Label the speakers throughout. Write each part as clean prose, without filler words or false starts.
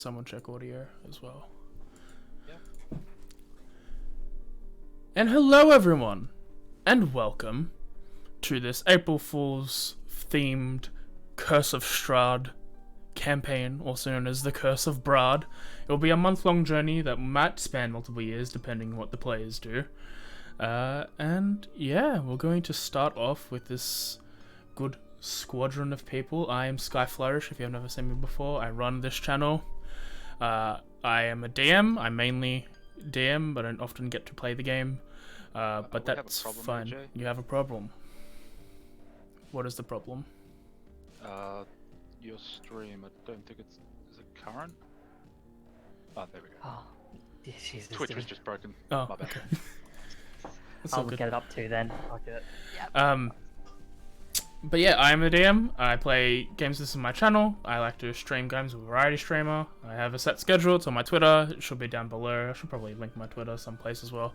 Speaker 1: Someone check audio as well.
Speaker 2: Yeah.
Speaker 1: And hello everyone, and welcome to this April Fool's themed Curse of Strahd campaign, also known as the Curse of Brahd. It will be a month-long journey that might span multiple years depending on what the players do. And yeah, we're going to start off with this good squadron of people. I am Sky Flourish, if you have never seen me before. I run this channel. I am a DM. I mainly DM, but I don't often get to play the game. But that's fine.
Speaker 2: AJ.
Speaker 1: You have a problem. What is the problem?
Speaker 2: Your stream, I don't think it's... Is it current? Oh, there we go.
Speaker 3: Oh, yeah, Jesus,
Speaker 2: Twitch
Speaker 3: dude.
Speaker 2: was just broken.
Speaker 1: Oh,
Speaker 2: My bad.
Speaker 1: okay. That's all
Speaker 3: I'll
Speaker 1: good.
Speaker 3: get it up too then. I'll get it.
Speaker 1: But yeah, I am a DM. I play games. This is my channel. I like to stream games with a variety streamer. I have a set schedule. It's on my Twitter. It should be down below. I should probably link my Twitter someplace as well.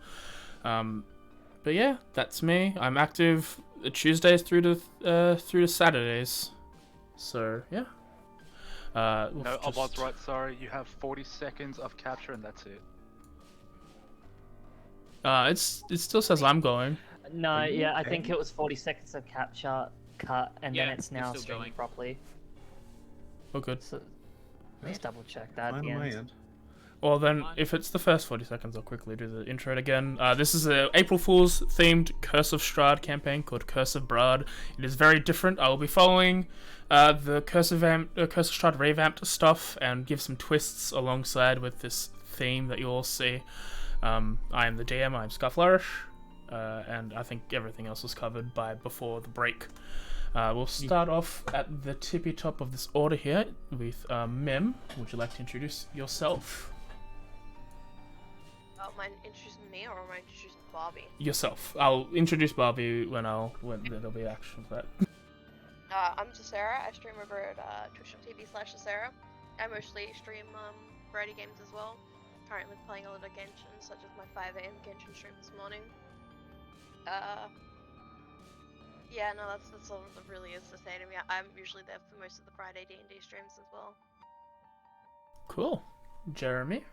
Speaker 1: But yeah, that's me. I'm active Tuesdays through to Saturdays. So yeah.
Speaker 2: No, I was right, sorry. You have 40 seconds of capture and that's it.
Speaker 1: It still says I'm going.
Speaker 3: No, yeah, I think it was 40 seconds of capture, cut, and
Speaker 4: Yeah,
Speaker 3: then it's
Speaker 4: you're
Speaker 3: now
Speaker 4: still
Speaker 3: streaming
Speaker 4: going.
Speaker 3: properly.
Speaker 1: Oh, good.
Speaker 3: So let's double check that at
Speaker 5: Fine
Speaker 3: the
Speaker 5: on my
Speaker 3: end.
Speaker 5: end.
Speaker 1: Well then, if it's the first 40 seconds, I'll quickly do the intro again. This is a April Fool's themed Curse of Strahd campaign called Curse of Brahd. It is very different. I will be following the Curse of Strahd revamped stuff and give some twists alongside with this theme that you all see. I am the DM. I'm Sky Flourish, and I think everything else was covered by before the break. We'll start off at the tippy top of this order here with Mim. Would you like to introduce yourself?
Speaker 6: Oh, am I introducing me or am I introducing Bobby?
Speaker 1: Yourself. I'll introduce Barbie when there'll be action for that.
Speaker 6: I'm Zephyr. I stream over at twitch.tv/Zephyr. I mostly stream variety games as well. Currently playing a lot of Genshin, such as my 5 AM Genshin stream this morning. Yeah, no, that's all that really is to say to me. I'm usually there for most of the Friday D&D streams as well.
Speaker 1: Cool. Jeremy.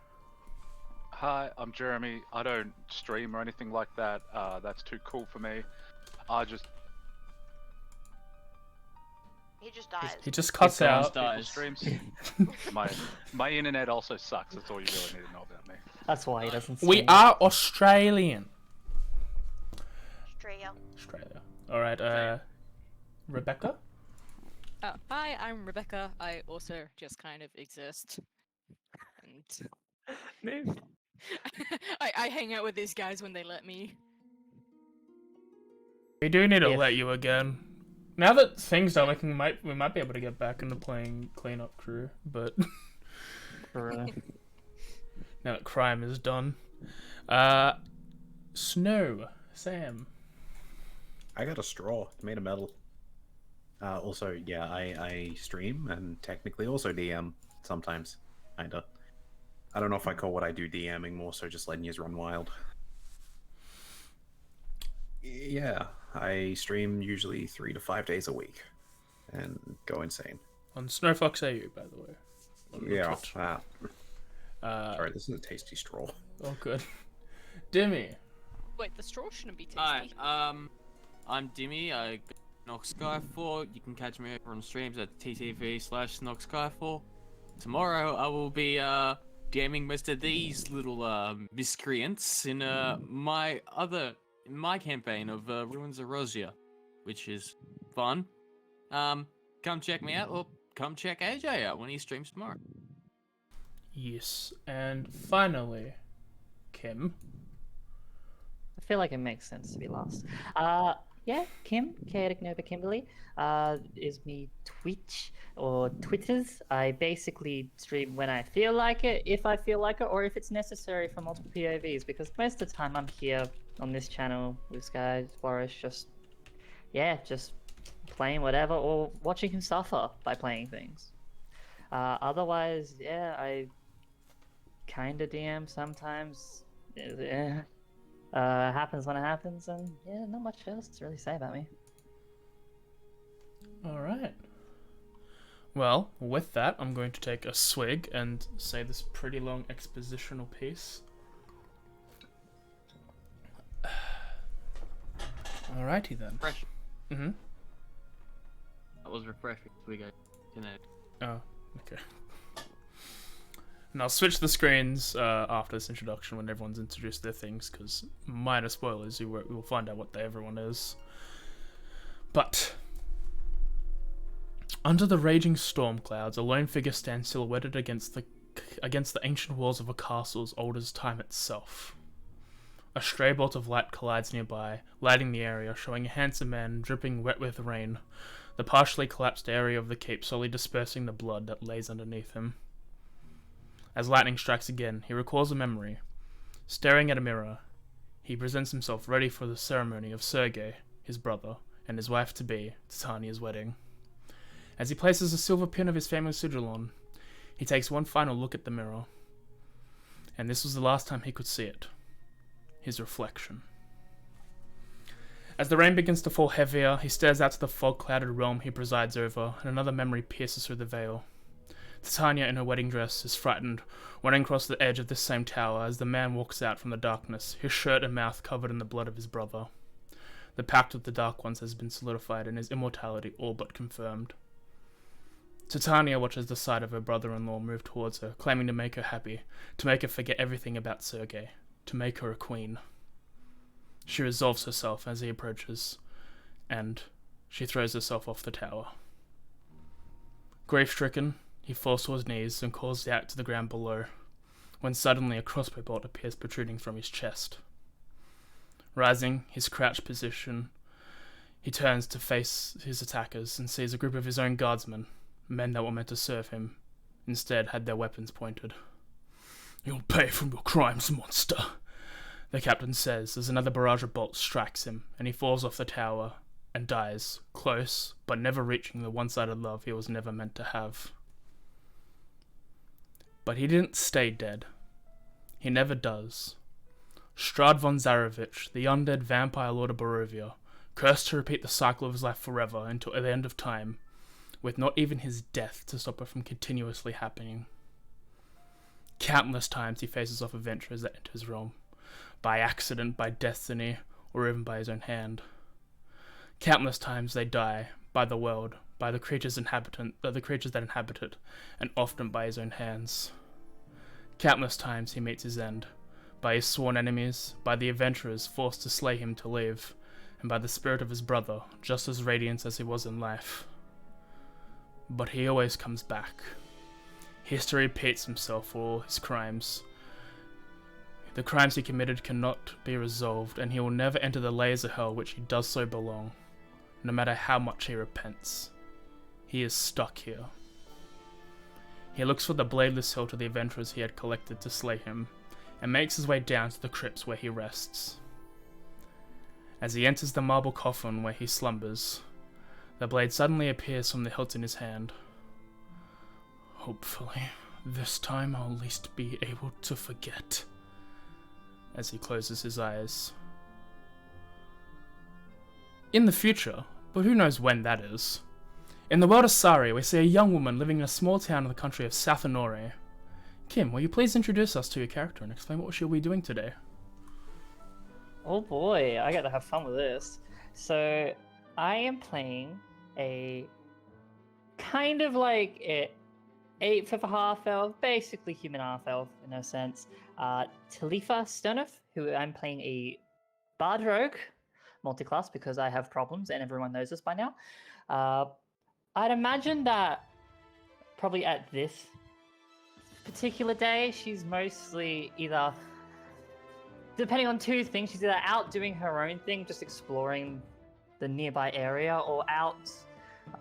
Speaker 2: Hi, I'm Jeremy. I don't stream or anything like that. That's too cool for me. I just...
Speaker 6: He just dies.
Speaker 1: He just cuts out.
Speaker 2: People streams. my internet also sucks. That's all you really need to know about me.
Speaker 3: That's why he doesn't
Speaker 1: We
Speaker 3: stream.
Speaker 1: are Australian.
Speaker 6: Australia.
Speaker 1: Australia. Alright, Rebecca?
Speaker 4: Hi, I'm Rebecca. I also just kind of exist. And I hang out with these guys when they let me.
Speaker 1: We do need to
Speaker 3: If-
Speaker 1: let you again. Now that things are looking, we might be able to get back into playing cleanup crew, but
Speaker 3: For,
Speaker 1: now that crime is done. Snow. Sam.
Speaker 5: I got a straw. It's made of metal. Also, yeah, I stream and technically also DM sometimes. Kinda. I don't know if I call what I do DMing, more so just letting you run wild. Yeah, I stream usually 3 to 5 days a week and go insane.
Speaker 1: On Snowfox AU, by the way. On
Speaker 5: Yeah.
Speaker 1: Twitch.
Speaker 5: Sorry, this is a tasty straw.
Speaker 1: Oh, good. Dimmy.
Speaker 4: Wait, the straw shouldn't be tasty.
Speaker 7: Hi, I'm Dimmy. I Nox Skyfall. You can catch me over on streams at ttv/Nox Skyfall. Tomorrow I will be DMing most of these little miscreants in my campaign of Ruins of Rosia, which is fun. Come check me out, or come check AJ out when he streams tomorrow.
Speaker 1: Yes. And finally, Kim.
Speaker 3: I feel like it makes sense to be last. Yeah, Kim, Chaotic Nova Kimberly, is me Twitch or Twitters. I basically stream when I feel like it, if I feel like it, or if it's necessary for multiple POVs, because most of the time I'm here on this channel with Sky Flourish, just playing whatever, or watching him suffer by playing things. Otherwise, yeah, I kinda DM sometimes. Yeah. Happens when it happens, and yeah, not much else to really say about me.
Speaker 1: Alright. Well, with that, I'm going to take a swig and say this pretty long expositional piece. Alrighty then.
Speaker 7: Fresh.
Speaker 1: Mm-hmm.
Speaker 7: That was refreshing. We go.
Speaker 1: Oh, okay. And I'll switch the screens after this introduction when everyone's introduced their things, because minor spoilers, we will find out what everyone is. But under the raging storm clouds, a lone figure stands silhouetted against the ancient walls of a castle as old as time itself. A stray bolt of light collides nearby, lighting the area, showing a handsome man dripping wet with rain, the partially collapsed area of the keep slowly dispersing the blood that lays underneath him. As lightning strikes again, he recalls a memory. Staring at a mirror, he presents himself ready for the ceremony of Sergei, his brother, and his wife-to-be, Titania's wedding. As he places a silver pin of his family sigil on, he takes one final look at the mirror. And this was the last time he could see it. His reflection. As the rain begins to fall heavier, he stares out to the fog-clouded realm he presides over, and another memory pierces through the veil. Titania, in her wedding dress, is frightened, running across the edge of this same tower as the man walks out from the darkness, his shirt and mouth covered in the blood of his brother. The pact with the Dark Ones has been solidified and his immortality all but confirmed. Titania watches the sight of her brother-in-law move towards her, claiming to make her happy, to make her forget everything about Sergei, to make her a queen. She resolves herself as he approaches, and she throws herself off the tower. Grief-stricken, he falls to his knees and calls out to the ground below, when suddenly a crossbow bolt appears protruding from his chest. Rising, his crouched position, he turns to face his attackers and sees a group of his own guardsmen, men that were meant to serve him, instead had their weapons pointed. "You'll pay for your crimes, monster," the captain says as another barrage of bolts strikes him, and he falls off the tower and dies, close, but never reaching the one-sided love he was never meant to have. But he didn't stay dead. He never does. Brahd von Zarochvich, the undead vampire lord of Barovia, cursed to repeat the cycle of his life forever until the end of time, with not even his death to stop it from continuously happening. Countless times he faces off adventurers that enter his realm, by accident, by destiny, or even by his own hand. Countless times they die, by the world, by the creatures that inhabit it, and often by his own hands. Countless times he meets his end, by his sworn enemies, by the adventurers forced to slay him to live, and by the spirit of his brother, just as radiant as he was in life. But he always comes back. History repeats himself for all his crimes. The crimes he committed cannot be resolved, and he will never enter the layers of hell which he does so belong, no matter how much he repents. He is stuck here. He looks for the bladeless hilt of the adventurers he had collected to slay him, and makes his way down to the crypts where he rests. As he enters the marble coffin where he slumbers, the blade suddenly appears from the hilt in his hand. Hopefully, this time I'll at least be able to forget, as he closes his eyes. In the future, but who knows when that is, in the world of Sari, we see a young woman living in a small town in the country of South Honore. Kim, will you please introduce us to your character and explain what she'll be doing today?
Speaker 3: Oh boy, I got to have fun with this. So, I am playing a kind of like a 8th of a half-elf, basically human half-elf in a sense. Talifa Sternov, who I'm playing a bard rogue, multi-class because I have problems and everyone knows this by now. I'd imagine that probably at this particular day, she's mostly either, depending on two things, she's either out doing her own thing, just exploring the nearby area, or out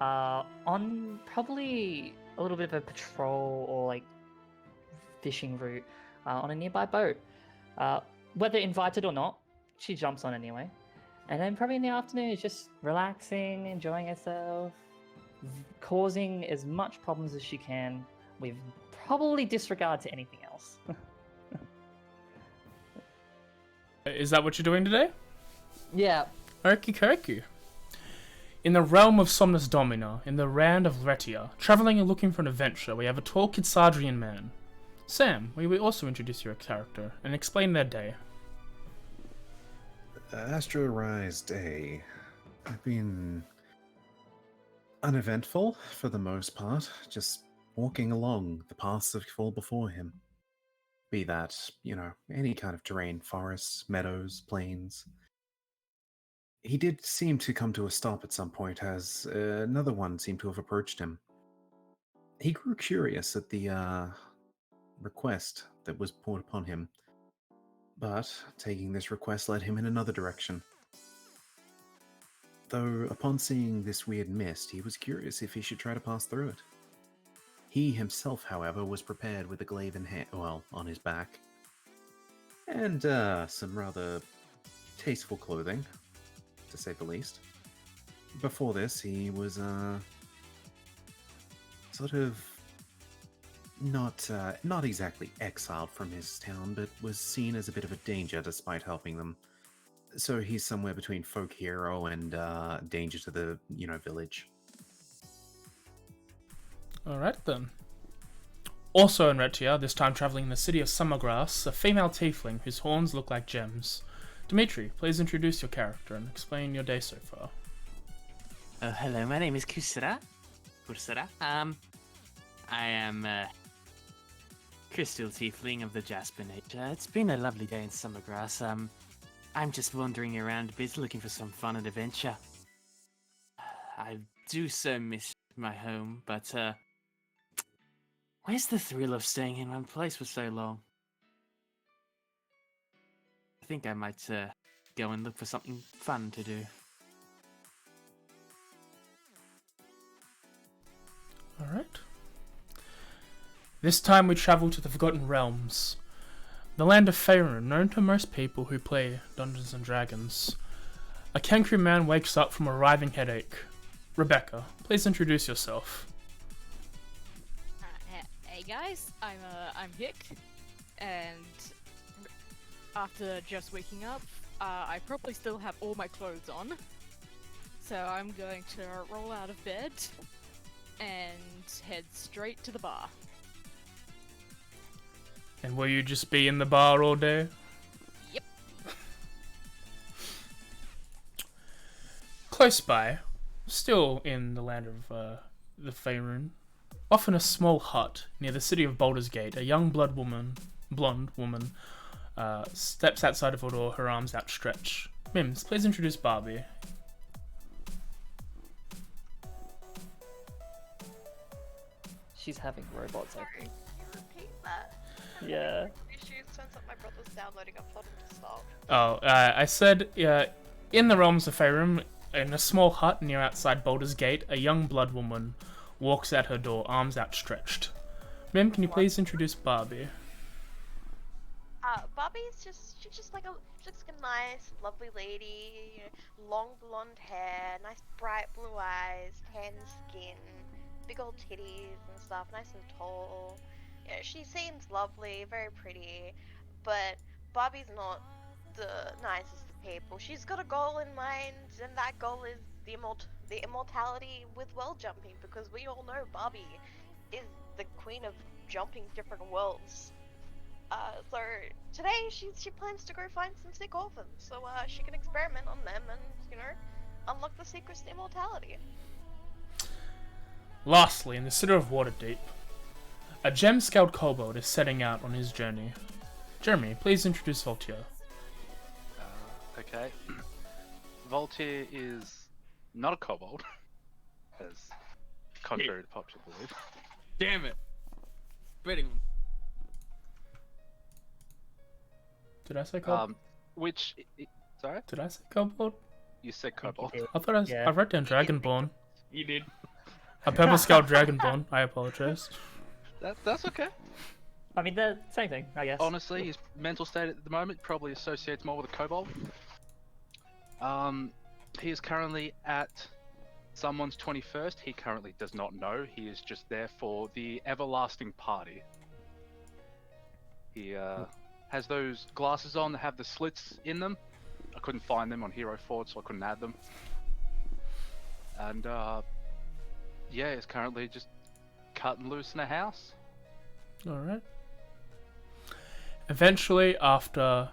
Speaker 3: on probably a little bit of a patrol or like fishing route on a nearby boat. Whether invited or not, she jumps on anyway. And then probably in the afternoon is just relaxing, enjoying herself, causing as much problems as she can with probably disregard to anything else.
Speaker 1: Is that what you're doing today?
Speaker 3: Yeah.
Speaker 1: Okie dokie. In the realm of Somnus Domina, in the land of Retia, travelling and looking for an adventure, we have a tall Kitsadrian man. Sam, we will also introduce your character and explain their day.
Speaker 5: Astro Rise Day. I've been uneventful for the most part, just walking along the paths that fall before him. Be that, any kind of terrain, forests, meadows, plains. He did seem to come to a stop at some point, as another one seemed to have approached him. He grew curious at the request that was poured upon him, but taking this request led him in another direction. Though, upon seeing this weird mist, he was curious if he should try to pass through it. He himself, however, was prepared with a glaive in hand, on his back, and some rather tasteful clothing, to say the least. Before this, he was sort of not exactly exiled from his town, but was seen as a bit of a danger despite helping them. So he's somewhere between folk hero and danger to the village.
Speaker 1: Alright then. Also in Retia, this time travelling in the city of Summergrass, a female tiefling whose horns look like gems. Dimitri, please introduce your character and explain your day so far.
Speaker 7: Oh, hello, my name is Kusura. I am Crystal Tiefling of the Jasper nature. It's been a lovely day in Summergrass. I'm just wandering around a bit looking for some fun and adventure. I do so miss my home, but where's the thrill of staying in one place for so long? I think I might go and look for something fun to do.
Speaker 1: Alright. This time we travel to the Forgotten Realms, the land of Faerun, known to most people who play Dungeons and Dragons. A Kenku man wakes up from a writhing headache. Rebecca, please introduce yourself.
Speaker 4: Hey guys, I'm Hick, and after just waking up, I probably still have all my clothes on, so I'm going to roll out of bed and head straight to the bar.
Speaker 1: And will you just be in the bar all day?
Speaker 4: Yep.
Speaker 1: Close by, still in the land of the Faerun, off in a small hut near the city of Baldur's Gate, a young blonde woman, steps outside of her door, her arms outstretched. Mims, please introduce Barbie.
Speaker 3: She's having robots, I
Speaker 6: Sorry,
Speaker 3: think.
Speaker 6: can you repeat that?
Speaker 3: Yeah.
Speaker 6: Issues, turns out my brother's downloading, I've told him to stop.
Speaker 1: Oh, I said, in the realms of Faerun, in a small hut near outside Baldur's Gate, a young blood woman walks out her door, arms outstretched. Mim, can you please introduce Barbie?
Speaker 6: Bobby's she's just like a nice, lovely lady, long blonde hair, nice bright blue eyes, tan skin, big old titties and stuff, nice and tall. Yeah, she seems lovely, very pretty, but Bobby's not the nicest of people. She's got a goal in mind, and that goal is the immortality with world jumping, because we all know Barbie is the queen of jumping different worlds. So today she plans to go find some sick orphans, so she can experiment on them and, unlock the secrets to immortality.
Speaker 1: Lastly, in the city of Waterdeep, a gem-scaled kobold is setting out on his journey. Jeremy, please introduce Voltaire.
Speaker 2: Okay. Voltaire is not a kobold, as contrary to popular belief.
Speaker 7: Damn it! Betting.
Speaker 1: Did I say kobold?
Speaker 2: Sorry?
Speaker 1: Did I say kobold?
Speaker 2: You said kobold.
Speaker 1: I thought
Speaker 3: Yeah.
Speaker 1: I wrote down Dragonborn.
Speaker 7: You did.
Speaker 1: A purple scaled Dragonborn. I apologize.
Speaker 2: That's okay.
Speaker 3: I mean, the same thing, I guess.
Speaker 2: Honestly, his mental state at the moment probably associates more with a kobold. He is currently at someone's 21st. He currently does not know. He is just there for the everlasting party. He has those glasses on that have the slits in them. I couldn't find them on Hero Ford, so I couldn't add them. And yeah, he's currently just cutting loose in a house.
Speaker 1: Alright. Eventually, after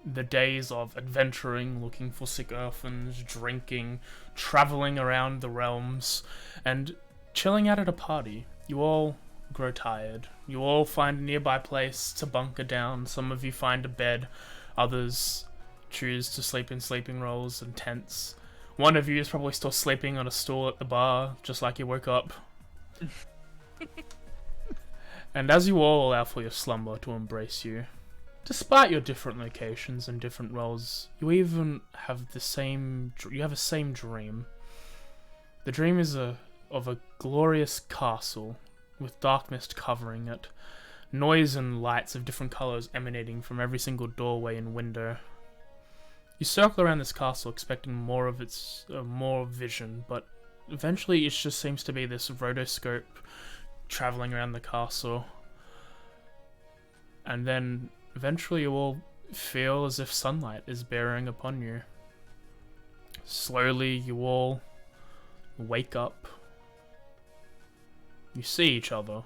Speaker 1: the days of adventuring, looking for sick orphans, drinking, traveling around the realms, and chilling out at a party, you all grow tired. You all find a nearby place to bunker down. Some of you find a bed, others choose to sleep in sleeping rolls and tents. One of you is probably still sleeping on a stool at the bar, just like you woke up. And as you all allow for your slumber to embrace you, despite your different locations and different roles, you even have the same dream. The dream is of a glorious castle with dark mist covering it, noise and lights of different colors emanating from every single doorway and window. You circle around this castle expecting more vision, but eventually it just seems to be this rotoscope traveling around the castle. And then eventually you all feel as if sunlight is bearing upon you. Slowly you all wake up. You see each other.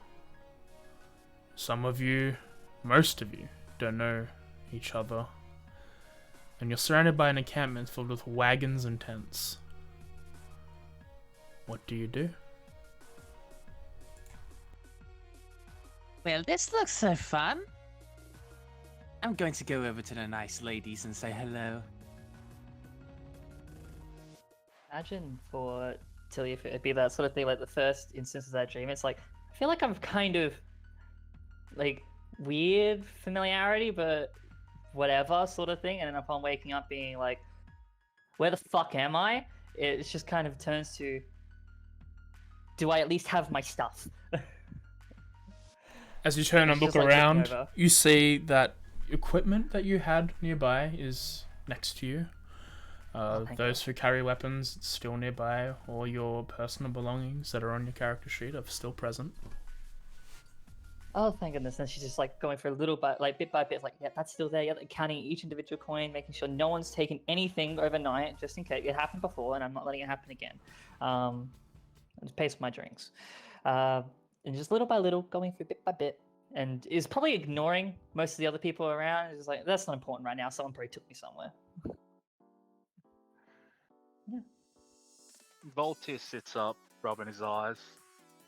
Speaker 1: Some of you, most of you, don't know each other. And you're surrounded by an encampment filled with wagons and tents. What do you do?
Speaker 7: Well, this looks so fun. I'm going to go over to the nice ladies and say hello.
Speaker 3: Imagine for Tilly if it'd be that sort of thing, like the first instance of that dream. It's like, I feel like I'm kind of like weird familiarity, but whatever sort of thing. And then upon waking up being like, where the fuck am I? It just kind of turns to, do I at least have my stuff?
Speaker 1: As you turn and
Speaker 3: It's
Speaker 1: look
Speaker 3: just like looking
Speaker 1: around,
Speaker 3: over.
Speaker 1: you see that equipment that you had nearby is next to you.
Speaker 3: Thank
Speaker 1: Those who carry weapons still nearby, all your personal belongings that are on your character sheet are still present.
Speaker 3: Oh, thank goodness. And she's just like going for a little bit, like bit by bit, like, yeah, that's still there. Yeah, like, counting each individual coin, making sure no one's taken anything overnight, just in case. It happened before, and I'm not letting it happen again. I just pace my drinks. And just little by little, going through bit by bit. And is probably ignoring most of the other people around. It's just like, that's not important right now. Someone probably took me somewhere. Yeah.
Speaker 2: Voltaire sits up, rubbing his eyes,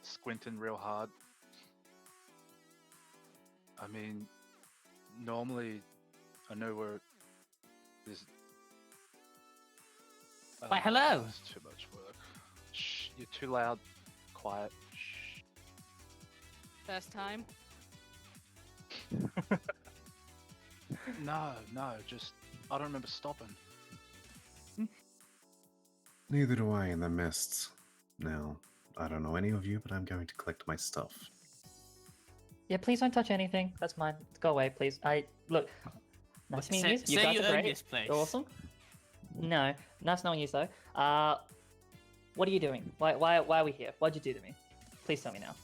Speaker 2: squinting real hard. I mean, normally I know where there's.
Speaker 7: Why, hello.
Speaker 2: It's too much work. Shh, you're too loud. Quiet. Shh.
Speaker 4: First time.
Speaker 2: No, just I don't remember stopping.
Speaker 5: Neither do I in the mists. Now, I don't know any of you, but I'm going to collect my stuff.
Speaker 3: Yeah, please don't touch anything. That's mine. Go away, please. Look. Nice meeting you. You
Speaker 7: Say
Speaker 3: guys
Speaker 7: you
Speaker 3: are
Speaker 7: own
Speaker 3: great.
Speaker 7: this place.
Speaker 3: You're awesome. No, nice knowing you, though. What are you doing? Why are we here? What'd you do to me? Please tell me now.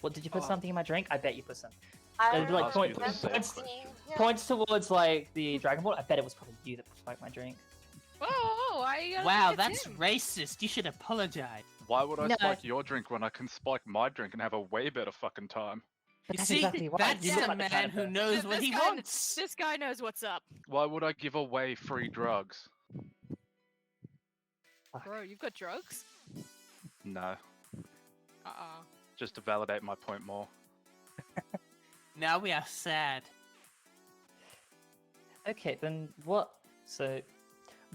Speaker 3: What, did you put something in my drink? I bet you put something.
Speaker 6: I
Speaker 3: Like,
Speaker 2: ask you the
Speaker 3: points,
Speaker 2: same
Speaker 3: points,
Speaker 2: question.
Speaker 3: points towards like the Dragon Ball. I bet it was probably you that spiked my drink.
Speaker 4: Whoa, I
Speaker 7: Wow, that's racist. You should apologize.
Speaker 2: Why would I
Speaker 3: No.
Speaker 2: spike your drink when I can spike my drink and have a way better fucking time?
Speaker 3: But
Speaker 7: You
Speaker 3: that's
Speaker 7: see,
Speaker 3: exactly why.
Speaker 7: that's
Speaker 3: You
Speaker 7: a
Speaker 3: look like the
Speaker 7: man
Speaker 3: kind of
Speaker 7: who
Speaker 3: person.
Speaker 7: knows what he wants.
Speaker 4: This guy knows what's up.
Speaker 2: Why would I give away free drugs?
Speaker 4: Bro, you've got drugs?
Speaker 2: No,
Speaker 4: Uh-uh.
Speaker 2: just to validate my point more.
Speaker 7: Now we are sad.
Speaker 3: Okay, then what? So,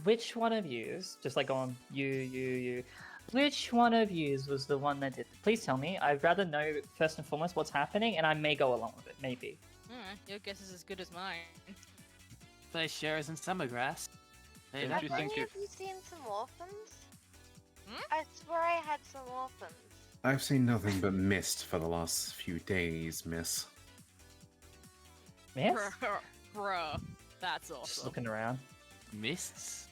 Speaker 3: which one of yous, just like on you, which one of yous was the one that did? Please tell me. I'd rather know first and foremost what's happening, and I may go along with it. Maybe.
Speaker 4: Alright, your guess is as good as mine.
Speaker 7: Play shares in summer grass. Hey,
Speaker 2: Don't
Speaker 7: that
Speaker 2: you
Speaker 6: Have
Speaker 2: think
Speaker 6: any of
Speaker 2: if-
Speaker 6: you seen some orphans?
Speaker 4: Hmm?
Speaker 6: I swear I had some orphans.
Speaker 5: I've seen nothing but mist for the last few days, miss.
Speaker 3: Yes.
Speaker 4: Bruh, that's
Speaker 3: Just
Speaker 4: awesome.
Speaker 3: looking around.
Speaker 7: mists.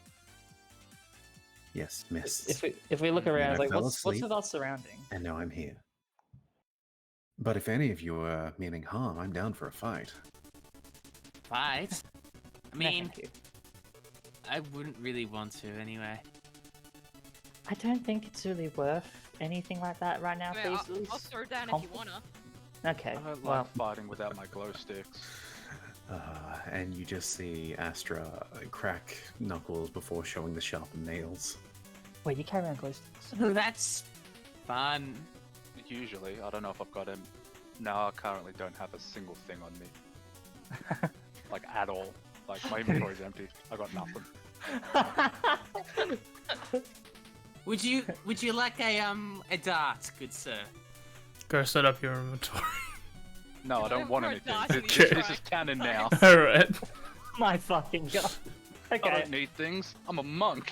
Speaker 5: Yes, mist.
Speaker 3: If we look
Speaker 5: And
Speaker 3: around,
Speaker 5: I
Speaker 3: it's like
Speaker 5: fell
Speaker 3: what's
Speaker 5: asleep.
Speaker 3: with our surrounding?
Speaker 5: And now I'm here. But if any of you are meaning harm, I'm down for a fight.
Speaker 7: Fight. I
Speaker 3: No,
Speaker 7: mean,
Speaker 3: thank you.
Speaker 7: I wouldn't really want to anyway.
Speaker 3: I don't think it's really worth anything like that right now,
Speaker 4: I
Speaker 3: please.
Speaker 4: mean,
Speaker 3: At least
Speaker 4: I'll throw down if you
Speaker 3: comfort.
Speaker 4: wanna.
Speaker 3: Okay,
Speaker 2: I don't
Speaker 3: well,
Speaker 2: like fighting without my glow sticks.
Speaker 5: And you just see Astra crack knuckles before showing the sharpened nails.
Speaker 3: wait, you carry around glow sticks?
Speaker 7: That's fun.
Speaker 2: Usually, I don't know if I've got him. No, I currently don't have a single thing on me. Like, at all. Like, my inventory's empty. I got nothing.
Speaker 7: Would you like a dart, good sir?
Speaker 1: Go set up your inventory.
Speaker 2: No, I don't want
Speaker 4: Throw a
Speaker 2: anything.
Speaker 4: dart in
Speaker 2: This,
Speaker 4: the
Speaker 2: this
Speaker 4: try.
Speaker 2: is canon now.
Speaker 1: Alright.
Speaker 3: My fucking god.
Speaker 2: I
Speaker 3: Okay.
Speaker 2: don't need things. I'm a monk.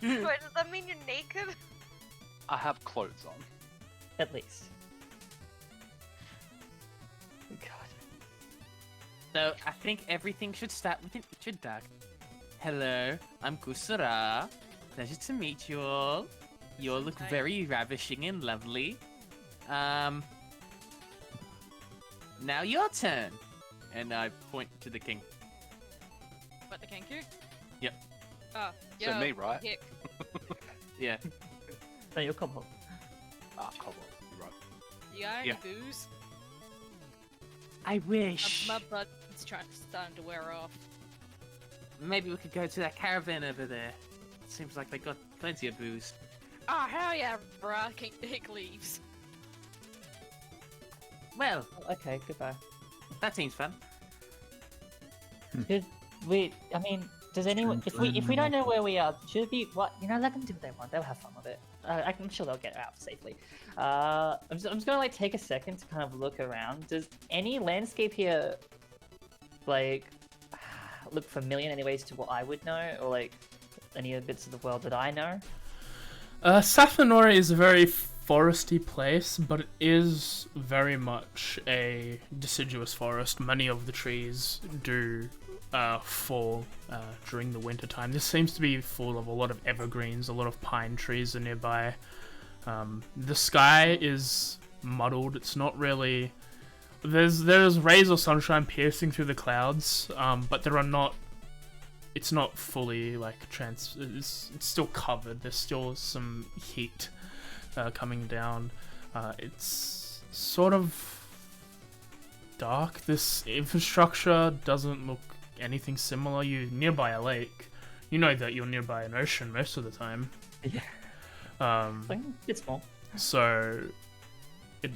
Speaker 6: Wait, does that mean you're naked?
Speaker 2: I have clothes on.
Speaker 3: At least. God.
Speaker 7: So I think everything should start with an introduction. Hello, I'm Kusara. Pleasure to meet you all. You all look
Speaker 4: Hi.
Speaker 7: very ravishing and lovely. Now your turn. And I point to the king.
Speaker 4: What, the Kenku?
Speaker 7: Yep.
Speaker 4: Oh,
Speaker 2: So
Speaker 4: yo,
Speaker 2: me, right?
Speaker 4: Hick.
Speaker 7: Yeah.
Speaker 3: No, you'll come home.
Speaker 2: Ah, come on. You're right.
Speaker 4: You got any
Speaker 7: Yeah.
Speaker 4: booze?
Speaker 7: I wish.
Speaker 4: My butt's starting to wear off.
Speaker 7: Maybe we could go to that caravan over there. Seems like they got plenty of booze.
Speaker 4: Oh, hell yeah, bruh. Hick leaves.
Speaker 7: Well,
Speaker 3: Okay, goodbye.
Speaker 7: that seems fun.
Speaker 3: Should we? I mean, does anyone? If we don't know where we are, should we? What? Let them do what they want. They'll have fun with it. I'm sure they'll get out safely. I'm just gonna take a second to kind of look around. Does any landscape here, look familiar in any ways to what I would know, or any of the bits of the world that I know?
Speaker 1: Saphanora is a very foresty place, but it is very much a deciduous forest. Many of the trees do fall during the winter time. This seems to be full of a lot of evergreens, a lot of pine trees are nearby. The sky is muddled. It's not really... There's rays of sunshine piercing through the clouds, but there are not... It's not fully it's still covered. There's still some heat coming down. It's sort of dark. This infrastructure doesn't look anything similar. You're nearby a lake. You know that you're nearby an ocean most of the time.
Speaker 3: Yeah. It's small.
Speaker 1: So it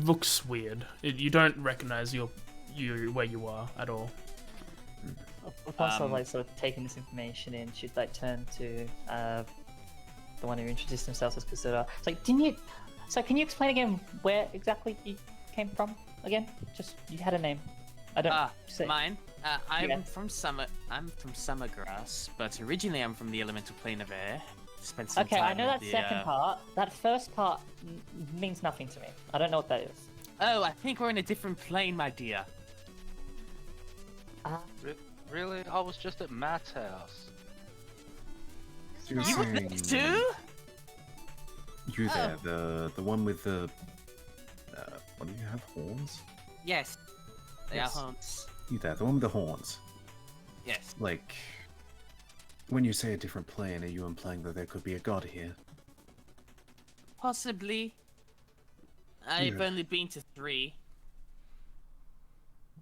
Speaker 1: looks weird. You don't recognize you where you are at all.
Speaker 3: Once I've sort of taken this information in, should turn to the one who introduced themselves as Kusura. It's like, can you explain again where exactly you came from again? Just you had a name. I don't.
Speaker 7: Mine. I'm
Speaker 3: Yeah.
Speaker 7: from Summergrass, but originally I'm from the elemental plane of air. Spent some
Speaker 3: Okay,
Speaker 7: time
Speaker 3: I know that
Speaker 7: with the,
Speaker 3: second part. That first part means nothing to me. I don't know what that is.
Speaker 7: Oh, I think we're in a different plane, my dear.
Speaker 2: Really? I was just at Matt's house.
Speaker 5: So you're
Speaker 7: You were
Speaker 5: saying
Speaker 7: there too?
Speaker 5: you there, the one with the what do you have, horns?
Speaker 7: Yes. They
Speaker 3: Yes.
Speaker 7: are haunts.
Speaker 5: You there, the one with the horns.
Speaker 7: Yes.
Speaker 5: Like, when you say a different plane, are you implying that there could be a god here?
Speaker 7: Possibly. I've
Speaker 5: Yeah.
Speaker 7: only been to 3.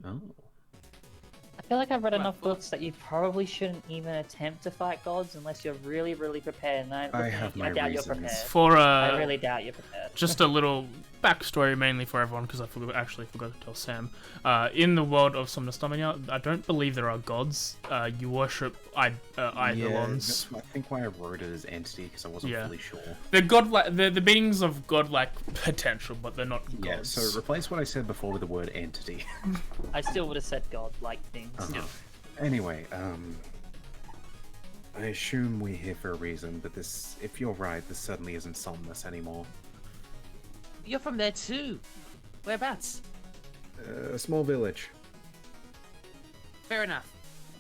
Speaker 5: Oh.
Speaker 3: I feel like I've read
Speaker 7: Well,
Speaker 3: enough books that you probably shouldn't even attempt to fight gods unless you're really, really prepared. And
Speaker 5: I have my
Speaker 3: doubt you're
Speaker 5: reasons.
Speaker 3: prepared.
Speaker 1: For
Speaker 3: I really doubt you're prepared.
Speaker 1: just a little backstory mainly for everyone, because I actually forgot to tell Sam. In the world of Somnostomania, I don't believe there are gods. You worship eidolons.
Speaker 5: I think why I wrote it as entity, because I wasn't
Speaker 1: Yeah.
Speaker 5: fully sure.
Speaker 1: They're godlike. They're the beings of godlike potential, but they're not gods.
Speaker 5: Yeah, so replace what I said before with the word entity.
Speaker 3: I still would have said god-like things.
Speaker 5: Anyway, I assume we're here for a reason, but this, if you're right, this certainly isn't Somnus anymore.
Speaker 7: You're from there too. Whereabouts?
Speaker 5: A small village.
Speaker 7: Fair enough.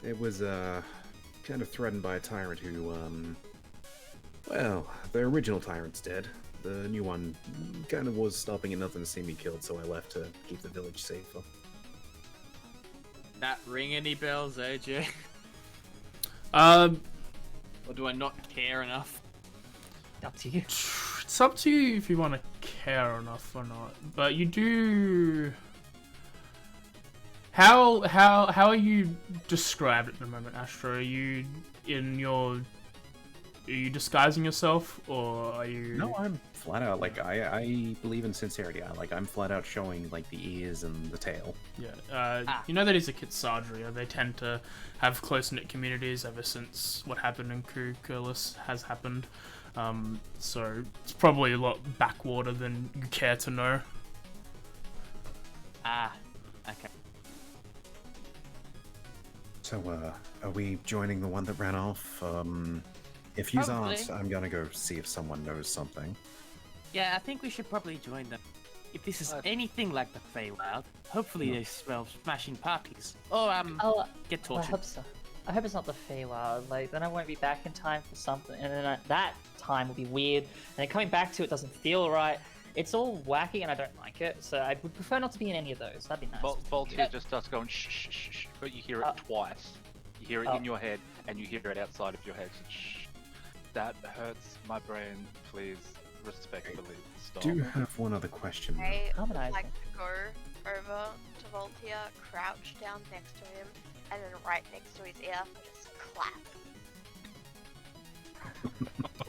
Speaker 5: It was, kind of threatened by a tyrant who, well, the original tyrant's dead. The new one kind of was stopping at nothing to see me killed, so I left to keep the village safer.
Speaker 7: That ring any bells, AJ?
Speaker 1: Um,
Speaker 7: Or do I not care enough?
Speaker 3: Up to you.
Speaker 1: It's up to you if you want to care enough or not. But you do. How are you described at the moment, Astro? Are you disguising yourself, or are you?
Speaker 5: No, I'm flat out like I believe in sincerity. I'm flat out showing like the ears and the tail.
Speaker 1: Yeah. You know that he's a Kitsardria. They tend to have close-knit communities ever since what happened in Kukulis has happened. So it's probably a lot backwater than you care to know.
Speaker 7: Okay.
Speaker 5: So, are we joining the one that ran off? If you aren't, I'm gonna go see if someone knows something.
Speaker 7: Yeah, I think we should probably join them. If this is anything like the Feywild, hopefully they smell smashing parties. Or, get
Speaker 3: Well, I
Speaker 7: tortured.
Speaker 3: hope so. I hope it's not the Feywild. Like, then I won't be back in time for something, and then that time will be weird. And then coming back to it doesn't feel right. It's all wacky, and I don't like it. So I would prefer not to be in any of those. That'd be nice.
Speaker 2: Voltaire just starts going shh, shh, shh, shh, but you hear it twice. You hear it in your head, and you hear it outside of your head. Shh. That hurts my brain. Please, respectfully, stop.
Speaker 5: Do have one other question.
Speaker 6: I would
Speaker 3: Harmonizing.
Speaker 6: like to go over to Voltaire, crouch down next to him, and then right next to his ear, just clap.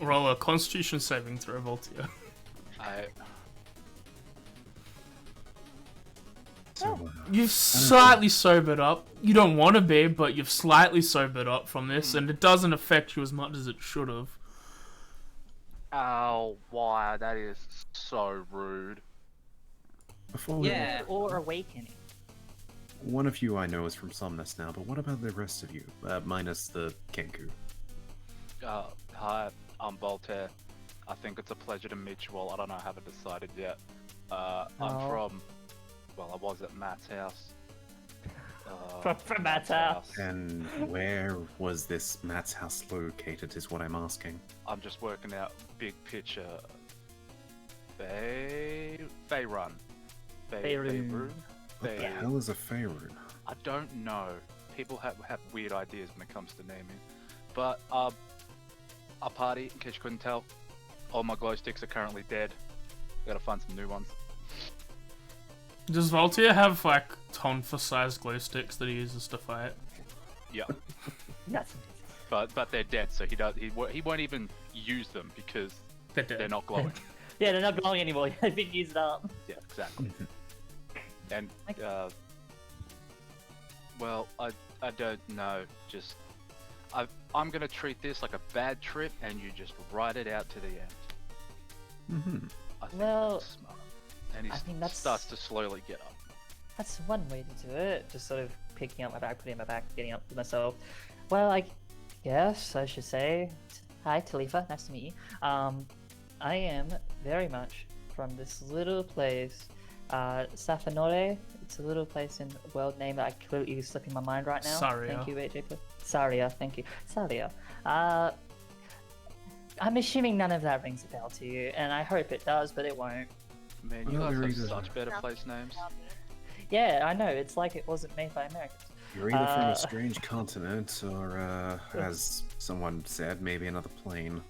Speaker 1: Roll a Constitution saving throw, Voltaire.
Speaker 5: So,
Speaker 1: You've slightly sobered up. You don't want to be, but you've slightly sobered up from this, and it doesn't affect you as much as it should have.
Speaker 2: Oh, why? That is so rude.
Speaker 5: before we
Speaker 7: Yeah.
Speaker 3: Or awakening.
Speaker 5: one of you I know is from Somnus now, but what about the rest of you? Minus the Kenku.
Speaker 2: Hi, I'm Voltaire. I think it's a pleasure to meet you all. I don't know, I haven't decided yet. I'm from... Well, I was at Matt's house.
Speaker 3: From Matt's house.
Speaker 5: And where was this Matt's house located is what I'm asking.
Speaker 2: I'm just working out big picture. Faerun.
Speaker 3: Faerun.
Speaker 5: What the hell is a Faerun?
Speaker 2: I don't know. People have weird ideas when it comes to naming. But, a party, in case you couldn't tell. All my glow sticks are currently dead. Gotta find some new ones.
Speaker 1: Does Voltaire have, like, tonfa-sized glow sticks that he uses to fight?
Speaker 2: Yeah.
Speaker 3: That's
Speaker 2: But they're dead, so he won't even use them because
Speaker 1: They're dead.
Speaker 2: they're not glowing.
Speaker 3: yeah, they're not glowing anymore. They've been used up.
Speaker 2: Yeah, exactly. And well, I don't know. Just I'm gonna treat this like a bad trip, and you just ride it out to the end.
Speaker 5: Mm-hmm.
Speaker 2: I think
Speaker 3: Well,
Speaker 2: that's smart. And he
Speaker 3: I mean, that's-
Speaker 2: starts to slowly get up.
Speaker 3: That's one way to do it. Just sort of picking up my bag, putting it in my back, getting up with myself. Well, I guess I should say, hi, Talifa. Nice to meet you. I am very much from this little place, Safanore. It's a little place in a world name that I completely is slipping my mind right now.
Speaker 1: Saria.
Speaker 3: Thank you, AJ. Saria, thank you. Saria. I'm assuming none of that rings a bell to you, and I hope it does, but it won't.
Speaker 2: Man, you
Speaker 5: Well,
Speaker 2: guys
Speaker 5: there
Speaker 2: have
Speaker 5: is a-
Speaker 2: such better place names.
Speaker 3: Yeah, I know. It's like it wasn't made by Americans.
Speaker 5: You're either from a strange continent, or, as someone said, maybe another plane.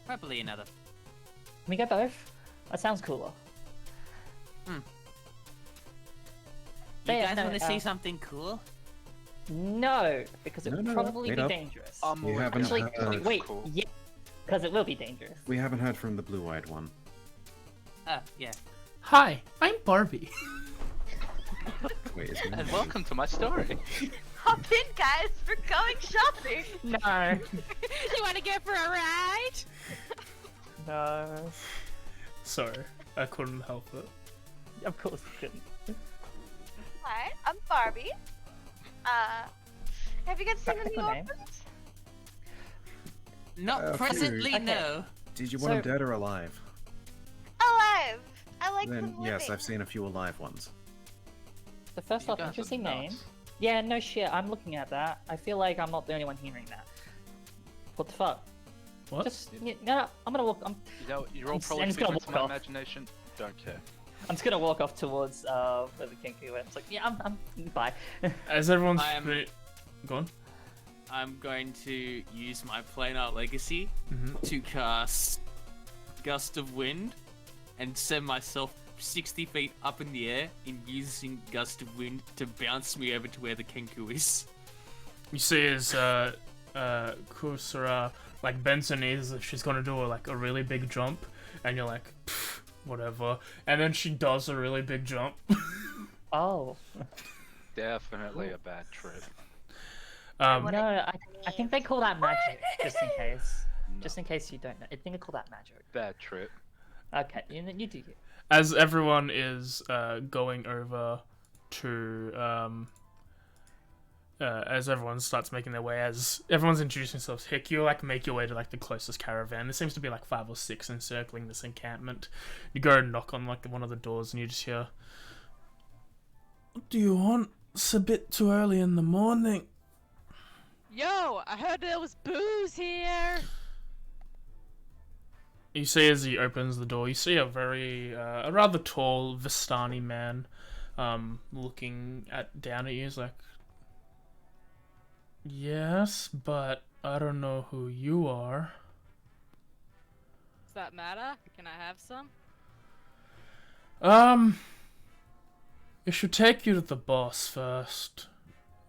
Speaker 7: Probably another.
Speaker 3: Can we go both? That sounds cooler.
Speaker 7: You
Speaker 3: Yeah,
Speaker 7: guys
Speaker 3: no,
Speaker 7: want to see something cool?
Speaker 3: No, because it
Speaker 5: No,
Speaker 3: would
Speaker 5: no,
Speaker 3: probably
Speaker 5: wait
Speaker 3: be
Speaker 5: up.
Speaker 3: dangerous.
Speaker 2: I'm
Speaker 5: You haven't
Speaker 3: Actually,
Speaker 5: heard-
Speaker 3: wait,
Speaker 2: Cool.
Speaker 3: yeah, because it will be dangerous.
Speaker 5: We haven't heard from the blue-eyed one.
Speaker 7: Oh, yeah.
Speaker 1: Hi, I'm Barbie.
Speaker 5: Wait, is
Speaker 2: And welcome to my story.
Speaker 6: Hop in, guys, we're going shopping!
Speaker 3: No,
Speaker 4: You want to go for a ride?
Speaker 3: no,
Speaker 1: Sorry, I couldn't help it.
Speaker 3: of course you couldn't.
Speaker 6: Hi, I'm Barbie. Have you guys seen the new
Speaker 3: Practical name.
Speaker 6: orphans?
Speaker 7: Not presently,
Speaker 3: Okay.
Speaker 7: no.
Speaker 5: Did you want him
Speaker 3: So-
Speaker 5: dead or alive?
Speaker 6: Alive! I like
Speaker 5: Then
Speaker 6: them
Speaker 5: yes,
Speaker 6: living.
Speaker 5: I've seen a few alive ones.
Speaker 3: The first
Speaker 2: You
Speaker 3: off,
Speaker 2: guys are
Speaker 3: interesting name.
Speaker 2: nuts.
Speaker 3: Yeah, no shit. I'm looking at that. I feel like I'm not the only one hearing that. What the fuck?
Speaker 1: What?
Speaker 3: Just no, I'm gonna walk.
Speaker 2: You know, you're all
Speaker 3: I'm
Speaker 2: probably
Speaker 3: just gonna
Speaker 2: figments of
Speaker 3: walk
Speaker 2: my
Speaker 3: off.
Speaker 2: imagination. Don't care.
Speaker 3: I'm just gonna walk off towards where the Kenku went. It's like, yeah, I'm bye.
Speaker 1: As everyone's
Speaker 7: I'm-
Speaker 1: go on.
Speaker 7: I'm going to use my planar legacy
Speaker 1: Mhm.
Speaker 7: to cast Gust of Wind and send myself 60 feet up in the air and using Gust of Wind to bounce me over to where the Kenku is.
Speaker 1: You see as Kusara like bends her knees as if she's gonna do a really big jump, and you're like, "Pfft, whatever," and then she does a really big jump.
Speaker 3: Oh.
Speaker 2: Definitely a bad trip.
Speaker 3: No, I think they call that magic, just in case. Just in case you don't know. I think they call that magic.
Speaker 2: Bad trip.
Speaker 3: Okay, you do you.
Speaker 1: As everyone is going over to as everyone starts making their way, as everyone's introducing themselves, Hick, you make your way to the closest caravan. There seems to be 5 or 6 encircling this encampment. You go and knock on one of the doors, and you just hear, "What do you want? It's a bit too early in the morning."
Speaker 4: Yo, I heard there was booze here.
Speaker 1: You see as he opens the door, you see a rather tall Vistani man, looking down at you. He's like, "Yes, but I don't know who you are."
Speaker 4: Does that matter? Can I have some?
Speaker 1: It should take you to the boss first.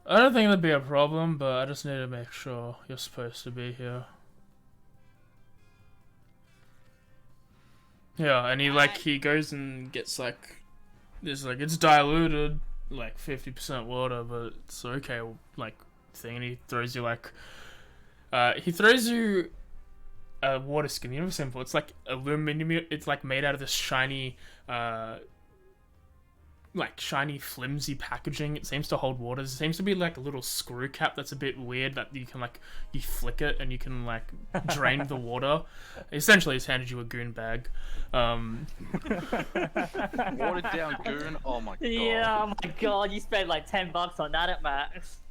Speaker 1: I don't think that'd be a problem, but I just need to make sure you're supposed to be here. Yeah, and he goes and gets it's diluted 50% water, but it's okay thing, and he throws you a water skin. You know, simple. It's aluminum. It's made out of this shiny shiny flimsy packaging. It seems to hold water. It seems to be a little screw cap that's a bit weird that you can you flick it and you can drain the water. Essentially, he's handed you a goon bag.
Speaker 2: Watered down goon. Oh my god.
Speaker 3: Yeah, oh my god, you spent $10 on that at max.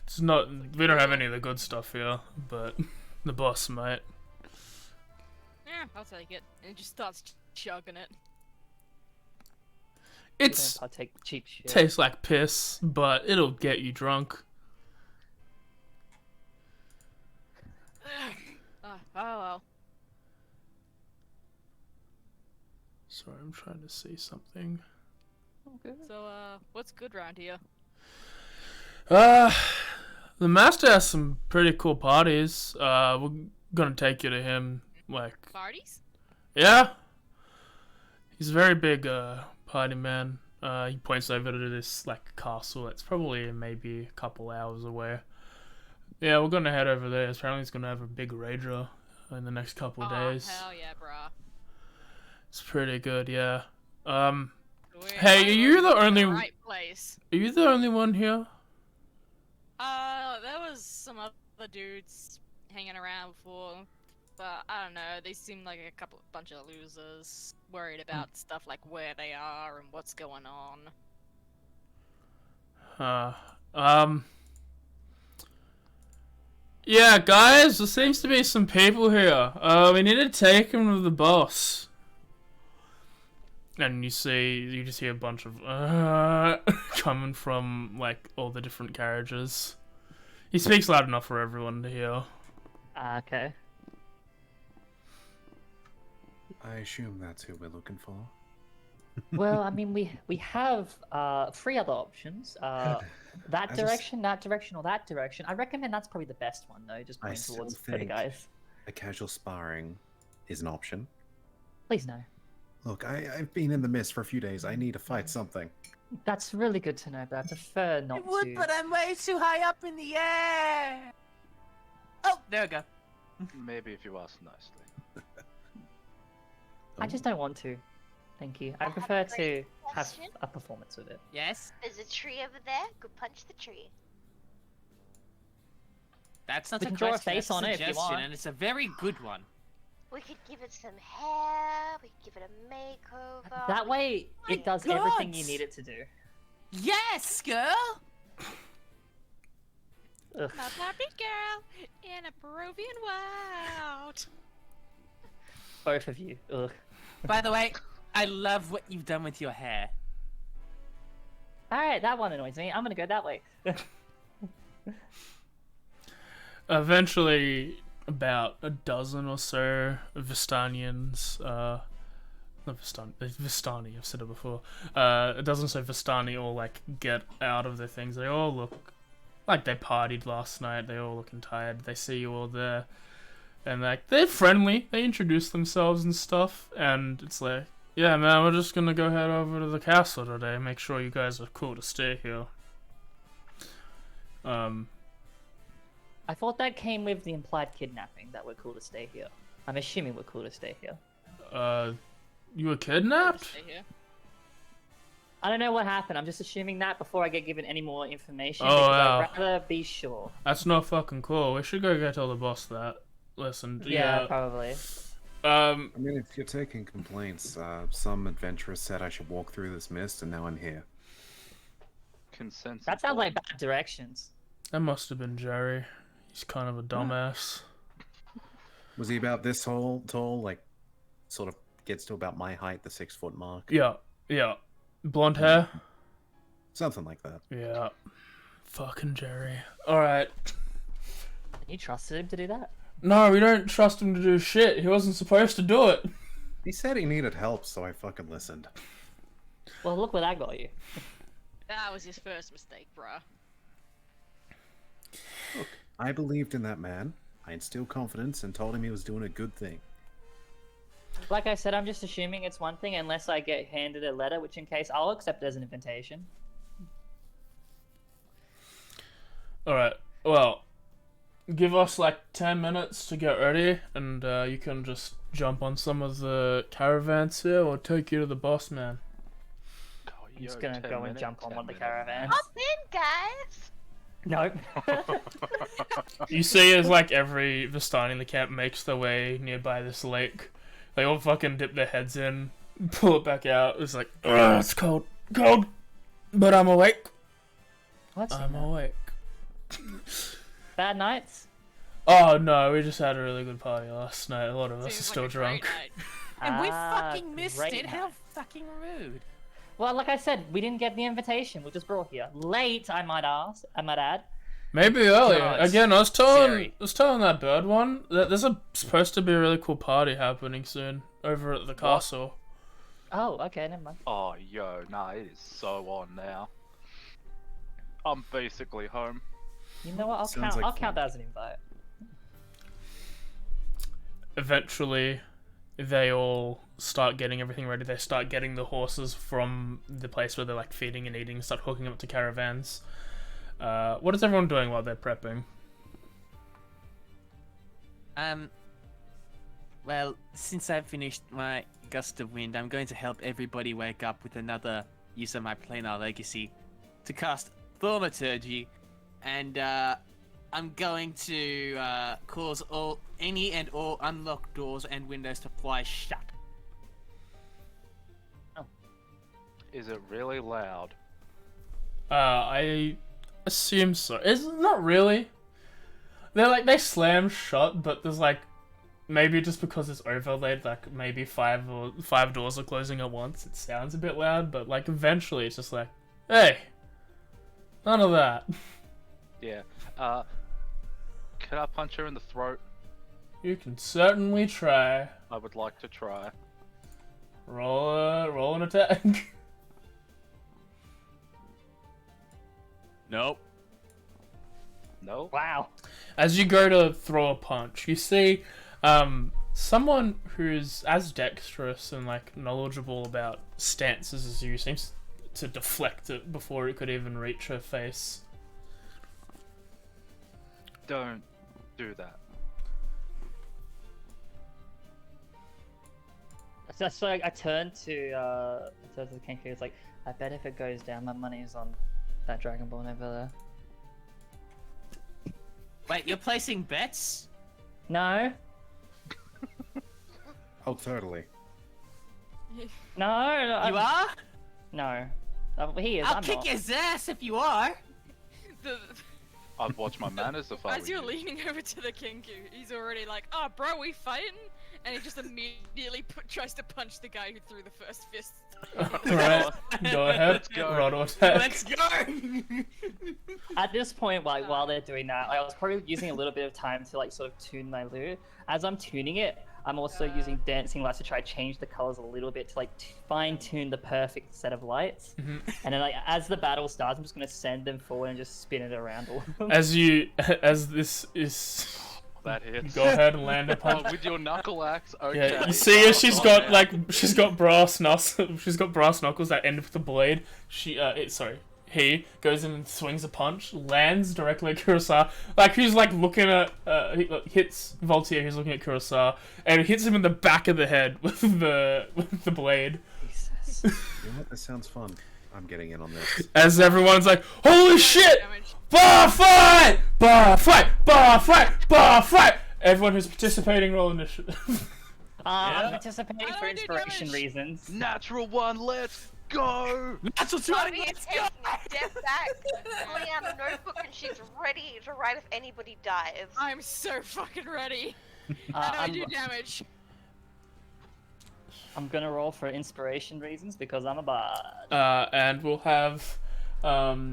Speaker 1: It's not. We don't have any of the good stuff here, but the boss might.
Speaker 4: Yeah, I'll take it. And just starts chugging it.
Speaker 1: It's
Speaker 3: I'll take the cheap shit.
Speaker 1: tastes like piss, but it'll get you drunk.
Speaker 4: Oh well.
Speaker 1: Sorry, I'm trying to see something.
Speaker 4: So, what's good around here?
Speaker 1: The master has some pretty cool parties. We're gonna take you to him.
Speaker 4: Parties?
Speaker 1: Yeah. He's a very big party man. He points over to this castle that's probably maybe a couple hours away. Yeah, we're gonna head over there. Apparently he's gonna have a big rager in the next couple of days.
Speaker 4: Hell yeah, brah.
Speaker 1: It's pretty good, yeah.
Speaker 4: Sweet.
Speaker 1: Hey, are you the
Speaker 4: I'm in
Speaker 1: only
Speaker 4: right place?
Speaker 1: Are you the only one here?
Speaker 4: There was some other dudes hanging around before, but I don't know. They seem like a bunch of losers, worried about stuff like where they are and what's going on.
Speaker 1: Yeah, guys, there seems to be some people here. We need to take him to the boss. And you just hear a bunch of coming from all the different carriages. He speaks loud enough for everyone to hear.
Speaker 3: Okay.
Speaker 5: I assume that's who we're looking for.
Speaker 3: Well, I mean, we have 3 other options. That direction, that direction, or that direction. I recommend that's probably the best one, though. Just pointing towards the guys.
Speaker 5: A casual sparring is an option.
Speaker 3: Please no.
Speaker 5: Look, I've been in the mist for a few days. I need to fight something.
Speaker 3: That's really good to know, but I prefer not to.
Speaker 8: But I'm way too high up in the air. Oh, there we go.
Speaker 2: Maybe if you ask nicely.
Speaker 3: I just don't want to. Thank you. I
Speaker 6: have
Speaker 3: prefer
Speaker 6: a
Speaker 3: to
Speaker 6: great
Speaker 3: have
Speaker 6: question.
Speaker 3: a performance with it.
Speaker 8: Yes,
Speaker 6: There's a tree over there. Go punch the tree.
Speaker 7: That's not
Speaker 3: We
Speaker 7: a
Speaker 3: can draw a
Speaker 7: question,
Speaker 3: face
Speaker 7: that's
Speaker 3: on it if you
Speaker 7: suggestion,
Speaker 3: want.
Speaker 7: and it's a very good one.
Speaker 6: We could give it some hair. We could give it a makeover.
Speaker 3: That way, it does
Speaker 8: God.
Speaker 3: everything you need it to do.
Speaker 8: yes, girl.
Speaker 3: Ugh.
Speaker 4: A puppy girl in a Barovian world.
Speaker 3: Both of you. Ugh.
Speaker 8: By the way, I love what you've done with your hair.
Speaker 3: Alright, that one annoys me. I'm gonna go that way.
Speaker 1: Eventually, about a dozen or so Vistanians, not Vistani, I've said it before, a dozen or so Vistani all, like, get out of their things. They all look like they partied last night. They all looking tired. They see you all there. And, like, they're friendly. They introduce themselves and stuff. And it's like, yeah, man, we're just gonna go head over to the castle today. Make sure you guys are cool to stay here.
Speaker 3: I thought that came with the implied kidnapping, that we're cool to stay here. I'm assuming we're cool to stay here.
Speaker 1: You were kidnapped?
Speaker 4: Stay here.
Speaker 3: I don't know what happened. I'm just assuming that before I get given any more information.
Speaker 1: Oh,
Speaker 3: because
Speaker 1: wow.
Speaker 3: I'd rather be sure.
Speaker 1: That's not fucking cool. We should go tell the boss that. Listen,
Speaker 3: Yeah, probably.
Speaker 5: I mean, if you're taking complaints, some adventurer said I should walk through this mist, and now I'm here.
Speaker 2: Consensus.
Speaker 3: That sounds like bad directions.
Speaker 1: that must have been Jerry. He's kind of a dumbass.
Speaker 5: Was he about this tall? Like, sort of gets to about my height, the 6 foot mark?
Speaker 1: Yeah. Blonde hair?
Speaker 5: Something like that.
Speaker 1: Yeah. Fucking Jerry. Alright.
Speaker 3: You trusted him to do that?
Speaker 1: No, we don't trust him to do shit. He wasn't supposed to do it.
Speaker 5: He said he needed help, so I fucking listened.
Speaker 3: Well, look where that got you.
Speaker 4: That was his first mistake, bruh.
Speaker 5: Look, I believed in that man. I instilled confidence and told him he was doing a good thing.
Speaker 3: Like I said, I'm just assuming it's one thing unless I get handed a letter, which in case I'll accept it as an invitation.
Speaker 1: Alright, well, give us like 10 minutes to get ready, and you can just jump on some of the caravans here, or take you to the boss man.
Speaker 3: I'm just gonna go and jump on one of the caravans.
Speaker 6: Hop in, guys!
Speaker 3: Nope.
Speaker 1: You see as like every Vistani in the camp makes their way nearby this lake, they all fucking dip their heads in, pull it back out. It's like, ugh, it's cold, but I'm awake. I'm awake.
Speaker 3: Bad nights?
Speaker 1: Oh no, we just had a really good party last night. A lot of us are
Speaker 4: Seems
Speaker 1: still
Speaker 4: like a
Speaker 1: drunk.
Speaker 4: great night.
Speaker 8: And we
Speaker 3: Ah,
Speaker 8: fucking missed
Speaker 3: great
Speaker 8: it.
Speaker 3: night.
Speaker 8: How fucking rude.
Speaker 3: Well, like I said, we didn't get the invitation. We're just brought here. Late, I might add.
Speaker 1: Maybe earlier.
Speaker 7: God,
Speaker 1: Again, I was telling
Speaker 7: Siri.
Speaker 1: that bird one that there's supposed to be a really cool party happening soon over at the castle.
Speaker 3: Oh, okay, never mind.
Speaker 2: Oh, yo, nah, it is so on now. I'm basically home.
Speaker 3: You know what?
Speaker 5: Sounds like
Speaker 3: I'll
Speaker 5: fun.
Speaker 3: count that as an invite.
Speaker 1: Eventually, they all start getting everything ready. They start getting the horses from the place where they're like feeding and eating, start hooking up to caravans. What is everyone doing while they're prepping?
Speaker 7: Well, since I've finished my gust of wind, I'm going to help everybody wake up with another use of my planar legacy to cast thaumaturgy, and I'm going to cause any and all unlocked doors and windows to fly shut.
Speaker 2: Is it really loud?
Speaker 1: I assume so. It's not really. They slam shut, but there's like maybe just because it's overlaid, like maybe five doors are closing at once. It sounds a bit loud, but like eventually it's just like, hey, none of that.
Speaker 2: Yeah. Can I punch her in the throat?
Speaker 1: You can certainly try.
Speaker 2: I would like to try.
Speaker 1: Roll an attack.
Speaker 7: Nope.
Speaker 2: No?
Speaker 3: Wow.
Speaker 1: As you go to throw a punch, you see someone who's as dexterous and like knowledgeable about stances as you seems to deflect it before it could even reach her face.
Speaker 2: Don't do that.
Speaker 3: So I turned to the king. It's like, I bet if it goes down, my money's on that dragonborn over there.
Speaker 7: Wait, you're placing bets?
Speaker 3: No,
Speaker 5: Oh, totally.
Speaker 3: no,
Speaker 7: You are?
Speaker 3: No, he is.
Speaker 7: I'll
Speaker 3: I'm
Speaker 7: kick
Speaker 3: not.
Speaker 7: his ass if you are.
Speaker 2: I'd watch my manners if I
Speaker 4: As
Speaker 2: were
Speaker 4: you're
Speaker 2: you.
Speaker 4: leaning over to the king, he's already like, "Oh, bro, we fighting?" and he just immediately tries to punch the guy who threw the first fist.
Speaker 1: Alright, go ahead.
Speaker 2: Let's go.
Speaker 1: Roll to attack.
Speaker 7: Let's go!
Speaker 3: At this point, like while they're doing that, I was probably using a little bit of time to like sort of tune my loot. As I'm tuning it, I'm also using dancing lights to try to change the colors a little bit to like fine tune the perfect set of lights. And then like as the battle starts, I'm just gonna send them forward and just spin it around all of them.
Speaker 1: As this is.
Speaker 2: That hits.
Speaker 1: Go ahead and land a punch.
Speaker 2: Oh, with your knuckle axe. Okay.
Speaker 1: Yeah, you see her. She's got brass knuckles. She's got brass knuckles that end with the blade. He goes in and swings a punch, lands directly at Kurosawa. Like he's like looking at, hits Voltaire. He's looking at Kurosawa, and hits him in the back of the head with the blade.
Speaker 3: Jesus.
Speaker 5: You know what? This sounds fun. I'm getting in on this.
Speaker 1: As everyone's like, "Holy shit! Bar fight! Bar fight! Bar fight! Bar fight!" Everyone who's participating, roll initiative.
Speaker 3: I'm participating
Speaker 4: I
Speaker 3: for
Speaker 4: don't do
Speaker 3: inspiration
Speaker 4: damage.
Speaker 3: reasons.
Speaker 2: Natural one. Let's go.
Speaker 7: Natural
Speaker 6: Barovia
Speaker 7: 20!
Speaker 6: is taking a step back, pulling out a notebook, and she's ready to write if anybody dies.
Speaker 4: I'm so fucking ready. I know I do damage.
Speaker 3: I'm gonna roll for inspiration reasons because I'm a bard.
Speaker 1: And we'll have,
Speaker 2: Well,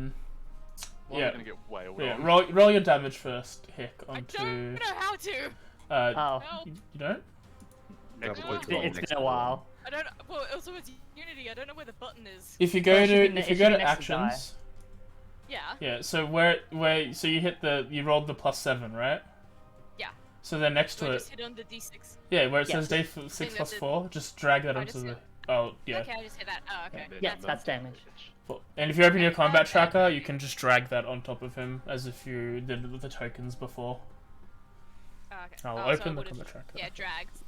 Speaker 1: yeah.
Speaker 2: I'm gonna get way away.
Speaker 1: Yeah, roll your damage first, Hick,
Speaker 4: I
Speaker 1: onto.
Speaker 4: don't know how to.
Speaker 3: Oh,
Speaker 4: Help.
Speaker 1: You don't?
Speaker 2: Next
Speaker 6: No.
Speaker 2: week.
Speaker 3: it's been a while.
Speaker 4: I don't. Well, also it's Unity. I don't know where the button is.
Speaker 1: If you go
Speaker 3: Well, it should
Speaker 1: to
Speaker 3: be ne-
Speaker 1: if
Speaker 3: it
Speaker 1: you
Speaker 3: should
Speaker 1: go
Speaker 3: be
Speaker 1: to
Speaker 3: next to die.
Speaker 1: actions,
Speaker 4: Yeah.
Speaker 1: yeah. So so you hit you rolled the +7, right?
Speaker 4: Yeah.
Speaker 1: So then next
Speaker 4: So
Speaker 1: to
Speaker 4: I
Speaker 1: it,
Speaker 4: just hit on the D6.
Speaker 1: yeah, where it
Speaker 3: Yes.
Speaker 1: says D6
Speaker 4: Thing that
Speaker 1: plus
Speaker 4: did-
Speaker 1: 4, just drag that
Speaker 4: I
Speaker 1: onto
Speaker 4: just
Speaker 1: the.
Speaker 4: hit-
Speaker 1: Oh yeah.
Speaker 4: Okay, I just hit that. Oh, okay.
Speaker 3: Yeah, that's damage.
Speaker 1: Cool. And if you open your
Speaker 4: Okay,
Speaker 1: combat
Speaker 4: okay.
Speaker 1: tracker, you can just drag that on top of him as if you did it with the tokens before.
Speaker 4: Oh, okay.
Speaker 1: I'll
Speaker 4: Oh, so I
Speaker 1: open the
Speaker 4: would've,
Speaker 1: combat tracker.
Speaker 4: Yeah, dragged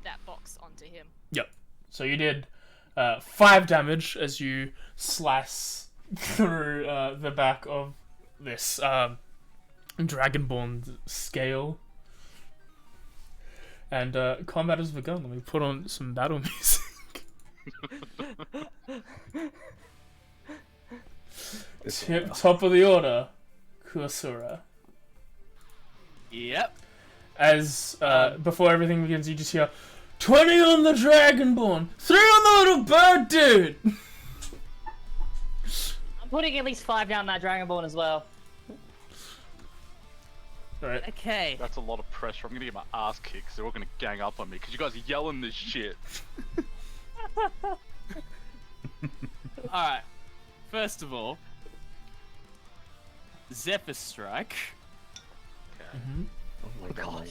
Speaker 4: that box onto him.
Speaker 1: Yep. So you did 5 damage as you slice through the back of this Dragonborn scale. And combat has begun. Let me put on some battle music. Top of the order, Kursura.
Speaker 7: Yep.
Speaker 1: As before everything begins, you just hear 20 on the Dragonborn, 3 on the little bird dude.
Speaker 3: I'm putting at least 5 down that Dragonborn as well.
Speaker 1: Right.
Speaker 7: Okay.
Speaker 2: That's a lot of pressure. I'm gonna get my ass kicked 'cause they're all gonna gang up on me because you guys are yelling this shit.
Speaker 7: Alright. First of all, Zephyr Strike.
Speaker 1: Mm-hmm.
Speaker 5: Oh my god.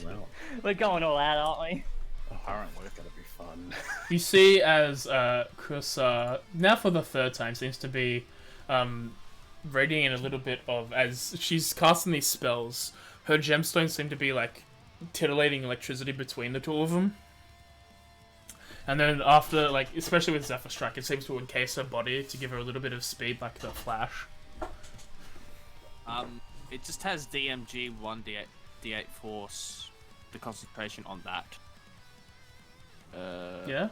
Speaker 3: We're going all out, aren't we?
Speaker 2: Apparently.
Speaker 5: It's gonna be fun.
Speaker 1: You see as Kusa, now for the 3rd time, seems to be radiating a little bit of, as she's casting these spells, her gemstones seem to be like titillating electricity between the two of them. And then after, like, especially with Zephyr Strike, it seems to encase her body to give her a little bit of speed, like the Flash.
Speaker 7: It just has DMG 1d8 force, the concentration on that.
Speaker 1: Yeah?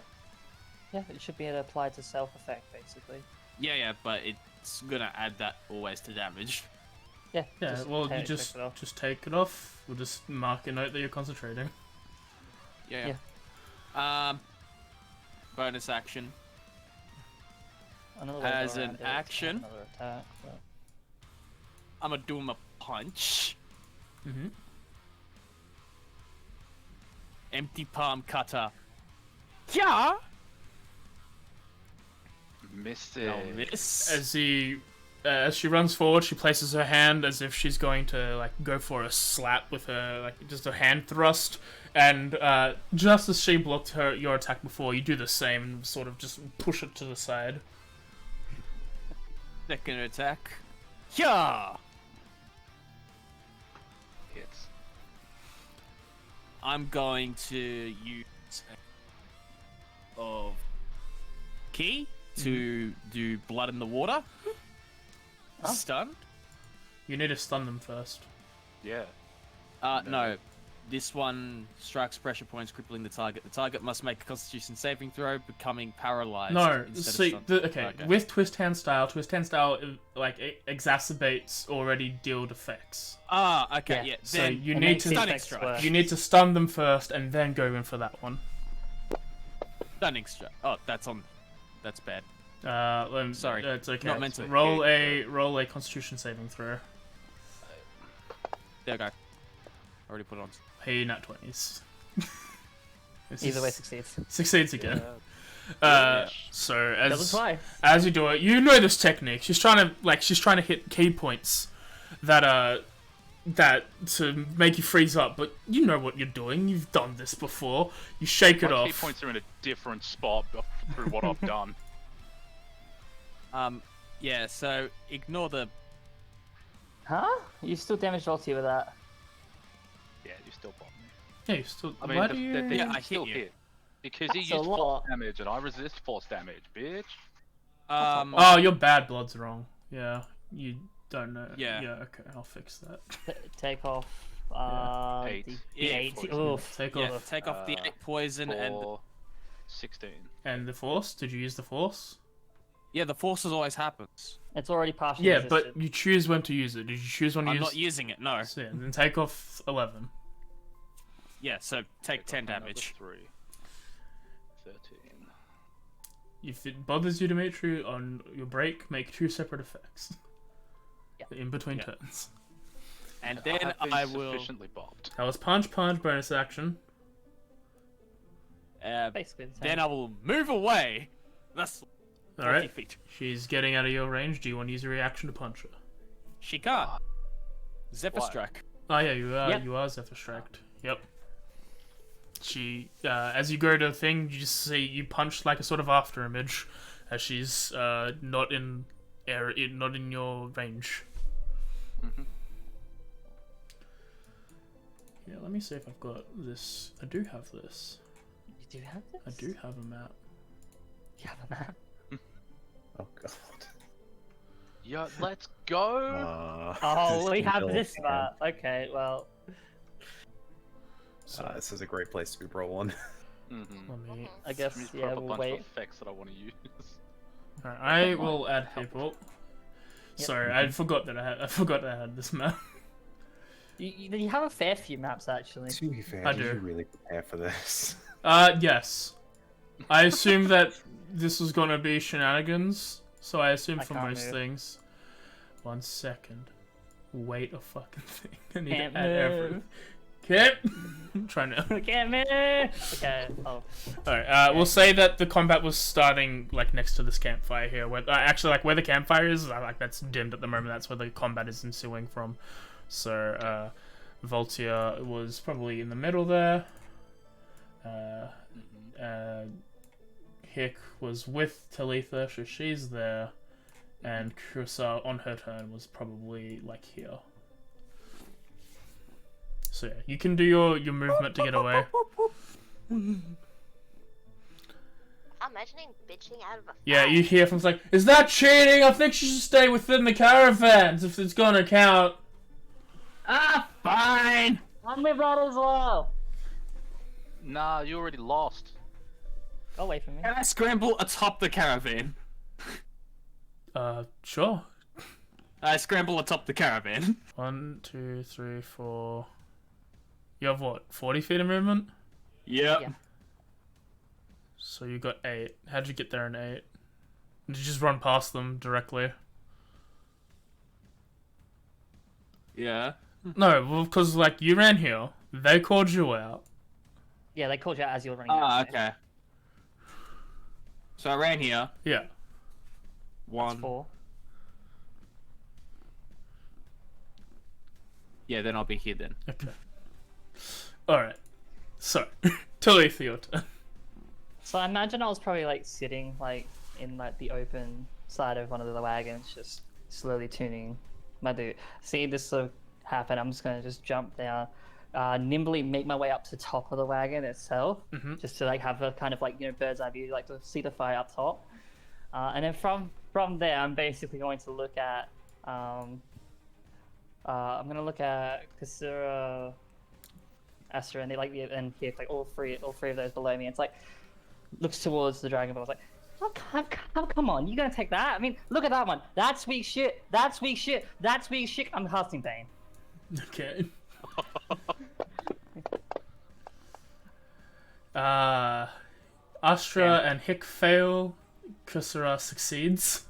Speaker 3: Yeah, it should be able to apply to self effect, basically.
Speaker 7: Yeah, but it's gonna add that always to damage.
Speaker 3: Yeah.
Speaker 1: Yeah,
Speaker 3: just
Speaker 1: well,
Speaker 3: take
Speaker 1: you
Speaker 3: it
Speaker 1: just
Speaker 3: off.
Speaker 1: take it off. We'll just mark a note that you're concentrating.
Speaker 7: Yeah. Bonus action.
Speaker 3: Another way to go
Speaker 7: As
Speaker 3: around
Speaker 7: an
Speaker 3: it is to
Speaker 7: action.
Speaker 3: have another attack, but...
Speaker 7: I'm gonna do him a punch.
Speaker 1: Mm-hmm.
Speaker 7: Empty palm cutter. Yeah.
Speaker 2: Missed
Speaker 7: No
Speaker 2: it.
Speaker 7: miss.
Speaker 1: As she runs forward, she places her hand as if she's going to like go for a slap with her, like just a hand thrust. And just as she blocked your attack before, you do the same and sort of just push it to the side.
Speaker 7: Second attack. Yeah.
Speaker 2: Hits.
Speaker 7: I'm going to use of key to do blood in the water. Stun.
Speaker 1: You need to stun them first.
Speaker 2: Yeah.
Speaker 7: No. this one strikes pressure points, crippling the target. The target must make a Constitution saving throw, becoming paralyzed.
Speaker 1: No,
Speaker 7: instead
Speaker 1: see,
Speaker 7: of stunned.
Speaker 1: okay, with Twist Hand Style like it exacerbates already dealt effects.
Speaker 7: Ah, okay, yeah.
Speaker 1: So
Speaker 7: Then
Speaker 1: you
Speaker 3: it
Speaker 1: need
Speaker 3: makes
Speaker 1: to
Speaker 3: the
Speaker 7: stunning
Speaker 3: effects
Speaker 7: strike.
Speaker 3: worse.
Speaker 1: you need to stun them first and then go in for that one.
Speaker 7: Stunning strike. Oh, that's on. That's bad. Sorry,
Speaker 1: it's okay.
Speaker 7: not meant to.
Speaker 1: Roll a Constitution saving throw.
Speaker 7: There we go. Already put it on.
Speaker 1: Hey, nat 20s.
Speaker 3: Either way succeeds.
Speaker 1: Succeeds again. So
Speaker 3: Does it twice.
Speaker 1: as you do it, you know this technique. She's trying to hit key points that to make you freeze up, but you know what you're doing. You've done this before. You shake it
Speaker 2: My
Speaker 1: off.
Speaker 2: key points are in a different spot through what I've done.
Speaker 7: Yeah. So ignore the.
Speaker 3: Huh? You still damaged Ulti with that.
Speaker 2: Yeah, you still bought me.
Speaker 1: Yeah, you still.
Speaker 2: I mean,
Speaker 1: why do you?
Speaker 7: Yeah, I
Speaker 2: still
Speaker 7: hit you.
Speaker 2: hit. Because he
Speaker 3: That's a
Speaker 2: used
Speaker 3: lot.
Speaker 2: force damage and I resist force damage, bitch.
Speaker 1: Oh, your bad blood's wrong. Yeah, you don't know.
Speaker 7: Yeah.
Speaker 1: Yeah. Okay, I'll fix that.
Speaker 3: Take off.
Speaker 2: Eight.
Speaker 3: The
Speaker 7: Yeah,
Speaker 3: 8.
Speaker 2: poison.
Speaker 3: Oof.
Speaker 1: Take
Speaker 7: Yeah,
Speaker 1: off.
Speaker 7: take off the 8 poison and
Speaker 2: 16.
Speaker 1: And the force. Did you use the force?
Speaker 7: yeah, the forces always happens.
Speaker 3: It's already partially
Speaker 1: Yeah,
Speaker 3: resisted.
Speaker 1: but you choose when to use it. Did you choose when to
Speaker 7: I'm
Speaker 1: use?
Speaker 7: not using it. No.
Speaker 1: So, yeah, then take off 11.
Speaker 7: Yeah, so take 10 damage.
Speaker 2: 3. 13.
Speaker 1: If it bothers you, Dimitri, on your break, make 2 separate effects.
Speaker 3: Yeah.
Speaker 1: In between
Speaker 7: Yeah.
Speaker 1: turns.
Speaker 7: And then
Speaker 2: have been
Speaker 7: I will.
Speaker 2: sufficiently bopped.
Speaker 1: That was punch, bonus action.
Speaker 3: Basically the same.
Speaker 7: Then I will move away. That's 40
Speaker 1: Alright.
Speaker 7: feet.
Speaker 1: She's getting out of your range. Do you want to use a reaction to punch her?
Speaker 7: She can't. Zephyr
Speaker 2: What?
Speaker 7: Strike.
Speaker 1: Oh yeah, you are.
Speaker 3: Yep.
Speaker 1: You are Zephyr Striked. Yep. She, as you go to the thing, you just see you punch like a sort of after image, as she's not in not in your range.
Speaker 2: Mhm.
Speaker 1: Yeah, let me see if I've got this. I do have this.
Speaker 3: You do have this?
Speaker 1: I do have a map.
Speaker 3: You have a map?
Speaker 5: Oh god.
Speaker 2: Yeah, let's go!
Speaker 3: Oh, we have
Speaker 5: Bill
Speaker 3: this
Speaker 5: Cam.
Speaker 3: map. Okay, well.
Speaker 5: This is a great place to be rolling.
Speaker 2: Mm-hmm.
Speaker 1: Let me.
Speaker 3: I guess,
Speaker 2: Let me
Speaker 3: yeah,
Speaker 2: throw up a
Speaker 3: we'll
Speaker 2: bunch
Speaker 3: wait.
Speaker 2: of effects that I want to use.
Speaker 1: Alright, I will add people.
Speaker 3: Yep.
Speaker 1: Sorry, I forgot that I forgot I had this map.
Speaker 3: You have a fair few maps, actually.
Speaker 5: To be fair,
Speaker 1: I
Speaker 5: did
Speaker 1: do.
Speaker 5: you really prepare for this?
Speaker 1: Yes. I assume that this was gonna be shenanigans, so I assume
Speaker 3: I
Speaker 1: for
Speaker 3: can't
Speaker 1: most
Speaker 3: move.
Speaker 1: things. 1 second. Wait a fucking thing. I need
Speaker 3: Can't
Speaker 1: to add everything.
Speaker 3: move.
Speaker 1: Okay. I'm trying to.
Speaker 3: Okay, man. Okay. Oh.
Speaker 1: Alright, we'll say that the combat was starting like next to this campfire here. Where actually, like where the campfire is, like that's dimmed at the moment. That's where the combat is ensuing from. So, Voltia was probably in the middle there. Hick was with Talitha, so she's there. And Kusa on her turn was probably like here. So yeah, you can do your movement to get away.
Speaker 6: I'm imagining bitching out of a
Speaker 1: Yeah,
Speaker 6: fight.
Speaker 1: you hear from like, is that cheating? I think she should stay within the caravans if it's gonna count.
Speaker 7: Ah, fine.
Speaker 3: I'm with that as well.
Speaker 2: Nah, you already lost.
Speaker 3: Go away from me.
Speaker 7: Can I scramble atop the caravan?
Speaker 1: Sure.
Speaker 7: I scramble atop the caravan.
Speaker 1: 1, 2, 3, 4. You have what? 40 feet of movement?
Speaker 7: Yep.
Speaker 3: Yeah.
Speaker 1: So you got 8. How'd you get there in 8? Did you just run past them directly?
Speaker 7: Yeah.
Speaker 1: No, well, because like you ran here, they called you out.
Speaker 3: Yeah, they called you out as you were running.
Speaker 7: Ah,
Speaker 3: that way.
Speaker 7: okay. So I ran here.
Speaker 1: Yeah.
Speaker 3: That's
Speaker 7: 1.
Speaker 3: 4.
Speaker 7: Yeah, then I'll be here then.
Speaker 1: Okay. Alright. So, Talitha, your turn.
Speaker 3: So I imagine I was probably like sitting like in like the open side of one of the wagons, just slowly tuning my dude. See this sort of happen. I'm just gonna just jump down, nimbly make my way up to the top of the wagon itself, just to like have a kind of like bird's eye view, like to see the fire up top, and then from there I'm basically going to look at I'm gonna look at Kasura. Astra, and they like and Kip, like all three of those below me. It's like looks towards the Dragon Ball. It's like, oh, come on, you gonna take that? I mean, look at that one. That's weak shit. That's weak shit. That's weak shit. I'm casting Bane.
Speaker 1: Okay. Astra and Hick fail. Kusara succeeds.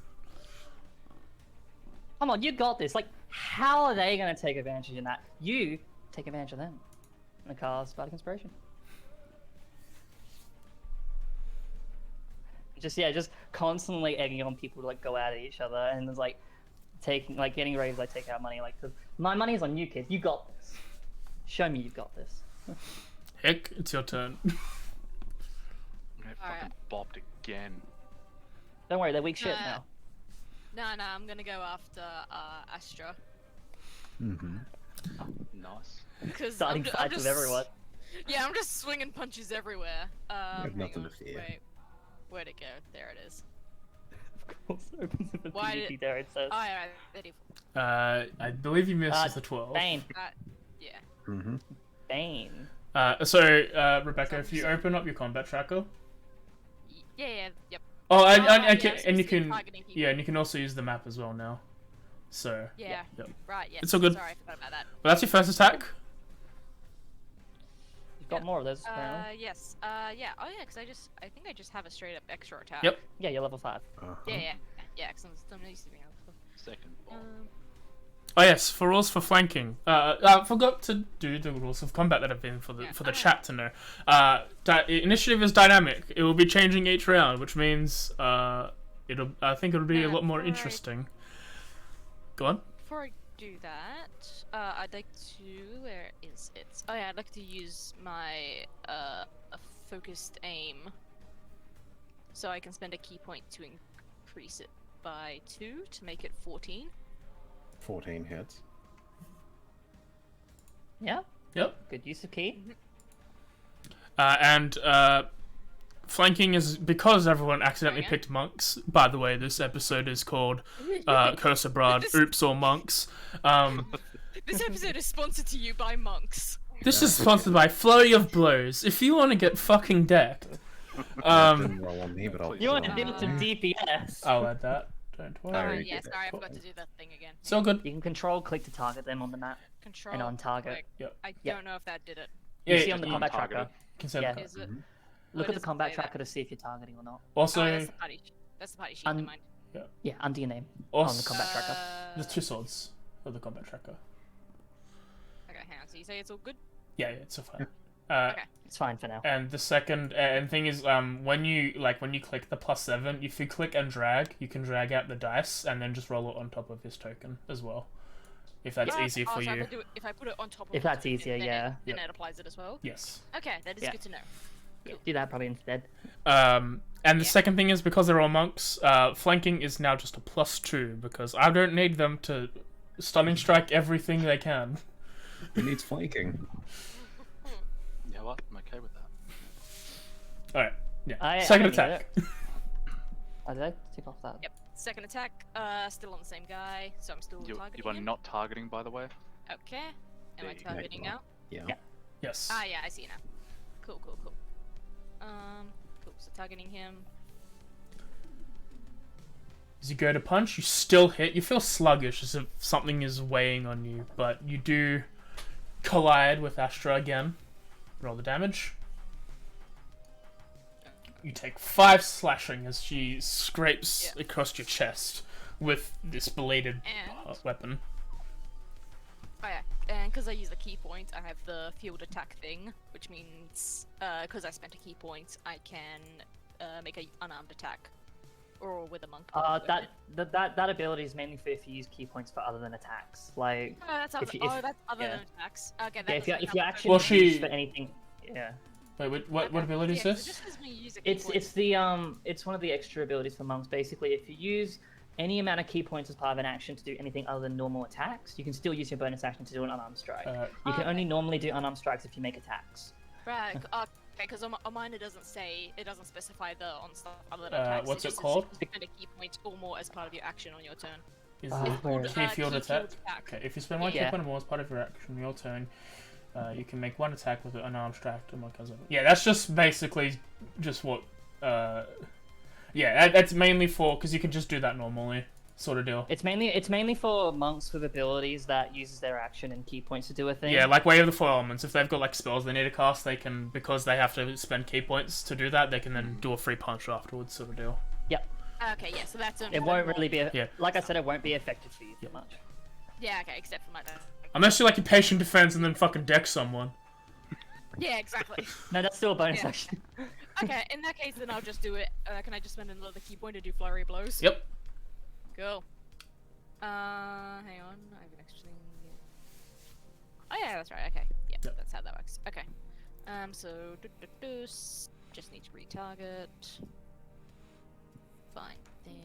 Speaker 3: Come on, you got this. Like, how are they gonna take advantage of that? You take advantage of them. And the cars Bardic Inspiration. Just constantly egging on people to like go at each other, and there's like getting ready to like take out money. Like, 'cause my money is on you, kid. You got this. Show me you've got this.
Speaker 1: Hick, it's your turn.
Speaker 2: I fucking bobbed again.
Speaker 3: Don't worry, they're weak shit now.
Speaker 4: No, I'm gonna go after Astra.
Speaker 5: Mm-hmm.
Speaker 2: Nice.
Speaker 4: Because
Speaker 3: Starting fights with everyone.
Speaker 4: Yeah, I'm just swinging punches everywhere.
Speaker 5: have
Speaker 4: Hang
Speaker 5: nothing
Speaker 4: on,
Speaker 5: to fear.
Speaker 4: Wait, where'd it go? There it is.
Speaker 3: Of course, opens up a
Speaker 4: Why
Speaker 3: PvP
Speaker 4: did-
Speaker 3: there. It says.
Speaker 4: Oh, yeah, ready.
Speaker 1: I believe you missed with the 12.
Speaker 3: Bane.
Speaker 4: Yeah.
Speaker 5: Mm-hmm.
Speaker 3: Bane.
Speaker 1: Rebecca, if you open up your combat tracker.
Speaker 4: Yeah, yep.
Speaker 1: Oh, and
Speaker 4: yeah,
Speaker 1: you
Speaker 4: so
Speaker 1: can,
Speaker 4: targeting people.
Speaker 1: yeah, and you can also use the map as well now. So.
Speaker 4: Yeah.
Speaker 1: Yep.
Speaker 4: Right. Yeah.
Speaker 1: It's all good.
Speaker 4: Sorry, I forgot about that.
Speaker 1: Well, that's your first attack.
Speaker 3: You've got more of those. Apparently.
Speaker 4: Yes. Yeah. Oh, yeah. Because I think I just have a straight up extra attack.
Speaker 1: Yep.
Speaker 3: Yeah, you're level 5.
Speaker 5: Uh-huh.
Speaker 4: Yeah. Because I'm used to being able to.
Speaker 2: Second ball.
Speaker 1: Oh yes, for rules for flanking. I forgot to do the rules of combat that have been for the chat to know. Initiative is dynamic. It will be changing each round, which means I think it'll be a lot more interesting. Go on.
Speaker 4: Before I do that, I'd like to. Where is it? Oh yeah, I'd like to use my focused aim, so I can spend a key point to increase it by 2 to make it 14.
Speaker 5: 14 hits.
Speaker 3: Yeah.
Speaker 1: Yep.
Speaker 3: Good use of key.
Speaker 1: And flanking is because everyone accidentally picked monks. By the way, this episode is called Curse of Brahd, Oops, or Monks.
Speaker 4: This episode is sponsored to you by monks.
Speaker 1: This is sponsored by Flurry of Blows. If you want to get fucking decked,
Speaker 5: Didn't roll on me, but I'll
Speaker 3: You want to deal some DPS.
Speaker 1: I'll add that. Don't
Speaker 4: Oh
Speaker 1: worry.
Speaker 4: yeah, sorry, I forgot to do that thing again.
Speaker 1: It's all good.
Speaker 3: You can control click to target them on the map.
Speaker 4: Control.
Speaker 3: And on target.
Speaker 4: Click.
Speaker 1: Yep.
Speaker 4: I
Speaker 3: Yep.
Speaker 4: don't know if that did it.
Speaker 3: You
Speaker 1: Yeah,
Speaker 3: see on the
Speaker 1: you
Speaker 3: combat
Speaker 2: targeted.
Speaker 3: tracker.
Speaker 1: Consent
Speaker 3: Yeah.
Speaker 1: card.
Speaker 4: Is it?
Speaker 3: Look
Speaker 4: Oh,
Speaker 3: at the
Speaker 4: does it
Speaker 3: combat
Speaker 4: say that?
Speaker 3: tracker to see if you're targeting or not.
Speaker 1: Also,
Speaker 4: Oh, that's the party sheet. Never mind.
Speaker 3: Yeah, under your name.
Speaker 1: also
Speaker 3: On the combat tracker.
Speaker 1: there's 2 swords for the combat tracker.
Speaker 4: Okay, hang on. So you say it's all good?
Speaker 1: Yeah, it's so fine.
Speaker 4: Okay.
Speaker 3: It's fine for now.
Speaker 1: And the second and thing is, when you click the +7, if you click and drag, you can drag out the dice and then just roll it on top of his token as well, if that's easier for
Speaker 4: so
Speaker 1: you.
Speaker 4: if I put it on top of
Speaker 3: If
Speaker 4: the
Speaker 3: that's
Speaker 4: token,
Speaker 3: easier,
Speaker 4: then
Speaker 3: yeah.
Speaker 4: Then it applies it as well?
Speaker 1: Yes.
Speaker 4: Okay, that is
Speaker 3: Yeah.
Speaker 4: good to know.
Speaker 3: Do that probably instead.
Speaker 1: And the second thing is because they're all monks, flanking is now just a +2 because I don't need them to stunning strike everything they can.
Speaker 5: Who needs flanking?
Speaker 2: You know what? I'm okay with that.
Speaker 1: All right. Yeah.
Speaker 3: I
Speaker 1: Second
Speaker 3: don't need
Speaker 1: attack.
Speaker 3: Oh, did I tick off that?
Speaker 4: Yep. Second attack, still on the same guy, so I'm still
Speaker 2: You
Speaker 4: targeting
Speaker 2: are
Speaker 4: him.
Speaker 2: not targeting, by the way.
Speaker 4: Okay. Am
Speaker 2: There
Speaker 4: I
Speaker 2: you go.
Speaker 4: targeting now?
Speaker 5: Yeah.
Speaker 3: Yeah.
Speaker 1: Yes.
Speaker 4: Ah, yeah, I see now. Cool. Cool. So targeting him.
Speaker 1: As you go to punch, you still hit. You feel sluggish as if something is weighing on you, but you do collide with Astra again. Roll the damage. You take 5 slashing as she scrapes across your chest with this bladed
Speaker 4: And-
Speaker 1: weapon.
Speaker 4: Oh yeah, and because I use the key point, I have the field attack thing, which means because I spent a key point, I can make an unarmed attack, or with a monk.
Speaker 3: That ability is mainly for if you use key points for other than attacks. Like,
Speaker 4: Oh, that's other,
Speaker 3: if you-
Speaker 4: that's other
Speaker 3: yeah.
Speaker 4: than attacks. Okay, that
Speaker 3: yeah,
Speaker 4: doesn't
Speaker 3: if you
Speaker 4: count.
Speaker 3: actually
Speaker 1: Well,
Speaker 3: use
Speaker 1: she-
Speaker 3: for anything, yeah.
Speaker 1: Wait, what ability is
Speaker 4: Yeah, 'cause
Speaker 1: this?
Speaker 4: it just lets me use a key
Speaker 3: It's
Speaker 4: point.
Speaker 3: it's one of the extra abilities for monks. Basically, if you use any amount of key points as part of an action to do anything other than normal attacks, you can still use your bonus action to do an unarmed strike. You can only normally do unarmed strikes if you make attacks.
Speaker 4: Right, okay, because on mine it doesn't specify the on stuff other than attacks.
Speaker 1: what's it
Speaker 4: just says
Speaker 1: called?
Speaker 4: you can spend a key point or more as part of your action on your turn.
Speaker 1: Is
Speaker 3: where
Speaker 1: it
Speaker 3: is
Speaker 1: key
Speaker 3: it?
Speaker 1: field
Speaker 4: Key
Speaker 1: attack?
Speaker 4: field attack.
Speaker 1: Okay, if you spend 1
Speaker 3: Yeah.
Speaker 1: key point or more as part of your action on your turn, You can make one attack with an arm strapped and one comes over. Yeah, that's just basically just what. Yeah, that's mainly for because you can just do that normally, sort of deal.
Speaker 3: It's mainly for monks with abilities that uses their action and key points to do a thing.
Speaker 1: Yeah, like Way of the Four Elements. If they've got like spells they need to cast, they can because they have to spend key points to do that. They can then do a free punch afterwards, sort of deal.
Speaker 3: Yep.
Speaker 4: Okay, yeah, so that's
Speaker 3: It won't really be.
Speaker 1: Yeah.
Speaker 3: Like I said, it won't be effective for you that much.
Speaker 4: Yeah, okay, except for my dad.
Speaker 1: Unless you like your patient defense and then fucking deck someone.
Speaker 4: Yeah, exactly.
Speaker 3: No, that's still a bonus
Speaker 4: Yeah.
Speaker 3: action.
Speaker 4: Okay, in that case, then I'll just do it. Can I just spend another key point to do flurry of blows?
Speaker 1: Yep.
Speaker 4: Cool. Hang on, I have an extra thing. Oh yeah, that's right. Okay, yeah,
Speaker 1: Yep.
Speaker 4: that's how that works. Okay. So just need to retarget. Fine thing.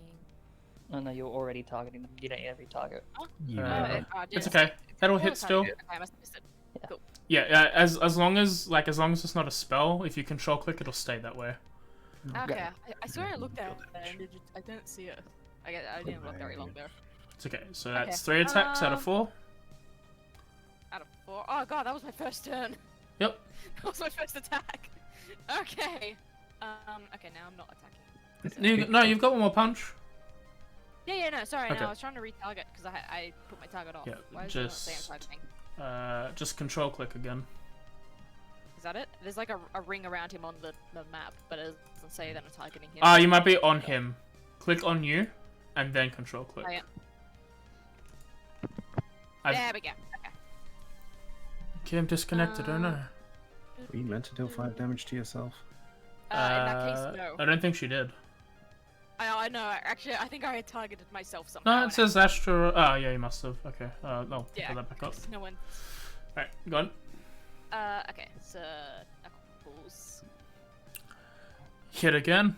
Speaker 3: Oh no, you're already targeting them. You don't need every target.
Speaker 1: It's okay. That'll hit still.
Speaker 4: Okay, I must have missed it.
Speaker 3: Yeah.
Speaker 4: Cool.
Speaker 1: Yeah, as long as it's not a spell, if you control click, it'll stay that way.
Speaker 4: Okay, I swear I looked at it and I don't see it. I didn't look very long there.
Speaker 1: It's okay. So that's
Speaker 4: Okay.
Speaker 1: 3 attacks out of 4.
Speaker 4: Out of 4. Oh god, that was my first turn.
Speaker 1: Yep.
Speaker 4: That was my first attack. Okay. Okay, now I'm not attacking.
Speaker 1: No, you've got one more punch.
Speaker 4: Yeah, no, sorry,
Speaker 1: Okay.
Speaker 4: no, I was trying to retarget because I put my target off.
Speaker 1: Yeah,
Speaker 4: Why does it not
Speaker 1: just-
Speaker 4: say I'm targeting?
Speaker 1: Just control click again.
Speaker 4: Is that it? There's like a ring around him on the map, but it doesn't say that I'm targeting him.
Speaker 1: Ah, you might be on him. Click on you, and then control click.
Speaker 4: Oh, yeah.
Speaker 1: I've-
Speaker 4: There we go. Okay.
Speaker 1: Okay, I'm disconnected. Oh no.
Speaker 5: Were you meant to deal 5 damage to yourself?
Speaker 4: In that case, no.
Speaker 1: I don't think she did.
Speaker 4: I know. Actually, I think I had targeted myself somehow.
Speaker 1: No, it says Astro. Oh, yeah, you must have. Okay. No,
Speaker 4: Yeah.
Speaker 1: put that back up.
Speaker 4: No one.
Speaker 1: Alright, go on.
Speaker 4: Okay. So knuckles.
Speaker 1: Hit again.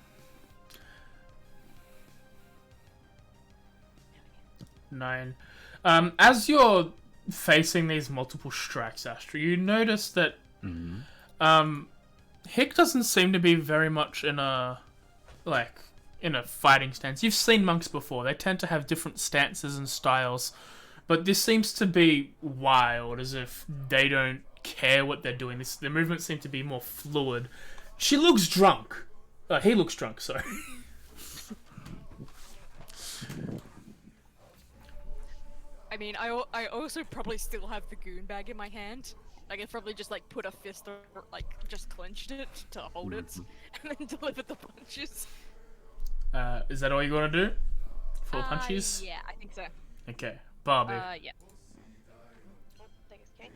Speaker 1: 9. As you're facing these multiple strikes, Astra, you notice that Hick doesn't seem to be very much in a fighting stance. You've seen monks before. They tend to have different stances and styles, but this seems to be wild, as if they don't care what they're doing. Their movements seem to be more fluid. She looks drunk. He looks drunk, sorry.
Speaker 4: I mean, I also probably still have the goon bag in my hand. Like, I probably just like put a fist or like just clenched it to hold it, and then delivered the punches.
Speaker 1: Is that all you want to do? 4 punches?
Speaker 4: Yeah, I think so.
Speaker 1: Okay, Barbie.
Speaker 4: Yeah.
Speaker 6: Thanks, Kate.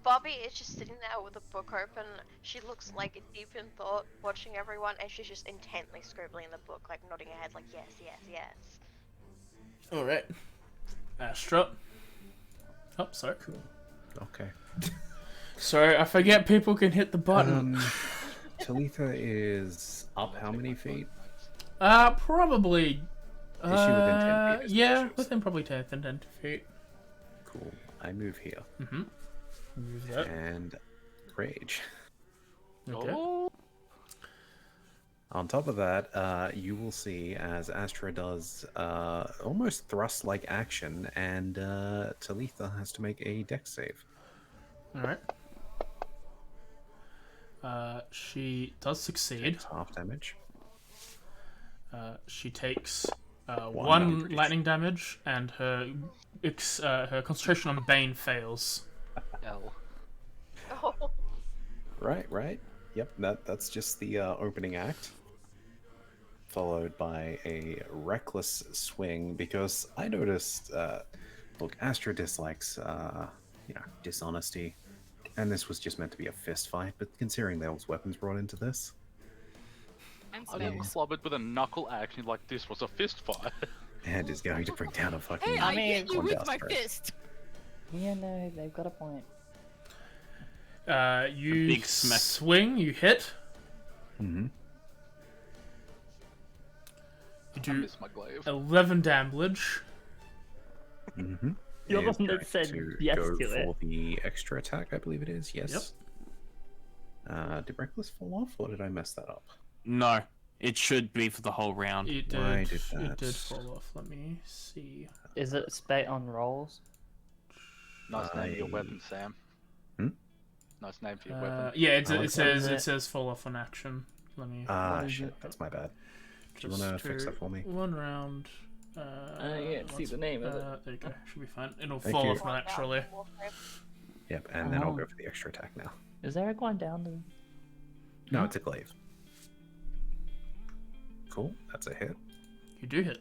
Speaker 6: Bobby is just sitting there with a book open. She looks like deep in thought, watching everyone, and she's just intently scribbling in the book, like nodding her head, like yes, yes, yes.
Speaker 1: Alright. Astra. Oh, sorry.
Speaker 5: Okay.
Speaker 1: Sorry, I forget people can hit the button.
Speaker 5: Talitha is up how many feet?
Speaker 1: Probably.
Speaker 5: Is she within 10 feet?
Speaker 1: Yeah, within probably 10 feet.
Speaker 5: Cool. I move here.
Speaker 1: Mm-hmm. Move that.
Speaker 5: And rage.
Speaker 1: Okay.
Speaker 2: Oh,
Speaker 5: On top of that, you will see as Astra does almost thrust-like action, and Talitha has to make a dex save.
Speaker 1: Alright. She does succeed.
Speaker 5: Takes half damage.
Speaker 1: She takes
Speaker 5: One
Speaker 1: one
Speaker 5: increase.
Speaker 1: lightning damage, and her concentration on Bane fails.
Speaker 2: L.
Speaker 6: Oh,
Speaker 5: Right. Yep, that's just the opening act. Followed by a reckless swing, because I noticed, look, Astra dislikes, dishonesty. And this was just meant to be a fist fight, but considering there was weapons brought into this,
Speaker 4: And
Speaker 2: I got
Speaker 4: spells.
Speaker 2: clobbered with a knuckle action like this was a fist fight.
Speaker 5: and is going to bring down a fucking...
Speaker 4: Hey, I hit you
Speaker 5: one
Speaker 4: with my
Speaker 5: Duster.
Speaker 4: fist.
Speaker 3: Yeah, no, they've got a point.
Speaker 1: You
Speaker 7: big smack.
Speaker 1: swing, you hit.
Speaker 5: Mm-hmm.
Speaker 1: You
Speaker 2: I
Speaker 1: do
Speaker 2: miss my glaive.
Speaker 1: 11 damage.
Speaker 5: Mm-hmm.
Speaker 3: You're the
Speaker 5: Is
Speaker 3: one that
Speaker 5: going
Speaker 3: said
Speaker 5: to
Speaker 3: yes
Speaker 5: go
Speaker 3: to it.
Speaker 5: for the extra attack, I believe it is, yes. Did Reckless fall off, or did I mess that up?
Speaker 7: No, it should be for the whole round.
Speaker 1: It did,
Speaker 5: Why did
Speaker 1: it
Speaker 5: that?
Speaker 1: did fall off. Let me see.
Speaker 3: Is it spate on rolls?
Speaker 2: Nice name, your
Speaker 5: I-
Speaker 2: weapon, Sam. nice name for your weapon.
Speaker 1: Yeah, it
Speaker 3: is
Speaker 1: says fall off on action. Let me.
Speaker 5: Shit, that's my bad. Do you want to fix that for me?
Speaker 1: One round.
Speaker 3: Yeah, see the name of it.
Speaker 1: There you go. Should be fine. It'll
Speaker 5: Thank
Speaker 1: fall
Speaker 5: you.
Speaker 1: off naturally.
Speaker 5: Yep, and then I'll go for the extra attack now.
Speaker 3: Is there a one down there?
Speaker 5: No, it's a glaive. Cool, that's a hit.
Speaker 1: You do hit.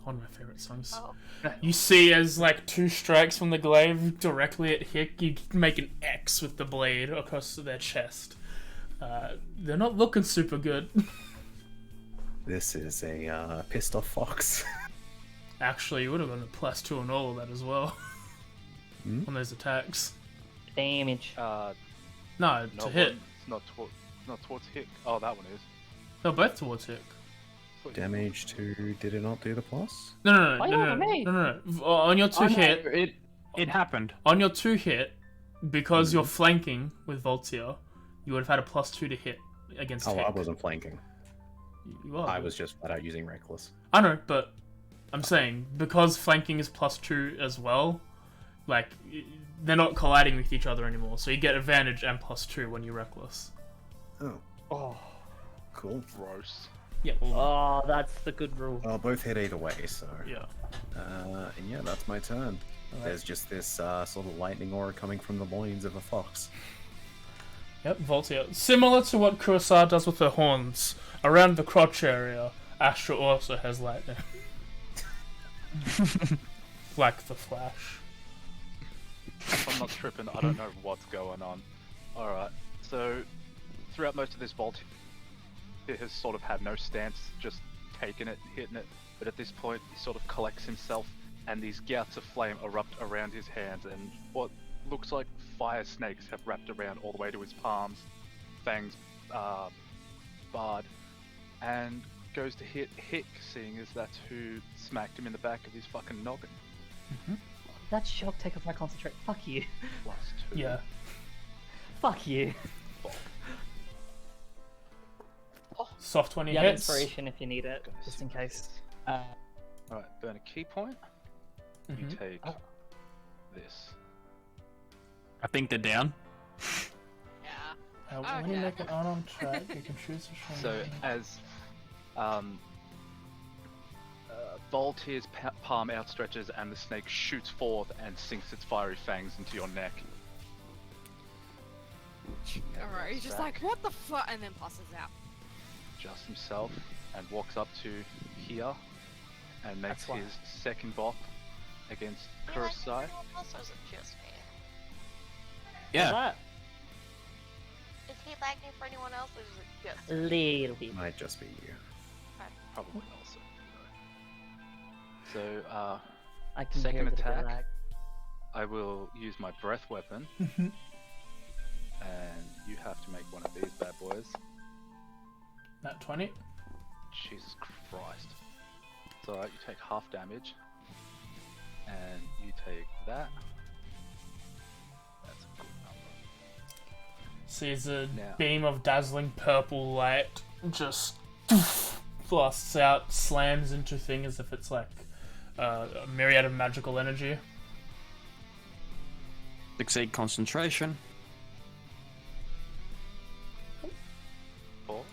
Speaker 1: One of my favorite songs.
Speaker 6: Oh.
Speaker 1: You see as like 2 strikes from the glaive directly at Hick, you make an X with the blade across their chest. They're not looking super good.
Speaker 5: This is a pissed off fox.
Speaker 1: Actually, you would have gotten a +2 on all of that as well.
Speaker 5: Hmm?
Speaker 1: On those attacks.
Speaker 3: Damage.
Speaker 1: No,
Speaker 2: No,
Speaker 1: to hit.
Speaker 2: It's not towards Hick. Oh, that one is.
Speaker 1: They're both towards Hick.
Speaker 5: Damage to... Did it not do the plus?
Speaker 1: No.
Speaker 3: Why not me?
Speaker 1: No. On your 2 hit,
Speaker 9: It happened.
Speaker 1: on your 2 hit, because
Speaker 5: Mm-hmm.
Speaker 1: you're flanking with Voltia, you would have had a +2 to hit against
Speaker 5: Oh,
Speaker 1: Hick.
Speaker 5: I wasn't flanking.
Speaker 1: You are.
Speaker 5: I was just flat out using reckless.
Speaker 1: I know, but I'm saying because flanking is +2 as well, like they're not colliding with each other anymore, so you get advantage and +2 when you're reckless.
Speaker 5: Oh,
Speaker 3: Oh.
Speaker 5: cool.
Speaker 2: Gross.
Speaker 1: Yeah. Well,
Speaker 3: Oh, that's the good rule.
Speaker 5: Well, both hit either way, so...
Speaker 1: yeah.
Speaker 5: And yeah, that's my turn. There's just this sort of lightning aura coming from the loins of a fox.
Speaker 1: Yep. Voltia. Similar to what Kurosawa does with her horns around the crotch area, Astra also has lightning. Like the Flash.
Speaker 2: If I'm not tripping, I don't know what's going on. Alright, so throughout most of this vault, it has sort of had no stance, just taking it, hitting it, but at this point he sort of collects himself and these gouts of flame erupt around his hands and what looks like fire snakes have wrapped around all the way to his palms, fangs barred, and goes to hit Hick, seeing as that's who smacked him in the back of his fucking noggin.
Speaker 3: That shock take off my concentration. Fuck you.
Speaker 2: +2.
Speaker 1: Yeah.
Speaker 3: Fuck you.
Speaker 1: Soft when he
Speaker 3: You have
Speaker 1: hits.
Speaker 3: inspiration if you need it, just in case.
Speaker 2: Alright, burn a key point. You
Speaker 1: Mhm.
Speaker 2: take this.
Speaker 9: I think they're down.
Speaker 4: Yeah.
Speaker 1: When you
Speaker 4: Okay.
Speaker 1: make an unarmed track, you can choose to show.
Speaker 2: So as Voltair's palm outstretches and the snake shoots forth and sinks its fiery fangs into your neck.
Speaker 4: Alright, he's just like, what the fuck? And then passes out.
Speaker 2: Adjusts himself and walks up to here and makes
Speaker 3: That's why.
Speaker 2: his second bop against
Speaker 6: Do you like
Speaker 2: Kurosawa.
Speaker 6: anyone else, or is it just me?
Speaker 9: Yeah.
Speaker 3: That?
Speaker 6: Is he lagging for anyone else, or is it just
Speaker 3: A little bit.
Speaker 5: Might just be you.
Speaker 2: Probably also. So
Speaker 3: I can
Speaker 2: Second
Speaker 3: hear a bit of
Speaker 2: attack.
Speaker 3: lag.
Speaker 2: I will use my breath weapon.
Speaker 1: Mhm.
Speaker 2: And you have to make one of these bad boys.
Speaker 1: That 20.
Speaker 2: Jesus Christ. It's alright, you take half damage. And you take that. That's a good number.
Speaker 1: Sees a
Speaker 2: Now.
Speaker 1: beam of dazzling purple light just blasts out, slams into thing as if it's like a myriad of magical energy.
Speaker 9: Succeed concentration.
Speaker 2: 4?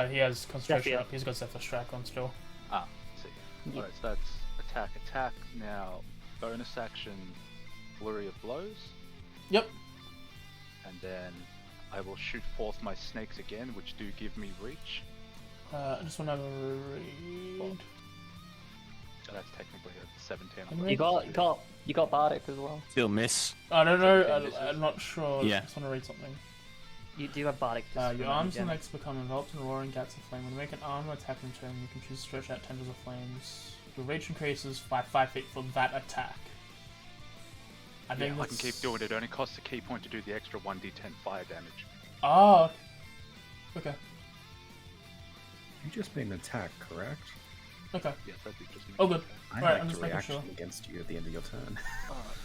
Speaker 1: He has concentration
Speaker 3: Zephyr.
Speaker 1: up. He's got Zephyr Strike on still.
Speaker 2: Ah, see.
Speaker 3: Yeah.
Speaker 2: Alright, so that's attack. Now, bonus action, flurry of blows.
Speaker 1: Yep.
Speaker 2: And then I will shoot forth my snakes again, which do give me reach.
Speaker 1: I just want to read.
Speaker 2: So that's technically a 17.
Speaker 1: Can we-
Speaker 3: You got Bardic as well.
Speaker 9: Still miss.
Speaker 1: I don't know.
Speaker 2: Misses.
Speaker 1: I'm not sure.
Speaker 9: Yeah.
Speaker 1: I just want to read something.
Speaker 3: You do have Bardic. just
Speaker 1: Your
Speaker 3: for
Speaker 1: arms and
Speaker 3: damage.
Speaker 1: legs become enveloped in roaring gouts of flame. When you make an arm attack in turn, you can choose to stretch out tendrils of flames. Your reach increases by 5 feet for that attack. I
Speaker 2: Yeah,
Speaker 1: think
Speaker 2: I can keep doing it. It only costs a key point to do the extra 1d10 fire damage.
Speaker 1: Oh. Okay.
Speaker 5: You just made an attack, correct?
Speaker 1: Okay.
Speaker 2: Yes, I did just make
Speaker 1: Oh,
Speaker 2: it.
Speaker 1: good.
Speaker 5: I
Speaker 1: Right, I'm
Speaker 5: like
Speaker 1: just
Speaker 5: to
Speaker 1: making
Speaker 5: reaction
Speaker 1: sure.
Speaker 5: against you at the end of your turn.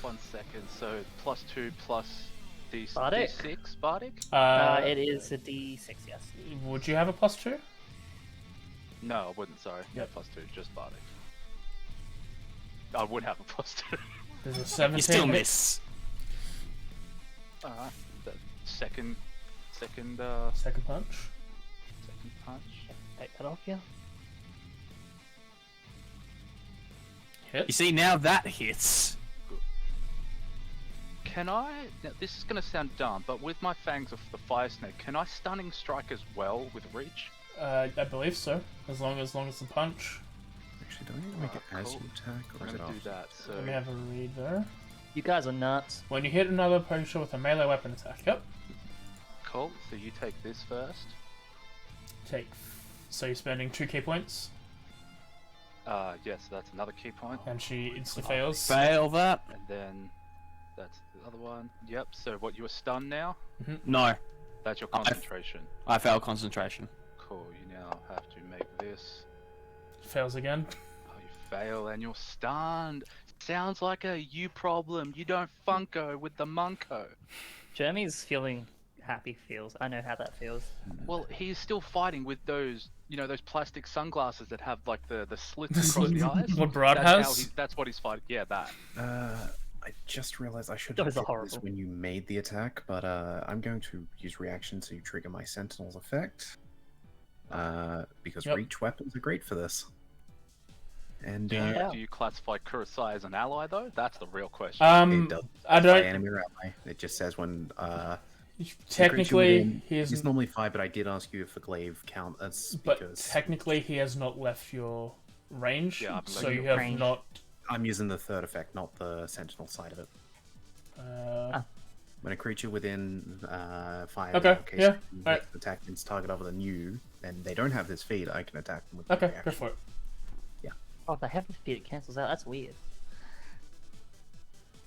Speaker 2: 1 second. So +2 plus
Speaker 3: Bardic?
Speaker 2: D6 Bardic?
Speaker 3: It is a D6, yes.
Speaker 1: Would you have a +2?
Speaker 2: No, I wouldn't. Sorry.
Speaker 1: Yep.
Speaker 2: Yeah, +2, just Bardic. I would have a +2.
Speaker 1: There's a 17.
Speaker 9: You still
Speaker 1: hit.
Speaker 9: miss.
Speaker 2: Alright. The second
Speaker 1: Second punch.
Speaker 2: second punch.
Speaker 3: Take that off you.
Speaker 1: Hit.
Speaker 9: You see, now that hits.
Speaker 2: Can I? Now, this is gonna sound dumb, but with my fangs of the fire snake, can I stunning strike as well with reach?
Speaker 1: I believe so. As long as the punch.
Speaker 5: Actually, don't you make it as
Speaker 2: Cool.
Speaker 5: you attack, or
Speaker 2: I'm
Speaker 5: is it
Speaker 2: gonna do
Speaker 5: after?
Speaker 2: that. So
Speaker 1: Let me have a read there.
Speaker 3: You guys are nuts.
Speaker 1: When you hit another potion with a melee weapon attack. Yep.
Speaker 2: cool. So you take this first.
Speaker 1: Take. So you're spending 2 key points,
Speaker 2: Yes, that's another key point.
Speaker 1: and she instantly fails.
Speaker 9: Fail that.
Speaker 2: And then that's the other one. Yep. So what? You are stunned now.
Speaker 9: No,
Speaker 2: That's your concentration.
Speaker 9: I fail concentration.
Speaker 2: Cool. You now have to make this.
Speaker 1: Fails again.
Speaker 2: Oh, you fail and you're stunned. Sounds like a you problem. You don't funko with the Munko.
Speaker 3: Jeremy's feeling happy feels. I know how that feels.
Speaker 2: Well, he's still fighting with those, those plastic sunglasses that have like the slits across the eyes.
Speaker 1: What Brahd
Speaker 2: That's how
Speaker 1: has?
Speaker 2: that's what he's fighting. Yeah, that.
Speaker 5: I just realized I should have
Speaker 3: Those are
Speaker 5: hit this
Speaker 3: horrible.
Speaker 5: when you made the attack, but I'm going to use reaction to trigger my Sentinel's effect. Because
Speaker 1: Yep.
Speaker 5: reach weapons are great for this. And
Speaker 3: Yeah.
Speaker 2: Do you classify Kurosai as an ally though? That's the real question.
Speaker 5: it does
Speaker 1: I
Speaker 5: by
Speaker 1: don't.
Speaker 5: enemy or ally. It just says when
Speaker 1: Technically, he
Speaker 5: he's
Speaker 1: is.
Speaker 5: normally 5, but I did ask you if the glaive count as
Speaker 1: But
Speaker 5: because
Speaker 1: technically, he has not left your range,
Speaker 2: Yeah, I've
Speaker 1: so
Speaker 2: left
Speaker 1: you
Speaker 2: your
Speaker 1: have
Speaker 3: range.
Speaker 1: not.
Speaker 5: I'm using the third effect, not the Sentinel side of it. When a creature within 5
Speaker 1: Okay,
Speaker 5: location
Speaker 1: yeah, alright.
Speaker 5: attack its target other than you, and they don't have this feed, I can attack them with
Speaker 1: Okay,
Speaker 5: my
Speaker 1: go
Speaker 5: reaction.
Speaker 1: for it.
Speaker 3: Oh, if they have the speed, it cancels out. That's weird.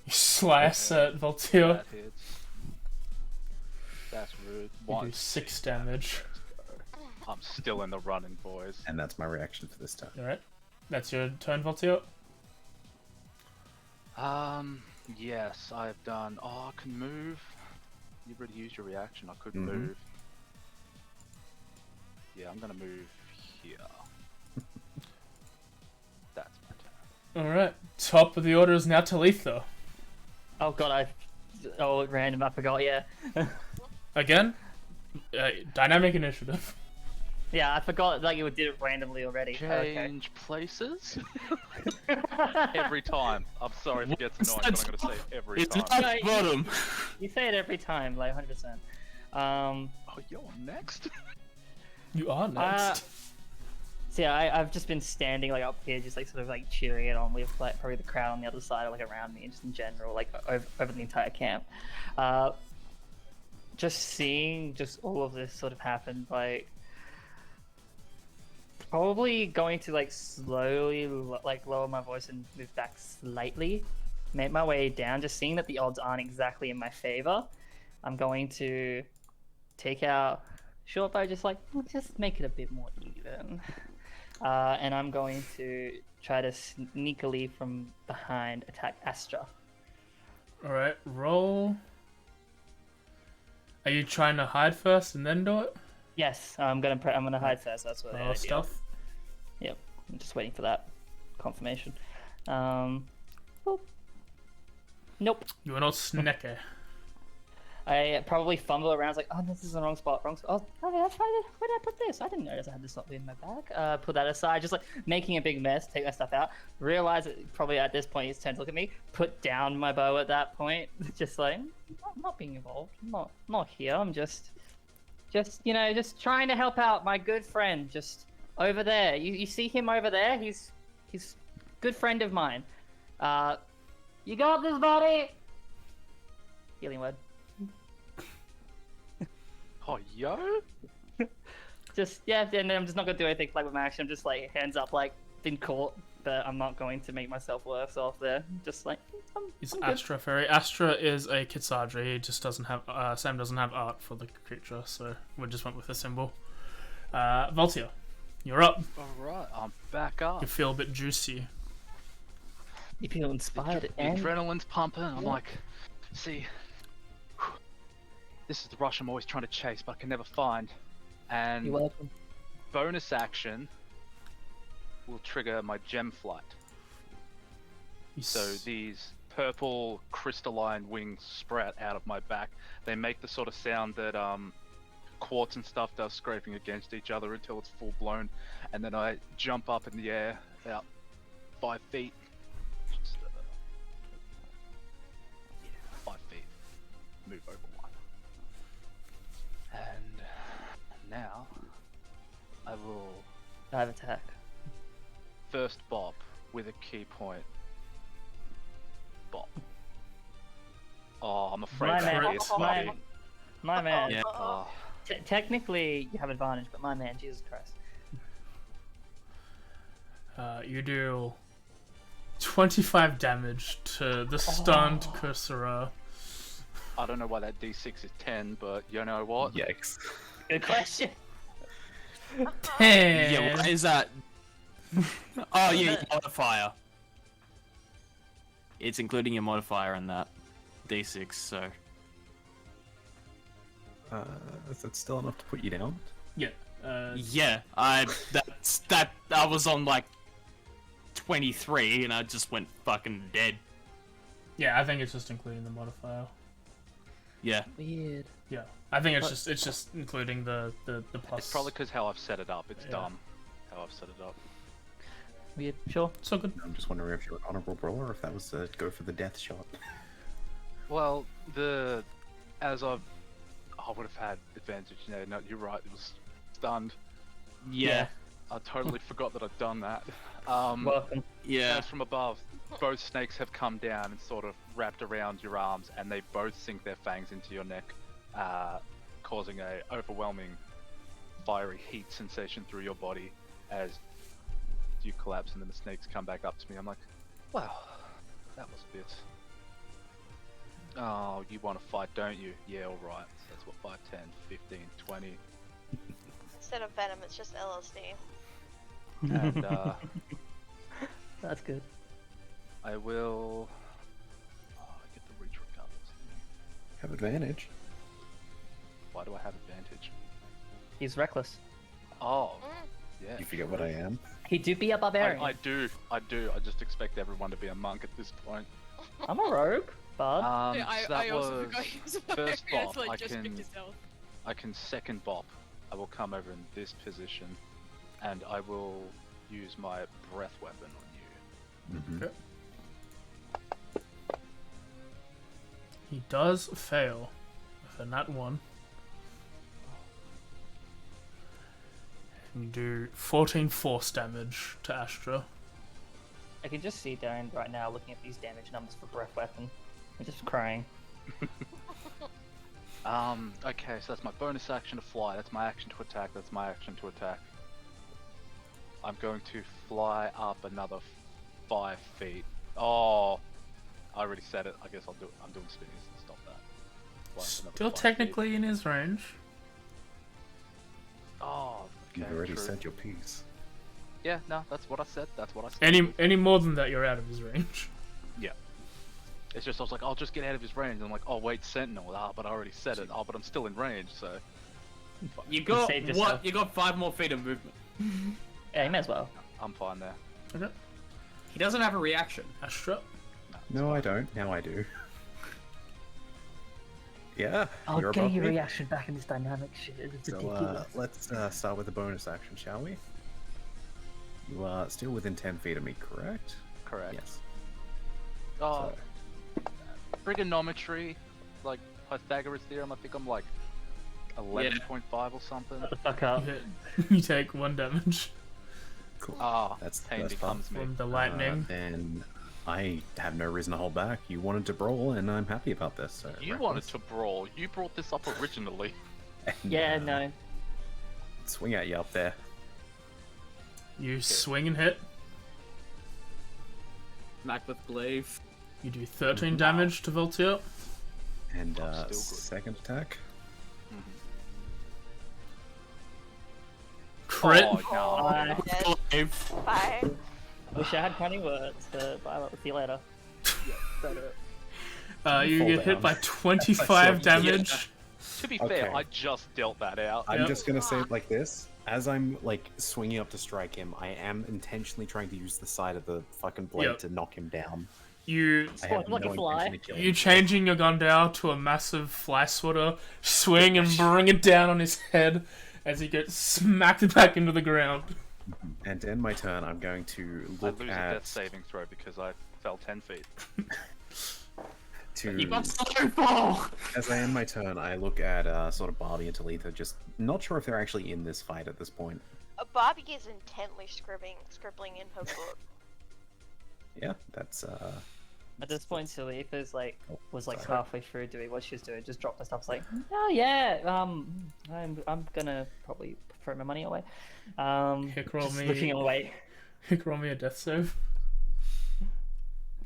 Speaker 1: You slice at Voltaire.
Speaker 2: That hits. That's rude.
Speaker 1: You
Speaker 2: One.
Speaker 1: do 6 damage.
Speaker 2: I'm still in the running, boys.
Speaker 5: And that's my reaction for this turn.
Speaker 1: Alright. That's your turn, Voltaire.
Speaker 2: Yes, I've done. Oh, I can move. You already used your reaction. I could
Speaker 5: Mhm.
Speaker 2: move. Yeah, I'm gonna move here. That's my turn.
Speaker 1: Alright. Top of the order is now Talitha.
Speaker 3: Oh god, random. I forgot. Yeah.
Speaker 1: Again, dynamic initiative.
Speaker 3: Yeah, I forgot. Like you did it randomly already. Okay.
Speaker 2: Change places every time. I'm sorry if it gets annoying, but I'm gonna say it every
Speaker 9: It's
Speaker 2: time.
Speaker 9: not bottom.
Speaker 3: You say it every time, like 100%.
Speaker 2: Oh, you're next.
Speaker 1: You are next.
Speaker 3: So yeah, I've just been standing like up here, just like sort of like cheering it on with like probably the crowd on the other side, or like around me, and just in general, like over the entire camp. Just seeing just all of this sort of happen, like probably going to like slowly like lower my voice and move back slightly, make my way down. Just seeing that the odds aren't exactly in my favor, I'm going to take out short bow, just make it a bit more even. And I'm going to try to sneakily from behind attack Astra.
Speaker 1: Alright, roll. Are you trying to hide first and then do it?
Speaker 3: Yes, I'm gonna hide first. That's what.
Speaker 1: Roll stealth.
Speaker 3: Yep, I'm just waiting for that confirmation. Boop. Nope.
Speaker 1: You are not snacky.
Speaker 3: I probably fumble around, like, oh, this is the wrong spot, Oh, okay, where did I put this? I didn't notice I had this slot in my bag. Put that aside, just like making a big mess, take that stuff out. Realize that probably at this point it's time to look at me. Put down my bow at that point, just like, I'm not being involved. I'm not here. I'm just trying to help out my good friend, just over there. You see him over there? He's a good friend of mine. You got this, buddy. Healing word.
Speaker 2: Oh, yo.
Speaker 3: Just and then I'm just not gonna do anything like with my action. I'm just like hands up, like been caught, but I'm not going to make myself worse off there. Just like
Speaker 1: Is
Speaker 3: I'm good.
Speaker 1: Astra fairy? Astra is a Kitsadri. He just doesn't have. Sam doesn't have art for the creature, so we just went with a symbol. Voltaire, you're up.
Speaker 2: Alright, I'm back up.
Speaker 1: You feel a bit juicy.
Speaker 3: You feel inspired
Speaker 2: The
Speaker 3: and
Speaker 2: adrenaline's pumping. I'm like, see, this is the rush I'm always trying to chase, but I can never find. And
Speaker 3: you're welcome.
Speaker 2: bonus action will trigger my gem flight. So these purple crystalline wings sprout out of my back. They make the sort of sound that quartz and stuff does, scraping against each other until it's full blown, and then I jump up in the air about 5 feet. Just, 5 feet. Move over 1. And now I will
Speaker 3: Dive attack.
Speaker 2: first bop with a key point. Bop. Oh, I'm afraid
Speaker 3: My
Speaker 2: that
Speaker 3: man,
Speaker 2: is
Speaker 3: my man.
Speaker 7: Yeah.
Speaker 2: Oh,
Speaker 3: Technically, you have advantage, but my man, Jesus Christ.
Speaker 1: You do 25 damage to the stunned Kursura.
Speaker 2: I don't know why that D6 is 10, but you know what?
Speaker 5: Yikes.
Speaker 3: Good question.
Speaker 1: 10.
Speaker 7: Yeah, what is that? Oh, yeah, your modifier. It's including your modifier in that D6, so.
Speaker 5: Is that still enough to put you down?
Speaker 1: Yeah.
Speaker 7: Yeah, I was on like 23 and I just went fucking dead.
Speaker 1: Yeah, I think it's just including the modifier.
Speaker 7: Yeah.
Speaker 3: Weird.
Speaker 1: Yeah, I think it's just including the plus.
Speaker 2: It's probably because how I've set it up. It's
Speaker 1: Yeah.
Speaker 2: dumb how I've set it up.
Speaker 3: Weird. Sure.
Speaker 1: so good.
Speaker 5: I'm just wondering if you're an honorable roll or if that was to go for the death shot.
Speaker 2: Well, I would have had advantage. No, you're right. It was stunned.
Speaker 7: Yeah.
Speaker 2: I totally forgot that I'd done that.
Speaker 3: Welcome.
Speaker 7: Yeah.
Speaker 2: As from above, both snakes have come down and sort of wrapped around your arms, and they both sink their fangs into your neck, causing a overwhelming fiery heat sensation through your body as you collapse, and then the snakes come back up to me. I'm like, wow, that was a bit... Oh, you want to fight, don't you? Yeah, alright. So that's what, 5, 10, 15, 20.
Speaker 6: Instead of venom, it's just LSD.
Speaker 2: And
Speaker 3: That's good.
Speaker 2: I will... Oh, I get the reach regardless.
Speaker 5: Have advantage.
Speaker 2: Why do I have advantage?
Speaker 3: He's reckless.
Speaker 2: Oh, yeah.
Speaker 5: You forget what I am.
Speaker 3: He do be a barbarian.
Speaker 2: I do. I just expect everyone to be a monk at this point.
Speaker 3: I'm a rogue, bard.
Speaker 2: So that
Speaker 4: also
Speaker 2: was
Speaker 4: forgot he was a
Speaker 2: first
Speaker 4: barbarian,
Speaker 2: bop.
Speaker 4: so I
Speaker 2: I
Speaker 4: just
Speaker 2: can,
Speaker 4: picked himself.
Speaker 2: I can second bop. I will come over in this position, and I will use my breath weapon on you.
Speaker 5: Mm-hmm.
Speaker 1: Okay. He does fail with a nat 1. And you do 14 force damage to Astra.
Speaker 3: I can just see Darren right now looking at these damage numbers for breath weapon. I'm just crying.
Speaker 2: Okay, so that's my bonus action to fly. That's my action to attack. That's my action to attack. I'm going to fly up another 5 feet. Oh, I already said it. I guess I'm doing spinnies to stop that. Fly up another
Speaker 1: Still
Speaker 2: 5 feet.
Speaker 1: technically in his range.
Speaker 2: Oh, okay.
Speaker 5: You've already
Speaker 2: true.
Speaker 5: said your piece.
Speaker 2: Yeah, no, that's what I said. That's what I said.
Speaker 1: Any more than that, you're out of his range.
Speaker 2: Yeah. It's just I was like, I'll just get out of his range. And I'm like, oh wait, Sentinel. Ah, but I already said it. Oh, but I'm still in range, so.
Speaker 7: You got
Speaker 3: saved
Speaker 7: what?
Speaker 3: yourself.
Speaker 7: You got 5 more feet of movement.
Speaker 3: Yeah, you may as well.
Speaker 2: I'm fine there.
Speaker 1: Okay.
Speaker 7: He doesn't have a reaction.
Speaker 1: Astra.
Speaker 5: No, I don't. Now I do. Yeah,
Speaker 3: Oh,
Speaker 5: you're
Speaker 3: getting
Speaker 5: above
Speaker 3: your
Speaker 5: me.
Speaker 3: reaction back in this dynamic shit is
Speaker 5: So
Speaker 3: ridiculous.
Speaker 5: let's start with the bonus action, shall we? You are still within 10 feet of me, correct?
Speaker 2: Correct.
Speaker 5: Yes.
Speaker 2: Oh,
Speaker 5: So,
Speaker 2: trigonometry, like Pythagoras theorem. I think I'm like 11.5 or something.
Speaker 3: Shut the fuck up.
Speaker 1: You hit. You take 1 damage
Speaker 5: cool.
Speaker 2: Ah,
Speaker 5: That's the
Speaker 2: pain
Speaker 5: first part.
Speaker 2: becomes me.
Speaker 1: from the lightning.
Speaker 5: Then I have no reason to hold back. You wanted to brawl, and I'm happy about this. So
Speaker 2: You wanted to brawl. You brought this up originally.
Speaker 3: Yeah, no.
Speaker 5: Swing at you up there.
Speaker 1: You swing and hit.
Speaker 7: Smack with glaive.
Speaker 1: You do 13 damage to Voltier.
Speaker 5: And
Speaker 2: I'm still good.
Speaker 5: second attack.
Speaker 1: Crit.
Speaker 2: Oh, no.
Speaker 3: I
Speaker 7: Glaive.
Speaker 6: Bye.
Speaker 3: wish I had 20 words, but I'll see you later.
Speaker 1: You
Speaker 5: Fall
Speaker 1: get hit
Speaker 5: down.
Speaker 1: by 25
Speaker 5: Yeah.
Speaker 1: damage.
Speaker 2: To be fair,
Speaker 5: Okay.
Speaker 2: I just dealt that out.
Speaker 5: I'm
Speaker 1: Yep.
Speaker 5: just gonna say it like this. As I'm like swinging up to strike him, I am intentionally trying to use the side of the fucking blade
Speaker 1: Yep.
Speaker 5: to knock him down.
Speaker 1: You
Speaker 5: I have
Speaker 3: Like a
Speaker 5: no
Speaker 3: fly.
Speaker 5: intention of killing
Speaker 1: you
Speaker 5: him.
Speaker 1: changing your gun down to a massive fly swatter, swing and bring it down on his head as he gets smacked back into the ground.
Speaker 5: And to end my turn, I'm going to
Speaker 2: I
Speaker 5: look
Speaker 2: lose a
Speaker 5: at
Speaker 2: death saving throw because I fell 10 feet.
Speaker 7: You got
Speaker 5: to
Speaker 7: so far!
Speaker 5: as I end my turn, I look at sort of Barbie and Talitha. Just not sure if they're actually in this fight at this point.
Speaker 6: Barbie is intently scribbling in her book.
Speaker 5: Yeah, that's
Speaker 3: At this point, Talitha's like was like
Speaker 5: sorry.
Speaker 3: halfway through doing what she was doing, just dropped the stuff. Like, oh yeah, I'm gonna probably throw my money away.
Speaker 1: Hick, roll
Speaker 3: Just
Speaker 1: me.
Speaker 3: looking away.
Speaker 1: Roll me a death save.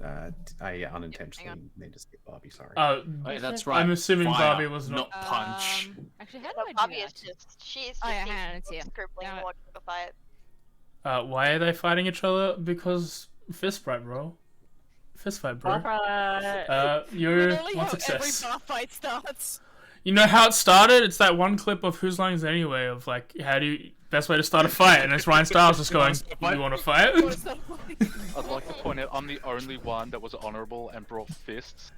Speaker 5: I unintentionally made to skip Barbie. Sorry.
Speaker 7: Wait, that's right.
Speaker 1: I'm assuming
Speaker 7: Fire,
Speaker 1: Barbie was not.
Speaker 7: punch.
Speaker 4: Actually, how do
Speaker 6: But
Speaker 4: I do
Speaker 6: Barbie
Speaker 4: that?
Speaker 6: is just she's
Speaker 4: Oh, yeah,
Speaker 6: just
Speaker 4: hang on, it's here.
Speaker 6: scribbling
Speaker 4: Now
Speaker 6: and
Speaker 4: it-
Speaker 6: watching the fight.
Speaker 1: Why are they fighting each other? Because fist fight, bro. Fist fight, bro.
Speaker 3: Alright.
Speaker 1: You're
Speaker 4: Literally
Speaker 1: one
Speaker 4: how
Speaker 1: success.
Speaker 4: every bar fight starts.
Speaker 1: You know how it started? It's that one clip of Whose Lines Anyway of like, how do you best way to start a fight, and it's Ryan Stiles just going, "You want to fight?"
Speaker 4: What is that like?
Speaker 2: I'd like to point out I'm the only one that was honourable and brought fists.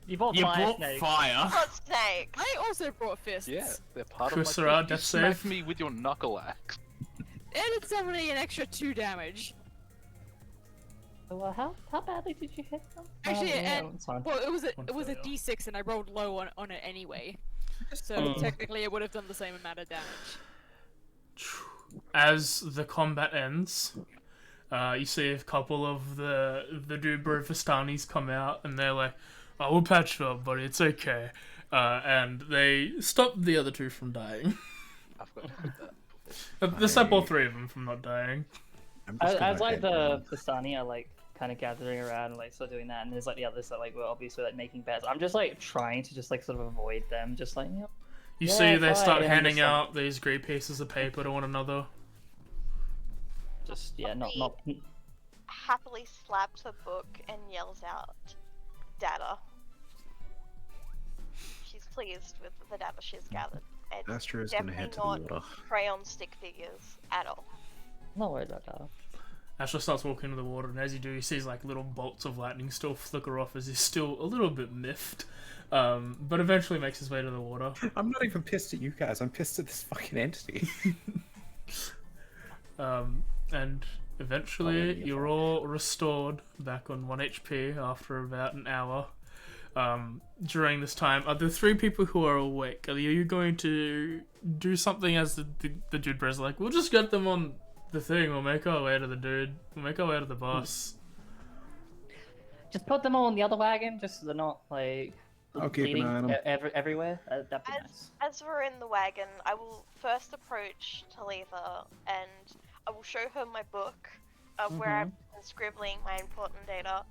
Speaker 3: You bought
Speaker 7: You
Speaker 3: fire
Speaker 7: bought
Speaker 3: snakes.
Speaker 7: fire.
Speaker 6: Got snakes.
Speaker 4: I also brought fists.
Speaker 2: Yeah, they're part of my
Speaker 1: Kusara,
Speaker 2: kit.
Speaker 1: death
Speaker 2: You smacked
Speaker 1: save.
Speaker 2: me with your knuckle axe.
Speaker 4: And it's definitely an extra 2 damage.
Speaker 3: Well, how badly did you hit them?
Speaker 4: Actually,
Speaker 3: yeah,
Speaker 4: and
Speaker 3: it's fine.
Speaker 4: well, it was a
Speaker 1: One fail.
Speaker 4: D6, and I rolled low on it anyway. So
Speaker 3: Mm.
Speaker 4: technically, it would have done the same amount of damage.
Speaker 1: As the combat ends, you see a couple of the dude Brovistanis come out, and they're like, "Oh, we'll patch you up, buddy. It's okay." And they stop the other two from dying.
Speaker 2: I've got to put that.
Speaker 1: They stop all three of them from not dying.
Speaker 5: I'm just gonna
Speaker 3: As like
Speaker 5: head
Speaker 3: the
Speaker 5: down.
Speaker 3: Vistani are like kind of gathering around and like sort of doing that, and there's like the others that like were obviously like making bets. I'm just like trying to just like sort of avoid them, just like yep.
Speaker 1: You
Speaker 3: Yeah,
Speaker 1: see they
Speaker 3: fine,
Speaker 1: start
Speaker 3: and
Speaker 1: handing
Speaker 3: just, like-
Speaker 1: out these grey pieces of paper to one another.
Speaker 3: Just yeah, not
Speaker 6: Happily slaps her book and yells out, "Data." She's pleased with the data she's gathered. It's
Speaker 5: Astro is gonna head to the
Speaker 6: definitely
Speaker 5: water.
Speaker 6: not crayon stick figures at all.
Speaker 3: not worried about that.
Speaker 1: Asher starts walking into the water, and as you do, he sees like little bolts of lightning still flicker off as he's still a little bit miffed, but eventually makes his way to the water.
Speaker 5: I'm not even pissed at you guys. I'm pissed at this fucking entity.
Speaker 1: And eventually you're all restored back on 1 HP after about an hour. During this time, are the three people who are awake, are you going to do something as the dude bros like, we'll just get them on the thing, we'll make our way to the dude, we'll make our way to the bus.
Speaker 3: Just put them all in the other wagon, just so they're not like
Speaker 5: I'll keep an
Speaker 3: bleeding
Speaker 5: eye on 'em.
Speaker 3: everywhere. That'd be nice.
Speaker 6: As we're in the wagon, I will first approach Talitha and I will show her my book where I've been scribbling my important data.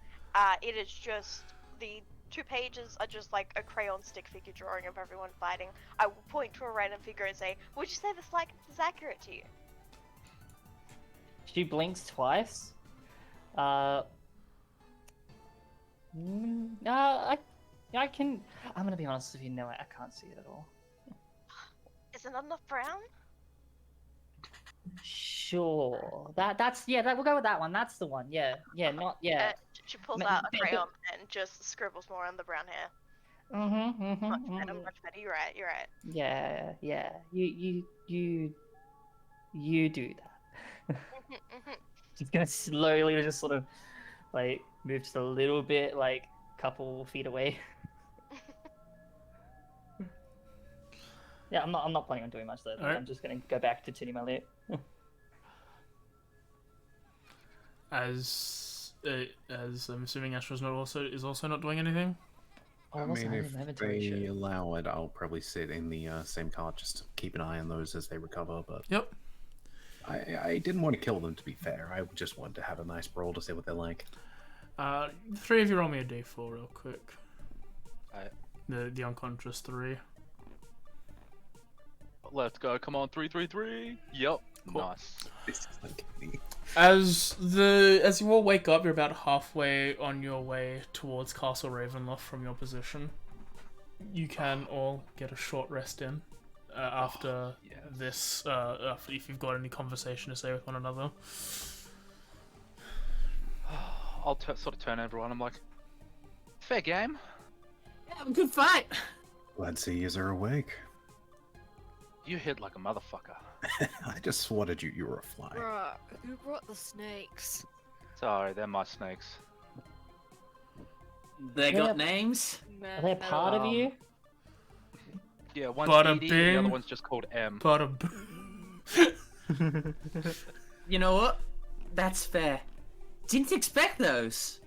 Speaker 6: It is just the 2 pages are just like a crayon stick figure drawing of everyone fighting. I will point to a random figure and say, "Would you say this likeness is accurate to you?"
Speaker 3: She blinks twice. I can. I'm gonna be honest with you. No, I can't see it at all.
Speaker 6: Isn't that enough brown?
Speaker 3: Sure. That's yeah. We'll go with that one. That's the one. Yeah. Not yeah.
Speaker 6: She pulls
Speaker 3: Ma-
Speaker 6: out a
Speaker 3: ma-
Speaker 6: crayon and just scribbles more on the brown hair. Much better. You're right. You're right.
Speaker 3: Yeah. You do that. She's gonna slowly just sort of like move just a little bit, like couple feet away. Yeah, I'm not planning on doing much though.
Speaker 1: Alright.
Speaker 3: I'm just gonna go back to tuning my lip.
Speaker 1: As I'm assuming Astra's is also not doing anything.
Speaker 3: Oh,
Speaker 5: I
Speaker 3: what's
Speaker 5: mean,
Speaker 3: that
Speaker 5: if
Speaker 3: inventory
Speaker 5: they
Speaker 3: shit?
Speaker 5: allow it, I'll probably sit in the same cart just to keep an eye on those as they recover. But
Speaker 1: Yep.
Speaker 5: I didn't want to kill them, to be fair. I just wanted to have a nice brawl to see what they're like.
Speaker 1: Three of you roll me a d4 real quick.
Speaker 2: Alright.
Speaker 1: The unconscious 3.
Speaker 2: Let's go. Come on, 333. Yep.
Speaker 1: Cool.
Speaker 2: Nice.
Speaker 5: This is like me.
Speaker 1: As you all wake up, you're about halfway on your way towards Castle Ravenloft from your position. You can all get a short rest in after
Speaker 2: yes.
Speaker 1: this. If you've got any conversation to say with one another.
Speaker 2: I'll sort of turn everyone. I'm like, fair game.
Speaker 8: Yeah, have a good fight.
Speaker 5: Glad to see you're awake.
Speaker 2: You hit like a motherfucker.
Speaker 5: I just swatted you. You were a fly.
Speaker 4: Bruh, who brought the snakes?
Speaker 2: Sorry, they're my snakes.
Speaker 8: They
Speaker 3: Yeah.
Speaker 8: got names.
Speaker 3: Are they a part of you?
Speaker 2: Yeah, one's
Speaker 1: Bada
Speaker 2: Edie, the other
Speaker 1: bing.
Speaker 2: one's just called M.
Speaker 1: Bada
Speaker 8: You know what? That's fair. Didn't expect those.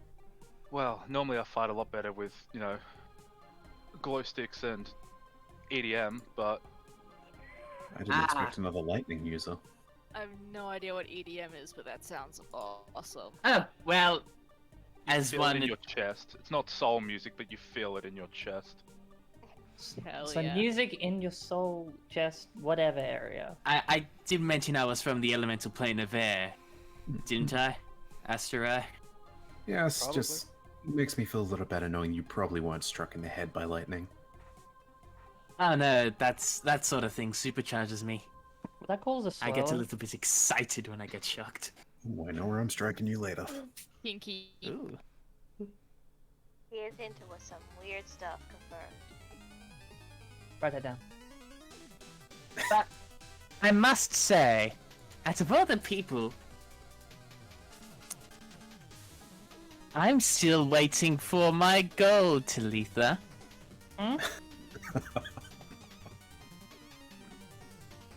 Speaker 2: Well, normally I fight a lot better with, you know, glow sticks and EDM, but
Speaker 5: I didn't expect another lightning user.
Speaker 4: I have no idea what EDM is, but that sounds awesome.
Speaker 8: Oh, well, as
Speaker 2: feel it
Speaker 8: one.
Speaker 2: in your chest. It's not soul music, but you feel it in your chest.
Speaker 4: Hell
Speaker 3: So
Speaker 4: yeah.
Speaker 3: music in your soul, chest, whatever area.
Speaker 7: I did mention I was from the elemental plane of air, didn't I? Asteroid.
Speaker 5: Yes,
Speaker 2: Probably.
Speaker 5: just makes me feel a little better knowing you probably weren't struck in the head by lightning.
Speaker 7: Oh no, that sort of thing supercharges me.
Speaker 3: Would that cause a swirl?
Speaker 7: I get a little bit excited when I get shocked.
Speaker 5: Ooh, I know where I'm striking you later.
Speaker 4: Kinky.
Speaker 7: Ooh.
Speaker 6: He is into some weird stuff, confirmed.
Speaker 3: Write that down.
Speaker 7: But I must say, out of all the people, I'm still waiting for my gold, Talitha.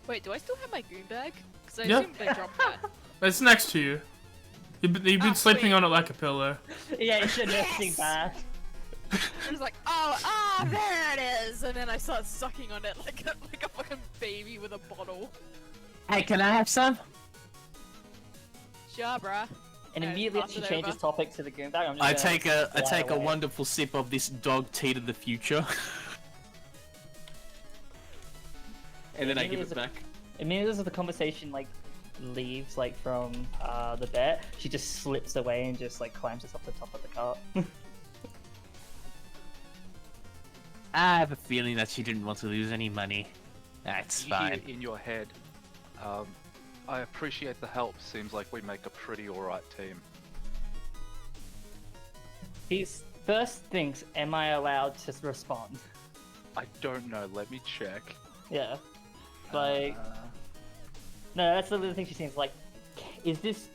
Speaker 4: Wait, do I still have my goon bag? Because I
Speaker 1: Yeah.
Speaker 4: assumed they dropped that.
Speaker 1: It's next to you. You've been
Speaker 4: Ah,
Speaker 1: sleeping
Speaker 4: sweet.
Speaker 1: on it like a pillow.
Speaker 3: Yeah, you should have seen that.
Speaker 4: I was like, oh, there it is! And then I started sucking on it like a fucking baby with a bottle.
Speaker 7: Hey, can I have some?
Speaker 4: Sure, bruh.
Speaker 3: And
Speaker 4: And
Speaker 3: immediately
Speaker 4: pass
Speaker 3: she
Speaker 4: it
Speaker 3: changes
Speaker 4: over.
Speaker 3: topic to the goon bag. I'm just
Speaker 7: I
Speaker 3: gonna
Speaker 7: take
Speaker 3: fly
Speaker 7: a
Speaker 3: away.
Speaker 7: wonderful sip of this dog tea to the future. And then I give it back.
Speaker 3: Immediately as the conversation like leaves like from the bet, she just slips away and just like climbs us off the top of the cart.
Speaker 7: I have a feeling that she didn't want to lose any money. That's
Speaker 2: You hear
Speaker 7: fine.
Speaker 2: in your head, I appreciate the help. Seems like we make a pretty alright team.
Speaker 3: He first thinks, "Am I allowed to respond?"
Speaker 2: I don't know, let me check.
Speaker 3: Yeah, like no, that's the little thing she seems like. Is this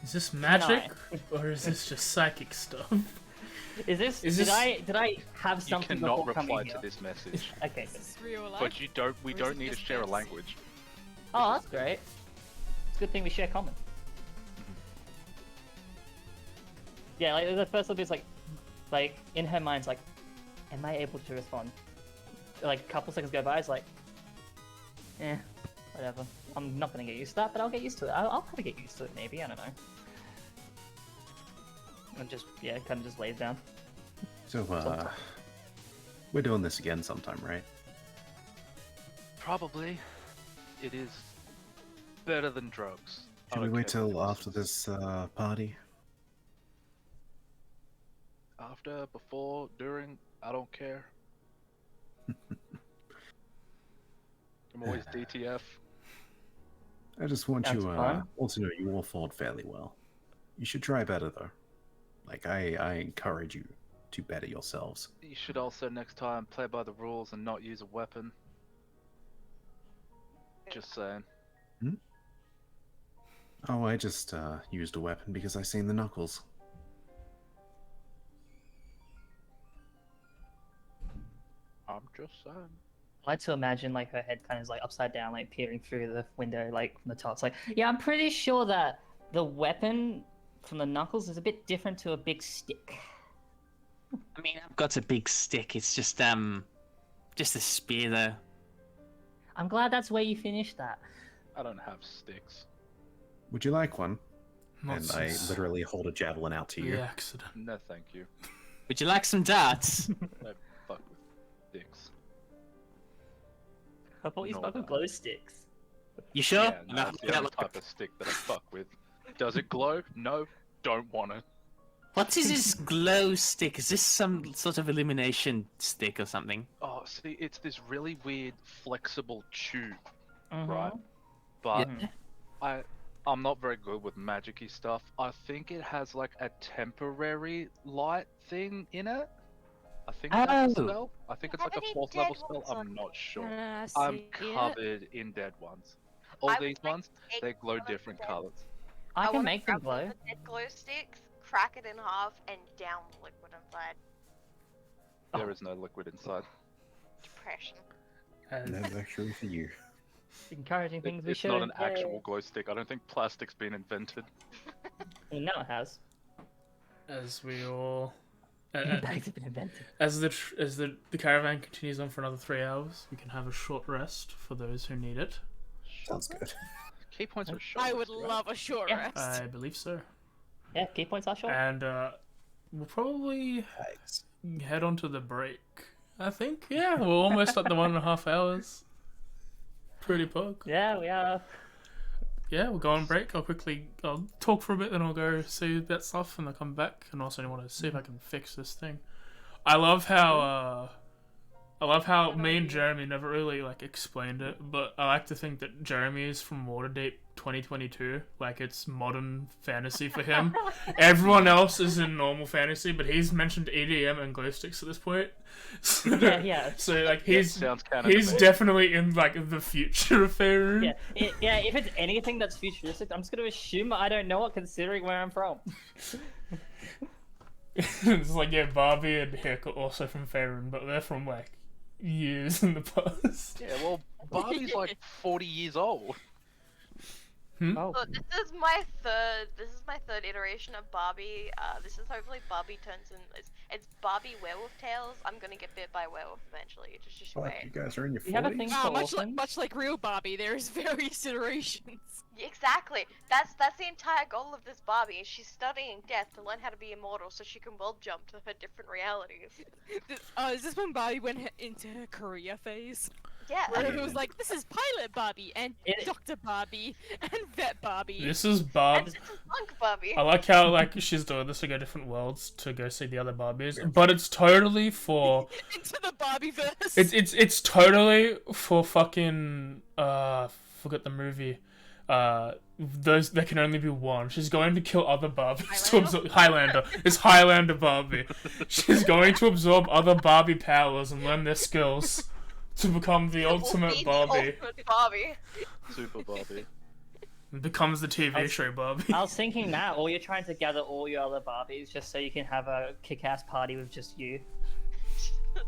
Speaker 1: Is this magic or is this just psychic stuff?
Speaker 3: Is this?
Speaker 1: Is
Speaker 3: did
Speaker 1: this-
Speaker 3: I have
Speaker 2: You
Speaker 3: something
Speaker 2: cannot
Speaker 3: before coming
Speaker 2: reply
Speaker 3: here?
Speaker 2: to this message.
Speaker 3: Okay,
Speaker 4: Is
Speaker 3: good.
Speaker 4: this real life?
Speaker 2: But we
Speaker 4: Or is
Speaker 2: don't
Speaker 4: it
Speaker 2: need to
Speaker 4: just
Speaker 2: share a
Speaker 4: bits?
Speaker 2: language.
Speaker 3: Oh, that's great. It's a good thing we share common. Yeah, like the first little bit's like in her mind's like, am I able to respond? Like a couple seconds go by, it's like, whatever. I'm not gonna get used to that, but I'll get used to it. I'll probably get used to it, maybe. I don't know. And just kind of just lays down.
Speaker 5: So, we're doing this again sometime, right?
Speaker 2: Probably. It is better than drugs. I
Speaker 5: Should we
Speaker 2: don't
Speaker 5: wait
Speaker 2: care what
Speaker 5: till
Speaker 2: it
Speaker 5: after
Speaker 2: is.
Speaker 5: this party?
Speaker 2: After, before, during, I don't care. I'm always DTF.
Speaker 5: I just want
Speaker 3: Sounds
Speaker 5: you
Speaker 3: fun.
Speaker 5: all to know you all fought fairly well. You should try better though. Like I encourage you to better yourselves.
Speaker 2: You should also next time play by the rules and not use a weapon. Just saying.
Speaker 5: Oh, I just used a weapon because I seen the knuckles.
Speaker 2: I'm just saying.
Speaker 3: I like to imagine like her head kind of is like upside down, like peering through the window, like from the top. It's like, yeah, I'm pretty sure that the weapon from the knuckles is a bit different to a big stick.
Speaker 7: I mean, I've got a big stick. It's just a spear though.
Speaker 3: I'm glad that's where you finished that.
Speaker 2: I don't have sticks.
Speaker 5: Would you like one?
Speaker 1: Not
Speaker 5: And I
Speaker 1: since
Speaker 5: literally hold a javelin out to
Speaker 1: the
Speaker 5: you.
Speaker 1: accident.
Speaker 2: No, thank you.
Speaker 7: Would you like some darts?
Speaker 2: No, fuck with sticks.
Speaker 3: I thought you
Speaker 2: No,
Speaker 3: spoke of
Speaker 2: no.
Speaker 3: glow sticks.
Speaker 7: You sure?
Speaker 2: Yeah, no, it's the
Speaker 7: Yeah,
Speaker 2: only type of stick that I fuck with. Does it glow? No, don't want it.
Speaker 7: What is this glow stick? Is this some sort of illumination stick or something?
Speaker 2: Oh, see, it's this really weird, flexible tube,
Speaker 3: Mhm.
Speaker 2: right? But
Speaker 3: Mhm.
Speaker 2: I'm not very good with magic-y stuff. I think it has like a temporary light thing in it. I think that's a
Speaker 7: Oh.
Speaker 2: spell. I think it's like a
Speaker 6: Any
Speaker 2: 4th
Speaker 6: dead
Speaker 2: level spell.
Speaker 6: ones on
Speaker 2: I'm not sure.
Speaker 4: I
Speaker 2: I'm
Speaker 4: see it.
Speaker 2: covered in dead ones. All
Speaker 6: I would
Speaker 2: these
Speaker 6: like
Speaker 2: ones,
Speaker 6: to take
Speaker 2: they glow
Speaker 6: one of the
Speaker 2: different
Speaker 6: dead-
Speaker 2: colors.
Speaker 3: I can
Speaker 6: wanna
Speaker 3: make them
Speaker 6: grab one of
Speaker 3: glow.
Speaker 6: the dead glow sticks, crack it in half, and down the liquid inside.
Speaker 2: There is no liquid inside.
Speaker 6: Depression.
Speaker 5: No luxury for you.
Speaker 3: Encouraging things we
Speaker 2: It's
Speaker 3: should.
Speaker 2: not an actual glow stick. I don't think plastic's been invented.
Speaker 3: Well, now it has.
Speaker 1: As we all,
Speaker 3: Bags have been invented.
Speaker 1: as the caravan continues on for another 3 hours, we can have a short rest for those who need it.
Speaker 5: Sounds good.
Speaker 2: Key points are short.
Speaker 4: I would love a short
Speaker 3: Yeah.
Speaker 4: rest.
Speaker 1: I believe so.
Speaker 3: Yeah, key points are short.
Speaker 1: And we'll probably
Speaker 5: Thanks.
Speaker 1: head on to the break. I think. Yeah, we're almost at the 1.5 hours. Pretty pug.
Speaker 3: Yeah, we are.
Speaker 1: Yeah, we'll go on break. I'll talk for a bit, then I'll go see that stuff, and I'll come back. And also, I want to see if I can fix this thing. I love how me and Jeremy never really explained it, but I like to think that Jeremy is from Waterdeep 2022, like it's modern fantasy for him. Everyone else is in normal fantasy, but he's mentioned EDM and glow sticks at this point. So,
Speaker 3: Yeah.
Speaker 1: So he's
Speaker 2: sounds canon to
Speaker 1: he's
Speaker 2: me.
Speaker 1: definitely in the future of Faerun.
Speaker 3: Yeah, if it's anything that's futuristic, I'm just gonna assume I don't know it considering where I'm from.
Speaker 1: It's Barbie and Hick are also from Faerun, but they're from years in the past.
Speaker 2: Yeah, well, Barbie's like 40 years old.
Speaker 3: Oh.
Speaker 6: So this is my third iteration of Barbie. This is hopefully Barbie turns in. It's Barbie Werewolf Tales. I'm gonna get bit by a werewolf eventually. Just
Speaker 5: Fuck,
Speaker 6: wait.
Speaker 5: you guys are in your
Speaker 3: You have a
Speaker 5: 40s?
Speaker 3: thing
Speaker 4: Wow,
Speaker 3: for
Speaker 4: much like real Barbie, there's various iterations.
Speaker 6: Exactly. That's the entire goal of this Barbie. Is she's studying death to learn how to be immortal, so she can world jump to her different realities.
Speaker 4: Is this when Barbie went into her career phase?
Speaker 6: Yeah.
Speaker 4: Where it was like, this is Pilot Barbie, and
Speaker 3: It-
Speaker 4: Dr. Barbie, and Vet Barbie.
Speaker 1: This is Barb.
Speaker 6: And this is Monk Barbie.
Speaker 1: I like how she's doing this to go different worlds to go see the other Barbies, but it's totally for
Speaker 4: Into the Barbie-verse.
Speaker 1: it's totally for fucking forget the movie. Those there can only be one. She's going to kill other Barbies to absorb Highlander. It's Highlander Barbie. She's going to absorb other Barbie powers and learn their skills to become the ultimate
Speaker 6: Be the
Speaker 1: Barbie.
Speaker 6: ultimate Barbie.
Speaker 2: Super Barbie.
Speaker 1: It becomes the TV show Barbie.
Speaker 3: I was thinking that, or you're trying to gather all your other Barbies just so you can have a kick-ass party with just you.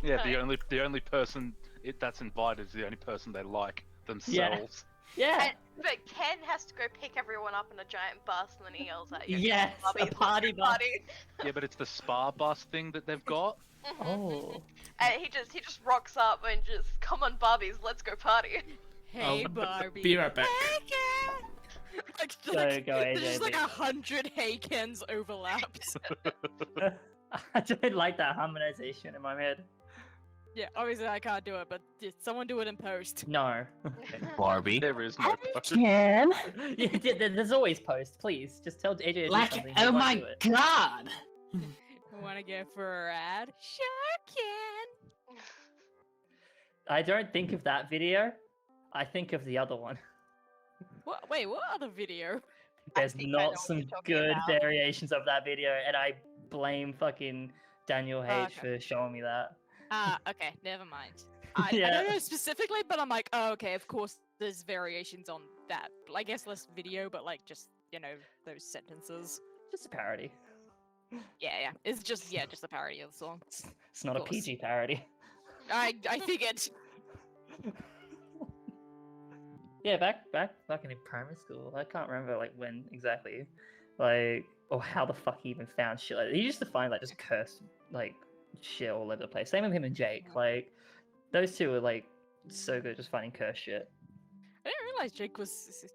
Speaker 2: Yeah, the only person that's invited is the only person they like themselves.
Speaker 3: Yeah.
Speaker 6: But Ken has to go pick everyone up in a giant bus, and then he yells at you.
Speaker 3: Yes,
Speaker 6: Barbie,
Speaker 3: a party
Speaker 6: let's go
Speaker 3: bus.
Speaker 6: party.
Speaker 2: Yeah, but it's the spa bus thing that they've got.
Speaker 3: Oh.
Speaker 6: And he just rocks up and just, come on Barbies, let's go party.
Speaker 4: Hey,
Speaker 1: I'll
Speaker 4: Barbie.
Speaker 1: be right back.
Speaker 4: Hey, Ken!
Speaker 3: Go, AJ,
Speaker 4: There's just like
Speaker 3: do.
Speaker 4: 100 Hey Kens overlaps.
Speaker 3: I don't like that harmonization in my head.
Speaker 4: Yeah, obviously I can't do it, but did someone do it in post?
Speaker 3: No.
Speaker 7: Barbie.
Speaker 2: There is no post.
Speaker 3: Can. Yeah, there's always post. Please, just tell AJ to do
Speaker 7: Like,
Speaker 3: something.
Speaker 7: oh
Speaker 3: He won't
Speaker 7: my
Speaker 3: do it.
Speaker 7: god!
Speaker 4: Wanna go for a ride? Sure can.
Speaker 3: I don't think of that video. I think of the other one.
Speaker 4: What? Wait, what other video?
Speaker 3: There's
Speaker 6: think I know
Speaker 3: not
Speaker 6: what
Speaker 3: some
Speaker 6: you're talking
Speaker 3: good
Speaker 6: about.
Speaker 3: variations of that video, and I blame fucking Daniel H
Speaker 4: okay.
Speaker 3: for showing me that.
Speaker 4: Ah, okay, never mind. I
Speaker 3: Yeah.
Speaker 4: don't know specifically, but I'm like, oh, okay, of course there's variations on that. I guess less video, but like just, those sentences.
Speaker 3: Just a parody.
Speaker 4: Yeah, it's just, just a parody of the song.
Speaker 3: It's not a
Speaker 4: course.
Speaker 3: PG parody.
Speaker 4: I figured.
Speaker 3: Yeah, back in primary school. I can't remember when exactly, or how the fuck he even found shit. He used to find just cursed shit all over the place. Same with him and Jake. Those two were so good, just finding cursed shit.
Speaker 4: I didn't realize Jake was.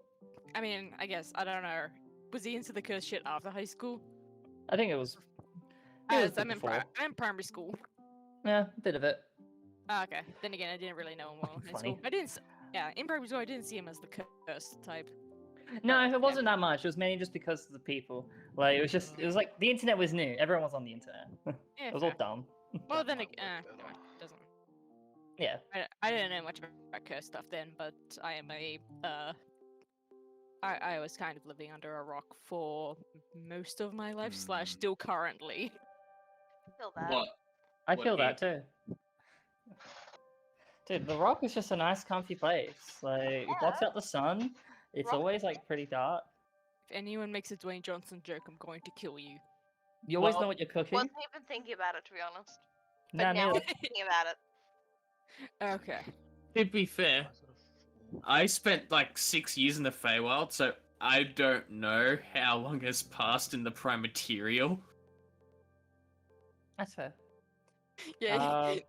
Speaker 4: I mean, I guess I don't know. Was he into the cursed shit after high school?
Speaker 3: I think it was.
Speaker 4: I'm in primary school.
Speaker 3: Yeah, a bit of it.
Speaker 4: Ah, okay. Then again, I didn't really know him well in high
Speaker 3: Funny.
Speaker 4: school. In primary school, I didn't see him as the cursed type.
Speaker 3: No, it wasn't that much. It was mainly just because of the people. It was like the internet was new. Everyone was on the internet.
Speaker 4: Yeah,
Speaker 3: It was all
Speaker 4: fair.
Speaker 3: dumb.
Speaker 4: Well, then again, doesn't.
Speaker 3: Yeah.
Speaker 4: I didn't know much about cursed stuff then, but I am a I was kind of living under a rock for most of my life, slash
Speaker 2: Hmm.
Speaker 4: still currently.
Speaker 6: Feel that.
Speaker 9: What?
Speaker 3: I
Speaker 9: What
Speaker 3: feel
Speaker 9: here?
Speaker 3: that too. Dude, the rock is just a nice, comfy place. Like, it blocks
Speaker 6: Yeah.
Speaker 3: out the sun. It's
Speaker 6: Rock-
Speaker 3: always like pretty dark.
Speaker 4: If anyone makes a Dwayne Johnson joke, I'm going to kill you.
Speaker 3: You always
Speaker 9: Well-
Speaker 3: know what you're cooking.
Speaker 6: Wasn't even thinking about it, to be honest. But
Speaker 3: Nah,
Speaker 6: now
Speaker 3: neither.
Speaker 6: I'm thinking about it.
Speaker 4: Okay.
Speaker 9: To be fair, I spent like 6 years in the Feywild, so I don't know how long has passed in the Prime Material.
Speaker 3: That's fair.
Speaker 4: Yeah,
Speaker 3: Um,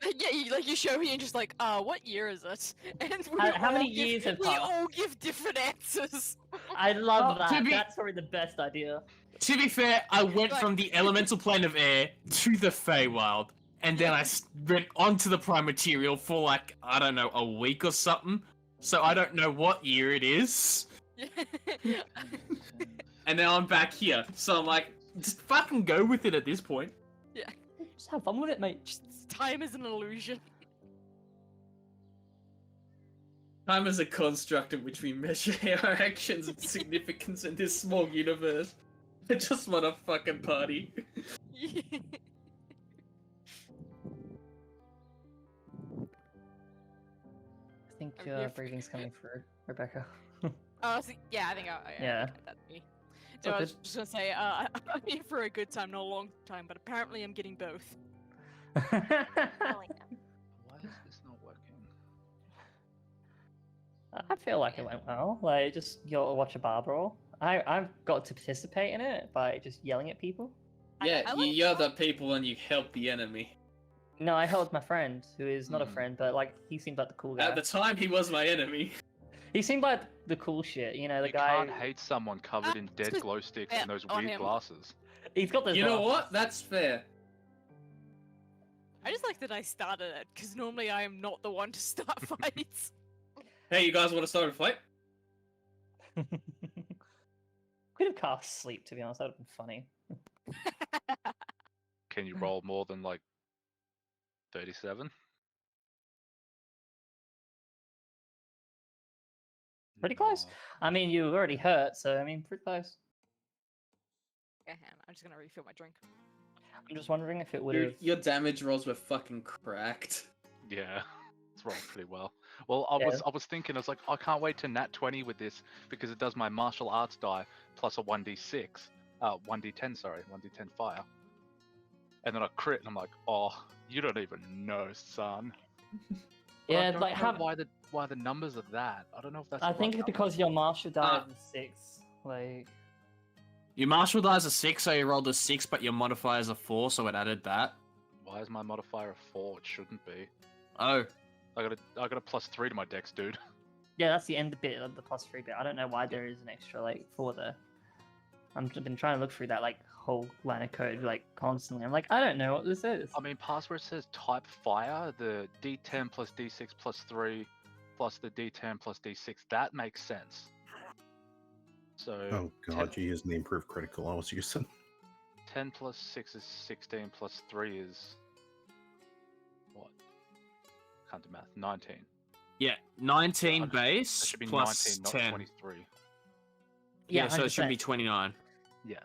Speaker 4: you show me and just like, what year is it? And we
Speaker 3: How
Speaker 4: all
Speaker 3: many
Speaker 4: give-
Speaker 3: years have
Speaker 4: we
Speaker 3: passed?
Speaker 4: all give different answers.
Speaker 3: I love
Speaker 9: Oh, to
Speaker 3: that.
Speaker 9: be-
Speaker 3: That's probably the best idea.
Speaker 9: To be fair, I went
Speaker 4: Like-
Speaker 9: from the elemental plane of air to the Feywild, and then I went onto the Prime Material for like, I don't know, a week or something. So I don't know what year it is. And now I'm back here. So I'm like, just fucking go with it at this point.
Speaker 3: Just have fun with it, mate.
Speaker 4: Just time is an illusion.
Speaker 9: Time is a construct in which we measure our actions and significance in this small universe. I just want to fucking party.
Speaker 3: I think
Speaker 4: I'm
Speaker 3: your
Speaker 4: here for-
Speaker 3: breathing's coming through, Rebecca.
Speaker 4: Yeah, I think
Speaker 3: Yeah.
Speaker 4: that's me.
Speaker 3: It's
Speaker 4: No,
Speaker 3: all
Speaker 4: I was
Speaker 3: good.
Speaker 4: just gonna say, I'm here for a good time, not a long time, but apparently I'm getting both.
Speaker 6: Oh, yeah.
Speaker 2: Why is this not working?
Speaker 3: I feel like it went well. Like, just you'll watch a bar brawl. I've got to participate in it by just yelling at people.
Speaker 9: Yeah,
Speaker 4: I
Speaker 9: you
Speaker 4: like
Speaker 9: yell
Speaker 4: that.
Speaker 9: at people and you help the enemy.
Speaker 3: No, I held my friend, who is not a
Speaker 2: Hmm.
Speaker 3: friend, but like he seemed like the cool guy.
Speaker 9: At the time, he was my enemy.
Speaker 3: He seemed like the cool shit, you know, the
Speaker 2: You
Speaker 3: guy.
Speaker 2: can't hate someone covered in dead glow sticks
Speaker 4: Yeah,
Speaker 2: and those
Speaker 4: on
Speaker 2: weird
Speaker 4: him.
Speaker 2: glasses.
Speaker 3: He's got those.
Speaker 9: You know
Speaker 3: glasses.
Speaker 9: what? That's fair.
Speaker 4: I just like that I started it, because normally I am not the one to start fights.
Speaker 9: Hey, you guys want to start a fight?
Speaker 3: Could have cast sleep, to be honest. That would have been funny.
Speaker 2: Can you roll more than like 37?
Speaker 3: Pretty close. I mean, you were already hurt, so I mean, pretty close.
Speaker 4: Okay, hang on, I'm just gonna refill my drink.
Speaker 3: I'm just wondering if it would
Speaker 9: Your,
Speaker 3: have.
Speaker 9: your damage rolls were fucking cracked.
Speaker 2: Yeah, it's rolled pretty well. Well, I
Speaker 3: Yeah.
Speaker 2: was thinking, I was like, I can't wait to nat 20 with this because it does my martial arts die plus a 1d6, 1d10, sorry, 1d10 fire. And then I crit, and I'm like, oh, you don't even know, son. But I
Speaker 3: Yeah,
Speaker 2: don't
Speaker 3: like
Speaker 2: know
Speaker 3: how.
Speaker 2: why the numbers are that. I don't know if that's.
Speaker 3: I
Speaker 2: the
Speaker 3: think
Speaker 2: right
Speaker 3: it's because your martial died
Speaker 9: Ah.
Speaker 3: in 6. Like,
Speaker 9: Your martial dies a 6, so you rolled a 6, but your modifier is a 4, so it added that.
Speaker 2: number. Why is my modifier a 4? It shouldn't be.
Speaker 9: Oh.
Speaker 2: I got a +3 to my dex, dude.
Speaker 3: yeah, that's the end bit of the +3 bit. I don't know why there is an extra like 4 there. I've been trying to look through that like whole line of code like constantly. I'm like, I don't know what this is.
Speaker 2: I mean, past where it says type fire, the d10 plus d6 plus 3 plus the d10 plus d6, that makes sense. So.
Speaker 5: Oh god, you're using the improved critical I was using.
Speaker 2: 10 plus 6 is 16 plus 3 is. What? Can't do math. 19.
Speaker 9: Yeah, 19
Speaker 2: That
Speaker 9: base
Speaker 2: should be
Speaker 9: plus
Speaker 2: 19, not
Speaker 9: 10.
Speaker 2: 23.
Speaker 9: Yeah, so it should
Speaker 3: 100%.
Speaker 9: be 29.
Speaker 2: Yeah.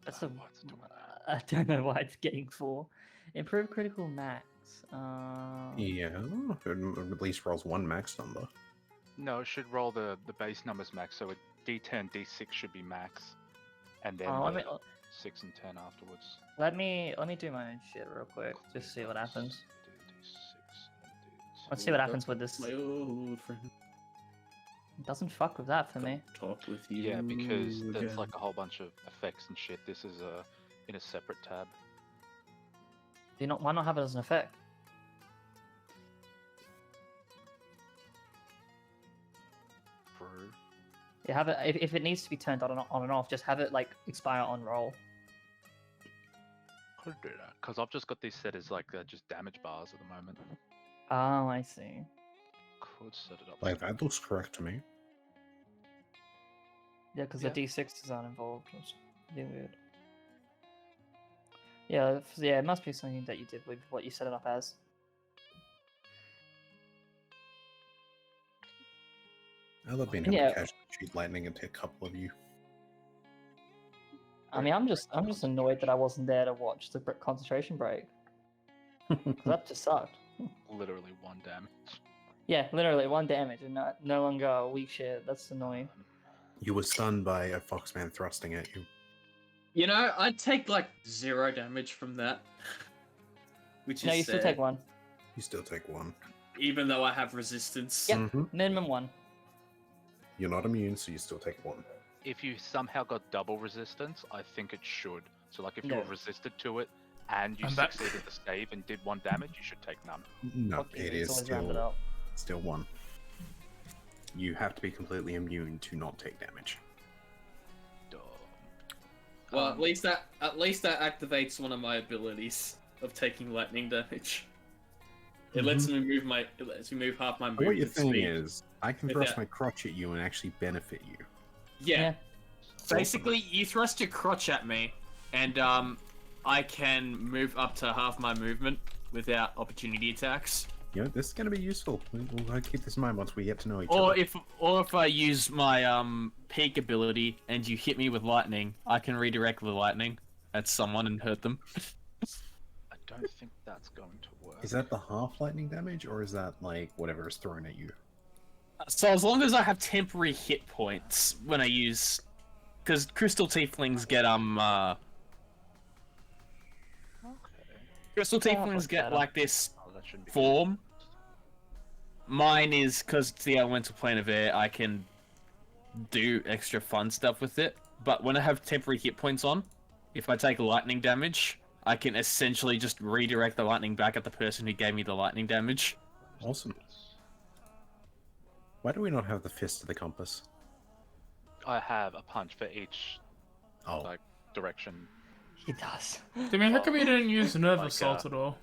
Speaker 3: That's a.
Speaker 2: Why is it doing that?
Speaker 3: I don't know why it's getting 4. Improve critical max.
Speaker 5: Yeah, it at least rolls one max number.
Speaker 2: No, it should roll the base numbers max, so a d10, d6 should be max. And then
Speaker 3: Oh,
Speaker 2: the 6 and 10 afterwards.
Speaker 3: let me do my own shit real quick. Just see what happens. Let's see what happens with this.
Speaker 9: My old friend.
Speaker 3: It doesn't fuck with that for me.
Speaker 9: Talk with you.
Speaker 2: Yeah, because there's
Speaker 9: again.
Speaker 2: like a whole bunch of effects and shit. This is in a separate tab.
Speaker 3: Why not have it as an effect?
Speaker 2: True.
Speaker 3: You have it if it needs to be turned on and off. Just have it like expire on roll.
Speaker 2: Could do that because I've just got these set as like just damage bars at the moment.
Speaker 3: Oh, I see.
Speaker 2: Could set it up.
Speaker 5: Like that looks correct to me.
Speaker 3: Yeah, because
Speaker 2: Yeah.
Speaker 3: the D6s aren't involved. It's really weird. Yeah, yeah, it must be something that you did with what you set it up as.
Speaker 5: I love being able
Speaker 3: Yeah.
Speaker 5: to casually shoot lightning into a couple of you.
Speaker 3: I mean, I'm just annoyed that I wasn't there to watch the concentration break. 'Cause that just sucked.
Speaker 2: Literally 1 damage.
Speaker 3: Yeah, literally 1 damage and no longer a weak shit. That's annoying.
Speaker 5: You were stunned by a foxman thrusting at you.
Speaker 9: You know, I'd take like 0 damage from that. Which
Speaker 3: No,
Speaker 9: is
Speaker 3: you still
Speaker 9: sad,
Speaker 3: take 1.
Speaker 5: You still take 1.
Speaker 9: even though I have resistance.
Speaker 3: Yep. Minimum 1.
Speaker 5: You're not immune, so you still take 1.
Speaker 2: If you somehow got double resistance, I think it should. So like if you
Speaker 3: No.
Speaker 2: were resisted to it and you
Speaker 1: I'm back.
Speaker 2: succeeded the save and did 1 damage, you should take none.
Speaker 5: No,
Speaker 3: Fuck you,
Speaker 5: it
Speaker 3: it's
Speaker 5: is
Speaker 3: always rounded up.
Speaker 5: still 1. You have to be completely immune to not take damage.
Speaker 2: Duh.
Speaker 9: Well, at least that activates one of my abilities of taking lightning damage. It lets me move half my
Speaker 5: But what
Speaker 9: movement
Speaker 5: you're saying
Speaker 9: speed.
Speaker 5: is, I can
Speaker 9: Without-
Speaker 5: thrust my crotch at you and actually benefit you.
Speaker 9: Yeah. Basically, you thrust your crotch at me, and I can move up to half my movement without opportunity attacks.
Speaker 5: You know, this is going to be useful. We'll keep this in mind once we get to know each
Speaker 9: Or
Speaker 5: other.
Speaker 9: if I use my peak ability and you hit me with lightning, I can redirect the lightning at someone and hurt them.
Speaker 2: I don't think that's going to work.
Speaker 5: Is that the half lightning damage, or is that like whatever is thrown at you?
Speaker 9: So as long as I have temporary hit points when I use, because crystal tieflings get crystal tieflings get like this
Speaker 2: Oh, that shouldn't be
Speaker 9: form. Mine is because it's the elemental plane of air. I can do extra fun stuff with it. But when I have temporary hit points on, if I take lightning damage, I can essentially just redirect the lightning back at the person who gave me the lightning damage.
Speaker 5: Awesome. Why do we not have the fist of the compass?
Speaker 2: I have a punch for each
Speaker 5: Oh,
Speaker 2: like direction.
Speaker 3: He does.
Speaker 1: I mean, how come you didn't use nerve
Speaker 2: Like,
Speaker 1: assault at all?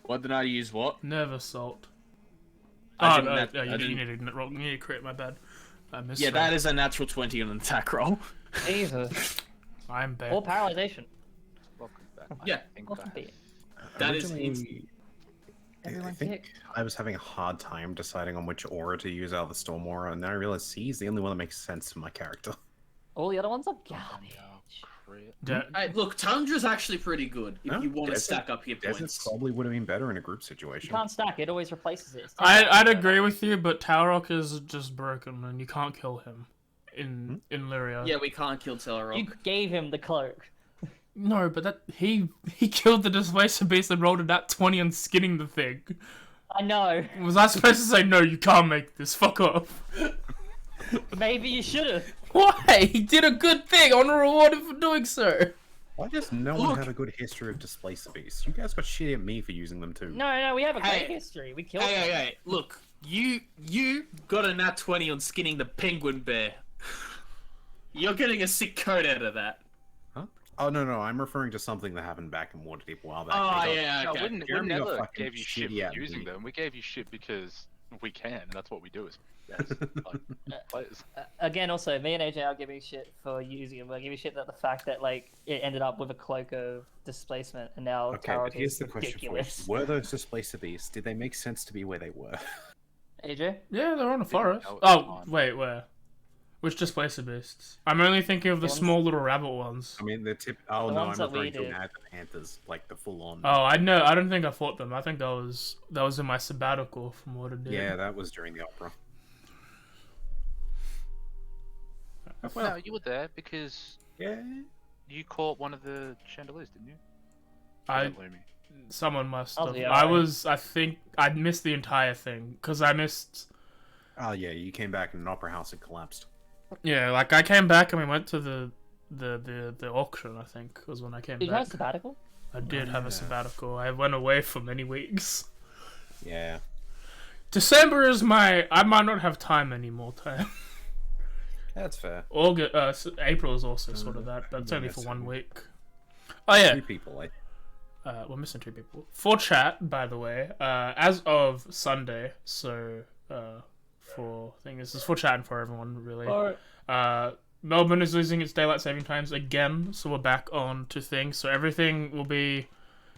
Speaker 9: What did I use? What?
Speaker 1: Nerve assault.
Speaker 9: I
Speaker 1: Oh,
Speaker 9: didn't
Speaker 1: no,
Speaker 9: nat-
Speaker 1: you
Speaker 9: I
Speaker 1: didn't
Speaker 9: didn't-
Speaker 1: need to roll. You need to crit. My bad. I missed.
Speaker 9: Yeah, that is a natural 20 on an attack roll.
Speaker 3: Jesus.
Speaker 1: I'm back.
Speaker 3: Or paralyzation.
Speaker 2: Welcome back.
Speaker 9: Yeah.
Speaker 2: I think
Speaker 3: Welcome
Speaker 2: I-
Speaker 3: back.
Speaker 9: That is
Speaker 5: originally, I
Speaker 3: Everyone
Speaker 5: think
Speaker 3: pick.
Speaker 5: I was having a hard time deciding on which aura to use out of the storm aura, and then I realized C is the only one that makes sense for my character.
Speaker 3: All the other ones are garbage.
Speaker 2: crit.
Speaker 9: Hey, look, Tundra's actually pretty good if
Speaker 5: No,
Speaker 9: you want to
Speaker 5: Desert-
Speaker 9: stack up hit
Speaker 5: Desert
Speaker 9: points.
Speaker 5: probably would have been better in a group
Speaker 3: You
Speaker 5: situation.
Speaker 3: can't stack, it always replaces it. It's
Speaker 1: I'd
Speaker 3: terrible.
Speaker 1: agree with you, but Talrock is just broken, and you can't kill him in Lyria.
Speaker 9: Yeah, we can't kill Tellarok.
Speaker 3: You gave him the cloak.
Speaker 1: No, but that he killed the Displacer Beast and rolled a nat 20 on skinning the thing.
Speaker 3: I know.
Speaker 1: Was I supposed to say no? You can't make this. Fuck off.
Speaker 3: Maybe you should have.
Speaker 1: Why? He did a good thing. I want to reward him for doing so.
Speaker 5: Why does no one have a good history of Displacer Beasts? You guys got shit at me for using them too.
Speaker 3: No, we have a great
Speaker 9: Hey.
Speaker 3: history. We killed
Speaker 9: Hey,
Speaker 3: him.
Speaker 9: hey, hey, look, you got a nat 20 on skinning the penguin bear. You're getting a sick coat out of that.
Speaker 5: Huh? Oh no, I'm referring to something that happened back in Waterdeep a while back.
Speaker 9: Oh,
Speaker 5: They got-
Speaker 9: yeah,
Speaker 2: No,
Speaker 9: okay.
Speaker 2: we
Speaker 5: Jeremy got
Speaker 2: never
Speaker 5: fucking
Speaker 2: gave you shit
Speaker 5: shitty at
Speaker 2: for using
Speaker 5: me.
Speaker 2: them. We gave you shit because we can, and that's what we do as players.
Speaker 3: Again, also, me and AJ are giving shit for using it. We're giving shit that the fact that like it ended up with a cloak of displacement, and now
Speaker 5: Okay,
Speaker 3: Tarot
Speaker 5: but here's
Speaker 3: is
Speaker 5: the question for you.
Speaker 3: ridiculous.
Speaker 5: Were those Displacer Beasts, did they make sense to be where they were?
Speaker 3: AJ,
Speaker 1: Yeah, they're on a forest.
Speaker 2: no, it's
Speaker 1: Oh,
Speaker 2: fine.
Speaker 1: wait, where? Which Displacer Beasts? I'm only thinking of the
Speaker 3: The ones-
Speaker 1: small little rabbit ones.
Speaker 5: I mean, oh
Speaker 3: The
Speaker 5: no, I'm
Speaker 3: ones that we
Speaker 5: referring to
Speaker 3: did.
Speaker 5: Mad Panthers, like the full-on.
Speaker 1: Oh, I know. I don't think I fought them. I think that was in my sabbatical from what it did.
Speaker 5: Yeah, that was during the opera.
Speaker 2: No, you were there because
Speaker 5: Yeah.
Speaker 2: you caught one of the chandeliers, didn't you?
Speaker 1: I
Speaker 2: Don't blame me.
Speaker 1: someone must
Speaker 3: Oh,
Speaker 1: have.
Speaker 3: yeah,
Speaker 1: I think I missed the entire thing because I missed.
Speaker 5: Oh yeah, you came back and an opera house had collapsed.
Speaker 1: Yeah, like I came back and we went to the auction. I think was when I came
Speaker 3: did you have
Speaker 1: back.
Speaker 3: a sabbatical?
Speaker 1: I did have
Speaker 5: Yeah.
Speaker 1: a sabbatical. I went away for many weeks.
Speaker 5: Yeah.
Speaker 1: December is I might not have time anymore. Time.
Speaker 5: That's fair.
Speaker 1: August, April is also sort of that, but it's only for 1 week. Oh yeah,
Speaker 5: 3 people, eh?
Speaker 1: we're missing 2 people. For chat, by the way, as of Sunday, so this is for chat and for everyone really. Melbourne is losing its daylight saving times again, so we're back on to things. So everything will be,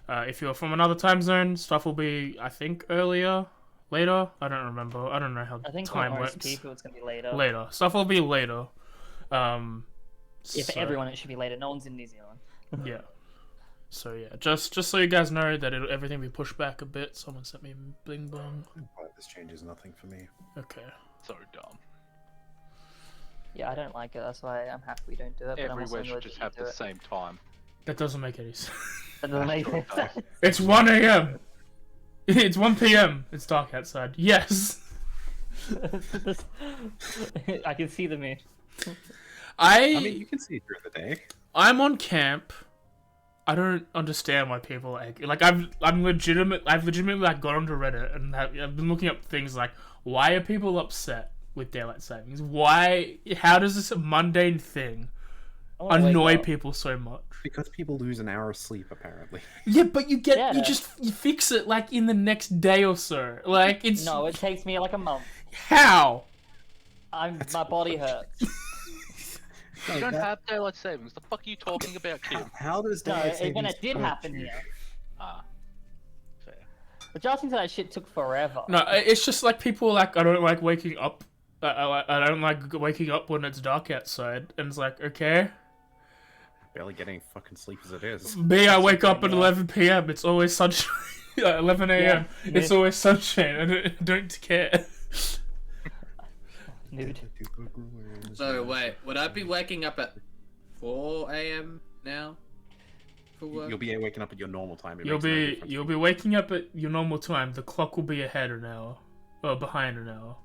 Speaker 1: if you're from another time zone, stuff will be, I think, earlier Later? I don't remember. I don't know how
Speaker 3: I think for
Speaker 1: time
Speaker 3: most
Speaker 1: works.
Speaker 3: people it's gonna be later.
Speaker 1: Later. Stuff will be later.
Speaker 3: Yeah, for
Speaker 1: So-
Speaker 3: everyone it should be later. No one's in New Zealand.
Speaker 1: Yeah. So yeah, just so you guys know that everything will be pushed back a bit. Someone sent me bling bong.
Speaker 5: This changes nothing for me.
Speaker 1: Okay.
Speaker 2: So dumb.
Speaker 3: Yeah, I don't like it. That's why I'm happy we don't do it. But I'm also
Speaker 2: Everywhere should
Speaker 3: annoyed
Speaker 2: just
Speaker 3: that you
Speaker 2: have
Speaker 3: do
Speaker 2: the
Speaker 3: it.
Speaker 2: same time.
Speaker 1: That doesn't make any sense.
Speaker 3: That doesn't make
Speaker 2: Sure it
Speaker 3: sense.
Speaker 2: does.
Speaker 1: It's 1 a.m. It's 1 p.m. It's dark outside. Yes.
Speaker 3: I can see the moon.
Speaker 5: I mean, you can see through the day.
Speaker 1: I'm on camp. I don't understand why people are angry. Like I've legitimately like got onto Reddit and I've been looking up things like why are people upset with daylight savings? Why? How does this mundane thing
Speaker 3: I wanna wake
Speaker 1: annoy
Speaker 3: up.
Speaker 1: people so much?
Speaker 5: Because people lose an hour of sleep, apparently.
Speaker 1: Yeah, but you
Speaker 3: Yeah.
Speaker 1: you fix it like in the next day or so. Like it's
Speaker 3: No, it takes me like a month.
Speaker 1: how?
Speaker 3: My body hurts.
Speaker 2: You don't have daylight savings. The fuck are you talking about, kid?
Speaker 5: How does
Speaker 3: No,
Speaker 5: daylight
Speaker 3: when
Speaker 5: savings
Speaker 3: it did
Speaker 5: hurt
Speaker 3: happen
Speaker 5: you?
Speaker 3: here.
Speaker 2: Ah, fair.
Speaker 3: Adjusting to that shit took forever.
Speaker 1: No, it's just like people like I don't like waking up. I don't like waking up when it's dark outside, and it's like okay.
Speaker 5: Barely getting fucking sleep as it is.
Speaker 1: Me, I wake up at
Speaker 3: Yeah.
Speaker 1: 11 p.m. It's always sunshine. 11 a.m.
Speaker 3: Yeah.
Speaker 1: It's always sunshine. I don't care.
Speaker 3: Nude.
Speaker 7: So wait, would I be waking up at 4 a.m. now for work?
Speaker 5: You'll be waking up at your normal time. It
Speaker 1: You'll
Speaker 5: makes no
Speaker 1: be
Speaker 5: difference.
Speaker 1: you'll be waking up at your normal time. The clock will be ahead an hour, or behind an hour.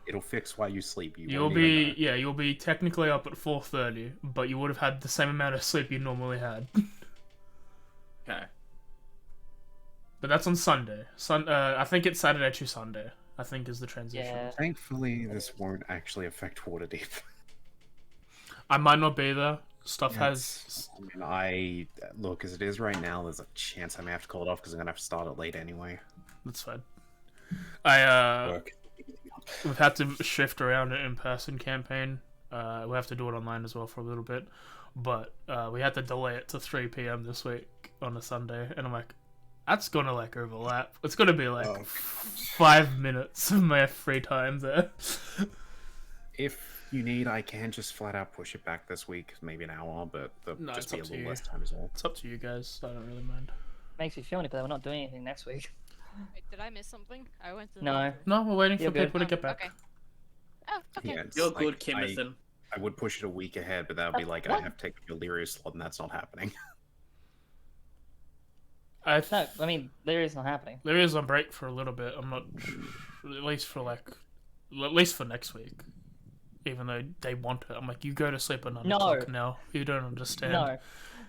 Speaker 5: It'll fix while you sleep. You
Speaker 1: You'll
Speaker 5: won't even
Speaker 1: be
Speaker 5: know.
Speaker 1: you'll be technically up at 4:30, but you would have had the same amount of sleep you normally had.
Speaker 7: Okay.
Speaker 1: But that's on Sunday. I think it's Saturday to Sunday. I think is the transition.
Speaker 3: Yeah.
Speaker 5: Thankfully, this won't actually affect Waterdeep.
Speaker 1: I might not be there. Stuff
Speaker 5: Yes.
Speaker 1: has.
Speaker 5: I mean, look, as it is right now, there's a chance I may have to call it off because I'm gonna have to start it late anyway.
Speaker 1: That's fine. I
Speaker 5: Work.
Speaker 1: We've had to shift around an in-person campaign. We have to do it online as well for a little bit, but we had to delay it to 3 p.m. this week on a Sunday, and I'm like, that's gonna like overlap. It's gonna be like
Speaker 5: Oh.
Speaker 1: 5 minutes of my free time there.
Speaker 5: If you need, I can just flat out push it back this week, maybe an hour, but there'll
Speaker 1: No,
Speaker 5: just
Speaker 1: it's
Speaker 5: be a
Speaker 1: up to
Speaker 5: little
Speaker 1: you.
Speaker 5: less time as well.
Speaker 1: It's up to you guys. I don't really mind.
Speaker 3: Makes me feel any better. We're not doing anything next week.
Speaker 4: Wait, did I miss something? I went to the
Speaker 3: No.
Speaker 4: bathroom.
Speaker 1: No, we're waiting
Speaker 3: You're
Speaker 1: for
Speaker 3: good.
Speaker 1: people to get back.
Speaker 4: Okay. Oh, okay.
Speaker 5: Yeah, it's
Speaker 7: You're
Speaker 5: like,
Speaker 7: good, Kimithan.
Speaker 5: I would push it a week ahead, but that would be like I
Speaker 3: What?
Speaker 5: have to take a delirious slot, and that's not happening.
Speaker 3: No, I mean, there is not happening.
Speaker 1: There is on break for a little bit. I'm not, at least for next week. Even though they want it, I'm like, you go to sleep at 9
Speaker 3: No.
Speaker 1: o'clock now. You don't understand.
Speaker 3: No.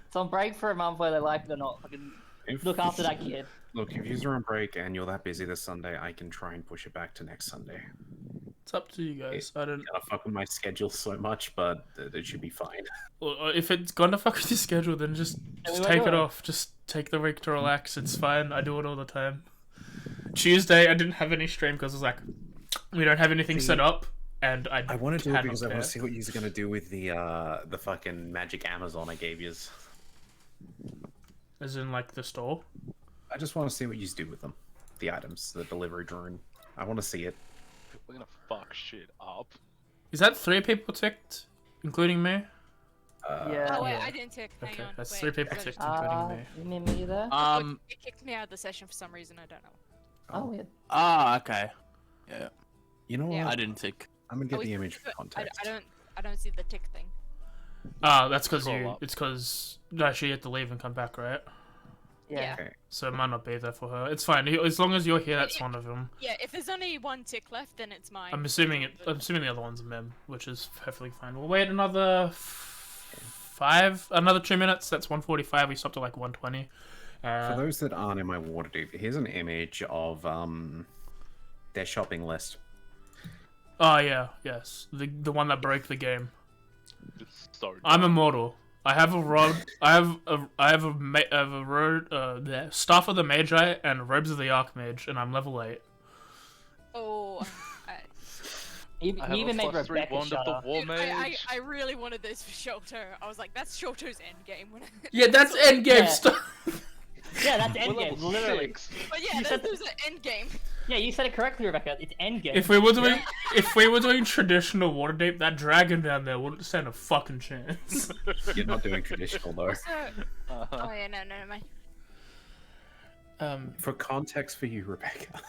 Speaker 3: It's on break for a month whether they like it or not. Fucking look after that kid.
Speaker 5: Look, if you're on break and you're that busy this Sunday, I can try and push it back to next Sunday.
Speaker 1: It's up to you guys. I don't.
Speaker 5: Gotta fuck with my schedule so much, but it should be fine.
Speaker 1: Well, if it's gonna fuck with your schedule, then just
Speaker 3: we won't
Speaker 1: take
Speaker 3: do
Speaker 1: it
Speaker 3: it.
Speaker 1: off. Just take the week to relax. It's fine. I do it all the time. Tuesday, I didn't have any stream because I was like, we don't have anything set up, and
Speaker 5: I want to do it
Speaker 1: had
Speaker 5: because I
Speaker 1: not
Speaker 5: want to
Speaker 1: care.
Speaker 5: see what you're gonna do with the fucking magic Amazon I gave you.
Speaker 1: As in, like the store.
Speaker 5: I just want to see what you do with them, the items, the delivery drone. I want to see it.
Speaker 2: We're gonna fuck shit up.
Speaker 1: Is that 3 people ticked, including me?
Speaker 3: Yeah.
Speaker 4: Oh wait,
Speaker 1: Yeah.
Speaker 4: I didn't tick. Hang
Speaker 1: Okay,
Speaker 4: on.
Speaker 1: that's
Speaker 4: wait,
Speaker 1: 3 people
Speaker 4: I
Speaker 1: ticked,
Speaker 4: just-
Speaker 1: including me.
Speaker 3: You mean me there?
Speaker 4: It kicked me out of the session for some reason. I don't know.
Speaker 3: Oh, weird.
Speaker 7: Ah, okay. Yeah,
Speaker 5: You know what?
Speaker 4: Yeah.
Speaker 7: I didn't tick.
Speaker 5: I'm gonna
Speaker 4: Oh,
Speaker 5: get the
Speaker 4: it's-
Speaker 5: image for
Speaker 4: I
Speaker 5: context.
Speaker 4: don't see the tick thing.
Speaker 1: That's because
Speaker 2: Scroll
Speaker 1: you.
Speaker 2: up.
Speaker 1: It's because actually you have to leave and come back, right?
Speaker 3: Yeah.
Speaker 5: Okay.
Speaker 1: So it might not be there for her. It's fine. As long as you're here, that's one of them.
Speaker 4: Yeah, if there's only one tick left, then it's mine.
Speaker 1: I'm assuming I'm assuming the other one's a mem, which is perfectly fine. We'll wait another 2 minutes. That's 1:45. We stopped at like 1:20.
Speaker 5: For those that aren't in my Waterdeep, here's an image of their shopping list.
Speaker 1: Oh yeah, yes, the one that broke the game.
Speaker 2: It's so
Speaker 1: I'm
Speaker 2: dumb.
Speaker 1: immortal. I have a rod. I have a road. The staff of the Magi and robes of the Archmage, and I'm level 8.
Speaker 4: Oh,
Speaker 3: He
Speaker 2: I have
Speaker 3: even
Speaker 2: a
Speaker 3: made
Speaker 2: +3
Speaker 3: Rebecca
Speaker 2: wand
Speaker 3: shut
Speaker 2: of the
Speaker 3: up.
Speaker 2: war
Speaker 4: dude,
Speaker 2: mage.
Speaker 4: I really wanted those for Sholto. I was like, that's Sholto's endgame. When
Speaker 1: Yeah, that's endgame
Speaker 3: Yeah.
Speaker 1: stuff.
Speaker 3: Yeah, that's
Speaker 2: We're
Speaker 3: endgame,
Speaker 2: level
Speaker 3: literally.
Speaker 2: 6.
Speaker 4: But yeah,
Speaker 3: You said
Speaker 4: there's an endgame.
Speaker 3: Yeah, you said it correctly, Rebecca. It's endgame.
Speaker 1: If we were doing traditional Waterdeep, that dragon down there wouldn't stand a fucking chance.
Speaker 5: You're not doing traditional though.
Speaker 4: Also, oh yeah, no, never mind.
Speaker 5: For context for you, Rebecca.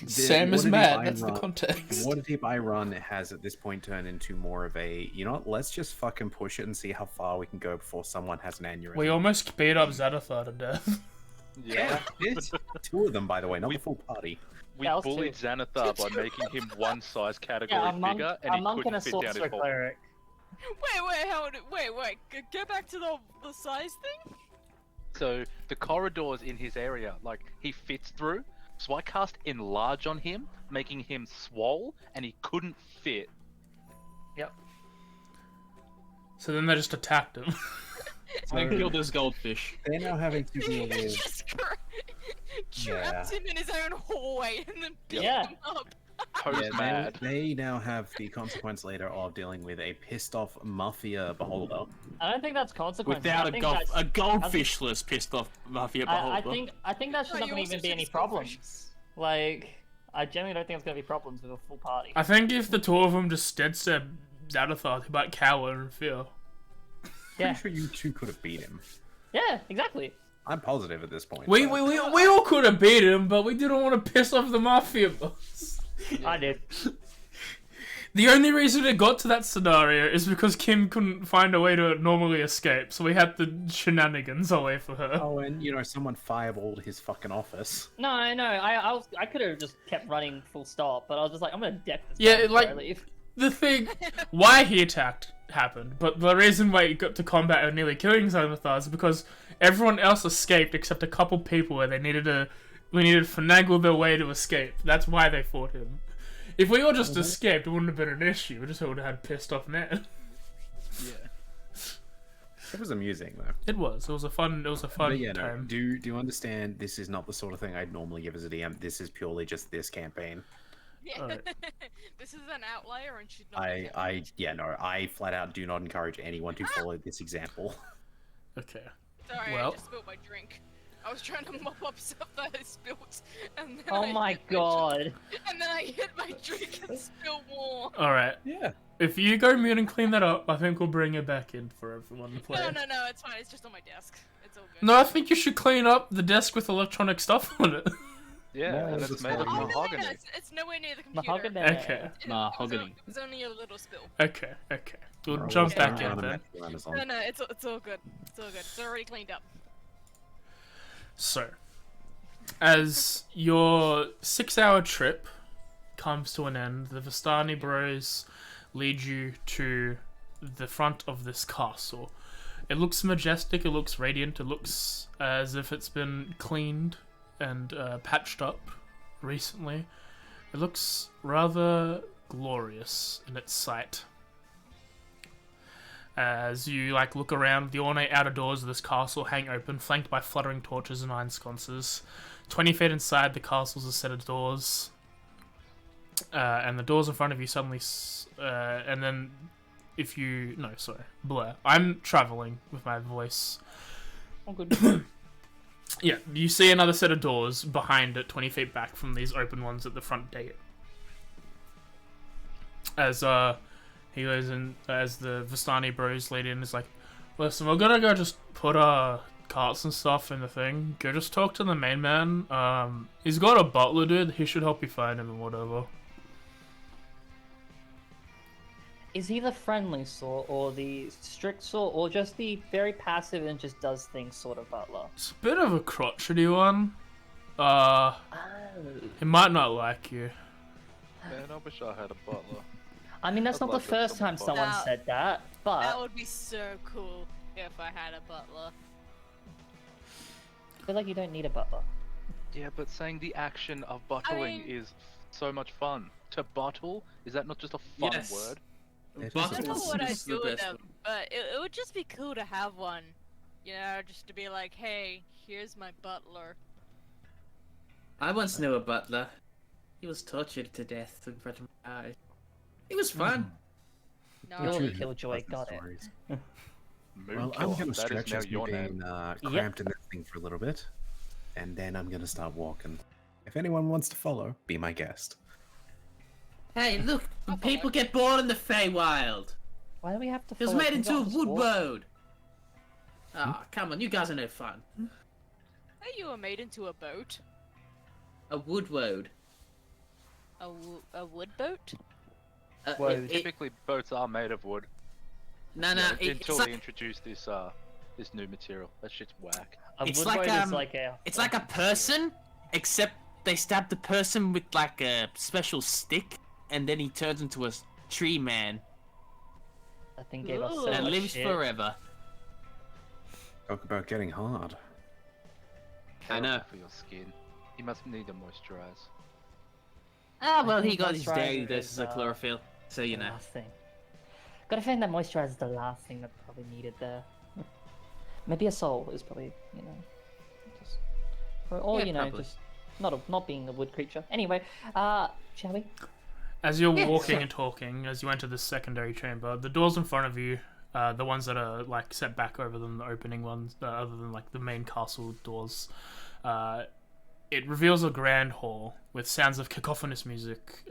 Speaker 1: Sam is
Speaker 5: Waterdeep
Speaker 1: mad.
Speaker 5: I
Speaker 1: That's the
Speaker 5: run-
Speaker 1: context.
Speaker 5: Waterdeep I run has at this point turned into more of a, you know what, let's just fucking push it and see how far we can go before someone has an aneurysm.
Speaker 1: We almost beat up Xanathar to death.
Speaker 2: Yeah.
Speaker 5: It's two of them, by the way, not the full party.
Speaker 2: We
Speaker 3: Yeah, us
Speaker 2: bullied
Speaker 3: too.
Speaker 2: Xanathar by making him one size category
Speaker 3: Yeah, a monk,
Speaker 2: bigger,
Speaker 3: a
Speaker 2: and he
Speaker 3: monk and a
Speaker 2: couldn't fit down his
Speaker 3: sorcerer
Speaker 2: hole.
Speaker 3: cleric.
Speaker 4: Wait, go back to the size thing?
Speaker 2: So the corridors in his area, like, he fits through. So I cast Enlarge on him, making him swole, and he couldn't fit.
Speaker 3: Yep.
Speaker 1: So then they just attacked him.
Speaker 9: I killed this goldfish.
Speaker 5: They're now having to deal with...
Speaker 4: Just trapped him in his own hallway and then beat
Speaker 3: Yeah.
Speaker 4: him up.
Speaker 2: Post
Speaker 5: Yeah,
Speaker 2: mad.
Speaker 5: they now have the consequence later of dealing with a pissed off mafia beholder.
Speaker 3: I don't think that's consequence.
Speaker 9: Without
Speaker 3: I
Speaker 9: a,
Speaker 3: think
Speaker 9: gold,
Speaker 3: that's-
Speaker 9: a goldfishless pissed off mafia beholder.
Speaker 3: I think that's just
Speaker 4: No,
Speaker 3: not
Speaker 4: you
Speaker 3: going to
Speaker 4: also
Speaker 3: even be
Speaker 4: said
Speaker 3: any
Speaker 4: it's goldfish.
Speaker 3: problems. Like, I genuinely don't think it's going to be problems with a full party.
Speaker 1: I think if the two of them just dead set Xanathar, he might cower in fear.
Speaker 3: Yeah.
Speaker 5: Pretty sure you two could have beat him.
Speaker 3: Yeah, exactly.
Speaker 5: I'm positive at this point.
Speaker 1: We
Speaker 5: but-
Speaker 1: all could have beat him, but we didn't want to piss off the mafia boss.
Speaker 3: I did.
Speaker 1: The only reason it got to that scenario is because Kim couldn't find a way to normally escape, so we had the shenanigans away for her.
Speaker 5: Oh, and you know, someone fireballed his fucking office.
Speaker 3: No, I could have just kept running full stop, but I was just like, I'm going to deck this
Speaker 1: Yeah,
Speaker 3: guy before
Speaker 1: like-
Speaker 3: I leave.
Speaker 1: The thing, why he attacked happened, but the reason why he got to combat and nearly killing Xanathar is because everyone else escaped except a couple people where we needed to finagle their way to escape. That's why they fought him. If we all just escaped, it wouldn't have been an issue. We just would have had pissed off Ned.
Speaker 5: It was amusing though.
Speaker 1: It was. It was a fun
Speaker 5: But yeah, no,
Speaker 1: time.
Speaker 5: do you understand? This is not the sort of thing I'd normally give as a DM. This is purely just this campaign.
Speaker 4: Yeah.
Speaker 1: Alright.
Speaker 4: This is an outlier and should not be kept.
Speaker 5: I flat out do not encourage anyone to follow this example.
Speaker 1: Okay.
Speaker 4: Sorry,
Speaker 1: Well-
Speaker 4: I just spilled my drink. I was trying to mop up stuff that I spilled, and then
Speaker 3: Oh
Speaker 4: I
Speaker 3: my
Speaker 4: hit
Speaker 3: god.
Speaker 4: and then I hit my drink and spilled more.
Speaker 1: Alright.
Speaker 5: Yeah.
Speaker 1: If you go mute and clean that up, I think we'll bring it back in for everyone to play.
Speaker 4: No, it's fine. It's just on my desk. It's all good.
Speaker 1: No, I think you should clean up the desk with electronic stuff on it.
Speaker 2: Yeah,
Speaker 5: No,
Speaker 2: and
Speaker 5: it's
Speaker 2: it's
Speaker 5: not
Speaker 2: made of
Speaker 5: like-
Speaker 4: Oh, no,
Speaker 2: mahogany.
Speaker 4: it's nowhere near the computer.
Speaker 3: Mahogany.
Speaker 1: Okay.
Speaker 9: Mahogany.
Speaker 4: It was only a little spill.
Speaker 1: Okay. We'll
Speaker 5: Alright,
Speaker 1: jump
Speaker 5: we'll
Speaker 1: back
Speaker 5: start
Speaker 1: in
Speaker 5: around
Speaker 1: then.
Speaker 5: the Amazon.
Speaker 4: No, it's all good. It's all good. It's already cleaned up.
Speaker 1: So, as your 6-hour trip comes to an end, the Vistani Bros lead you to the front of this castle. It looks majestic, it looks radiant, it looks as if it's been cleaned and patched up recently. It looks rather glorious in its sight. As you look around, the ornate outer doors of this castle hang open, flanked by fluttering torches and iron sconces. 20 feet inside the castle's a set of doors, and the doors in front of you suddenly, and then if you, no, sorry, blur. I'm traveling with my voice.
Speaker 3: Oh, good.
Speaker 1: Yeah, you see another set of doors behind it, 20 feet back from these open ones at the front gate. As he goes in, as the Vistani Bros lead in, is like, listen, we're gonna go just put our carts and stuff in the thing. Go just talk to the main man. He's got a butler, dude. He should help you find him and whatever.
Speaker 3: Is he the friendly sort, or the strict sort, or just the very passive and just does things sort of butler?
Speaker 1: It's a bit of a crotchety one.
Speaker 3: Oh.
Speaker 1: He might not like you.
Speaker 2: Man, I wish I had a butler.
Speaker 3: I mean, that's
Speaker 2: I'd
Speaker 3: not
Speaker 2: like
Speaker 3: the
Speaker 2: to have
Speaker 3: first time
Speaker 2: someone
Speaker 3: someone
Speaker 4: butler.
Speaker 3: said that, but
Speaker 4: That would be so cool if I had a butler.
Speaker 3: I feel like you don't need a butler.
Speaker 2: Yeah, but saying the action of bottling
Speaker 4: mean-
Speaker 2: is so much fun. To bottle, is that not just a fun
Speaker 7: Yes.
Speaker 2: word?
Speaker 5: It
Speaker 4: I
Speaker 5: is
Speaker 4: don't
Speaker 5: a
Speaker 4: know
Speaker 5: butler.
Speaker 4: what I'd
Speaker 7: is the
Speaker 4: do with
Speaker 7: best
Speaker 4: them, but it would just be cool to have one. You know, just to be like, hey, here's my butler.
Speaker 10: I once knew a butler. He was tortured to death in front of my eyes. It was fun.
Speaker 4: No,
Speaker 3: You're
Speaker 5: True,
Speaker 3: the killjoy,
Speaker 5: pleasant
Speaker 3: got it.
Speaker 5: stories.
Speaker 2: Moon
Speaker 5: Well, I'm
Speaker 2: killer,
Speaker 5: gonna
Speaker 2: that is
Speaker 5: stretch
Speaker 2: now
Speaker 5: as
Speaker 2: your
Speaker 5: we've
Speaker 2: name.
Speaker 5: been cramped in this thing for a little bit, and then I'm gonna start walking. If anyone wants to follow, be my guest.
Speaker 10: Hey, look, people get bored in the Feywild.
Speaker 3: Why do we have to?
Speaker 10: It was
Speaker 3: follow?
Speaker 10: made
Speaker 3: Can we
Speaker 10: into a
Speaker 3: not just
Speaker 10: wood
Speaker 3: walk?
Speaker 10: road. Ah, come on, you guys are no fun.
Speaker 4: Hey, you were made into a boat.
Speaker 10: A wood road.
Speaker 4: A wood boat?
Speaker 3: Woad.
Speaker 2: Typically, boats are made of wood.
Speaker 10: No,
Speaker 2: Until
Speaker 10: it's
Speaker 2: they introduce this this new material. That shit's whack.
Speaker 3: A
Speaker 10: It's
Speaker 3: wood
Speaker 10: like,
Speaker 3: road is like a.
Speaker 9: It's like a person, except they stab the person with like a special stick, and then he turns into a tree man
Speaker 3: I think gave us so
Speaker 9: and
Speaker 3: much
Speaker 9: lives
Speaker 3: shit.
Speaker 9: forever.
Speaker 5: Talk about getting hard.
Speaker 9: I know.
Speaker 2: For your skin, you must need to moisturize.
Speaker 9: Ah, well,
Speaker 3: I
Speaker 9: he
Speaker 3: think
Speaker 9: got his daily
Speaker 3: moisturizer
Speaker 9: doses
Speaker 3: is,
Speaker 9: of chlorophyll, so you
Speaker 3: The
Speaker 9: know.
Speaker 3: last thing. Gotta find that moisturizer is the last thing that probably needed there. Maybe a soul is probably, you know, just, or
Speaker 9: Yeah,
Speaker 3: you know,
Speaker 9: probably.
Speaker 3: just not being a wood creature. Anyway, shall we?
Speaker 1: As you're
Speaker 10: Yeah,
Speaker 1: walking
Speaker 10: sure.
Speaker 1: and talking, as you enter the secondary chamber, the doors in front of you, the ones that are like set back over than the opening ones, other than like the main castle doors, it reveals a grand hall with sounds of cacophonous music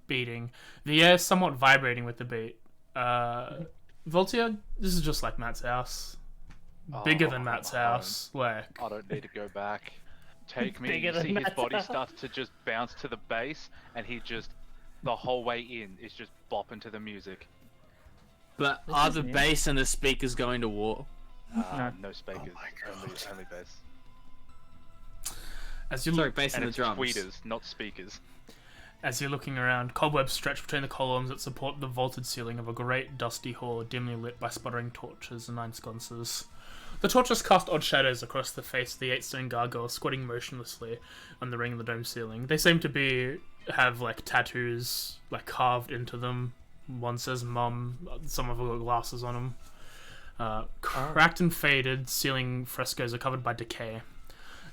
Speaker 1: beating. The air somewhat vibrating with the beat. Voltia, this is just like Matt's house. Bigger than Matt's house. Like,
Speaker 2: I don't need to go back. Take me.
Speaker 3: Bigger
Speaker 2: You
Speaker 3: than
Speaker 2: see his
Speaker 3: Matt's
Speaker 2: body
Speaker 3: house.
Speaker 2: starts to just bounce to the bass, and he just the whole way in is just bopping to the music.
Speaker 9: But
Speaker 3: This
Speaker 9: are
Speaker 3: is
Speaker 9: the
Speaker 3: new.
Speaker 9: bass and the speakers going to war?
Speaker 2: No speakers. Only bass.
Speaker 1: as you
Speaker 9: Sorry,
Speaker 1: look,
Speaker 9: bass and
Speaker 2: And
Speaker 9: the
Speaker 2: it's
Speaker 9: drums.
Speaker 2: tweeters, not speakers.
Speaker 1: as you're looking around, cobwebs stretch between the columns that support the vaulted ceiling of a great dusty hall, dimly lit by sputtering torches and nine sconces. The torches cast odd shadows across the face of the 8-stone gargoyle squatting motionlessly on the ring of the dome ceiling. They seem to have like tattoos like carved into them. One says "Mum," some of them got glasses on them. Cracked and faded ceiling frescoes are covered by decay.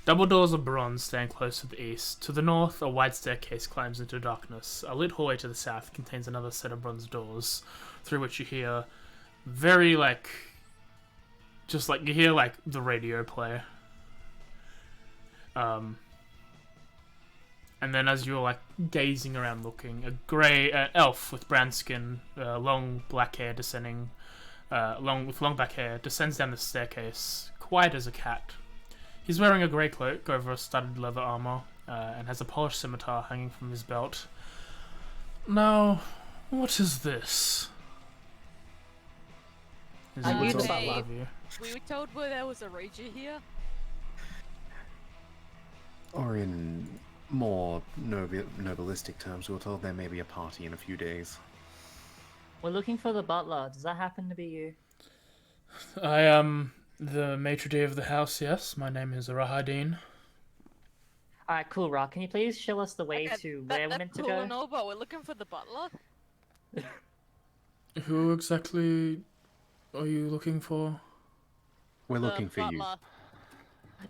Speaker 1: Double doors of bronze stand close to the east. To the north, a wide staircase climbs into darkness. A lit hallway to the south contains another set of bronze doors, through which you hear very you hear like the radio play. And then as you're like gazing around looking, a grey elf with brown skin, long black hair descending, long black hair descends down the staircase, quiet as a cat. He's wearing a grey cloak over a studded leather armor, and has a polished scimitar hanging from his belt. Now, what is this? As he
Speaker 3: Are you
Speaker 1: looks
Speaker 3: the
Speaker 1: up
Speaker 3: butler?
Speaker 1: above you.
Speaker 4: We were told where there was a rager here.
Speaker 5: Or in more nobilistic terms, we were told there may be a party in a few days.
Speaker 3: We're looking for the butler. Does that happen to be you?
Speaker 1: I am the maitre d' of the house, yes. My name is Rahadin.
Speaker 3: Alright, cool, Rock. Can you please show us the way
Speaker 4: Okay,
Speaker 3: to where we're meant to
Speaker 4: cool
Speaker 3: go?
Speaker 4: and all, but we're looking for the butler.
Speaker 1: Who exactly are you looking for?
Speaker 5: We're
Speaker 4: The
Speaker 5: looking for you.
Speaker 4: butler.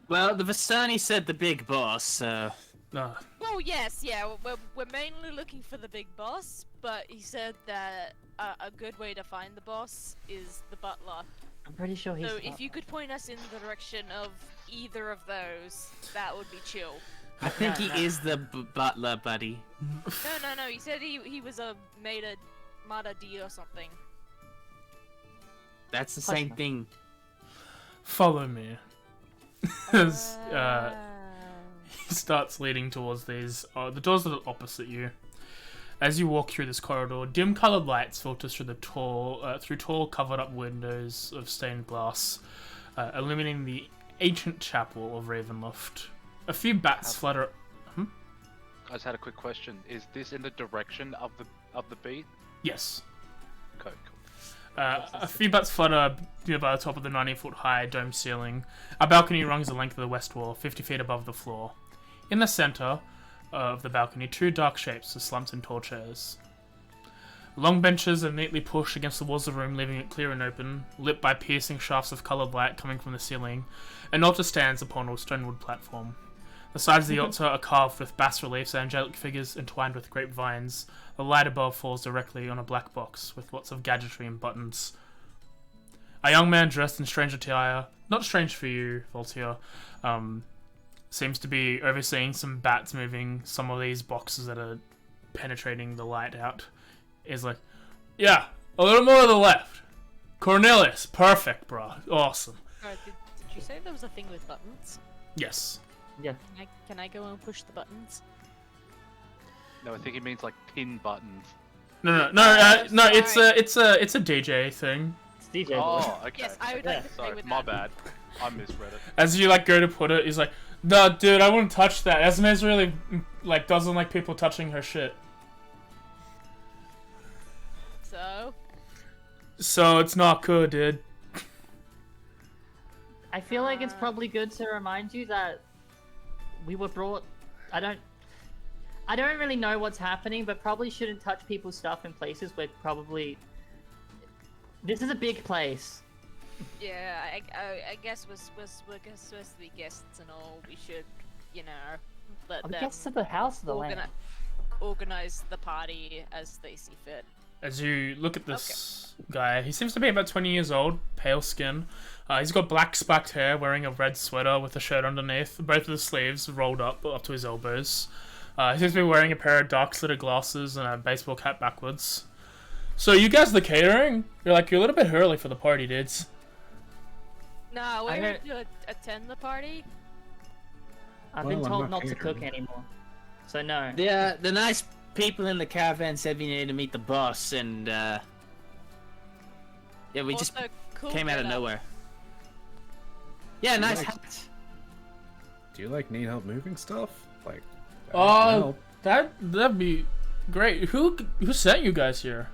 Speaker 9: Well, the Vistani said the big boss, so...
Speaker 4: Well, yes, yeah, we're mainly looking for the big boss, but he said that a good way to find the boss is the butler.
Speaker 3: I'm pretty sure he's
Speaker 4: So
Speaker 3: not.
Speaker 4: if you could point us in the direction of either of those, that would be chill.
Speaker 9: I think
Speaker 3: No,
Speaker 9: he is the butler, buddy.
Speaker 4: No, he said he was a Mada D or something.
Speaker 9: That's the
Speaker 3: Hush
Speaker 9: same
Speaker 3: now.
Speaker 9: thing.
Speaker 1: Follow me. As
Speaker 4: Ah.
Speaker 1: he starts leading towards these. The doors are opposite you. As you walk through this corridor, dim-colored lights filter through tall covered-up windows of stained glass, illuminating the ancient chapel of Ravenloft. A few bats flutter.
Speaker 2: I just had a quick question. Is this in the direction of the beat?
Speaker 1: Yes.
Speaker 2: Okay, cool.
Speaker 1: A few bats flutter nearby the top of the 90-foot-high dome ceiling. A balcony rungs the length of the west wall, 50 feet above the floor. In the center of the balcony, two dark shapes are slumped in tall chairs. Long benches are neatly pushed against the walls of the room, leaving it clear and open, lit by piercing shafts of coloured light coming from the ceiling. An altar stands upon a stonewood platform. The sides of the altar are carved with bas-reliefs and angelic figures entwined with grapevines. The light above falls directly on a black box with lots of gadgetry and buttons. A young man dressed in strange attire, not strange for you, Voltaire, seems to be overseeing some bats moving some of these boxes that are penetrating the light out. Is like, yeah, a little more to the left. Cornelius, perfect, bro. Awesome.
Speaker 4: Did you say there was a thing with buttons?
Speaker 1: Yes.
Speaker 3: Yeah.
Speaker 4: Can I go and push the buttons?
Speaker 2: No, I think he means like pin buttons.
Speaker 1: No. It's a DJ thing.
Speaker 3: It's DJ.
Speaker 2: Oh, okay.
Speaker 4: Yes, I would like to play
Speaker 2: Sorry,
Speaker 4: with
Speaker 2: my
Speaker 4: that.
Speaker 2: bad. I misread it.
Speaker 1: As you like go to put it, he's like, no, dude, I wouldn't touch that. Esme's really like doesn't like people touching her shit. So it's not good, dude.
Speaker 3: I feel like it's probably good to remind you that we were brought. I don't really know what's happening, but probably shouldn't touch people's stuff in places where probably. This is a big place.
Speaker 4: Yeah, I guess we're supposed to be guests and all. We should, you know, let
Speaker 3: Are we
Speaker 4: them
Speaker 3: guests of the house of the land?
Speaker 4: organize the party as they see fit.
Speaker 1: As you look at this guy, he seems to be about 20 years old, pale skin. He's got black spiked hair, wearing a red sweater with a shirt underneath, both of the sleeves rolled up to his elbows. He seems to be wearing a pair of dark slitted glasses and a baseball cap backwards. So you guys the catering? You're a little bit early for the party, dudes.
Speaker 4: No, we're here to attend the party.
Speaker 3: I've been told not to cook anymore, so no.
Speaker 10: The nice people in the caravan said we needed to meet the boss, and yeah, we just
Speaker 4: cool
Speaker 10: came out of nowhere. Yeah, nice hat.
Speaker 5: Do you need help moving stuff?
Speaker 1: That'd be great. Who sent you guys here?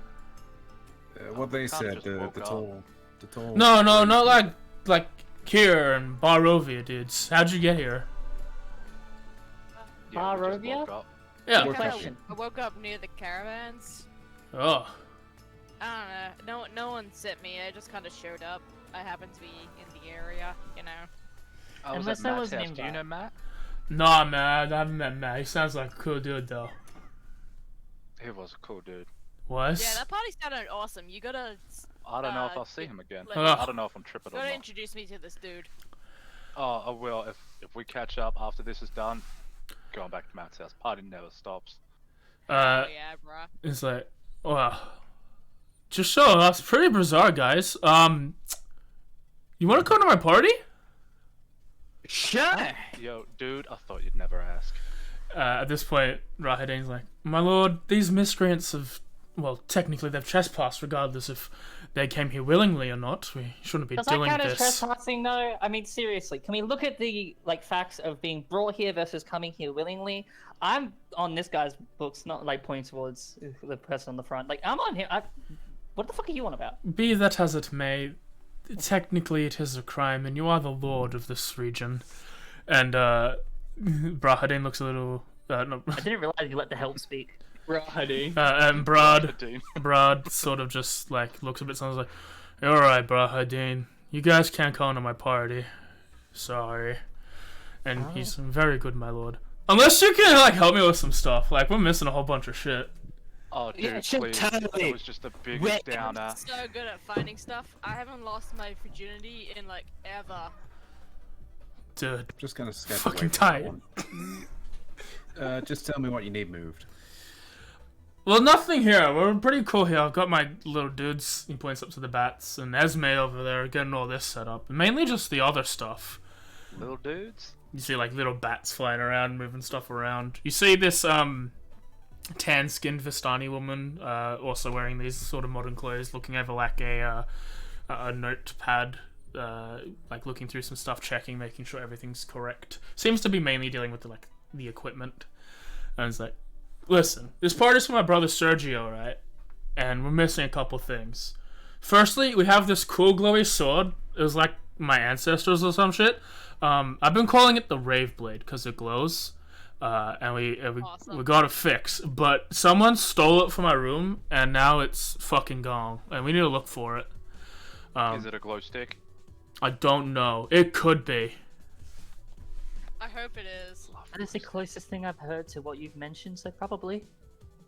Speaker 5: What they said, the tall.
Speaker 1: No, not like here in Barovia, dudes. How'd you get here?
Speaker 3: Barovia?
Speaker 1: Yeah.
Speaker 4: I woke up near the caravans.
Speaker 1: Oh.
Speaker 4: I don't know. No one sent me. I just kind of showed up. I happened to be in the area, you know.
Speaker 2: I was at Matt's house. Do you know Matt?
Speaker 1: Nah, man. I haven't met Matt. He sounds like a cool dude, though.
Speaker 2: He was a cool dude.
Speaker 1: Was?
Speaker 4: Yeah, that party sounded awesome. You gotta.
Speaker 2: I don't know if I'll see him again.
Speaker 1: Ugh.
Speaker 2: I don't know if I'm tripping or
Speaker 4: You gotta
Speaker 2: not.
Speaker 4: introduce me to this dude.
Speaker 2: Oh, I will. If we catch up after this is done, going back to Matt's house. Party never stops.
Speaker 4: Yeah, bruh.
Speaker 1: It's like, wow. Just so that's pretty bizarre, guys. You want to come to my party?
Speaker 10: Sure.
Speaker 2: Yo, dude, I thought you'd never ask.
Speaker 1: At this point, Rahadin's like, my lord, these miscreants have, well, technically they've trespassed regardless if they came here willingly or not. We shouldn't be
Speaker 3: Does
Speaker 1: doing
Speaker 3: that count as
Speaker 1: this.
Speaker 3: trespassing, though? I mean, seriously, can we look at the facts of being brought here versus coming here willingly? I'm on this guy's books, not pointing towards the person on the front. I'm on him. What the fuck are you on about?
Speaker 1: Be that as it may, technically it is a crime, and you are the lord of this region. And Brahadin looks a little. No.
Speaker 3: I didn't realize you let the help speak.
Speaker 10: Brahadin.
Speaker 1: And Brad sort of just looks a bit something like, alright, Brahadin, you guys can't come to my party. Sorry. And he's very good, my lord. Unless you can help me with some stuff. We're missing a whole bunch of shit.
Speaker 2: Oh, dude,
Speaker 10: Yeah,
Speaker 2: please.
Speaker 10: totally.
Speaker 2: That was just the biggest downer.
Speaker 4: So good at finding stuff. I haven't lost my virginity in ever.
Speaker 1: Dude,
Speaker 5: Just gonna sketch
Speaker 1: fucking
Speaker 5: away from
Speaker 1: tight.
Speaker 5: that one. Just tell me what you need moved.
Speaker 1: Well, nothing here. We're pretty cool here. I've got my little dudes. He points up to the bats, and Esme over there getting all this set up. Mainly just the other stuff.
Speaker 2: Little dudes?
Speaker 1: You see little bats flying around, moving stuff around. You see this tan-skinned Vistani woman, also wearing these sort of modern clothes, looking over a notepad, looking through some stuff, checking, making sure everything's correct. Seems to be mainly dealing with the equipment. And it's like, listen, this party's for my brother Sergio, right? And we're missing a couple things. Firstly, we have this cool glowy sword. It was my ancestors or some shit. I've been calling it the Rave Blade because it glows. And we got it fixed. But someone stole it from my room, and now it's fucking gone. And we need to look for it.
Speaker 2: Is it a glow stick?
Speaker 1: I don't know. It could be.
Speaker 4: I hope it is.
Speaker 3: That is the closest thing I've heard to what you've mentioned, so probably.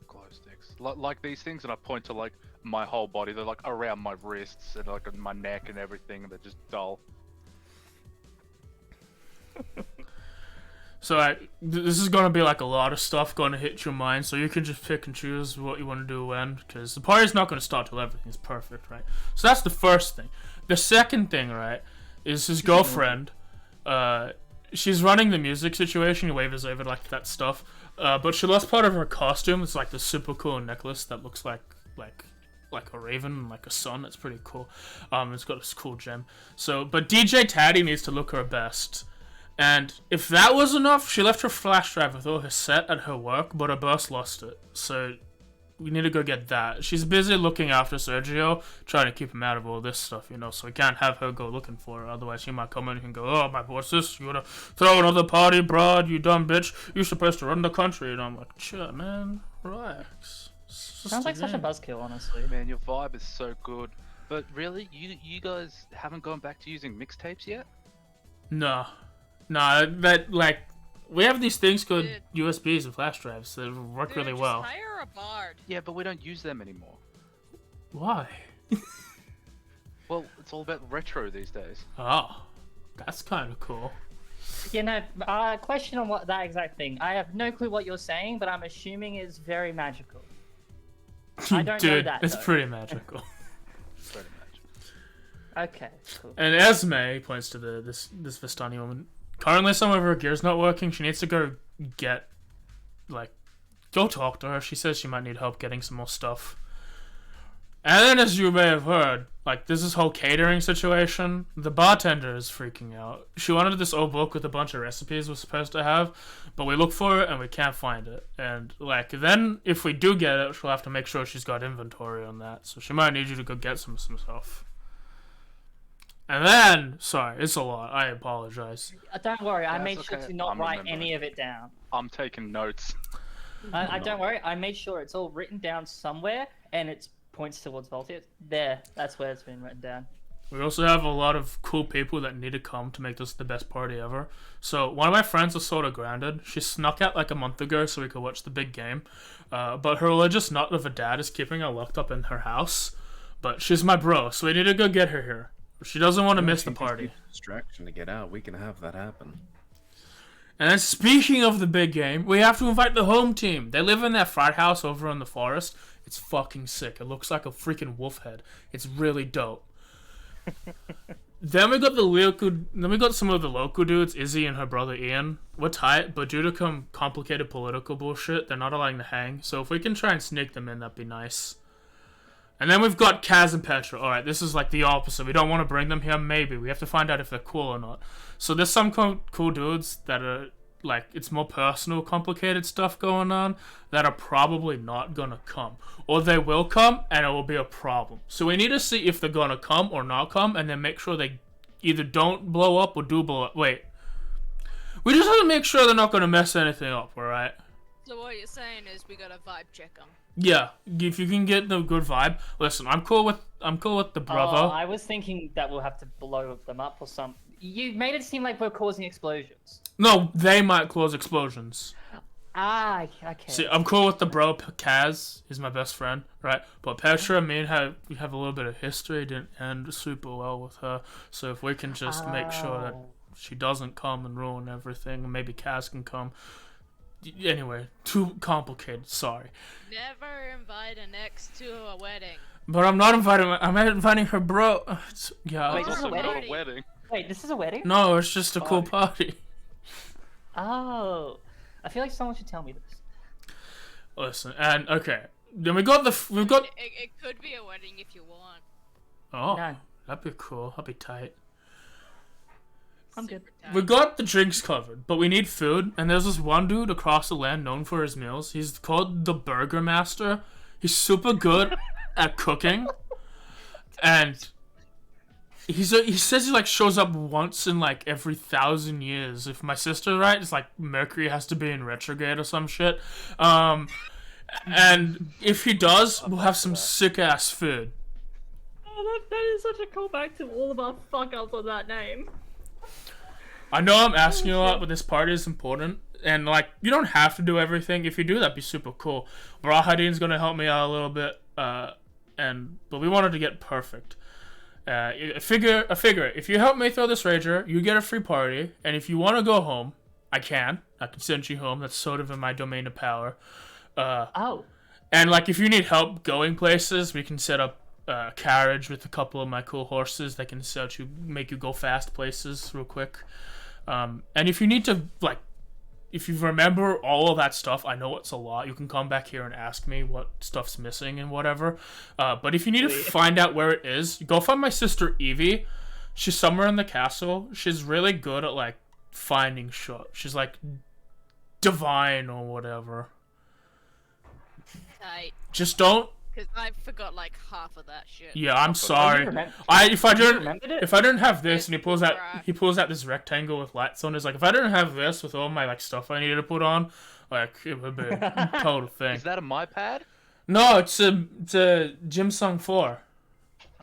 Speaker 2: Glow sticks. Like these things, and I point to my whole body. They're around my wrists and on my neck and everything. And they're just dull.
Speaker 1: So this is gonna be like a lot of stuff gonna hit your mind, so you can just pick and choose what you want to do when, because the party's not gonna start till everything's perfect, right? So that's the first thing. The second thing, right, is his girlfriend. She's running the music situation. He waves over like that stuff, but she lost part of her costume. It's like this super cool necklace that looks like a raven, like a sun. It's pretty cool. It's got this cool gem. So, but DJ Taddy needs to look her best. And if that was enough, she left her flash drive with all her set at her work, but her boss lost it. So we need to go get that. She's busy looking after Sergio, trying to keep him out of all this stuff, you know, so we can't have her go looking for her. Otherwise, she might come in and go, oh, my boss, you wanna throw another party, Brahd, you dumb bitch. You're supposed to run the country. And I'm like, chill, man, relax.
Speaker 3: Sounds like such a buzzkill, honestly.
Speaker 2: Man, your vibe is so good. But really, you guys haven't gone back to using mixtapes yet?
Speaker 1: No, that like we have these things called
Speaker 4: Dude.
Speaker 1: USBs and flash drives that work
Speaker 4: Dude,
Speaker 1: really
Speaker 4: just
Speaker 1: well.
Speaker 4: hire a bard.
Speaker 2: Yeah, but we don't use them anymore.
Speaker 1: Why?
Speaker 2: Well, it's all about retro these days.
Speaker 1: Oh, that's kind of cool.
Speaker 3: Yeah, no, question on what that exact thing. I have no clue what you're saying, but I'm assuming it's very magical. I don't know
Speaker 1: Dude,
Speaker 3: that,
Speaker 1: it's
Speaker 3: though.
Speaker 1: pretty magical.
Speaker 2: Very much.
Speaker 3: Okay, cool.
Speaker 1: And Esme points to this Vistani woman. Currently, some of her gear's not working. She needs to go go talk to her. She says she might need help getting some more stuff. And then, as you may have heard, there's this whole catering situation. The bartender is freaking out. She wanted this old book with a bunch of recipes we're supposed to have, but we look for it and we can't find it. And, then if we do get it, she'll have to make sure she's got inventory on that. So she might need you to go get some stuff. And then, sorry, it's a lot. I apologize.
Speaker 3: Don't worry, I
Speaker 2: That's
Speaker 3: made sure
Speaker 2: okay.
Speaker 3: to not
Speaker 2: I'm
Speaker 3: write
Speaker 2: remembering.
Speaker 3: any of it down.
Speaker 2: I'm taking notes.
Speaker 3: I don't worry, I made sure it's all written down somewhere, and it points towards Voltius. There, that's where it's been written down.
Speaker 1: We also have a lot of cool people that need to come to make this the best party ever. So one of my friends is sort of grounded. She snuck out a month ago so we could watch the big game. But her religious nut of a dad is keeping her locked up in her house. But she's my bro, so we need to go get her here. She doesn't want to miss the party.
Speaker 5: Distraction to get out. We can have that happen.
Speaker 1: And then speaking of the big game, we have to invite the home team. They live in that frat house over in the forest. It's fucking sick. It looks like a freaking wolf head. It's really dope. Then we got some of the local dudes, Izzy and her brother Ian. We're tight, but due to some complicated political bullshit, they're not allowing to hang. So if we can try and sneak them in, that'd be nice. And then we've got Kaz and Petra. Alright, this is the opposite. We don't want to bring them here, maybe. We have to find out if they're cool or not. So there's some cool dudes that are, it's more personal, complicated stuff going on that are probably not gonna come. Or they will come, and it will be a problem. So we need to see if they're gonna come or not come, and then make sure they either don't blow up or do blow up. Wait. We just have to make sure they're not gonna mess anything up, alright?
Speaker 4: So what you're saying is we gotta vibe check them.
Speaker 1: Yeah, if you can get the good vibe. Listen, I'm cool with the brother.
Speaker 3: Oh, I was thinking that we'll have to blow them up or something. You made it seem like we're causing explosions.
Speaker 1: No, they might cause explosions.
Speaker 3: Ah, okay.
Speaker 1: See, I'm cool with the bro. Kaz is my best friend, right? But Petra and me we have a little bit of history. Didn't end super well with her. So if we can just make sure that she doesn't come and ruin everything, and maybe Kaz can come. Anyway, too complicated. Sorry.
Speaker 4: Never invite an ex to a wedding.
Speaker 1: But I'm not inviting. I'm inviting her bro. Yeah.
Speaker 3: Wait,
Speaker 2: It's
Speaker 3: this is a
Speaker 2: also not a
Speaker 3: wedding?
Speaker 2: wedding.
Speaker 3: Wait, this is a wedding?
Speaker 1: No, it's just a cool party.
Speaker 3: Oh, I feel like someone should tell me this.
Speaker 1: Listen, and okay, then we've got.
Speaker 4: It could be a wedding if you want.
Speaker 1: Oh,
Speaker 3: No.
Speaker 1: that'd be cool. That'd be tight.
Speaker 3: I'm good.
Speaker 4: Super tight.
Speaker 1: We got the drinks covered, but we need food. And there's this one dude across the land known for his meals. He's called the Burger Master. He's super good at cooking, and he says he shows up once in every 1,000 years. If my sister's right, it's Mercury has to be in retrograde or some shit. And if he does, we'll have some sick ass food.
Speaker 3: Oh, that is such a callback to all of our fuck ups on that name.
Speaker 1: I know I'm asking you a lot, but this party is important. And, you don't have to do everything. If you do, that'd be super cool. Brahadin's gonna help me out a little bit. But we wanted to get perfect. I figure, if you help me throw this rager, you get a free party. And if you want to go home, I can send you home. That's sort of in my domain of power.
Speaker 3: Oh.
Speaker 1: And like, if you need help going places, we can set up a carriage with a couple of my cool horses that can make you go fast places real quick. And if you need to, like, if you remember all of that stuff, I know it's a lot. You can come back here and ask me what stuff's missing and whatever. But if you need to find out where it is, go find my sister Evie. She's somewhere in the castle. She's really good at like finding shit. She's like divine or whatever. Just don't.
Speaker 4: Because I forgot like half of that shit.
Speaker 1: Yeah, I'm sorry. If I didn't have this, and he pulls out this rectangle with lights on. It's like, if I didn't have this with all my like stuff I needed to put on, like it would be a total thing.
Speaker 2: Is that a my pad?
Speaker 1: No, it's a Jim Sung 4.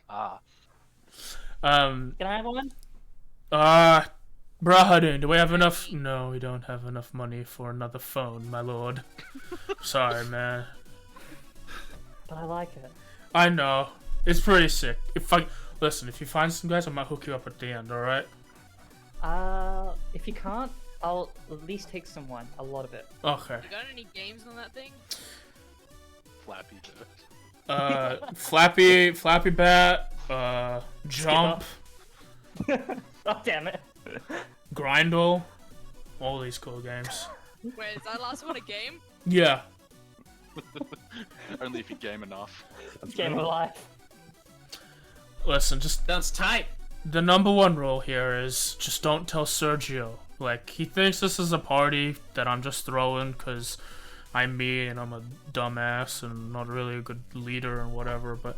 Speaker 2: Ah.
Speaker 3: Can I have one?
Speaker 1: Brahd, do we have enough? No, we don't have enough money for another phone, my lord. Sorry, man.
Speaker 3: But I like it.
Speaker 1: I know. It's pretty sick. If you find some guys, I might hook you up at the end, alright?
Speaker 3: If you can't, I'll at least take some wine. A lot of it.
Speaker 1: Okay.
Speaker 4: You got any games on that thing?
Speaker 2: Flappy Bird.
Speaker 1: Flappy Bat, Jump.
Speaker 3: Oh, damn it.
Speaker 1: Grindle. All these cool games.
Speaker 4: Wait, is that last one a game?
Speaker 1: Yeah.
Speaker 2: Only if you game enough.
Speaker 3: Game of life.
Speaker 1: Listen, just
Speaker 10: Sounds tight.
Speaker 1: the number one rule here is just don't tell Sergio. Like, he thinks this is a party that I'm just throwing because I'm me and I'm a dumbass and not really a good leader and whatever, but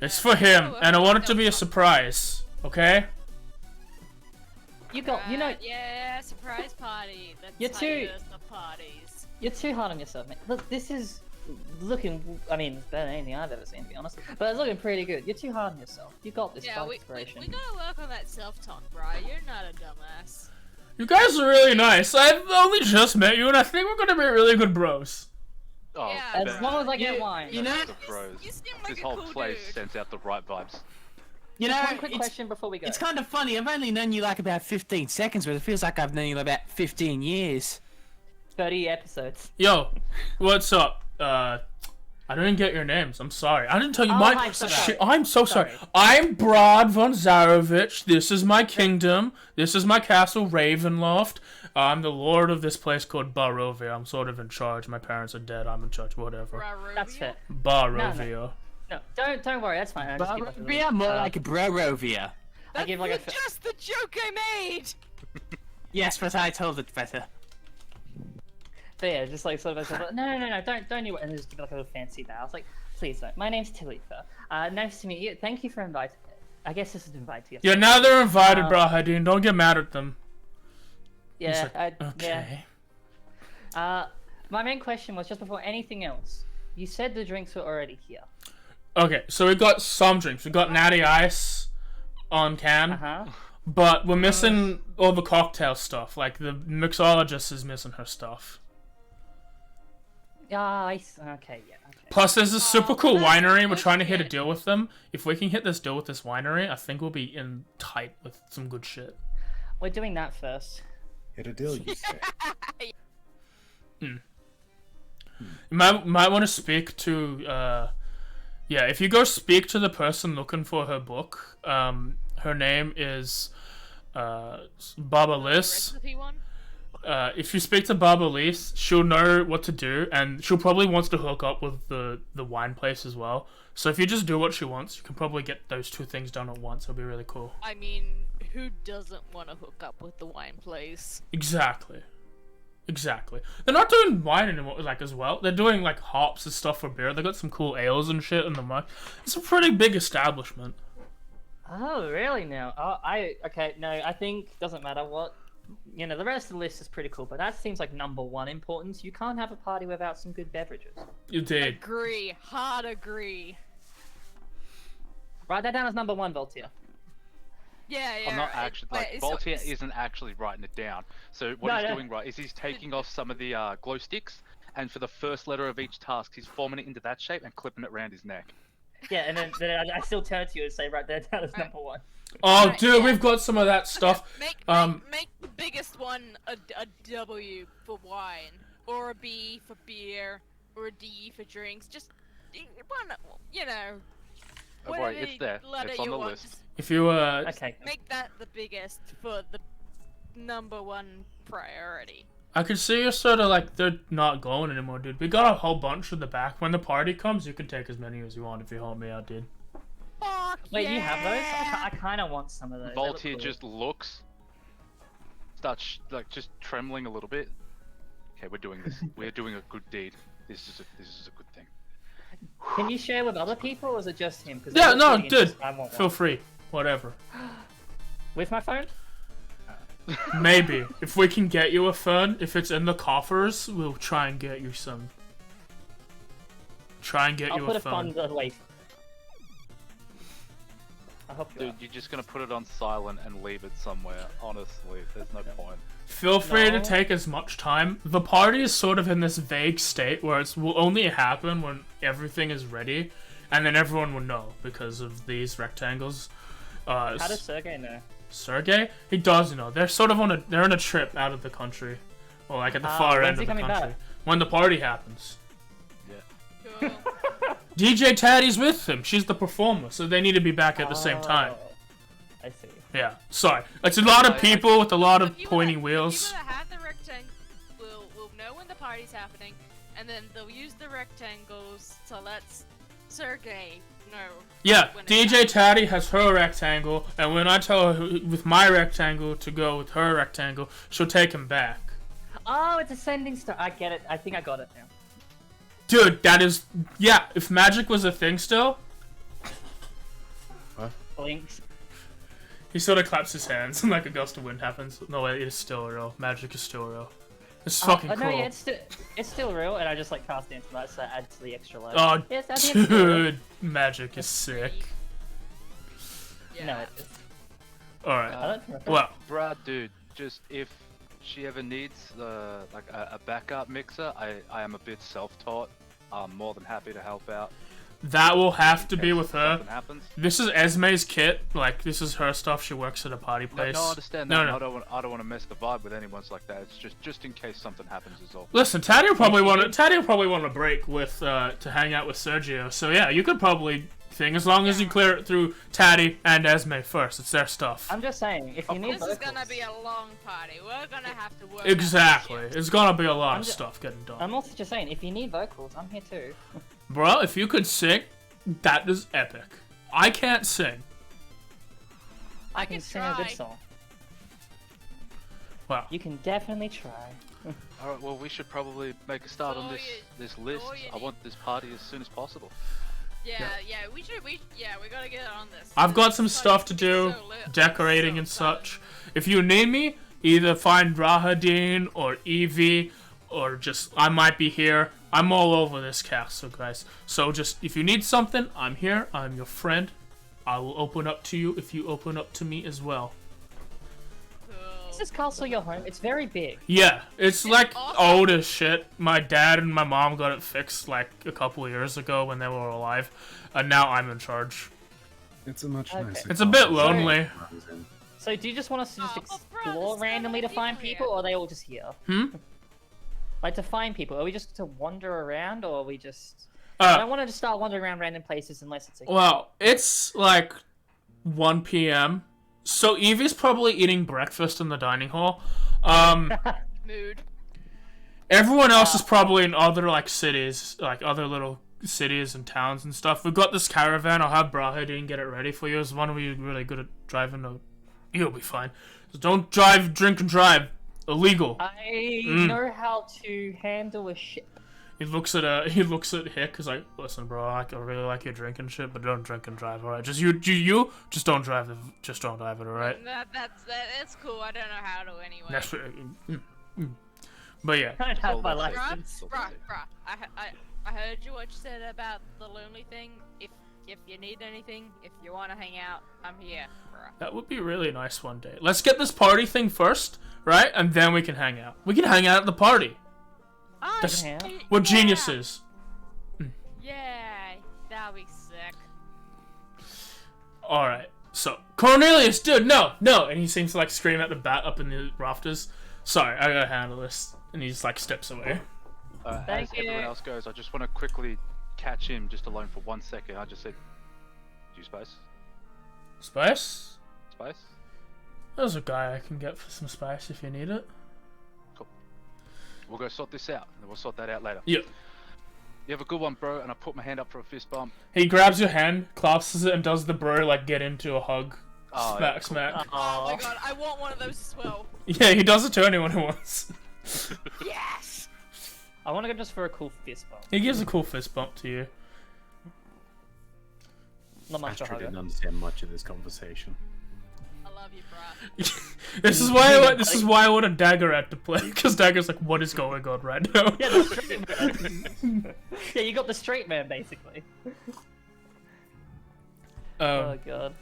Speaker 1: it's for him, and I want it to be a surprise, okay?
Speaker 3: You know,
Speaker 4: Yeah, surprise party. That's
Speaker 3: You're
Speaker 4: how
Speaker 3: too-
Speaker 4: you do the parties.
Speaker 3: you're too hard on yourself, mate. Look, this is looking, I mean, it's better than anything I've ever seen, to be honest. But it's looking pretty good. You're too hard on yourself. You got this.
Speaker 4: Yeah,
Speaker 3: by
Speaker 4: we
Speaker 3: inspiration.
Speaker 4: gotta work on that self-talk, bro. You're not a dumbass.
Speaker 1: You guys are really nice. I've only just met you, and I think we're gonna be really good bros.
Speaker 2: Oh,
Speaker 4: Yeah,
Speaker 3: As
Speaker 2: Ben,
Speaker 3: long as I get wine.
Speaker 10: You know,
Speaker 2: the bros.
Speaker 4: You seem like
Speaker 2: This
Speaker 4: a
Speaker 2: whole
Speaker 4: cool
Speaker 2: place
Speaker 4: dude.
Speaker 2: sends out the right vibes.
Speaker 10: you know,
Speaker 3: One quick question before we go.
Speaker 10: it's kind of funny. I've only known you like about 15 seconds, but it feels like I've known you about 15 years.
Speaker 3: 30 episodes.
Speaker 1: Yo, what's up? I didn't get your names. I'm sorry. I didn't tell you
Speaker 3: Oh,
Speaker 1: my.
Speaker 3: hi, sorry.
Speaker 1: Shit, I'm so sorry.
Speaker 3: Sorry.
Speaker 1: I'm Brahd von Zarochvich. This is my kingdom. This is my castle, Ravenloft. I'm the lord of this place called Barovia. I'm sort of in charge. My parents are dead. I'm in charge. Whatever.
Speaker 3: That's fair.
Speaker 1: Barovia.
Speaker 3: No, don't worry. That's fine. I just give like a little-
Speaker 10: Barovia, more like Barovia.
Speaker 3: I give like a.
Speaker 4: Just the joke I made.
Speaker 10: Yes, but I told it better.
Speaker 3: But yeah, just like sort of like, no, don't you, and just give like a little fancy bow. I was like, please don't. My name's Talitha. Nice to meet you. Thank you for inviting. I guess this is an invite to you.
Speaker 1: Yeah, now they're invited, Brahadine. Don't get mad at them.
Speaker 3: Yeah,
Speaker 1: He's like, okay.
Speaker 3: yeah. My main question was just before anything else. You said the drinks were already here.
Speaker 1: Okay, so we got some drinks. We got Natty Ice on can, but we're missing all the cocktail stuff. Like, the mixologist is missing her stuff.
Speaker 3: Okay, yeah. Okay.
Speaker 1: Plus, there's this super cool winery. We're trying to hit a deal with them. If we can hit this deal with this winery, I think we'll be in tight with some good shit.
Speaker 3: We're doing that first.
Speaker 5: Hit a deal, you say.
Speaker 1: You might want to speak to, yeah, if you go speak to the person looking for her book, her name is, Baba Liz.
Speaker 4: Recipe one?
Speaker 1: If you speak to Baba Liz, she'll know what to do, and she'll probably wants to hook up with the wine place as well. So if you just do what she wants, you can probably get those two things done at once. It'll be really cool.
Speaker 4: I mean, who doesn't want to hook up with the wine place?
Speaker 1: Exactly. They're not doing wine anymore, like, as well. They're doing, like, hops and stuff for beer. They got some cool ales and shit in the mug. It's a pretty big establishment.
Speaker 3: Oh, really now? Okay, no, I think doesn't matter what. You know, the rest of the list is pretty cool, but that seems like number one importance. You can't have a party without some good beverages.
Speaker 1: You did.
Speaker 4: Agree. Hard agree.
Speaker 3: Write that down as number one, Voltaire.
Speaker 4: Yeah.
Speaker 2: I'm not
Speaker 4: right.
Speaker 2: actually,
Speaker 4: Wait,
Speaker 2: like,
Speaker 4: it's-
Speaker 2: Voltaire
Speaker 4: it's-
Speaker 2: isn't actually writing it down. So what he's
Speaker 3: No.
Speaker 2: doing right is he's taking off some of the glow sticks, and for the first letter of each task, he's forming it into that shape and clipping it around his neck.
Speaker 3: Yeah, and then I still turn to you and say, write that down as number one.
Speaker 1: Oh,
Speaker 4: Right,
Speaker 1: dude,
Speaker 4: yeah.
Speaker 1: we've got some of that stuff.
Speaker 4: Make biggest one a W for wine, or a B for beer, or a D for drinks. Just one, you know.
Speaker 2: Don't worry, it's there.
Speaker 4: Letter
Speaker 2: It's on
Speaker 4: you
Speaker 2: the
Speaker 4: want,
Speaker 2: list.
Speaker 4: just
Speaker 1: If you
Speaker 3: Okay.
Speaker 4: make that the biggest for the #1 priority.
Speaker 1: I could see you sort of like they're not going anymore, dude. We got a whole bunch in the back. When the party comes, you can take as many as you want if you help me out, dude.
Speaker 4: Fuck
Speaker 3: Wait,
Speaker 4: yeah!
Speaker 3: you have those? I kind of want some of those. They look
Speaker 2: Voltaire
Speaker 3: cool.
Speaker 2: just looks, starts just trembling a little bit. Okay, we're doing this. We're doing a good deed. This is a good thing.
Speaker 3: Can you share with other people, or is it just him? 'Cause
Speaker 1: Yeah,
Speaker 3: they're
Speaker 1: no,
Speaker 3: really
Speaker 1: dude.
Speaker 3: interested. I want
Speaker 1: Feel
Speaker 3: one.
Speaker 1: free. Whatever.
Speaker 3: With my phone?
Speaker 1: Maybe. If we can get you a phone, if it's in the coffers, we'll try and get you some. Try and get
Speaker 3: I'll
Speaker 1: you
Speaker 3: put
Speaker 1: a
Speaker 3: a
Speaker 1: phone.
Speaker 3: fund away. I'll help you
Speaker 2: Dude,
Speaker 3: out.
Speaker 2: you're just gonna put it on silent and leave it somewhere. Honestly, there's no point.
Speaker 1: Feel free to
Speaker 3: No.
Speaker 1: take as much time. The party is sort of in this vague state where it will only happen when everything is ready, and then everyone will know because of these rectangles.
Speaker 3: How does Sergey know?
Speaker 1: Sergey? He does know. They're sort of they're on a trip out of the country. Or like at the far
Speaker 3: when's
Speaker 1: end
Speaker 3: he
Speaker 1: of the
Speaker 3: coming
Speaker 1: country.
Speaker 3: back?
Speaker 1: When the party happens.
Speaker 4: Cool.
Speaker 1: DJ Taddy's with them. She's the performer, so they need to be back at the same time.
Speaker 3: Oh, I see.
Speaker 1: Yeah, sorry. It's a lot of people with a lot of
Speaker 4: If you
Speaker 1: pointy
Speaker 4: wanna-
Speaker 1: wheels.
Speaker 4: If you wanna have the rectangle, we'll know when the party's happening, and then they'll use the rectangles to let Sergey know.
Speaker 1: Yeah,
Speaker 4: when it's
Speaker 1: DJ
Speaker 4: happening.
Speaker 1: Taddy has her rectangle, and when I tell her with my rectangle to go with her rectangle, she'll take him back.
Speaker 3: Oh, it's ascending star. I get it. I think I got it now.
Speaker 1: Dude, that is... Yeah, if magic was a thing still,
Speaker 3: Blinks.
Speaker 1: he sort of claps his hands and like a gust of wind happens. No, it is still real. Magic is still real. It's fucking
Speaker 3: Oh,
Speaker 1: cool.
Speaker 3: no, yeah, it's still real, and I just like cast Dance Light, so that adds to the extra load.
Speaker 1: Oh,
Speaker 3: Yes, I think it's still real.
Speaker 1: dude, magic is sick.
Speaker 4: Yeah.
Speaker 3: No, it's
Speaker 1: Alright,
Speaker 3: I don't remember.
Speaker 1: well,
Speaker 2: Brad, dude, just if she ever needs like a backup mixer, I am a bit self-taught. I'm more than happy to help out.
Speaker 1: that will have to
Speaker 2: in
Speaker 1: be
Speaker 2: case
Speaker 1: with her.
Speaker 2: something happens.
Speaker 1: This is Esme's kit. Like, this is her stuff. She works at a party
Speaker 2: No,
Speaker 1: place.
Speaker 2: no, I understand that.
Speaker 1: No,
Speaker 2: and
Speaker 1: no.
Speaker 2: I don't want to mess the vibe with anyone like that. It's just in case something happens is all.
Speaker 1: Listen, Taddy will probably want to break with to hang out with Sergio. So yeah, you could probably thing as long as you clear it through Taddy and Esme first. It's their stuff.
Speaker 3: I'm just saying, if you need
Speaker 4: This is
Speaker 3: vocals,
Speaker 4: gonna be a long party. We're gonna have to work.
Speaker 1: Exactly.
Speaker 4: out this shit.
Speaker 1: It's gonna be a lot
Speaker 3: I'm
Speaker 1: of
Speaker 3: ju-
Speaker 1: stuff getting done.
Speaker 3: I'm also just saying, if you need vocals, I'm here too.
Speaker 1: Bro, if you could sing, that is epic. I can't sing.
Speaker 3: I
Speaker 4: can
Speaker 3: can sing a good
Speaker 4: try.
Speaker 3: song.
Speaker 1: Wow.
Speaker 3: You can definitely try.
Speaker 2: All right, well, we should probably make a start on
Speaker 4: all
Speaker 2: this list.
Speaker 4: all you
Speaker 2: I
Speaker 4: need-
Speaker 2: want this party as soon as possible.
Speaker 4: Yeah, we should. We gotta get on this.
Speaker 1: I've got some
Speaker 4: This
Speaker 1: stuff to
Speaker 4: party's
Speaker 1: do,
Speaker 4: so lit.
Speaker 1: decorating
Speaker 4: So
Speaker 1: and
Speaker 4: excited.
Speaker 1: such. If you need me, either find Rahadin or Evie, or just I might be here. I'm all over this castle, guys. So just if you need something, I'm here. I'm your friend. I will open up to you if you open up to me as well.
Speaker 3: Is this castle your home? It's very big.
Speaker 1: Yeah, it's like
Speaker 4: awesome.
Speaker 1: old as shit. My dad and my mom got it fixed like a couple of years ago when they were alive, and now I'm in charge.
Speaker 5: It's a much
Speaker 3: Okay.
Speaker 5: nicer.
Speaker 1: It's a bit
Speaker 5: castle.
Speaker 1: lonely.
Speaker 3: So do you just want us to just
Speaker 4: Oh, bro,
Speaker 3: explore
Speaker 4: there's so
Speaker 3: randomly
Speaker 4: many
Speaker 3: to find
Speaker 4: people
Speaker 3: people,
Speaker 4: here.
Speaker 3: or are they all just here?
Speaker 1: Hmm?
Speaker 3: Like to find people, are we just to wander around, or are we just... I don't want to just start wandering around random places unless it's a...
Speaker 1: Well, it's like 1 p.m. So Evie's probably eating breakfast in the dining hall.
Speaker 4: Mood.
Speaker 1: Everyone else is probably in other like cities, like other little cities and towns and stuff. We've got this caravan. I'll have Brahadin get it ready for you. Is one of you really good at driving? No, you'll be fine. Just don't drive, drink and drive. Illegal.
Speaker 3: I
Speaker 1: Mm.
Speaker 3: know how to handle a ship.
Speaker 1: He looks at Hick. He's like, listen, bro, I really like your drinking shit, but don't drink and drive, all right? Just you just don't drive just don't drive it, all right?
Speaker 4: That's cool. I don't know how to anyway.
Speaker 1: That's but yeah.
Speaker 3: I don't have
Speaker 2: all
Speaker 3: my
Speaker 2: that's it.
Speaker 3: license.
Speaker 4: Bruh. I heard you what you said about the lonely thing. If you need anything, if you want to hang out, I'm here, bruh.
Speaker 1: That would be really nice one day. Let's get this party thing first, right? And then we can hang out. We can hang out at the party.
Speaker 4: Oh,
Speaker 1: That's-
Speaker 3: Yeah.
Speaker 1: We're
Speaker 4: yeah.
Speaker 1: geniuses.
Speaker 4: Yeah, that'll be sick.
Speaker 1: Alright, so Cornelius, dude, no, no! And he seems to like scream at the bat up in the rafters. Sorry, I gotta handle this. And he just like steps away.
Speaker 2: As
Speaker 3: Thank you.
Speaker 2: everyone else goes, I just want to quickly catch him just alone for 1 second. I just said, "Do you space?
Speaker 1: Spice?
Speaker 2: Space?"
Speaker 1: There's a guy I can get for some spice if you need it.
Speaker 2: Cool. We'll go sort this out, and we'll sort that out later.
Speaker 1: Yep.
Speaker 2: You have a good one, bro. And I put my hand up for a fist bump.
Speaker 1: He grabs your hand, clasps it, and does the bro like get into a hug.
Speaker 2: Oh,
Speaker 1: Smack,
Speaker 2: yeah, cool.
Speaker 1: smack.
Speaker 4: Oh my god, I want one of those as well.
Speaker 1: Yeah, he does it to anyone who wants.
Speaker 4: Yes!
Speaker 3: I want to go just for a cool fist bump.
Speaker 1: He gives a cool fist bump to you.
Speaker 3: Not much to
Speaker 5: Astrid
Speaker 3: hug.
Speaker 5: didn't understand much of this conversation.
Speaker 4: I love you, bruh.
Speaker 1: This is why I want a Dagger at to play, because Dagger's like, what is going on right now?
Speaker 3: Yeah, the straight man. Yeah, you got the straight man basically. Oh god.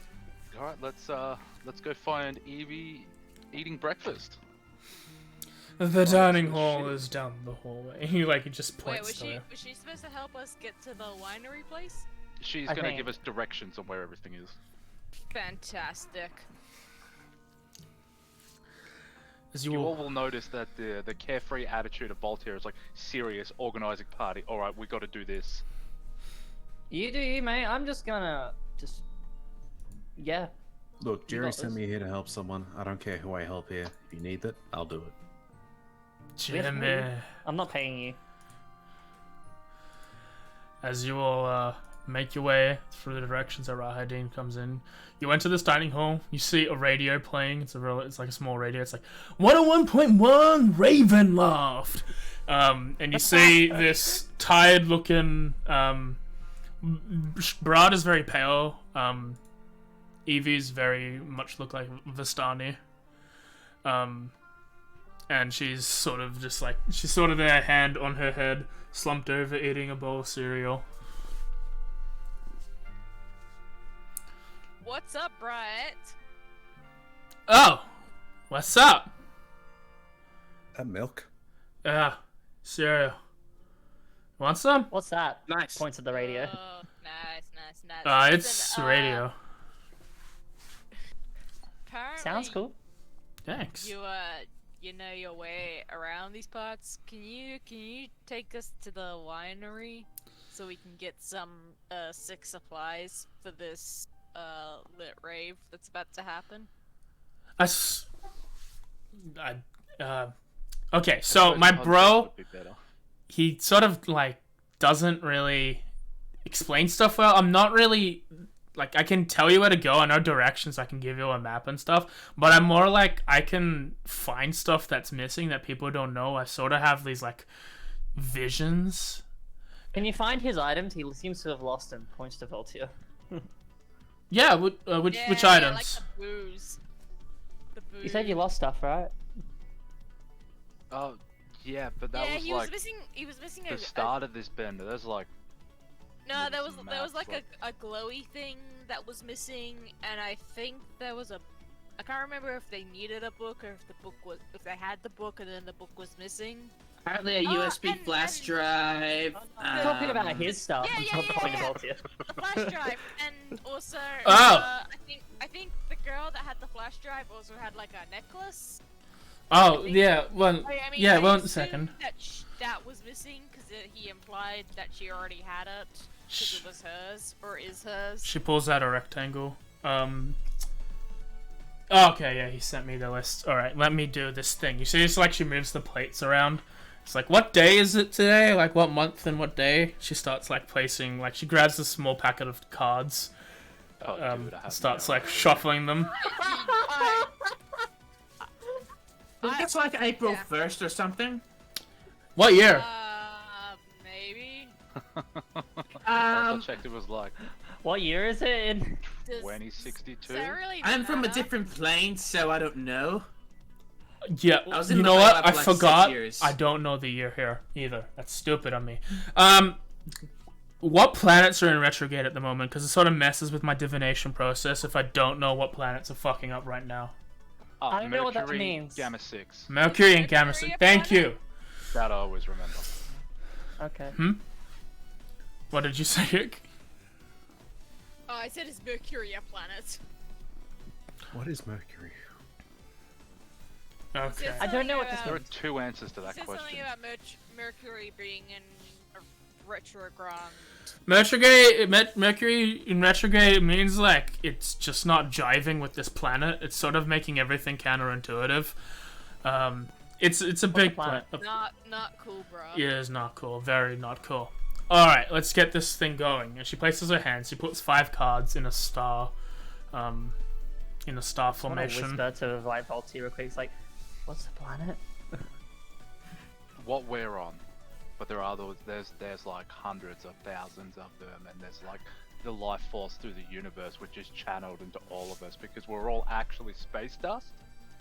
Speaker 2: All right, let's go find Evie eating breakfast.
Speaker 1: The dining hall is down the hallway. He just
Speaker 4: Wait,
Speaker 1: points
Speaker 4: was
Speaker 1: to her.
Speaker 4: she supposed to help us get to the winery place?
Speaker 2: She's
Speaker 3: I
Speaker 2: gonna
Speaker 3: think-
Speaker 2: give us directions on where everything is.
Speaker 4: Fantastic.
Speaker 1: As
Speaker 2: You all will notice that the carefree attitude of Voltaire is like serious organizing party. All right, we got to do this.
Speaker 3: You do you, mate. I'm just gonna yeah.
Speaker 5: Look,
Speaker 3: You
Speaker 5: Jerry
Speaker 3: got
Speaker 5: sent
Speaker 3: this.
Speaker 5: me here to help someone. I don't care who I help here. If you need it, I'll do it.
Speaker 1: Jimmy.
Speaker 3: I'm not paying you.
Speaker 1: As you all make your way through the directions that Rahadin comes in, you enter this dining hall. You see a radio playing. It's like a small radio. It's like 101.1 Ravenloft. And you see this tired-looking. Brahd is very pale. Evie's very much look like Vistani. And she's sort of there, hand on her head, slumped over, eating a bowl of cereal.
Speaker 4: What's up, Bright?
Speaker 1: Oh, what's up?
Speaker 5: That milk?
Speaker 1: Yeah, cereal. Want some?
Speaker 3: What's that?
Speaker 10: Nice.
Speaker 3: Points at the radio.
Speaker 4: Oh, nice.
Speaker 1: It's
Speaker 4: Listen,
Speaker 1: radio.
Speaker 4: Apparently,
Speaker 3: Sounds cool.
Speaker 1: Thanks.
Speaker 4: You know your way around these parts. Can you take us to the winery so we can get some sick supplies for this lit rave that's about to happen?
Speaker 1: Okay, so my bro,
Speaker 2: Would be better.
Speaker 1: he sort of doesn't really explain stuff well. I'm not really I can tell you where to go. I know directions. I can give you a map and stuff. But I'm more I can find stuff that's missing that people don't know. I sort of have these visions.
Speaker 3: Can you find his items? He seems to have lost them. Points to Voltaire.
Speaker 1: Yeah, which
Speaker 4: Yeah,
Speaker 1: items?
Speaker 4: like the booze. The booze.
Speaker 3: You said you lost stuff, right?
Speaker 2: Oh, yeah, but that
Speaker 4: Yeah,
Speaker 2: was
Speaker 4: he
Speaker 2: like
Speaker 4: was missing
Speaker 2: the start of this bender. There's
Speaker 4: No, there was
Speaker 2: maps,
Speaker 4: a glowy thing that was missing, and I think there was I can't remember if they needed a book or if they had the book and then the book was missing.
Speaker 10: Apparently a
Speaker 4: Oh,
Speaker 10: USB
Speaker 4: and-
Speaker 10: flash drive.
Speaker 3: I'm talking about his stuff.
Speaker 4: Yeah,
Speaker 3: I'm
Speaker 4: yeah,
Speaker 3: not
Speaker 4: yeah,
Speaker 3: pointing to
Speaker 4: yeah.
Speaker 3: Voltaire.
Speaker 4: The flash drive, and also
Speaker 1: Oh.
Speaker 4: I think the girl that had the flash drive also had a necklace.
Speaker 1: Oh, yeah, one
Speaker 4: assumed
Speaker 1: second.
Speaker 4: That was missing because he implied that she already had it because it was hers or is hers.
Speaker 1: She pulls out a rectangle. Okay, yeah, he sent me the list. Alright, let me do this thing. You see, it's she moves the plates around. It's what day is it today? What month and what day? She starts, placing, she grabs a small packet of cards.
Speaker 2: dude, I have
Speaker 1: Starts,
Speaker 2: no idea.
Speaker 1: shuffling them.
Speaker 10: It's April 1st or something.
Speaker 1: What year?
Speaker 4: Maybe.
Speaker 2: I checked. It was
Speaker 3: What year is it in?
Speaker 4: Does
Speaker 2: 2062.
Speaker 4: that really
Speaker 10: I'm from a
Speaker 4: matter?
Speaker 10: different plane, so I don't know.
Speaker 1: Yeah,
Speaker 10: I was in
Speaker 1: you
Speaker 10: the
Speaker 1: know
Speaker 10: lab
Speaker 1: what? I
Speaker 10: for 6
Speaker 1: forgot.
Speaker 10: years.
Speaker 1: I don't know the year here either. That's stupid on me. What planets are in retrograde at the moment? Because it sort of messes with my divination process if I don't know what planets are fucking up right now.
Speaker 2: Oh,
Speaker 3: I don't know what that
Speaker 2: Mercury,
Speaker 3: means.
Speaker 2: Gamma 6.
Speaker 1: Mercury and Gamma.
Speaker 4: Mercury
Speaker 1: Thank you.
Speaker 2: That I always remember.
Speaker 3: Okay.
Speaker 1: What did you say, Rick?
Speaker 4: Oh, I said it's Mercury a planet.
Speaker 5: What is Mercury?
Speaker 1: Okay.
Speaker 3: I don't know what this
Speaker 2: There are
Speaker 3: means.
Speaker 2: 2 answers to that
Speaker 4: Says something
Speaker 2: question.
Speaker 4: about Mercury being in a retrograde.
Speaker 1: Mercury in retrograde means like it's just not jiving with this planet. It's sort of making everything counterintuitive. It's a big
Speaker 3: planet?
Speaker 4: Not cool, bro.
Speaker 1: Yeah, it's not cool. Very not cool. All right, let's get this thing going. And she places her hand. She puts 5 cards in a star,
Speaker 3: I want to
Speaker 1: formation.
Speaker 3: whisper to like Volty real quick. It's like, what's the planet?
Speaker 2: What we're on, but there are those. There's like hundreds of thousands of them, and there's like the life force through the universe, which is channeled into all of us because we're all actually space dust.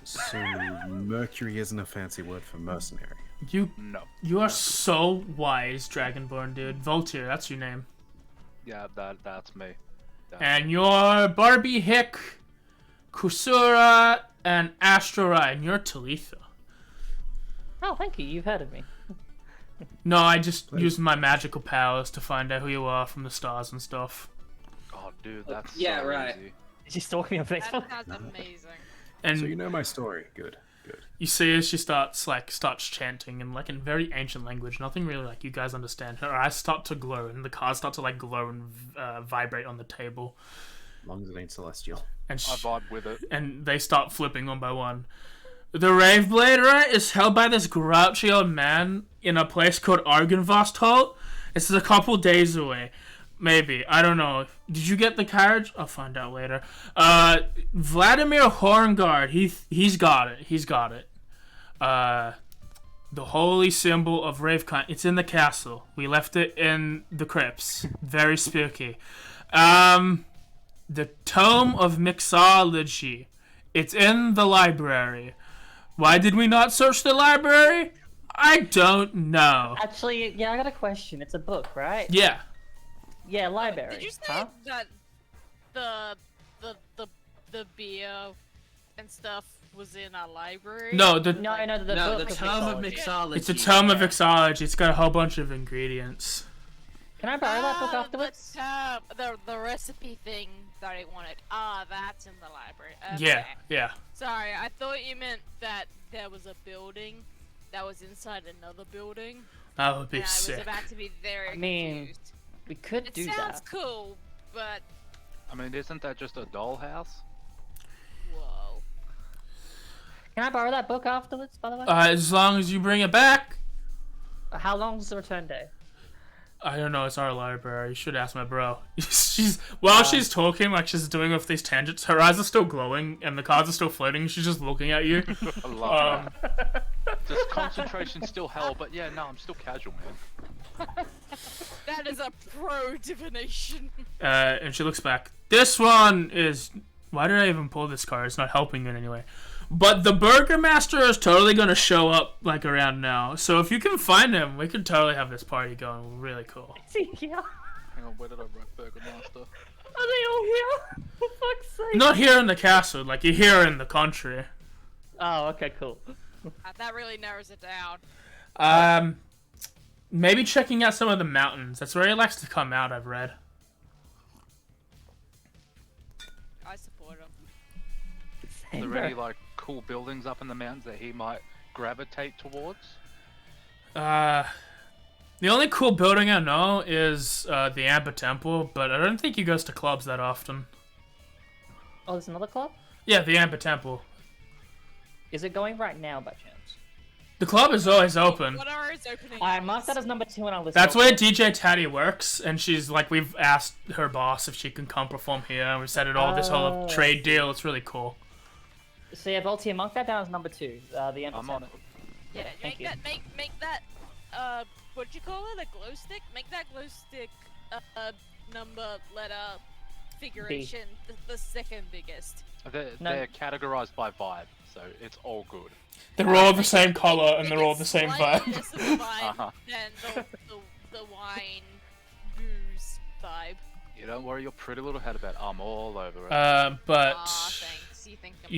Speaker 5: So Mercury isn't a fancy word for mercenary.
Speaker 2: No.
Speaker 1: You are so wise, Dragonborn dude. Voltaire, that's your name.
Speaker 2: Yeah, that's me.
Speaker 1: And you're Barbie Hick, Kusura, and Astrora, and you're Talitha.
Speaker 3: Oh, thank you. You've heard of me.
Speaker 1: No, I just used my magical powers to find out who you are from the stars and stuff.
Speaker 2: Oh, dude, that's
Speaker 10: Yeah,
Speaker 2: so
Speaker 10: right.
Speaker 2: easy.
Speaker 3: Did you stalk me on
Speaker 4: That
Speaker 3: Facebook?
Speaker 4: sounds amazing.
Speaker 1: And
Speaker 5: So you know my story. Good.
Speaker 1: you see as she starts chanting in like in very ancient language, nothing really like you guys understand. Her eyes start to glow, and the cards start to like glow and vibrate on the table.
Speaker 5: As long as it ain't celestial.
Speaker 1: And
Speaker 2: I vibe with it.
Speaker 1: and they start flipping one by one. The Raveblader is held by this grouchy old man in a place called Argenvostholt. It's a couple days away. Maybe. I don't know. Did you get the carriage? I'll find out later. Vladimir Horngard, he's got it. He's got it. The holy symbol of Ravekind. It's in the castle. We left it in the crypts. Very spooky. The Tome of Mixology. It's in the library. Why did we not search the library? I don't know.
Speaker 3: Actually, yeah, I got a question. It's a book, right?
Speaker 1: Yeah.
Speaker 3: Yeah, library.
Speaker 4: Did you say
Speaker 3: Huh?
Speaker 4: that the beer and stuff was in our library?
Speaker 1: No, the
Speaker 3: No, no, the
Speaker 10: No, the
Speaker 3: book
Speaker 10: Tome of
Speaker 3: Mixology.
Speaker 10: Mixology.
Speaker 1: it's a Tome of Mixology. It's got a whole bunch of ingredients.
Speaker 3: Can I borrow that book afterwards?
Speaker 4: The recipe thing that I wanted. That's in the library. Okay.
Speaker 1: Yeah, yeah.
Speaker 4: Sorry, I thought you meant that there was a building that was inside another building.
Speaker 1: That would be
Speaker 4: And I was
Speaker 1: sick.
Speaker 4: about to be very
Speaker 3: I mean,
Speaker 4: confused.
Speaker 3: We could
Speaker 4: It
Speaker 3: do
Speaker 4: sounds
Speaker 3: that.
Speaker 4: cool, but
Speaker 2: I mean, isn't that just a dollhouse?
Speaker 4: whoa.
Speaker 3: Can I borrow that book afterwards, by the way?
Speaker 1: As long as you bring it back.
Speaker 3: How long's the return day?
Speaker 1: I don't know. It's our library. You should ask my bro. She's she's talking, like she's doing with these tangents. Her eyes are still glowing, and the cards are still floating. She's just looking at you.
Speaker 2: I love that. Just concentration still hell, but yeah, no, I'm still casual, man.
Speaker 4: That is a pro divination.
Speaker 1: And she looks back. This one is. Why did I even pull this card? It's not helping in any way. But the Burgermaster is totally gonna show up like around now. So if you can find him, we could totally have this party going really cool.
Speaker 3: Is he here?
Speaker 2: Hang on, where did I write Burgermaster?
Speaker 3: Are they all here? For fuck's sake.
Speaker 1: Not here in the castle, like you're here in the country.
Speaker 3: Oh, okay, cool.
Speaker 4: That really narrows it down.
Speaker 1: Maybe checking out some of the mountains. That's where he likes to come out, I've read.
Speaker 4: I support him.
Speaker 2: Are there any like cool buildings up in the mountains that he might gravitate towards?
Speaker 1: The only cool building I know is the Amber Temple, but I don't think he goes to clubs that often.
Speaker 3: Oh, there's another club?
Speaker 1: Yeah, the Amber Temple.
Speaker 3: Is it going right now by chance?
Speaker 1: The club is always open.
Speaker 4: What are his opening
Speaker 3: I
Speaker 4: hours?
Speaker 3: marked that as number 2 on our list.
Speaker 1: That's where DJ Taddy works, and she's like, we've asked her boss if she can come perform here, and we've set it all this whole
Speaker 3: Oh,
Speaker 1: trade deal. It's really cool.
Speaker 3: So yeah, Voltaire, mark that down as number 2. The Emperor
Speaker 2: I'm on it.
Speaker 3: Temple.
Speaker 4: Yeah,
Speaker 3: Thank
Speaker 4: make
Speaker 3: you.
Speaker 4: that make that what'd you call it? A glow stick? Make that glow stick number letter figuration the second biggest.
Speaker 2: They're categorized by vibe, so it's all good.
Speaker 1: They're all the same color, and
Speaker 4: Make
Speaker 1: they're all
Speaker 4: it
Speaker 1: the same
Speaker 4: slightly
Speaker 1: vibe.
Speaker 4: less of a vibe
Speaker 2: Uh-huh.
Speaker 4: than the wine booze vibe.
Speaker 2: You don't worry your pretty little head about it. I'm all over it.
Speaker 1: But
Speaker 4: Aw, thanks. You think I'm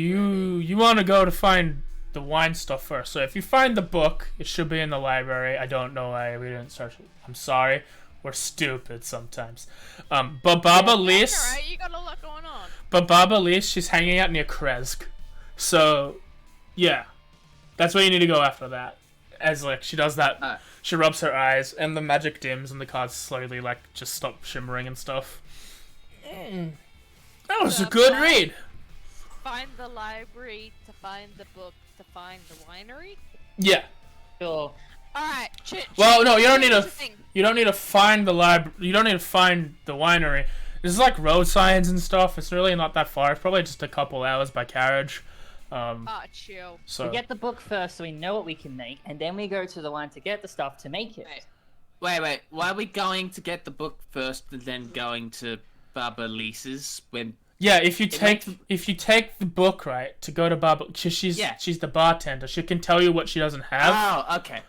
Speaker 1: you want to go to find the wine stuff first. So if you find the book, it should be in the library. I don't know why we didn't search it. I'm sorry. We're stupid sometimes. But Baba Lys,
Speaker 4: Alright, you got a lot going on.
Speaker 1: But Baba Lee, she's hanging out near Kresk. So, yeah. That's where you need to go after that. As, like, she does that. She rubs her eyes, and the magic dims, and the cards slowly, like, just stop shimmering and stuff. That was a good read.
Speaker 4: Find the library to find the book to find the winery.
Speaker 1: Yeah.
Speaker 3: Sure.
Speaker 4: All right.
Speaker 1: Well, no, you don't need to. You don't need to find the library. You don't need to find the winery. There's like road signs and stuff. It's really not that far. It's probably just a couple hours by carriage.
Speaker 4: Chill.
Speaker 1: So
Speaker 3: We get the book first, so we know what we can make, and then we go to the wine to get the stuff to make it.
Speaker 10: Wait. Why are we going to get the book first and then going to Baba Lisa's when?
Speaker 1: yeah, if you take the book right to go to Baba, she's the bartender. She can tell you what she doesn't have.
Speaker 10: Oh, okay.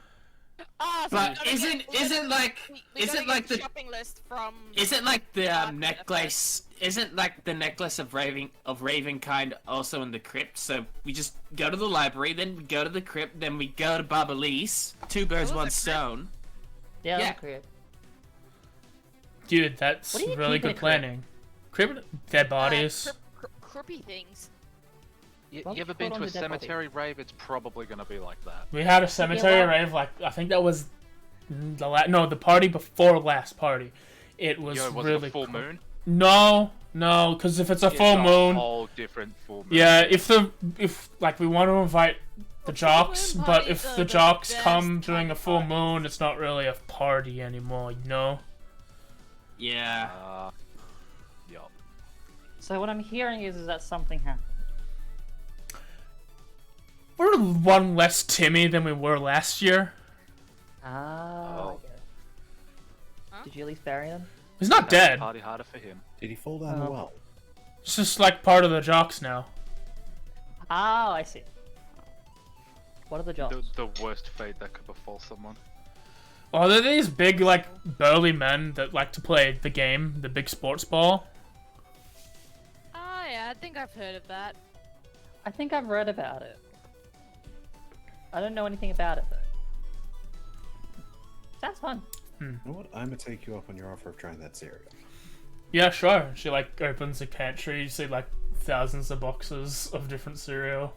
Speaker 4: So
Speaker 10: But
Speaker 4: we
Speaker 10: isn't like
Speaker 4: the shopping list from?
Speaker 10: Isn't like the necklace? Isn't like the necklace of Ravenkind also in the crypt? So we just go to the library, then we go to the crypt, then we go to Baba Lee's. 2 birds, 1 stone.
Speaker 3: Yeah,
Speaker 10: Yeah.
Speaker 3: that's correct.
Speaker 1: Dude, that's
Speaker 3: What do you
Speaker 1: really
Speaker 3: keep in
Speaker 1: good
Speaker 3: a crypt?
Speaker 1: planning. Crypt, dead bodies.
Speaker 4: Crippy things.
Speaker 2: You
Speaker 3: Well,
Speaker 2: ever
Speaker 3: put
Speaker 2: been
Speaker 3: on
Speaker 2: to a
Speaker 3: the dead body.
Speaker 2: cemetery rave? It's probably gonna be like that.
Speaker 1: We had a cemetery rave, like, I think that was the party before last party. It was
Speaker 2: Was
Speaker 1: really
Speaker 2: it a full
Speaker 1: cool.
Speaker 2: moon?
Speaker 1: No, because if it's a full
Speaker 2: It's
Speaker 1: moon,
Speaker 2: a whole different full moon.
Speaker 1: yeah, if like we want to invite the jocks,
Speaker 4: moon
Speaker 1: but
Speaker 4: parties
Speaker 1: if
Speaker 4: are
Speaker 1: the
Speaker 4: the
Speaker 1: jocks
Speaker 4: best
Speaker 1: come
Speaker 4: kind
Speaker 1: during a
Speaker 4: of
Speaker 1: full
Speaker 4: party.
Speaker 1: moon, it's not really a party anymore, you know?
Speaker 10: Yeah.
Speaker 2: Yup.
Speaker 3: So what I'm hearing is that something happened.
Speaker 1: We're one less Timmy than we were last year.
Speaker 3: Ah.
Speaker 2: Oh.
Speaker 3: I get it.
Speaker 4: Huh?
Speaker 3: Did you at least bury them?
Speaker 1: He's not dead.
Speaker 2: Party harder for him.
Speaker 5: Did he fall down the well?
Speaker 1: It's just like part of the jocks now.
Speaker 3: Oh, I see. What are the jobs?
Speaker 2: The worst fate that could befall someone.
Speaker 1: Oh, they're these big, like, burly men that like to play the game, the big sports ball.
Speaker 4: Oh yeah, I think I've heard of that.
Speaker 3: I think I've read about it. I don't know anything about it though. Sounds fun.
Speaker 5: You know what? I'm gonna take you up on your offer of trying that cereal.
Speaker 1: Yeah, sure. She, like, opens a pantry, you see, like, thousands of boxes of different cereal.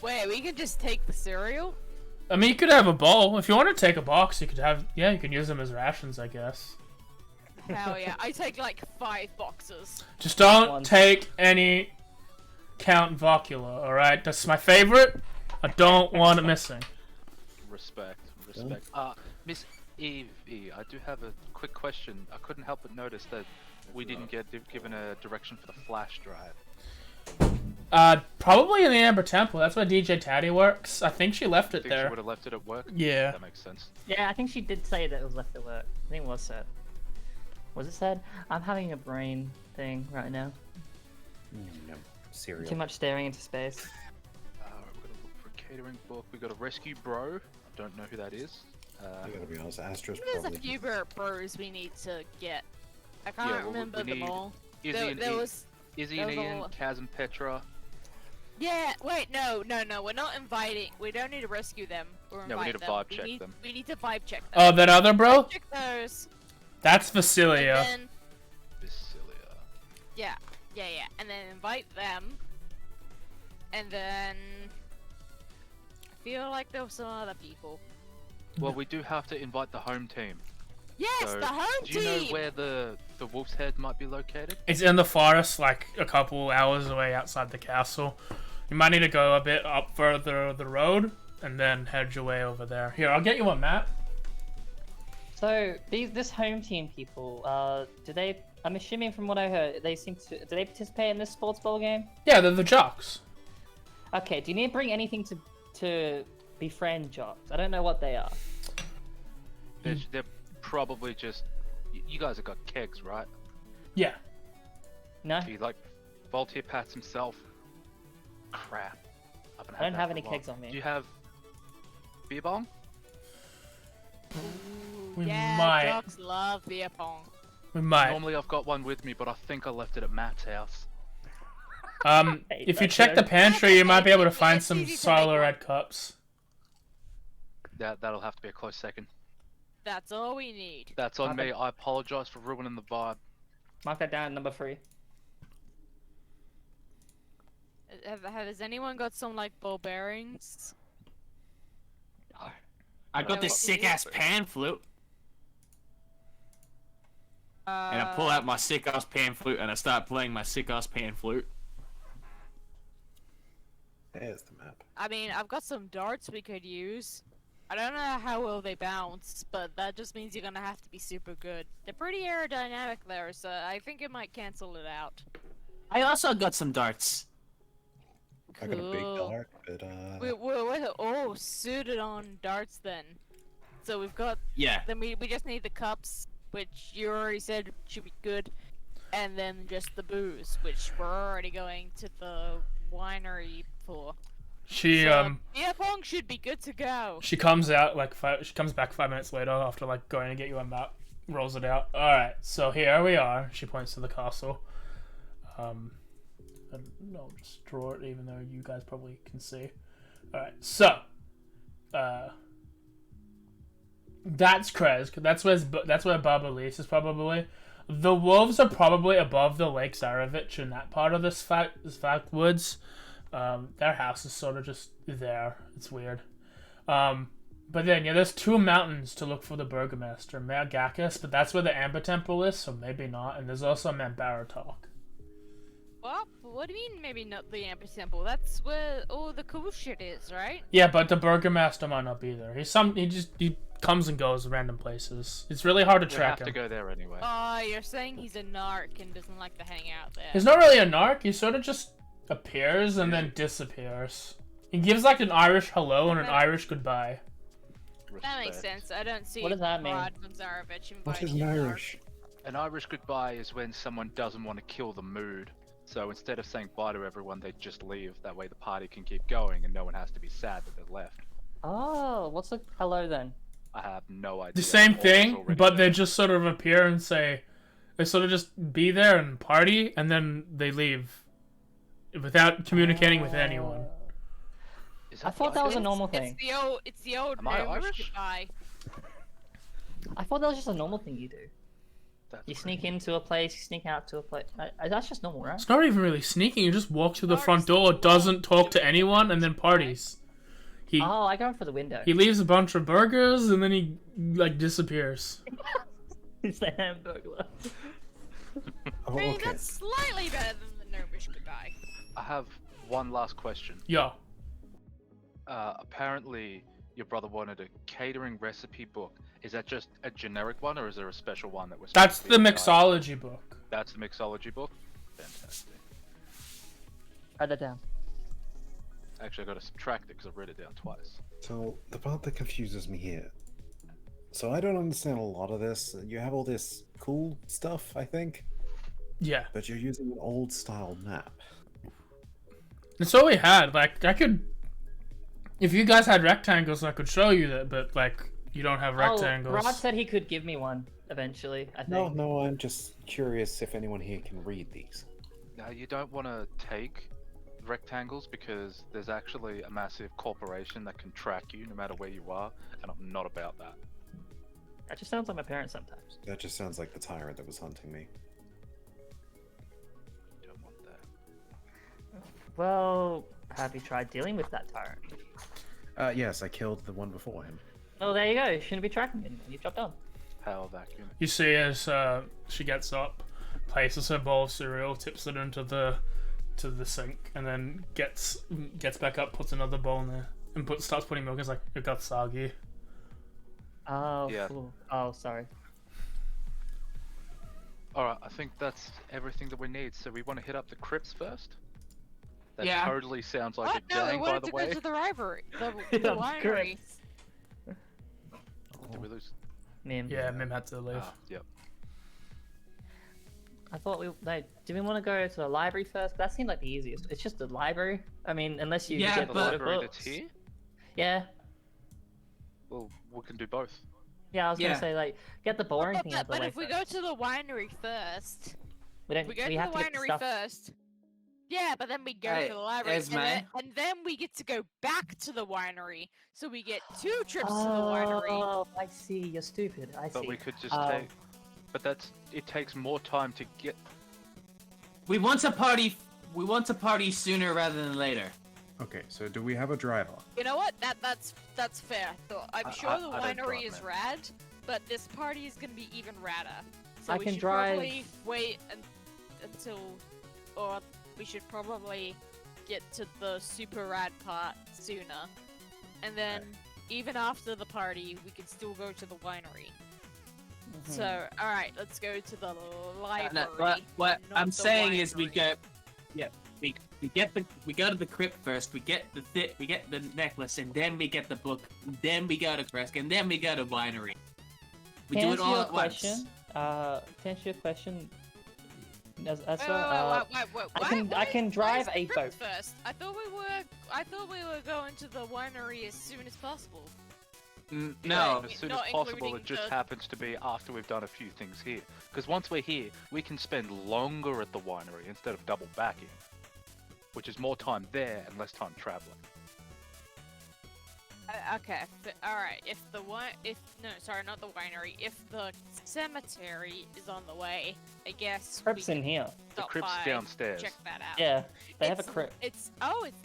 Speaker 4: Wait, we can just take the cereal?
Speaker 1: I mean, you could have a bowl. If you want to take a box, you could have... Yeah, you can use them as rations, I guess.
Speaker 4: Hell yeah, I take like 5 boxes.
Speaker 1: Just don't
Speaker 3: One.
Speaker 1: take any Count Vocula, alright? That's my favorite. I don't want it missing.
Speaker 2: Respect. Miss Evie, I do have a quick question. I couldn't help but notice that we didn't get given a direction for the flash drive.
Speaker 1: Probably in the Amber Temple. That's where DJ Taddy works. I think she left it
Speaker 2: Think she
Speaker 1: there.
Speaker 2: would have left it at work?
Speaker 1: Yeah.
Speaker 2: That makes sense.
Speaker 3: Yeah, I think she did say that it was left at work. I think it was said. Was it said? I'm having a brain thing right now.
Speaker 5: No, cereal.
Speaker 3: Too much staring into space.
Speaker 2: We're gonna look for a catering book. We got a rescue bro. I don't know who that is.
Speaker 5: I gotta be honest, Astra's
Speaker 4: There's a
Speaker 5: probably.
Speaker 4: few bros we need to get. I
Speaker 2: Yeah,
Speaker 4: can't
Speaker 2: well,
Speaker 4: remember
Speaker 2: we
Speaker 4: them
Speaker 2: need
Speaker 4: all.
Speaker 2: Izzy and
Speaker 4: There
Speaker 2: Ian,
Speaker 4: was...
Speaker 2: Izzy
Speaker 4: there
Speaker 2: and
Speaker 4: was
Speaker 2: Ian,
Speaker 4: all-
Speaker 2: Kaz and Petra.
Speaker 4: Yeah, wait, no, we're not inviting. We don't need to rescue them or invite
Speaker 2: No, we need to
Speaker 4: them.
Speaker 2: vibe check them.
Speaker 4: We need to vibe check them.
Speaker 1: Oh, that other bro?
Speaker 4: Check those.
Speaker 1: That's Vasilia.
Speaker 4: And then,
Speaker 2: Basilia.
Speaker 4: yeah, and then invite them. And then I feel like there were some other people.
Speaker 2: Well, we do have to invite the home team.
Speaker 4: Yes,
Speaker 2: So,
Speaker 4: the home
Speaker 2: do
Speaker 4: team.
Speaker 2: you know where the Wolf's Head might be located?
Speaker 1: It's in the forest, like a couple hours away outside the castle. You might need to go a bit up further the road and then head your way over there. Here, I'll get you a map.
Speaker 3: So this home team people, do they? I'm assuming from what I heard, they seem to. Do they participate in this sports ball game?
Speaker 1: Yeah, they're the jocks.
Speaker 3: Okay. Do you need to bring anything to befriend jocks? I don't know what they are.
Speaker 2: They're probably just. You guys have got kegs, right?
Speaker 1: Yeah.
Speaker 3: No,
Speaker 2: He like Voltaire pats himself. Crap. haven't
Speaker 3: I don't
Speaker 2: that
Speaker 3: have
Speaker 2: for
Speaker 3: any
Speaker 2: a while.
Speaker 3: kegs on me.
Speaker 2: Do you have beer bong?
Speaker 1: We
Speaker 4: yeah,
Speaker 1: might.
Speaker 4: dogs love beer pong.
Speaker 1: We might.
Speaker 2: Normally I've got one with me, but I think I left it at Matt's house.
Speaker 1: If you check the pantry, you might be able to find some solar red cups.
Speaker 2: That'll have to be a close second.
Speaker 4: That's all we need.
Speaker 2: That's on me. I apologize for ruining the vibe.
Speaker 3: Mark that down at number 3.
Speaker 4: Has anyone got some like ball bearings?
Speaker 10: I got this sick ass pan flute. And I pull out my sick ass pan flute and I start playing my sick ass pan flute.
Speaker 5: There's the map.
Speaker 4: I mean, I've got some darts we could use. I don't know how well they bounce, but that just means you're gonna have to be super good. They're pretty aerodynamic there, so I think it might cancel it out.
Speaker 10: I also got some darts.
Speaker 5: I got a big
Speaker 4: Cool.
Speaker 5: dart, but
Speaker 4: We're all suited on darts then. So we've got.
Speaker 10: Yeah.
Speaker 4: Then we just need the cups, which you already said should be good, and then just the booze, which we're already going to the winery for.
Speaker 1: She
Speaker 4: beer pong should be good to go.
Speaker 1: she comes out like she comes back 5 minutes later after like going to get you a map, rolls it out. All right, so here we are. She points to the castle. And I'll just draw it, even though you guys probably can see. All right, so that's Kresk. That's where Barbalis is probably. The wolves are probably above the Lake Zarochvich in that part of this fact woods. Their house is sort of just there. It's weird. But then, yeah, there's 2 mountains to look for the Burgomaster. Mount Gakis, but that's where the Amber Temple is, so maybe not. And there's also Mount Baratok.
Speaker 4: What do you mean maybe not the Amber Temple? That's where all the cool shit is, right?
Speaker 1: Yeah, but the Burgomaster might not be there. He comes and goes random places. It's really hard to
Speaker 2: We
Speaker 1: track
Speaker 2: have to
Speaker 1: him.
Speaker 2: go there anyway.
Speaker 4: Oh, you're saying he's a narc and doesn't like to hang out there.
Speaker 1: He's not really a narc. He sort of just appears and then disappears. He gives like an Irish hello and an Irish goodbye.
Speaker 4: That makes
Speaker 2: Respect.
Speaker 4: sense. I don't see
Speaker 3: What does that mean?
Speaker 4: Brahd von Zarochvich
Speaker 5: what is
Speaker 4: inviting
Speaker 5: an
Speaker 4: a narc.
Speaker 5: Irish?
Speaker 2: An Irish goodbye is when someone doesn't want to kill the mood. So instead of saying bye to everyone, they just leave. That way the party can keep going and no one has to be sad that they're left.
Speaker 3: Oh, what's a hello then?
Speaker 2: I have no idea.
Speaker 1: The same
Speaker 2: All is
Speaker 1: thing,
Speaker 2: already
Speaker 1: but they
Speaker 2: there.
Speaker 1: just sort of appear and say, they sort of just be there and party, and then they leave without communicating with anyone.
Speaker 2: Is
Speaker 3: I thought that was a
Speaker 2: Irish?
Speaker 3: normal thing.
Speaker 4: It's the old
Speaker 2: Am I
Speaker 4: Irish
Speaker 2: Irish?
Speaker 4: goodbye.
Speaker 3: I thought that was just a normal thing you do.
Speaker 2: That's
Speaker 3: You sneak into a place, you sneak out to a place. That's just normal, right?
Speaker 1: It's not even really sneaking. You just walk to the front door, doesn't talk to anyone, and then parties. He
Speaker 3: Oh, I go in for the window.
Speaker 1: he leaves a bunch of burgers, and then he like disappears.
Speaker 3: It's the hamburglar.
Speaker 5: Oh,
Speaker 4: I mean,
Speaker 5: okay.
Speaker 4: that's slightly better than the Irish goodbye.
Speaker 2: I have one last question.
Speaker 1: Yo,
Speaker 2: Apparently, your brother wanted a catering recipe book. Is that just a generic one, or is there a special one that was?
Speaker 1: that's
Speaker 2: supposed to
Speaker 1: the
Speaker 2: be guided?
Speaker 1: mixology book.
Speaker 2: That's the mixology book. Fantastic.
Speaker 3: Write that down.
Speaker 2: Actually, I got to subtract it because I've read it down twice.
Speaker 5: So the part that confuses me here. So I don't understand a lot of this. You have all this cool stuff, I think,
Speaker 1: Yeah,
Speaker 5: but you're using an old style map.
Speaker 1: that's all we had. Like I could, if you guys had rectangles, I could show you that. But like, you don't have rectangles.
Speaker 3: Oh, Rod said he could give me one eventually, I think.
Speaker 5: No, I'm just curious if anyone here can read these.
Speaker 2: Now, you don't want to take rectangles because there's actually a massive corporation that can track you no matter where you are, and I'm not about that.
Speaker 3: That just sounds like my parents sometimes.
Speaker 5: That just sounds like the tyrant that was hunting me.
Speaker 2: You don't want that.
Speaker 3: Well, have you tried dealing with that tyrant?
Speaker 5: Yes, I killed the one before him.
Speaker 3: Oh, there you go. You shouldn't be tracking him. You dropped on.
Speaker 2: Power vacuum.
Speaker 1: You see as she gets up, places her bowl of cereal, tips it into the sink, and then gets back up, puts another bowl in there, and starts putting milk. It's like, it got soggy.
Speaker 3: Oh,
Speaker 2: Yeah.
Speaker 3: cool. Oh, sorry.
Speaker 2: Alright, I think that's everything that we need. So we want to hit up the crypts first? That
Speaker 10: Yeah.
Speaker 2: totally sounds like
Speaker 4: What?
Speaker 2: a
Speaker 4: No, we
Speaker 2: gang, by
Speaker 4: wanted
Speaker 2: the
Speaker 4: to
Speaker 2: way.
Speaker 4: go to the library. The
Speaker 3: That's
Speaker 4: winery.
Speaker 3: correct.
Speaker 2: Did we lose?
Speaker 3: Mim.
Speaker 1: Yeah, Mim had to leave.
Speaker 2: Ah, yep.
Speaker 3: I thought do we want to go to the library first? That seemed like the easiest. It's just the library. I mean, unless you
Speaker 10: Yeah,
Speaker 3: get
Speaker 2: The
Speaker 3: bored of
Speaker 2: library
Speaker 3: books.
Speaker 2: that's here?
Speaker 3: Yeah.
Speaker 2: Well, we can do both.
Speaker 3: Yeah, I was
Speaker 10: Yeah.
Speaker 3: gonna say like get the boring
Speaker 4: But,
Speaker 3: thing out of the
Speaker 4: but
Speaker 3: way.
Speaker 4: if we
Speaker 3: first.
Speaker 4: go to the winery first,
Speaker 3: we don't.
Speaker 4: we go
Speaker 3: we
Speaker 4: to
Speaker 3: have
Speaker 4: the
Speaker 3: to get the
Speaker 4: winery
Speaker 3: stuff.
Speaker 4: first. Yeah, but then we go
Speaker 10: Hey,
Speaker 4: to the library,
Speaker 10: Esme?
Speaker 4: and then we get to go back to the winery. So we get 2 trips to the winery.
Speaker 3: Oh, I see. You're stupid. I see.
Speaker 2: But we could just
Speaker 3: Oh.
Speaker 2: take... But it takes more time to get...
Speaker 10: We want to party We want to party sooner rather than later.
Speaker 5: Okay, so do we have a driver?
Speaker 4: You know what? That's fair. So I'm sure the
Speaker 2: I don't
Speaker 4: winery
Speaker 2: drive,
Speaker 4: is
Speaker 2: man.
Speaker 4: rad, but this party is gonna be even radder. So
Speaker 3: I
Speaker 4: we
Speaker 3: can
Speaker 4: should
Speaker 3: drive.
Speaker 4: probably wait until, or we should probably get to the super rad part sooner, and then even after the party, we can still go to the winery. So, all right, let's go to the library.
Speaker 10: What
Speaker 4: not
Speaker 10: I'm
Speaker 4: the
Speaker 10: saying is we
Speaker 4: winery.
Speaker 10: go, yeah, we go to the crypt first. We get the necklace, and then we get the book. Then we go to Kresk, and then we go to winery. We
Speaker 3: To
Speaker 10: do it
Speaker 3: answer
Speaker 10: all
Speaker 3: your
Speaker 10: at once.
Speaker 3: question, to answer your question, as
Speaker 4: Wait,
Speaker 3: I can drive
Speaker 4: where's
Speaker 3: a
Speaker 4: Crypt
Speaker 3: boat.
Speaker 4: first. I thought we were going to the winery as soon as possible.
Speaker 10: No,
Speaker 2: As soon
Speaker 4: not
Speaker 2: as possible,
Speaker 4: including
Speaker 2: it just
Speaker 4: the-
Speaker 2: happens to be after we've done a few things here. Because once we're here, we can spend longer at the winery instead of double backing, which is more time there and less time traveling.
Speaker 4: Okay, all right. If not the winery. If the cemetery is on the way, I guess
Speaker 3: Crypt's
Speaker 4: we
Speaker 3: in
Speaker 4: can
Speaker 3: here.
Speaker 2: The
Speaker 4: stop
Speaker 2: crypt's
Speaker 4: by,
Speaker 2: downstairs.
Speaker 4: check that out.
Speaker 3: Yeah, they have a
Speaker 4: It's-
Speaker 3: crypt.
Speaker 4: It's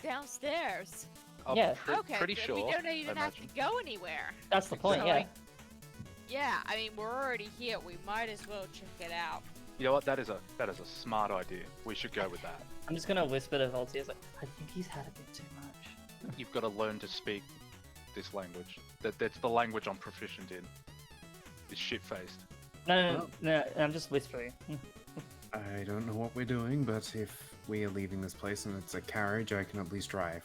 Speaker 4: downstairs.
Speaker 2: I'm
Speaker 3: Yeah.
Speaker 4: Okay,
Speaker 2: pretty
Speaker 4: then
Speaker 2: sure.
Speaker 4: we don't
Speaker 2: I
Speaker 4: even have to
Speaker 2: imagine.
Speaker 4: go anywhere.
Speaker 3: That's the point.
Speaker 4: So,
Speaker 3: Yeah.
Speaker 4: like, yeah, I mean we're already here. We might as well check it out.
Speaker 2: You know what? That is a smart idea. We should go with that.
Speaker 3: I'm just gonna whisper to Voltaire, like, I think he's had a bit too much.
Speaker 2: You've got to learn to speak this language. That's the language I'm proficient in. It's shit-faced.
Speaker 3: No, I'm just whispering.
Speaker 5: I don't know what we're doing, but if we are leaving this place and it's a carriage, I can at least drive.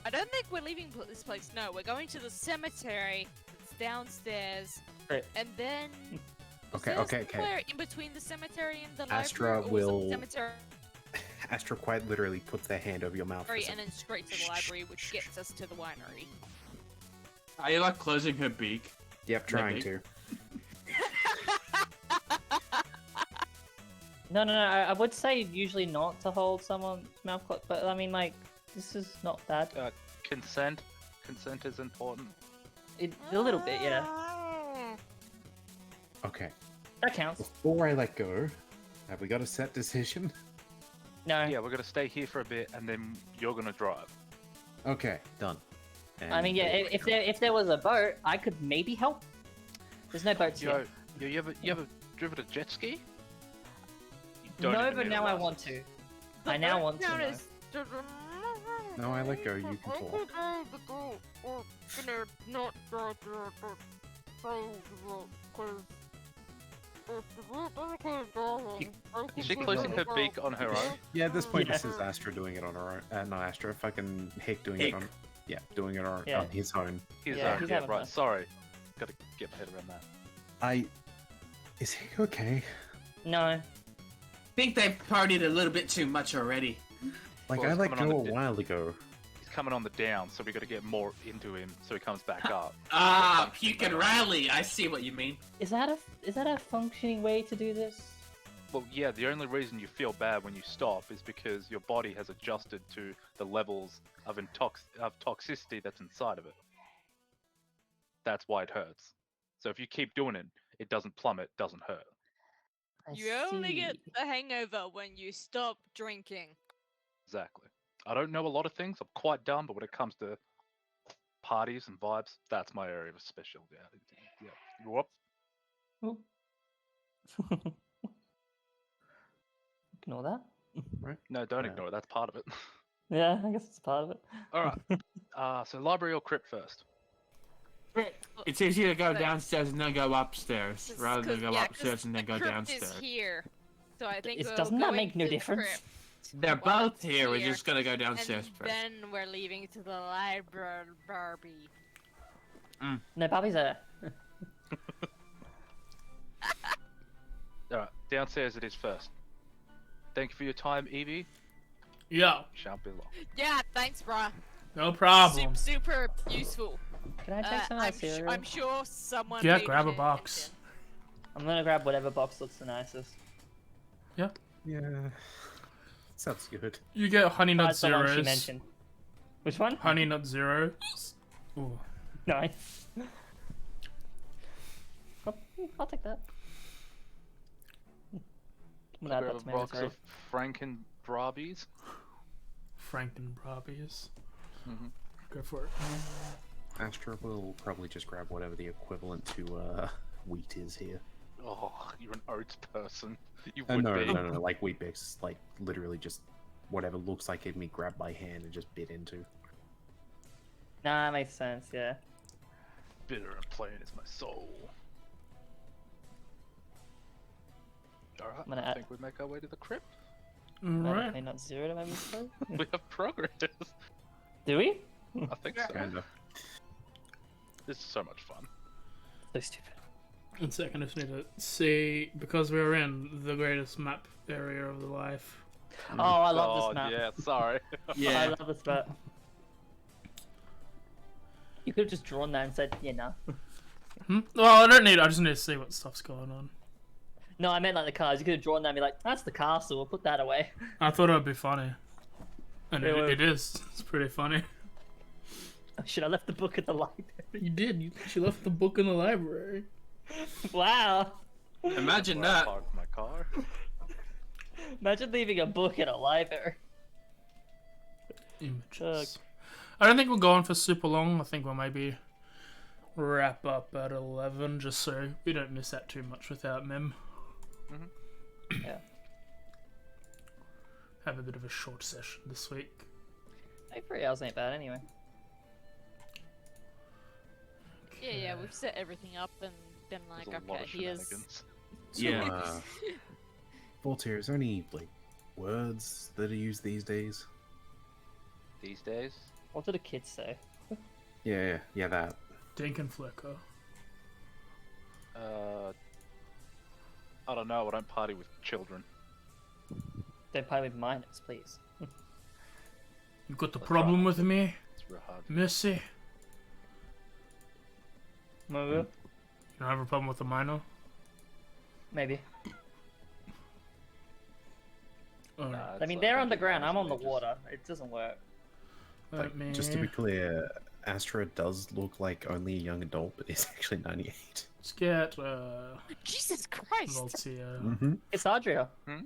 Speaker 4: I don't think we're leaving this place. No, we're going to the cemetery. It's downstairs,
Speaker 3: Right.
Speaker 4: and then. was
Speaker 5: Okay,
Speaker 4: there
Speaker 5: okay.
Speaker 4: somewhere in between the cemetery and the
Speaker 5: Astra
Speaker 4: library, or was
Speaker 5: will-
Speaker 4: the cemetery
Speaker 5: Astra quite literally puts their hand over your mouth. for a
Speaker 4: and
Speaker 5: second.
Speaker 4: then straight to the library, which gets us to the winery.
Speaker 10: are you like closing her beak?
Speaker 5: Yep, trying to.
Speaker 3: No, I would say usually not to hold someone's mouth closed, but I mean, like, this is not that.
Speaker 2: Consent. Consent is important.
Speaker 3: A little bit, yeah.
Speaker 5: Okay.
Speaker 3: That counts.
Speaker 5: Before I let go, have we got a set decision?
Speaker 3: No.
Speaker 2: Yeah, we're gonna stay here for a bit, and then you're gonna drive.
Speaker 5: Okay, done.
Speaker 3: I mean, yeah, if there was a boat, I could maybe help. There's no boats here.
Speaker 2: You ever driven a jet ski? You
Speaker 3: No,
Speaker 2: don't even
Speaker 3: but
Speaker 2: need a
Speaker 3: now I
Speaker 2: license.
Speaker 3: want to. I now want to know.
Speaker 5: No, I let go. You can talk.
Speaker 2: Is she closing her beak on her own?
Speaker 5: Yeah, at this point,
Speaker 3: Yeah.
Speaker 5: this is Astra doing it on her own. Not Astra, fucking Hick doing
Speaker 10: Hick.
Speaker 5: it on. Yeah, doing it on,
Speaker 3: Yeah.
Speaker 5: on his own.
Speaker 2: His
Speaker 3: Yeah,
Speaker 2: own,
Speaker 3: he's
Speaker 2: yeah,
Speaker 3: having
Speaker 2: right.
Speaker 3: fun.
Speaker 2: Sorry. Gotta get my head around that.
Speaker 5: Is Hick okay?
Speaker 3: No.
Speaker 10: I think they've partied a little bit too much already.
Speaker 5: Like,
Speaker 2: Well,
Speaker 5: I
Speaker 2: it's
Speaker 5: let
Speaker 2: coming
Speaker 5: go
Speaker 2: on
Speaker 5: a
Speaker 2: the
Speaker 5: while ago.
Speaker 2: He's coming on the down, so we gotta get more into him so he comes back up.
Speaker 10: Ah, puke and rally. I see what you mean.
Speaker 3: Is that a functioning way to do this?
Speaker 2: Well, yeah, the only reason you feel bad when you stop is because your body has adjusted to the levels of toxicity that's inside of it. That's why it hurts. So if you keep doing it, it doesn't plummet, doesn't hurt.
Speaker 3: I
Speaker 4: You only get
Speaker 3: see.
Speaker 4: the hangover when you stop drinking.
Speaker 2: Exactly. I don't know a lot of things. I'm quite dumb, but when it comes to parties and vibes, that's my area of specialty. Yeah. Whoop.
Speaker 3: Oop. Ignore that.
Speaker 2: No, don't
Speaker 5: Yeah.
Speaker 2: ignore it. That's part of it.
Speaker 3: Yeah, I guess it's part of it.
Speaker 2: All right. So library or crypt first?
Speaker 10: It's easier to go
Speaker 4: But-
Speaker 10: downstairs and then go upstairs, rather than go upstairs and then go
Speaker 4: the crypt
Speaker 10: downstairs.
Speaker 4: is here, so I think
Speaker 3: Doesn't that make no
Speaker 4: to the
Speaker 3: difference?
Speaker 4: crypt,
Speaker 10: They're
Speaker 4: while
Speaker 10: both
Speaker 4: it's
Speaker 10: here. We're just gonna go downstairs
Speaker 4: and
Speaker 10: first.
Speaker 4: then we're leaving to the library, Barbie.
Speaker 3: No, Bobby's there.
Speaker 2: All right. Downstairs it is first. Thank you for your time, Evie.
Speaker 1: Yeah,
Speaker 2: Shan't be long.
Speaker 4: Yeah, thanks, bruh.
Speaker 1: no problem.
Speaker 4: Super useful.
Speaker 3: Can I take some of that cereal?
Speaker 4: I'm sure someone.
Speaker 1: Yeah,
Speaker 4: paid
Speaker 1: grab a
Speaker 4: attention.
Speaker 1: box.
Speaker 3: I'm gonna grab whatever box looks the nicest.
Speaker 5: Yeah. Sounds good.
Speaker 1: You get honey nut
Speaker 3: That's the one she
Speaker 1: zeros.
Speaker 3: mentioned. Which one?
Speaker 1: Honey nut zero. Ooh.
Speaker 3: Nice. I'll take that. I'm gonna add
Speaker 2: Grab
Speaker 3: that
Speaker 2: a
Speaker 3: to my
Speaker 2: box
Speaker 3: inventory.
Speaker 2: of Brahbies.
Speaker 1: Frankenbrabies.
Speaker 2: Mhm.
Speaker 1: Go for it.
Speaker 5: Astra will probably just grab whatever the equivalent to wheat is here.
Speaker 2: Oh, you're an oats person. You
Speaker 5: No,
Speaker 2: would
Speaker 5: no,
Speaker 2: be.
Speaker 5: no, like wheat bix, like literally just whatever looks like it can be grabbed by hand and just bit into.
Speaker 3: Nah, makes sense. Yeah.
Speaker 2: Bitter and plain is my soul. Alright,
Speaker 3: I'm gonna
Speaker 2: I
Speaker 3: add-
Speaker 2: think we make our way to the crypt.
Speaker 1: Alright.
Speaker 3: Okay, not zero to my mistake.
Speaker 2: We have progress.
Speaker 3: Do we?
Speaker 2: I think so.
Speaker 5: Kinda.
Speaker 2: This is so much fun.
Speaker 3: So stupid.
Speaker 1: One second, I just need to see, because we're in the greatest map area of the life.
Speaker 3: Oh, I love
Speaker 2: Oh,
Speaker 3: this map.
Speaker 2: yeah, sorry.
Speaker 3: I
Speaker 7: Yeah.
Speaker 3: love this map. You could have just drawn that and said, yeah, no.
Speaker 1: Well, I don't need, I just need to see what stuff's going on.
Speaker 3: No, I meant like the cars. You could have drawn that and be like, that's the castle, we'll put that away.
Speaker 1: I thought it would be funny. And
Speaker 3: It would.
Speaker 1: it is. It's pretty funny.
Speaker 3: Should I left the book at the library?
Speaker 1: You did. She left the book in the library.
Speaker 3: Wow.
Speaker 7: Imagine
Speaker 2: Where I
Speaker 7: that.
Speaker 2: parked my car.
Speaker 3: Imagine leaving a book in a library.
Speaker 1: Images. I don't think we're going for super long. I think we'll maybe wrap up at 11 just so we don't miss out too much without Mem.
Speaker 3: Yeah.
Speaker 1: Have a bit of a short session this week.
Speaker 3: Hey, 3 hours ain't bad anyway.
Speaker 4: Yeah, we've set everything up and been like,
Speaker 2: There's a lot
Speaker 4: okay,
Speaker 2: of
Speaker 4: here's.
Speaker 2: shenanigans.
Speaker 5: So,
Speaker 7: Yeah.
Speaker 5: Voltaire, is there any like words that are used these days?
Speaker 2: These days?
Speaker 3: What do the kids say?
Speaker 5: Yeah, that.
Speaker 1: Dink and Flicker.
Speaker 2: I don't know, I don't party with children.
Speaker 3: Don't play with minors, please.
Speaker 1: You got the problem with me,
Speaker 2: It's real hard.
Speaker 1: Missy?
Speaker 3: Maybe.
Speaker 1: You don't have a problem with the minor?
Speaker 3: Maybe.
Speaker 1: Alright.
Speaker 2: Nah,
Speaker 3: I
Speaker 2: it's
Speaker 3: mean,
Speaker 2: like
Speaker 3: they're
Speaker 2: 100
Speaker 3: underground. I'm on the
Speaker 2: ages.
Speaker 3: water. It doesn't work.
Speaker 1: Let
Speaker 5: Like, just to
Speaker 1: me
Speaker 5: be clear, Astra does look like only a young adult, but is actually 98.
Speaker 1: let's get
Speaker 4: Jesus Christ!
Speaker 1: Voltaire.
Speaker 5: Mm-hmm.
Speaker 3: It's Adria.
Speaker 1: Okay,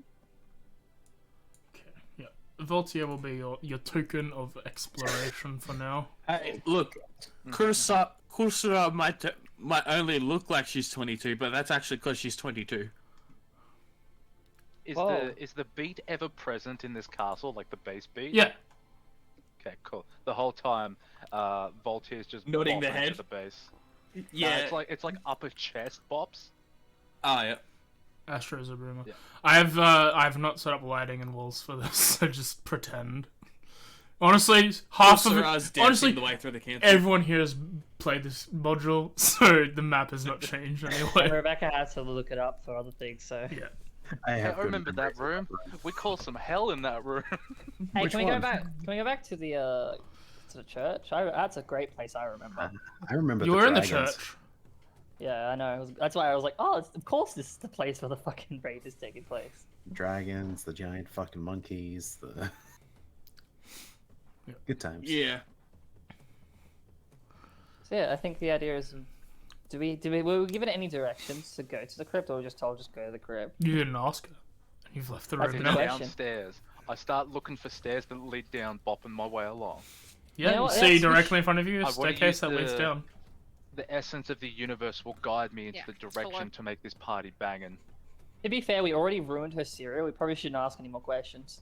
Speaker 1: yeah. Voltaire will be your token of exploration for now.
Speaker 7: Hey, look, Kursura might only look like she's 22, but that's actually because she's 22.
Speaker 3: Whoa.
Speaker 2: Is the beat ever present in this castle, like the bass beat?
Speaker 1: Yeah.
Speaker 2: Okay, cool. The whole time, Voltaire's just
Speaker 7: Nodding the
Speaker 2: bopping to
Speaker 7: head.
Speaker 2: the bass.
Speaker 7: Yeah.
Speaker 2: It's like upper chest bops.
Speaker 7: Oh, yeah.
Speaker 1: Astro's a rumor.
Speaker 2: Yeah.
Speaker 1: I've not set up lighting and walls for this, so just pretend. Honestly, half of
Speaker 7: Kursura's
Speaker 1: it.
Speaker 7: dancing
Speaker 1: Honestly,
Speaker 7: the way through the cancer.
Speaker 1: everyone here has played this module, so the map has not changed
Speaker 3: And
Speaker 1: anyway.
Speaker 3: Rebecca had to look it up for other things, so.
Speaker 1: Yeah.
Speaker 2: I remember that room. We caused some hell in that room.
Speaker 3: Hey,
Speaker 5: Which
Speaker 3: can we go
Speaker 5: one?
Speaker 3: back? Can we go back to the church? That's a great place. I remember.
Speaker 5: I remember
Speaker 1: You
Speaker 5: the
Speaker 1: were in the
Speaker 5: dragons.
Speaker 1: church.
Speaker 3: Yeah, I know. That's why I was like, oh, of course this is the place where the fucking raid is taking place.
Speaker 5: Dragons, the giant fucking monkeys, the
Speaker 1: Yeah.
Speaker 5: good times.
Speaker 7: Yeah.
Speaker 3: So yeah, I think the idea is, were we given any directions to go to the crypt, or were we just told just go to the crypt?
Speaker 1: You didn't ask her. And you've left the
Speaker 3: That's
Speaker 1: room
Speaker 3: a
Speaker 1: now.
Speaker 3: good
Speaker 2: Downstairs.
Speaker 3: question.
Speaker 2: I start looking for stairs that lead down, bopping my way along.
Speaker 1: Yeah,
Speaker 3: You know
Speaker 1: you
Speaker 3: what,
Speaker 1: see
Speaker 3: that's-
Speaker 1: directly in front of you a
Speaker 2: I wanna
Speaker 1: staircase
Speaker 2: use
Speaker 1: that leads
Speaker 2: the-
Speaker 1: down.
Speaker 2: The essence of the universe will guide me into
Speaker 4: Yeah,
Speaker 2: the
Speaker 4: follow.
Speaker 2: direction to make this party banging.
Speaker 3: To be fair, we already ruined her cereal. We probably shouldn't ask any more questions.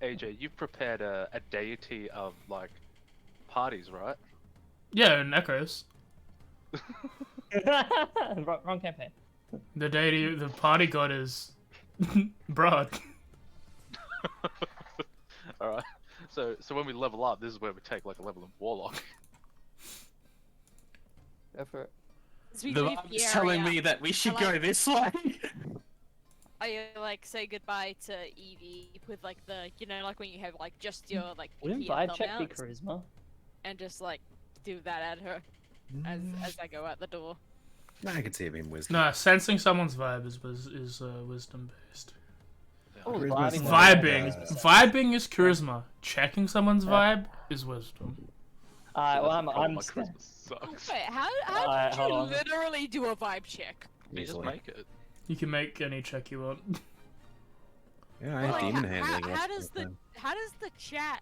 Speaker 2: AJ, you've prepared a deity of, like, parties, right?
Speaker 1: Yeah, and Echoes.
Speaker 3: Wrong campaign.
Speaker 1: The deity, the party god is Brahd.
Speaker 2: Alright. So when we level up, this is where we take, like, a level of Warlock.
Speaker 3: Go for it.
Speaker 4: As we
Speaker 7: The
Speaker 4: leave
Speaker 7: vibe's
Speaker 4: the
Speaker 7: telling
Speaker 4: area,
Speaker 7: me that we should
Speaker 4: I
Speaker 7: go
Speaker 4: like-
Speaker 7: this way.
Speaker 4: I like say goodbye to Evie with like the, you know, like when you have like just your like
Speaker 3: Wouldn't
Speaker 4: pinky and
Speaker 3: vibe
Speaker 4: thumb
Speaker 3: check be
Speaker 4: out,
Speaker 3: charisma?
Speaker 4: and just like do that at her as I go out the door.
Speaker 5: Nah, I could see it being wisdom.
Speaker 1: No, sensing someone's vibe is wisdom based.
Speaker 3: Oh,
Speaker 5: Charisma's
Speaker 3: vibing.
Speaker 5: like,
Speaker 1: Vibing is charisma. Checking someone's vibe is wisdom.
Speaker 3: Well,
Speaker 2: That's
Speaker 3: I'm
Speaker 2: the problem, my
Speaker 3: sta-
Speaker 2: Christmas sucks.
Speaker 4: Wait, how
Speaker 3: Alright,
Speaker 4: did
Speaker 3: hold
Speaker 4: you
Speaker 3: on.
Speaker 4: literally do a vibe check?
Speaker 2: You just
Speaker 5: Easily.
Speaker 2: make it.
Speaker 1: You can make any check you want.
Speaker 5: Yeah, I
Speaker 8: But,
Speaker 5: have
Speaker 8: like,
Speaker 5: demon handling.
Speaker 8: how
Speaker 5: once
Speaker 8: does
Speaker 5: upon a time.
Speaker 8: how does the chat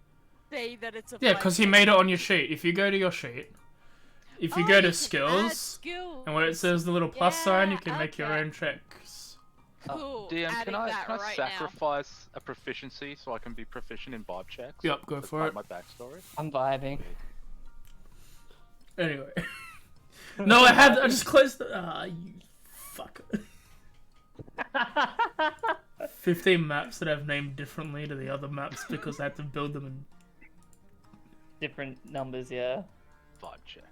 Speaker 8: say that it's a
Speaker 1: Yeah, because he
Speaker 8: 5
Speaker 1: made it on your sheet. If you go to your sheet, if you
Speaker 8: Oh,
Speaker 1: go
Speaker 8: you
Speaker 1: to
Speaker 8: can add
Speaker 1: skills, and where it
Speaker 8: skills.
Speaker 1: says the little plus sign, you
Speaker 8: Yeah,
Speaker 1: can make your
Speaker 8: okay.
Speaker 1: own checks.
Speaker 8: Cool.
Speaker 2: DM,
Speaker 8: Adding
Speaker 2: can I
Speaker 8: that right
Speaker 2: sacrifice a proficiency so I can be proficient in vibe checks?
Speaker 1: Yep, go
Speaker 2: As
Speaker 1: for
Speaker 2: part
Speaker 1: it.
Speaker 2: of my backstory.
Speaker 3: I'm vibing.
Speaker 1: Anyway. No, I just closed the. Ah, you fuck. 15 maps that I've named differently to the other maps because I had to build them in.
Speaker 3: Different numbers, yeah.
Speaker 2: Vibe checked.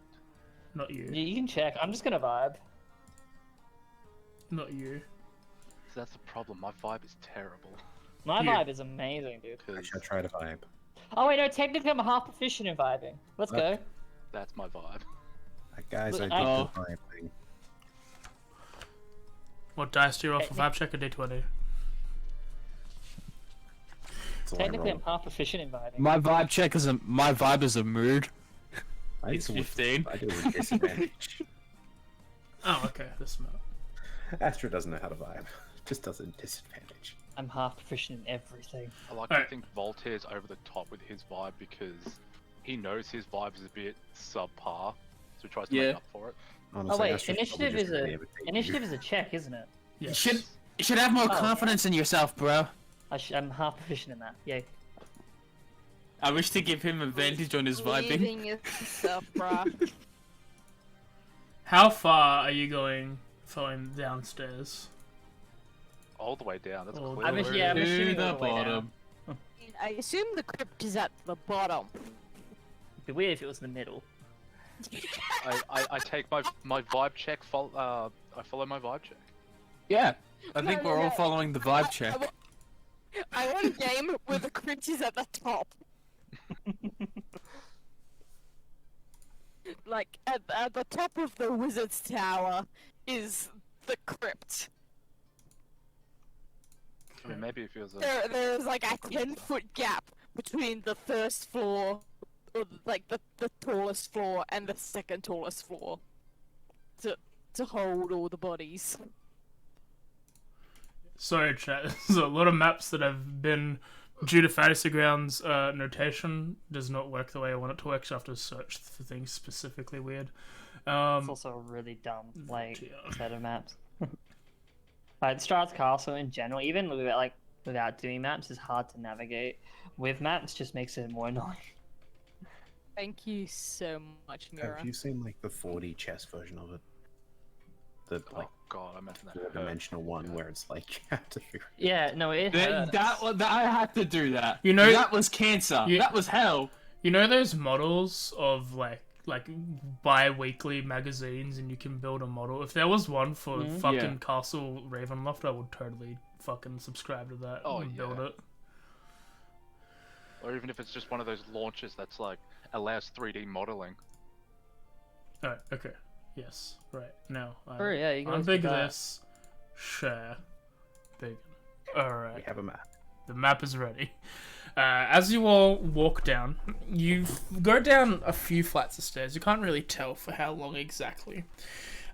Speaker 1: Not you.
Speaker 3: You can check. I'm just gonna vibe.
Speaker 1: Not you.
Speaker 2: So that's the problem. My vibe is terrible.
Speaker 3: My
Speaker 1: You.
Speaker 3: vibe is amazing, dude.
Speaker 5: I
Speaker 2: 'Cause
Speaker 5: should try to vibe.
Speaker 3: Oh wait, no, technically I'm half proficient in vibing. Let's go.
Speaker 2: that's my vibe.
Speaker 5: Guys, I
Speaker 3: But
Speaker 5: did
Speaker 3: I-
Speaker 5: the vibe thing.
Speaker 1: What dice do you roll for vibe check? A d20.
Speaker 5: That's all I
Speaker 3: Technically I'm
Speaker 5: rolled.
Speaker 3: half proficient in vibing.
Speaker 9: My vibe check is my vibe is a mood.
Speaker 5: I
Speaker 9: It's
Speaker 5: do it with-
Speaker 9: 15.
Speaker 5: I do it with disadvantage.
Speaker 1: Oh, okay. This map.
Speaker 5: Astra doesn't know how to vibe. Just does it in disadvantage.
Speaker 3: I'm half proficient in everything.
Speaker 2: I like
Speaker 1: Alright.
Speaker 2: to think Voltaire's over the top with his vibe because he knows his vibe is a bit subpar, so he tries to
Speaker 9: Yeah.
Speaker 2: make up for it.
Speaker 5: Honestly,
Speaker 3: Oh wait,
Speaker 5: Astra's probably
Speaker 3: initiative
Speaker 5: just
Speaker 3: is
Speaker 5: gonna
Speaker 3: a
Speaker 5: be able to take
Speaker 3: initiative
Speaker 5: you.
Speaker 3: is a check, isn't it?
Speaker 1: Yes.
Speaker 9: You should have more
Speaker 3: Oh.
Speaker 9: confidence in yourself, bro.
Speaker 3: I'm half proficient in that. Yay.
Speaker 9: I wish to give him advantage on his vibing.
Speaker 8: Believing yourself, bruh.
Speaker 1: How far are you going following downstairs?
Speaker 2: All the way down. That's
Speaker 1: Oh,
Speaker 2: clear.
Speaker 3: I'm yeah, I'm
Speaker 9: To
Speaker 3: assuming
Speaker 9: the
Speaker 3: all the way down.
Speaker 9: bottom.
Speaker 8: I assume the crypt is at the bottom.
Speaker 3: It'd be weird if it was in the middle.
Speaker 2: I take my vibe check. I follow my vibe check.
Speaker 9: Yeah, I think
Speaker 8: No,
Speaker 9: we're
Speaker 8: no,
Speaker 9: all
Speaker 8: no.
Speaker 9: following the vibe check.
Speaker 8: I want a game where the crypt is at the top. Like, at the top of the wizard's tower is the crypt.
Speaker 2: I mean, maybe it feels a...
Speaker 8: There's like a 10-foot gap between the first floor, or like the tallest floor, and the second tallest floor. To hold all the bodies.
Speaker 1: Sorry, chat. There's a lot of maps that have been, due to Fantasy Grounds notation, does not work the way I want it to work, so I have to search for things specifically weird.
Speaker 3: It's also a really dumb, like,
Speaker 1: yeah.
Speaker 3: set of maps. Like, Strahd's Castle in general, even without doing maps, is hard to navigate. With maps, just makes it more annoying.
Speaker 8: Thank you so much, Mira.
Speaker 5: Have you seen like the 4D chess version of it? The like
Speaker 2: Oh god, I imagine that. hurt.
Speaker 5: four-dimensional one where it's like you have to figure.
Speaker 3: Yeah, no, it hurts.
Speaker 9: I had to do that.
Speaker 1: You know-
Speaker 9: that was cancer.
Speaker 1: You-
Speaker 9: That was hell.
Speaker 1: You know those models of like bi-weekly magazines, and you can build a model. If there was one for fucking
Speaker 9: Yeah.
Speaker 1: Castle Ravenloft, I would totally fucking subscribe to that
Speaker 2: Oh,
Speaker 1: and build
Speaker 2: yeah.
Speaker 1: it.
Speaker 2: Or even if it's just one of those launches that's like allows 3D modeling.
Speaker 1: Alright, okay. Yes, right. Now,
Speaker 3: Sure, yeah, you guys
Speaker 1: unbig
Speaker 3: do that.
Speaker 1: this. Share. Big.
Speaker 5: We
Speaker 1: Alright.
Speaker 5: have a map.
Speaker 1: The map is ready. As you all walk down, you go down a few flights of stairs. You can't really tell for how long exactly.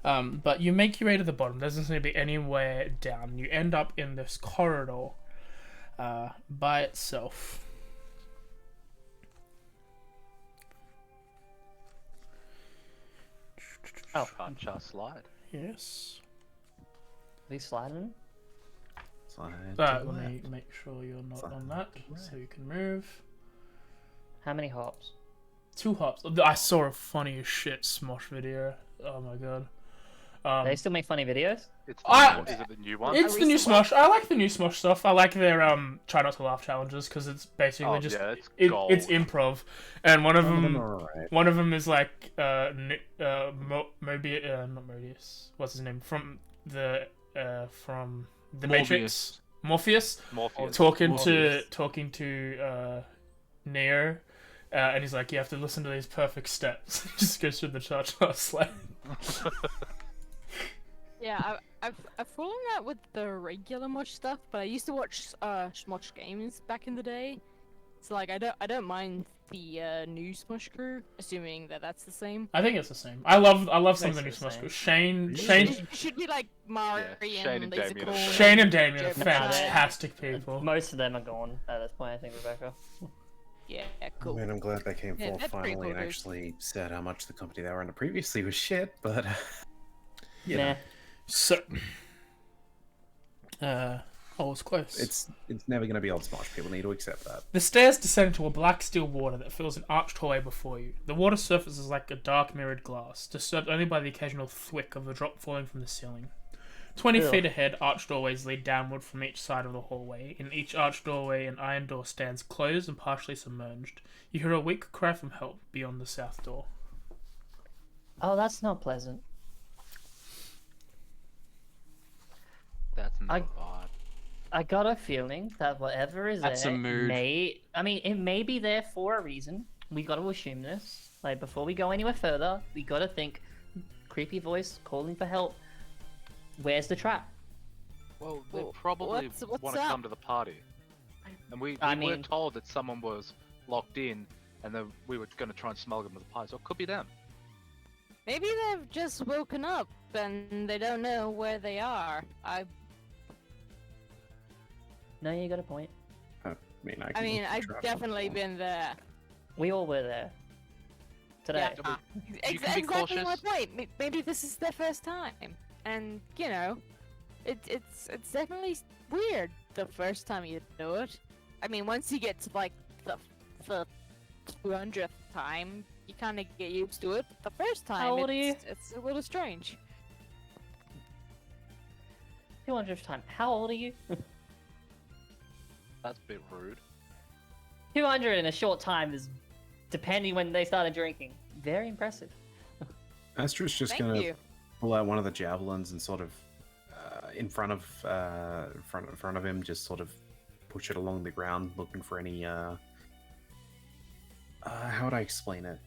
Speaker 1: But you make your way to the bottom. There doesn't seem to be anywhere down. You end up in this corridor by itself.
Speaker 3: Oh,
Speaker 2: Can't just slide.
Speaker 1: Yes.
Speaker 3: are these sliding?
Speaker 5: Slide to the
Speaker 1: Let me
Speaker 5: left.
Speaker 1: make sure you're not
Speaker 5: Slide
Speaker 1: on that,
Speaker 5: to the
Speaker 1: so you can move.
Speaker 3: How many hops?
Speaker 1: 2 hops. I saw a funny as shit Smosh video. Oh my god.
Speaker 3: They still make funny videos?
Speaker 2: It's
Speaker 1: I-
Speaker 2: is it the new one?
Speaker 1: It's the new Smosh. I like the new Smosh stuff. I like their try not to laugh challenges because it's basically
Speaker 2: Oh,
Speaker 1: just
Speaker 2: yeah, it's
Speaker 1: it's
Speaker 2: gold.
Speaker 1: improv, and one of them
Speaker 5: Alright.
Speaker 1: one of them is like Mobius, not Mobius. What's his name from the Matrix? Morpheus
Speaker 2: Morpheus.
Speaker 1: talking
Speaker 9: Morpheus.
Speaker 1: to Neo, and he's like, you have to listen to these perfect steps. Just goes through the cha-cha slide.
Speaker 8: Yeah, I've fallen out with the regular Mosh stuff, but I used to watch Smosh games back in the day. So like, I don't mind the new Smush crew, assuming that that's the same.
Speaker 1: I think it's the same. I love some of the
Speaker 3: Basically
Speaker 1: new
Speaker 3: the
Speaker 1: Smush
Speaker 3: same.
Speaker 1: crew. Shane,
Speaker 8: It should be like Mari
Speaker 2: Shane
Speaker 8: and
Speaker 2: and Damien.
Speaker 8: Lasercorn.
Speaker 1: Shane and Damien are
Speaker 8: Joe
Speaker 1: fantastic people.
Speaker 3: Most of them are gone at this point, I think, Rebecca.
Speaker 8: Yeah,
Speaker 5: I
Speaker 8: cool.
Speaker 5: mean, I'm glad they came
Speaker 8: Yeah,
Speaker 5: forth
Speaker 8: that's pretty
Speaker 5: finally
Speaker 8: cool,
Speaker 5: and
Speaker 8: dude.
Speaker 5: actually said how much the company they were under previously was shit, but you
Speaker 3: Nah.
Speaker 5: know,
Speaker 1: So, oh, it's close.
Speaker 5: it's never going to be old Smosh. People need to accept that.
Speaker 1: The stairs descend into a black steel water that fills an arched hallway before you. The water surface is like a dark mirrored glass, disturbed only by the occasional thwick of a drop falling from the ceiling. 20
Speaker 3: Ew.
Speaker 1: feet ahead, arched doorways lead downward from each side of the hallway. In each arched doorway, an iron door stands closed and partially submerged. You hear a weak cry from help beyond the south door.
Speaker 3: Oh, that's not pleasant.
Speaker 2: That's not
Speaker 3: I-
Speaker 2: a vibe.
Speaker 3: I got a feeling that whatever is
Speaker 7: That's a
Speaker 3: there
Speaker 7: mood.
Speaker 3: it may be there for a reason. We got to assume this. Like, before we go anywhere further, we got to think, creepy voice calling for help. Where's the trap?
Speaker 2: Well, they
Speaker 8: Well,
Speaker 2: probably
Speaker 8: what's
Speaker 2: want to
Speaker 8: up?
Speaker 2: come to the party. And we
Speaker 3: I
Speaker 2: were
Speaker 3: mean-
Speaker 2: told that someone was locked in, and then we were going to try and smuggle them to the party. So it could be them.
Speaker 8: Maybe they've just woken up and they don't know where they are.
Speaker 3: No, you got a point.
Speaker 8: I mean, I've definitely been there.
Speaker 3: We all were there. Today.
Speaker 8: Yeah,
Speaker 2: You can be
Speaker 8: exactly my
Speaker 2: cautious.
Speaker 8: point. Maybe this is their first time, and you know, it's definitely weird the first time you do it. I mean, once you get to like the 200th time, you kind of get used to it. The first time,
Speaker 3: old are you?
Speaker 8: it's a little strange.
Speaker 3: 200th time. How old are you?
Speaker 2: That's a bit rude.
Speaker 3: 200 in a short time is, depending when they started drinking, very impressive.
Speaker 5: Astra's just
Speaker 8: Thank
Speaker 5: going to
Speaker 8: you.
Speaker 5: pull out one of the javelins and sort of in front of him, just sort of push it along the ground, looking for any how would I explain it?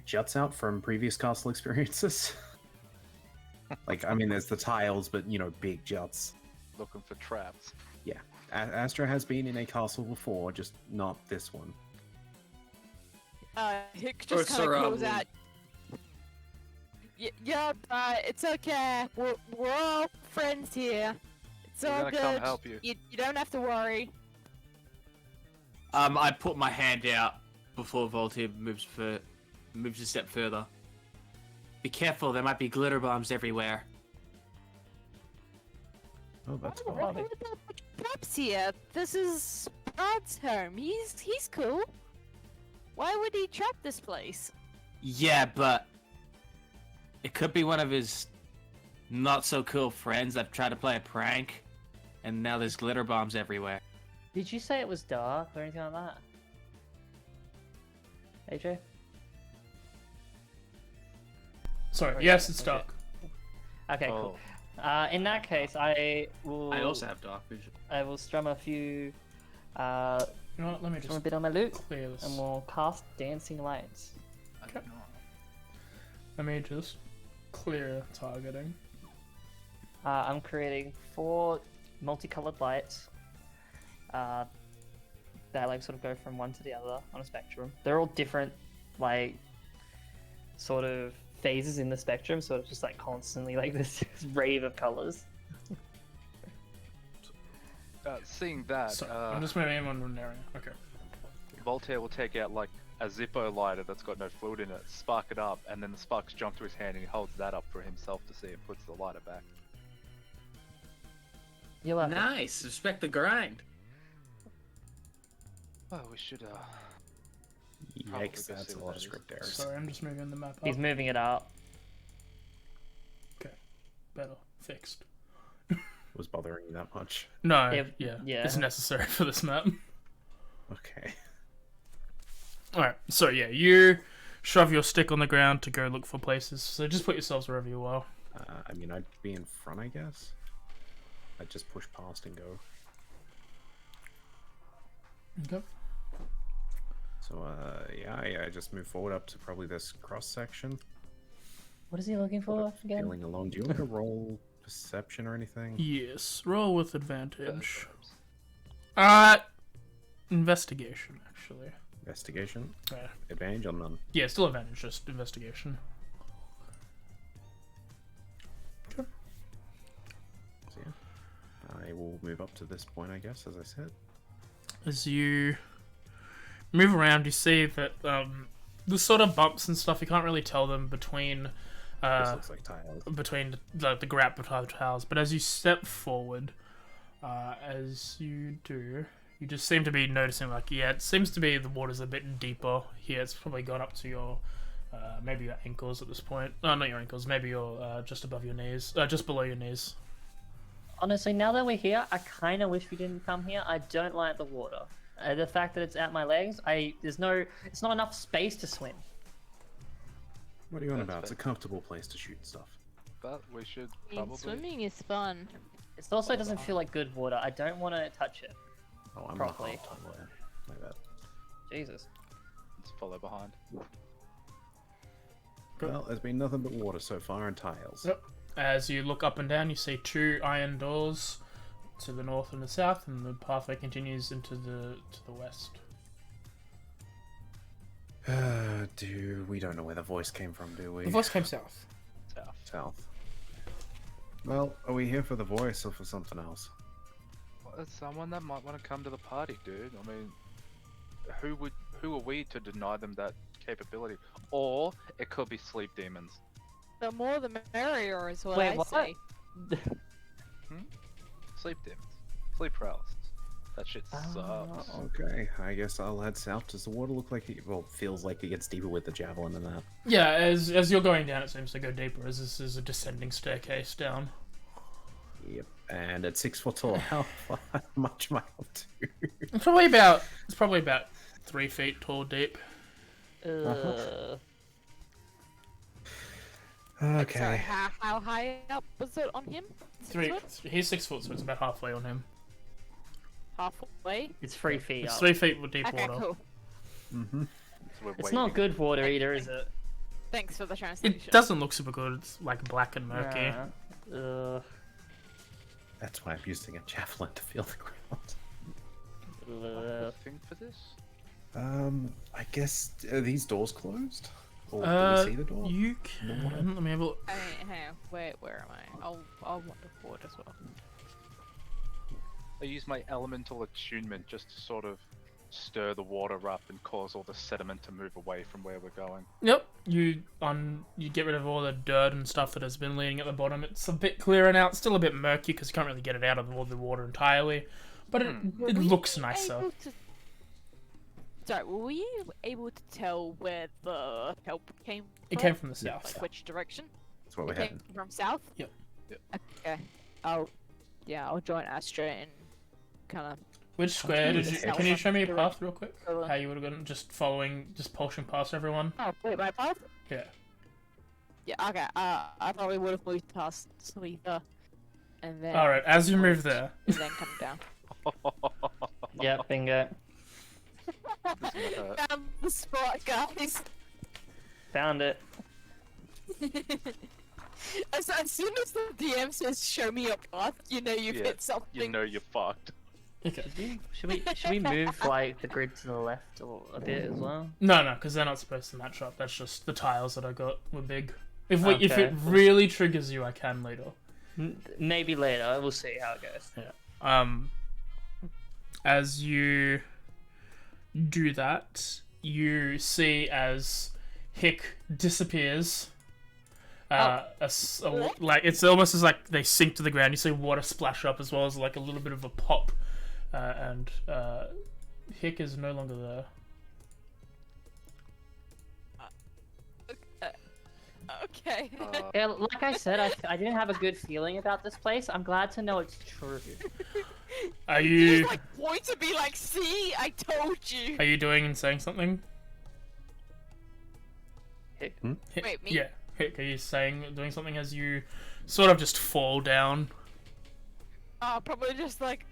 Speaker 5: Juts out from previous castle experiences. Like, I mean, there's the tiles, but you know, big juts.
Speaker 2: Looking for traps.
Speaker 5: Yeah, Astra has been in a castle before, just not this one.
Speaker 8: Hick
Speaker 7: Or
Speaker 8: just kind of goes
Speaker 7: Sarablu.
Speaker 8: out. Yeah, it's okay. We're all friends here. It's
Speaker 2: We're
Speaker 8: all
Speaker 2: gonna
Speaker 8: good.
Speaker 2: come help you.
Speaker 8: You don't have to worry.
Speaker 7: I put my hand out before Voltaire moves a step further. Be careful, there might be glitter bombs everywhere.
Speaker 5: Oh, that's
Speaker 8: Oh,
Speaker 5: odd.
Speaker 8: Perhaps here. This is Brad's home. He's cool. Why would he trap this place?
Speaker 7: Yeah, but it could be one of his not so cool friends that tried to play a prank, and now there's glitter bombs everywhere.
Speaker 3: Did you say it was dark or anything like that? AJ?
Speaker 1: Sorry,
Speaker 3: Oh,
Speaker 1: yes,
Speaker 3: yeah,
Speaker 1: it's
Speaker 3: okay.
Speaker 1: dark.
Speaker 3: Okay,
Speaker 2: Oh.
Speaker 3: cool. In that case, I will.
Speaker 7: I also have dark vision.
Speaker 3: I will strum a few.
Speaker 1: You know what, let me
Speaker 3: Strum a
Speaker 1: just
Speaker 3: bit on my lute,
Speaker 1: clear this.
Speaker 3: and we'll cast dancing lights.
Speaker 1: Okay. Let me just clear targeting.
Speaker 3: I'm creating 4 multicolored lights. That like sort of go from one to the other on a spectrum. They're all different, like sort of phases in the spectrum, so it's just like constantly like this rave of colors.
Speaker 2: Seeing that,
Speaker 1: So, I'm just moving him on an area. Okay.
Speaker 2: Voltaire will take out like a Zippo lighter that's got no fluid in it, spark it up, and then the sparks jump to his hand and he holds that up for himself to see and puts the lighter back.
Speaker 3: You're welcome.
Speaker 7: Nice, respect the grind.
Speaker 2: Well, we should Probably
Speaker 5: Yikes,
Speaker 2: go
Speaker 5: that's
Speaker 2: see
Speaker 5: a
Speaker 2: what
Speaker 5: lot
Speaker 2: that
Speaker 5: of
Speaker 2: is.
Speaker 5: script errors.
Speaker 1: Sorry, I'm just moving the map up.
Speaker 3: He's moving it up.
Speaker 1: Better. Fixed.
Speaker 5: Was bothering you that much?
Speaker 1: No,
Speaker 3: If-
Speaker 1: yeah.
Speaker 3: yeah.
Speaker 1: It's necessary for this map.
Speaker 5: Okay.
Speaker 1: Alright, so yeah, you shove your stick on the ground to go look for places, so just put yourselves wherever you are.
Speaker 5: I mean, I'd be in front, I guess. I'd just push past and go.
Speaker 1: Okay.
Speaker 5: So, yeah, I just move forward up to probably this cross section.
Speaker 3: What is he looking for again?
Speaker 5: Feeling along. Do you want to roll perception or anything?
Speaker 1: Yes, roll with advantage.
Speaker 2: Investigation.
Speaker 1: Investigation, actually. actually.
Speaker 5: Investigation.
Speaker 1: Yeah.
Speaker 5: Advantage or none?
Speaker 1: Yeah, still advantage, just investigation.
Speaker 5: So, yeah. I will move up to this point, I guess, as I said.
Speaker 1: As you move around, you see that the sort of bumps and stuff, you can't really tell them between
Speaker 5: This looks like tiles.
Speaker 1: between the gap between the tiles. But as you step forward, as you do, you just seem to be noticing, like, yeah, it seems to be the water's a bit deeper here. It's probably gone up to your, maybe your ankles at this point. No, not your ankles. Maybe your, just above your knees. Just below your knees.
Speaker 3: Honestly, now that we're here, I kind of wish we didn't come here. I don't like the water. The fact that it's at my legs, it's not enough space to swim.
Speaker 5: What are you on
Speaker 2: That's
Speaker 5: about? It's a
Speaker 2: fair.
Speaker 5: comfortable place to shoot stuff.
Speaker 2: But we should
Speaker 8: I mean,
Speaker 2: probably.
Speaker 8: swimming is fun.
Speaker 3: It also doesn't feel like good water. I don't want to touch it.
Speaker 5: Oh, I'm
Speaker 3: Properly.
Speaker 5: not half there. My bad.
Speaker 3: Jesus.
Speaker 2: Let's follow behind.
Speaker 5: Well, there's been nothing but water so far and tiles.
Speaker 1: Yep. As you look up and down, you see two iron doors to the north and the south, and the pathway continues into to the west.
Speaker 5: We don't know where the voice came from, do we?
Speaker 1: The voice came south.
Speaker 5: South. Well, are we here for the voice or for something else?
Speaker 2: Well, it's someone that might want to come to the party, dude. I mean, who are we to deny them that capability? Or it could be sleep demons.
Speaker 8: The more the merrier is what
Speaker 3: Wait,
Speaker 8: I
Speaker 3: what?
Speaker 8: say.
Speaker 2: Sleep demons. Sleep paralysis. That shit sucks.
Speaker 5: Okay, I guess I'll head south. Does the water look like it, well, feels like it gets deeper with the javelin and that?
Speaker 1: Yeah, as you're going down, it seems to go deeper, as this is a descending staircase down.
Speaker 5: Yep. And at 6 foot tall, how much am I up to?
Speaker 1: It's probably about 3 feet tall deep.
Speaker 5: Okay.
Speaker 8: Sorry, how high up was it on him?
Speaker 1: 3. He's 6 foot, so it's about halfway on him.
Speaker 8: Halfway?
Speaker 3: It's 3 feet
Speaker 1: It's
Speaker 3: up.
Speaker 1: 3 feet with deep
Speaker 8: Okay,
Speaker 1: water.
Speaker 8: cool.
Speaker 5: Mm-hmm.
Speaker 2: So we're
Speaker 3: It's not
Speaker 2: waiting.
Speaker 3: good water either, is it?
Speaker 8: Thanks for the translation.
Speaker 1: It doesn't look super good. It's like black and murky.
Speaker 3: Nah.
Speaker 5: That's why I'm using a javelin to feel the ground.
Speaker 2: What's the thing for this?
Speaker 5: I guess, are these doors closed? Or do we see the door?
Speaker 1: You can. Let me have a look.
Speaker 8: Hang on, where am I? I'll want the board as well.
Speaker 2: I use my elemental attunement just to sort of stir the water up and cause all the sediment to move away from where we're going.
Speaker 1: Yep. You get rid of all the dirt and stuff that has been leaning at the bottom. It's a bit clearer now. It's still a bit murky because you can't really get it out of all the water entirely, but it looks nicer.
Speaker 8: Sorry, were you able to tell where the help came from?
Speaker 1: It came from the south.
Speaker 8: Like which direction?
Speaker 5: That's where we're
Speaker 8: It came
Speaker 5: heading.
Speaker 8: from south?
Speaker 1: Yep.
Speaker 8: Okay. I'll join Astra and kind of.
Speaker 1: Which square did you?
Speaker 8: South.
Speaker 1: Can you show me a
Speaker 8: Direct.
Speaker 1: path real quick?
Speaker 8: Go on.
Speaker 1: How you would have gone, just pushing past everyone.
Speaker 8: Oh, wait, my path?
Speaker 1: Yeah.
Speaker 8: Yeah, okay. I probably would have moved past Salitha, and then.
Speaker 1: All right. As you move there,
Speaker 8: And then come down.
Speaker 3: Yep, bingo.
Speaker 8: Found the spot, guys.
Speaker 3: Found it.
Speaker 8: As soon as the DM says "show me your path," you know you've
Speaker 2: Yeah,
Speaker 8: hit something.
Speaker 2: You know you're fucked.
Speaker 1: okay.
Speaker 3: Should we move like the grid to the left or a bit as well?
Speaker 1: No, because they're not supposed to match up. That's just the tiles that I got were big. If it
Speaker 3: Okay.
Speaker 1: really triggers you, I can later.
Speaker 3: Maybe later. We'll see how it goes.
Speaker 1: As you do that, you see as Hick disappears. Like it's almost as like they sink to the ground. You see water splash up as well as like a little bit of a pop, and Hick is no longer there.
Speaker 8: Okay.
Speaker 3: Yeah, like I said, I didn't have a good feeling about this place. I'm glad to know it's true.
Speaker 1: Are
Speaker 8: You
Speaker 1: you
Speaker 8: just like point to me like, "See, I told you."
Speaker 1: are you doing and saying something?
Speaker 3: Hick?
Speaker 1: Hick,
Speaker 8: Wait, me?
Speaker 1: Yeah, Hick, are you doing something as you sort of just fall down?
Speaker 8: Probably just like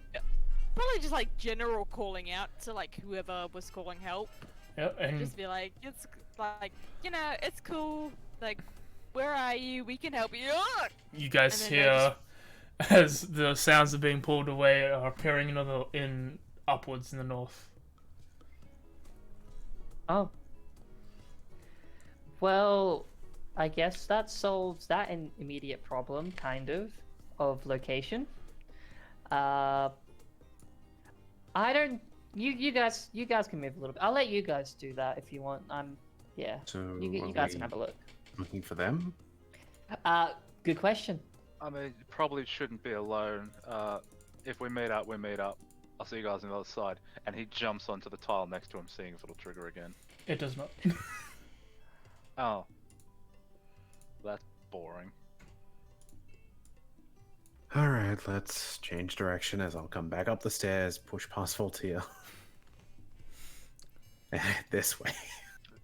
Speaker 8: general calling out to like whoever was calling help.
Speaker 1: Yep, and
Speaker 8: Just be like, it's like, it's cool. Like, where are you? We can help you.
Speaker 1: you guys
Speaker 8: and then
Speaker 1: hear as the sounds of being pulled away are appearing in upwards in the north.
Speaker 3: Oh. Well, I guess that solves that immediate problem, kind of location. I don't. You guys can move a little bit. I'll let you guys do that if you want. Yeah.
Speaker 5: So
Speaker 3: You guys can have a look.
Speaker 5: looking for them.
Speaker 3: Good question.
Speaker 2: I mean, you probably shouldn't be alone. If we meet up, we meet up. I'll see you guys on the other side. And he jumps onto the tile next to him, seeing if it'll trigger again.
Speaker 1: It does not.
Speaker 2: Oh. That's boring.
Speaker 5: Alright, let's change direction as I'll come back up the stairs, push past Voltaire. This way.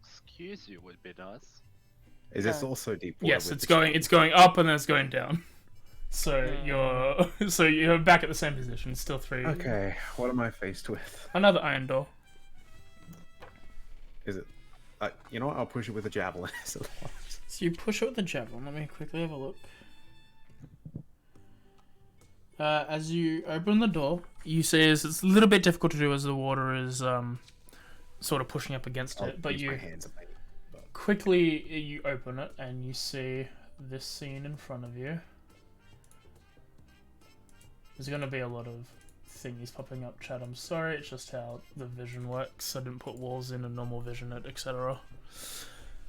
Speaker 2: Excuse you would be nice.
Speaker 5: Is this also deep water?
Speaker 1: Yes,
Speaker 5: with
Speaker 1: it's
Speaker 5: the
Speaker 1: going up and then it's going down. So you're back at the same position. Still 3.
Speaker 5: Okay, what am I faced with?
Speaker 1: Another iron door.
Speaker 5: Is it? You know what? I'll push it with a javelin.
Speaker 1: So you push it with the javelin. Let me quickly have a look. As you open the door, you see it's a little bit difficult to do as the water is sort of pushing up against it. But you quickly you open it and you see this scene in front of you. There's going to be a lot of thingies popping up, chat. I'm sorry, it's just how the vision works. I didn't put walls in and normal vision it, etc.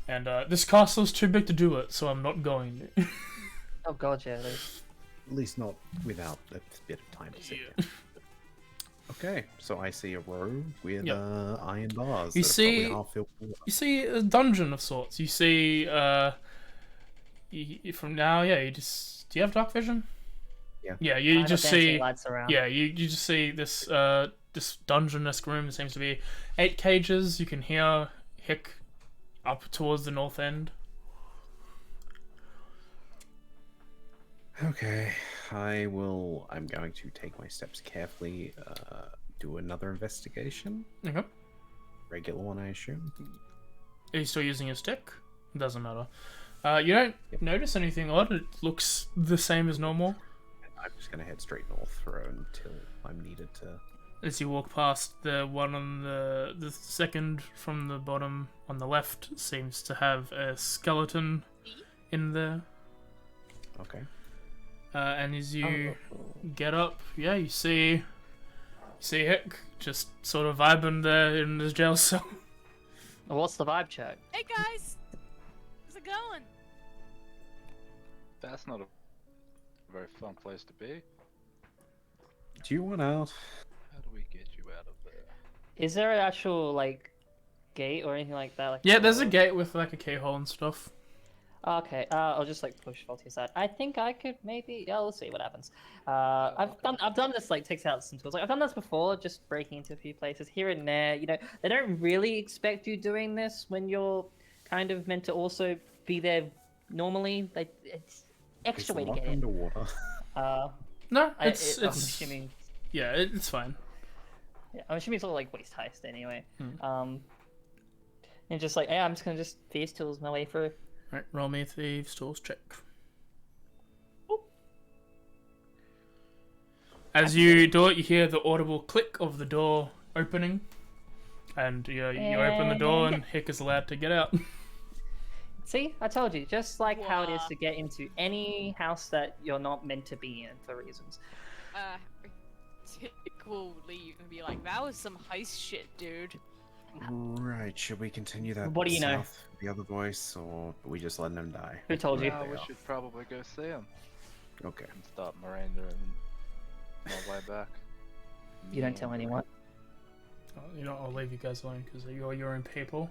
Speaker 1: And this castle's too big to do it, so I'm not going to.
Speaker 3: Oh god, yeah.
Speaker 5: At least not without a bit of time to sit there. Okay, so I see a row with iron bars.
Speaker 1: You see, a dungeon of sorts. You see, from now, you just. Do you have dark vision?
Speaker 5: Yeah.
Speaker 1: Yeah, you just see.
Speaker 3: Lights around.
Speaker 1: Yeah, you just see this this dungeon-esque room. There seems to be 8 cages. You can hear Hick up towards the north end.
Speaker 5: Okay, I'm going to take my steps carefully. Do another investigation.
Speaker 1: Okay.
Speaker 5: Regular one, I assume.
Speaker 1: Are you still using a stick? Doesn't matter. You don't notice anything odd. It looks the same as normal.
Speaker 5: I'm just gonna head straight north until I'm needed to.
Speaker 1: As you walk past, the one on the second from the bottom on the left seems to have a skeleton in there.
Speaker 5: Okay.
Speaker 1: And as you get up, you see Hick just sort of vibing there in his jail cell.
Speaker 3: What's the vibe check?
Speaker 4: Hey guys, how's it going?
Speaker 2: That's not a very fun place to be.
Speaker 5: Do you want out?
Speaker 2: How do we get you out of there?
Speaker 3: Is there an actual gate or anything like that?
Speaker 1: Yeah, there's a gate with a keyhole and stuff.
Speaker 3: Okay, I'll just push Voltaire aside. I think I could maybe. Yeah, we'll see what happens. I've done this takes out some tools. I've done this before, just breaking into a few places here and there. You know, they don't really expect you doing this when you're kind of meant to also be there normally. It's extra way to get in.
Speaker 5: Underwater.
Speaker 1: No,
Speaker 3: I'm
Speaker 1: it's
Speaker 3: assuming.
Speaker 1: Yeah, it's fine.
Speaker 3: Yeah, I'm assuming it's all waist heist anyway. And just hey, I'm just gonna thieves tools my way through.
Speaker 1: Right, roll me a thieves tools check.
Speaker 3: Oop.
Speaker 1: As you do it, you hear the audible click of the door opening, and you open the door, and Hick is allowed to get out.
Speaker 3: See, I told you, just like how it is to get into any house that you're not meant to be in for reasons.
Speaker 4: Hick will leave and be like, "That was some heist shit, dude."
Speaker 5: Right, should we continue that?
Speaker 3: What do you know?
Speaker 5: South, the other voice, or are we just letting him die?
Speaker 3: Who told you?
Speaker 2: We should probably go see him.
Speaker 5: Okay.
Speaker 2: And stop Miranda and my way back.
Speaker 3: You don't tell anyone.
Speaker 1: I'll leave you guys alone because you're your own people.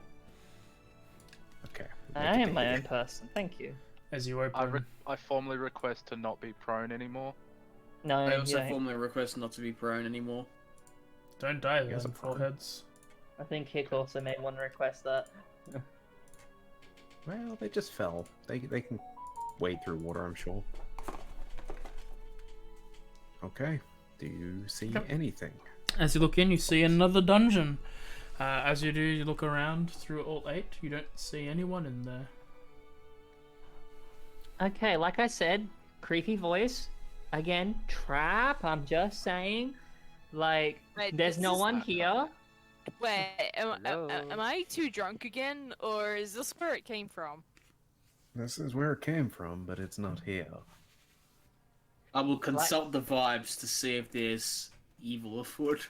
Speaker 5: Okay.
Speaker 3: I am my own person. Thank you.
Speaker 1: As you open,
Speaker 2: I formally request to not be prone anymore.
Speaker 3: No,
Speaker 7: I also
Speaker 3: you don't.
Speaker 7: formally request not to be prone anymore.
Speaker 1: don't die
Speaker 5: guys
Speaker 1: then,
Speaker 5: are prone.
Speaker 1: foreheads.
Speaker 3: I think Hick also may want to request that.
Speaker 5: Well, they just fell. They can wade through water, I'm sure. Okay. Do you see anything?
Speaker 1: As you look in, you see another dungeon. As you do, you look around through all 8. You don't see anyone in there.
Speaker 3: Okay, like I said, creepy voice. Again, trap. I'm just saying.
Speaker 4: Wait,
Speaker 3: There's
Speaker 4: this
Speaker 3: no
Speaker 4: is
Speaker 3: one
Speaker 4: not
Speaker 3: here.
Speaker 8: Wait,
Speaker 3: Hello?
Speaker 8: am I too drunk again, or is this where it came from?
Speaker 5: This is where it came from, but it's not here.
Speaker 7: I will consult the vibes to see if there's evil afoot.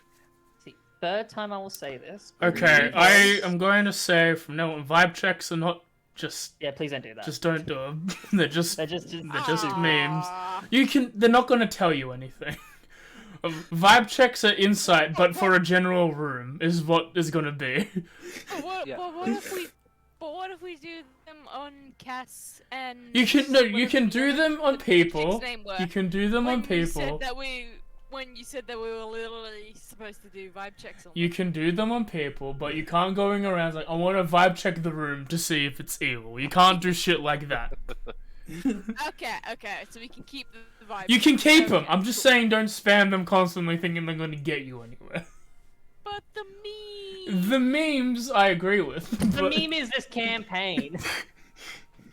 Speaker 3: See, third time I will say this.
Speaker 1: Okay,
Speaker 3: Because-
Speaker 1: I am going to say from now on, vibe checks are not just.
Speaker 3: Yeah, please don't do that.
Speaker 1: Just don't do them. They're just
Speaker 3: They're just
Speaker 1: memes. They're not going to tell you anything. Vibe checks are insight, but for a general room is what is going to be.
Speaker 2: Yeah.
Speaker 8: But what if we do them on Cass and?
Speaker 1: You can do them on people.
Speaker 8: Name were.
Speaker 1: You can do them on
Speaker 8: When you said
Speaker 1: people.
Speaker 8: that when you said that we were literally supposed to do vibe checks on.
Speaker 1: You can do them on people, but you can't going around like I want to vibe check the room to see if it's evil. You can't do shit like that.
Speaker 8: Okay, so we can keep the vibe.
Speaker 1: You can keep them.
Speaker 8: Okay,
Speaker 1: I'm just
Speaker 8: cool.
Speaker 1: saying don't spam them constantly thinking they're going to get you anywhere.
Speaker 8: But the meme.
Speaker 1: The memes I agree with.
Speaker 3: The
Speaker 1: but-
Speaker 3: meme is this campaign.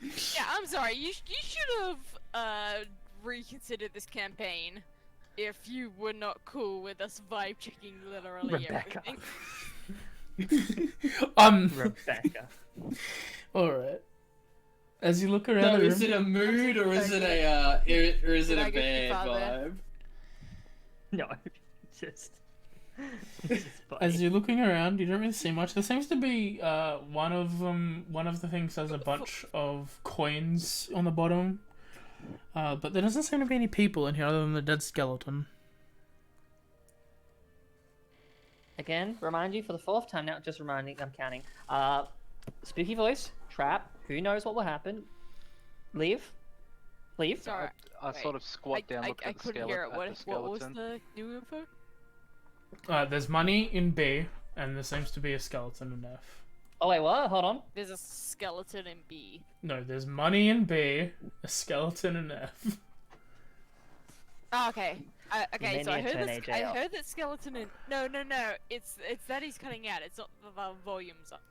Speaker 8: Yeah, I'm sorry. You should have reconsidered this campaign if you were not cool with us vibe checking literally
Speaker 3: Rebecca.
Speaker 8: everything.
Speaker 3: Rebecca.
Speaker 1: Alright. As you look around
Speaker 7: No,
Speaker 1: the room,
Speaker 7: is it a mood or is it a or is it
Speaker 8: Did I
Speaker 7: a
Speaker 8: get
Speaker 7: bad
Speaker 8: too far there?
Speaker 7: vibe?
Speaker 3: No, just. It's just funny.
Speaker 1: as you're looking around, you don't really see much. There seems to be one of the things has a bunch of coins on the bottom. But there doesn't seem to be any people in here other than the dead skeleton.
Speaker 3: Again, remind you for the fourth time now, just reminding, I'm counting. Spooky voice, trap, who knows what will happen. Leave.
Speaker 8: Sorry,
Speaker 2: I sort of squat down, look
Speaker 8: I
Speaker 2: at the
Speaker 8: couldn't
Speaker 2: skeleton.
Speaker 8: hear it. What was
Speaker 2: skeleton.
Speaker 8: the new info?
Speaker 1: There's money in B, and there seems to be a skeleton in F.
Speaker 3: Oh wait, what? Hold on.
Speaker 8: There's a skeleton in B.
Speaker 1: No, there's money in B, a skeleton in F.
Speaker 8: Oh, okay. Okay, so I
Speaker 3: Many a
Speaker 8: heard
Speaker 3: turn
Speaker 8: this. I
Speaker 3: AJ up.
Speaker 8: heard that skeleton in. No. It's that he's cutting out. It's not the volumes up.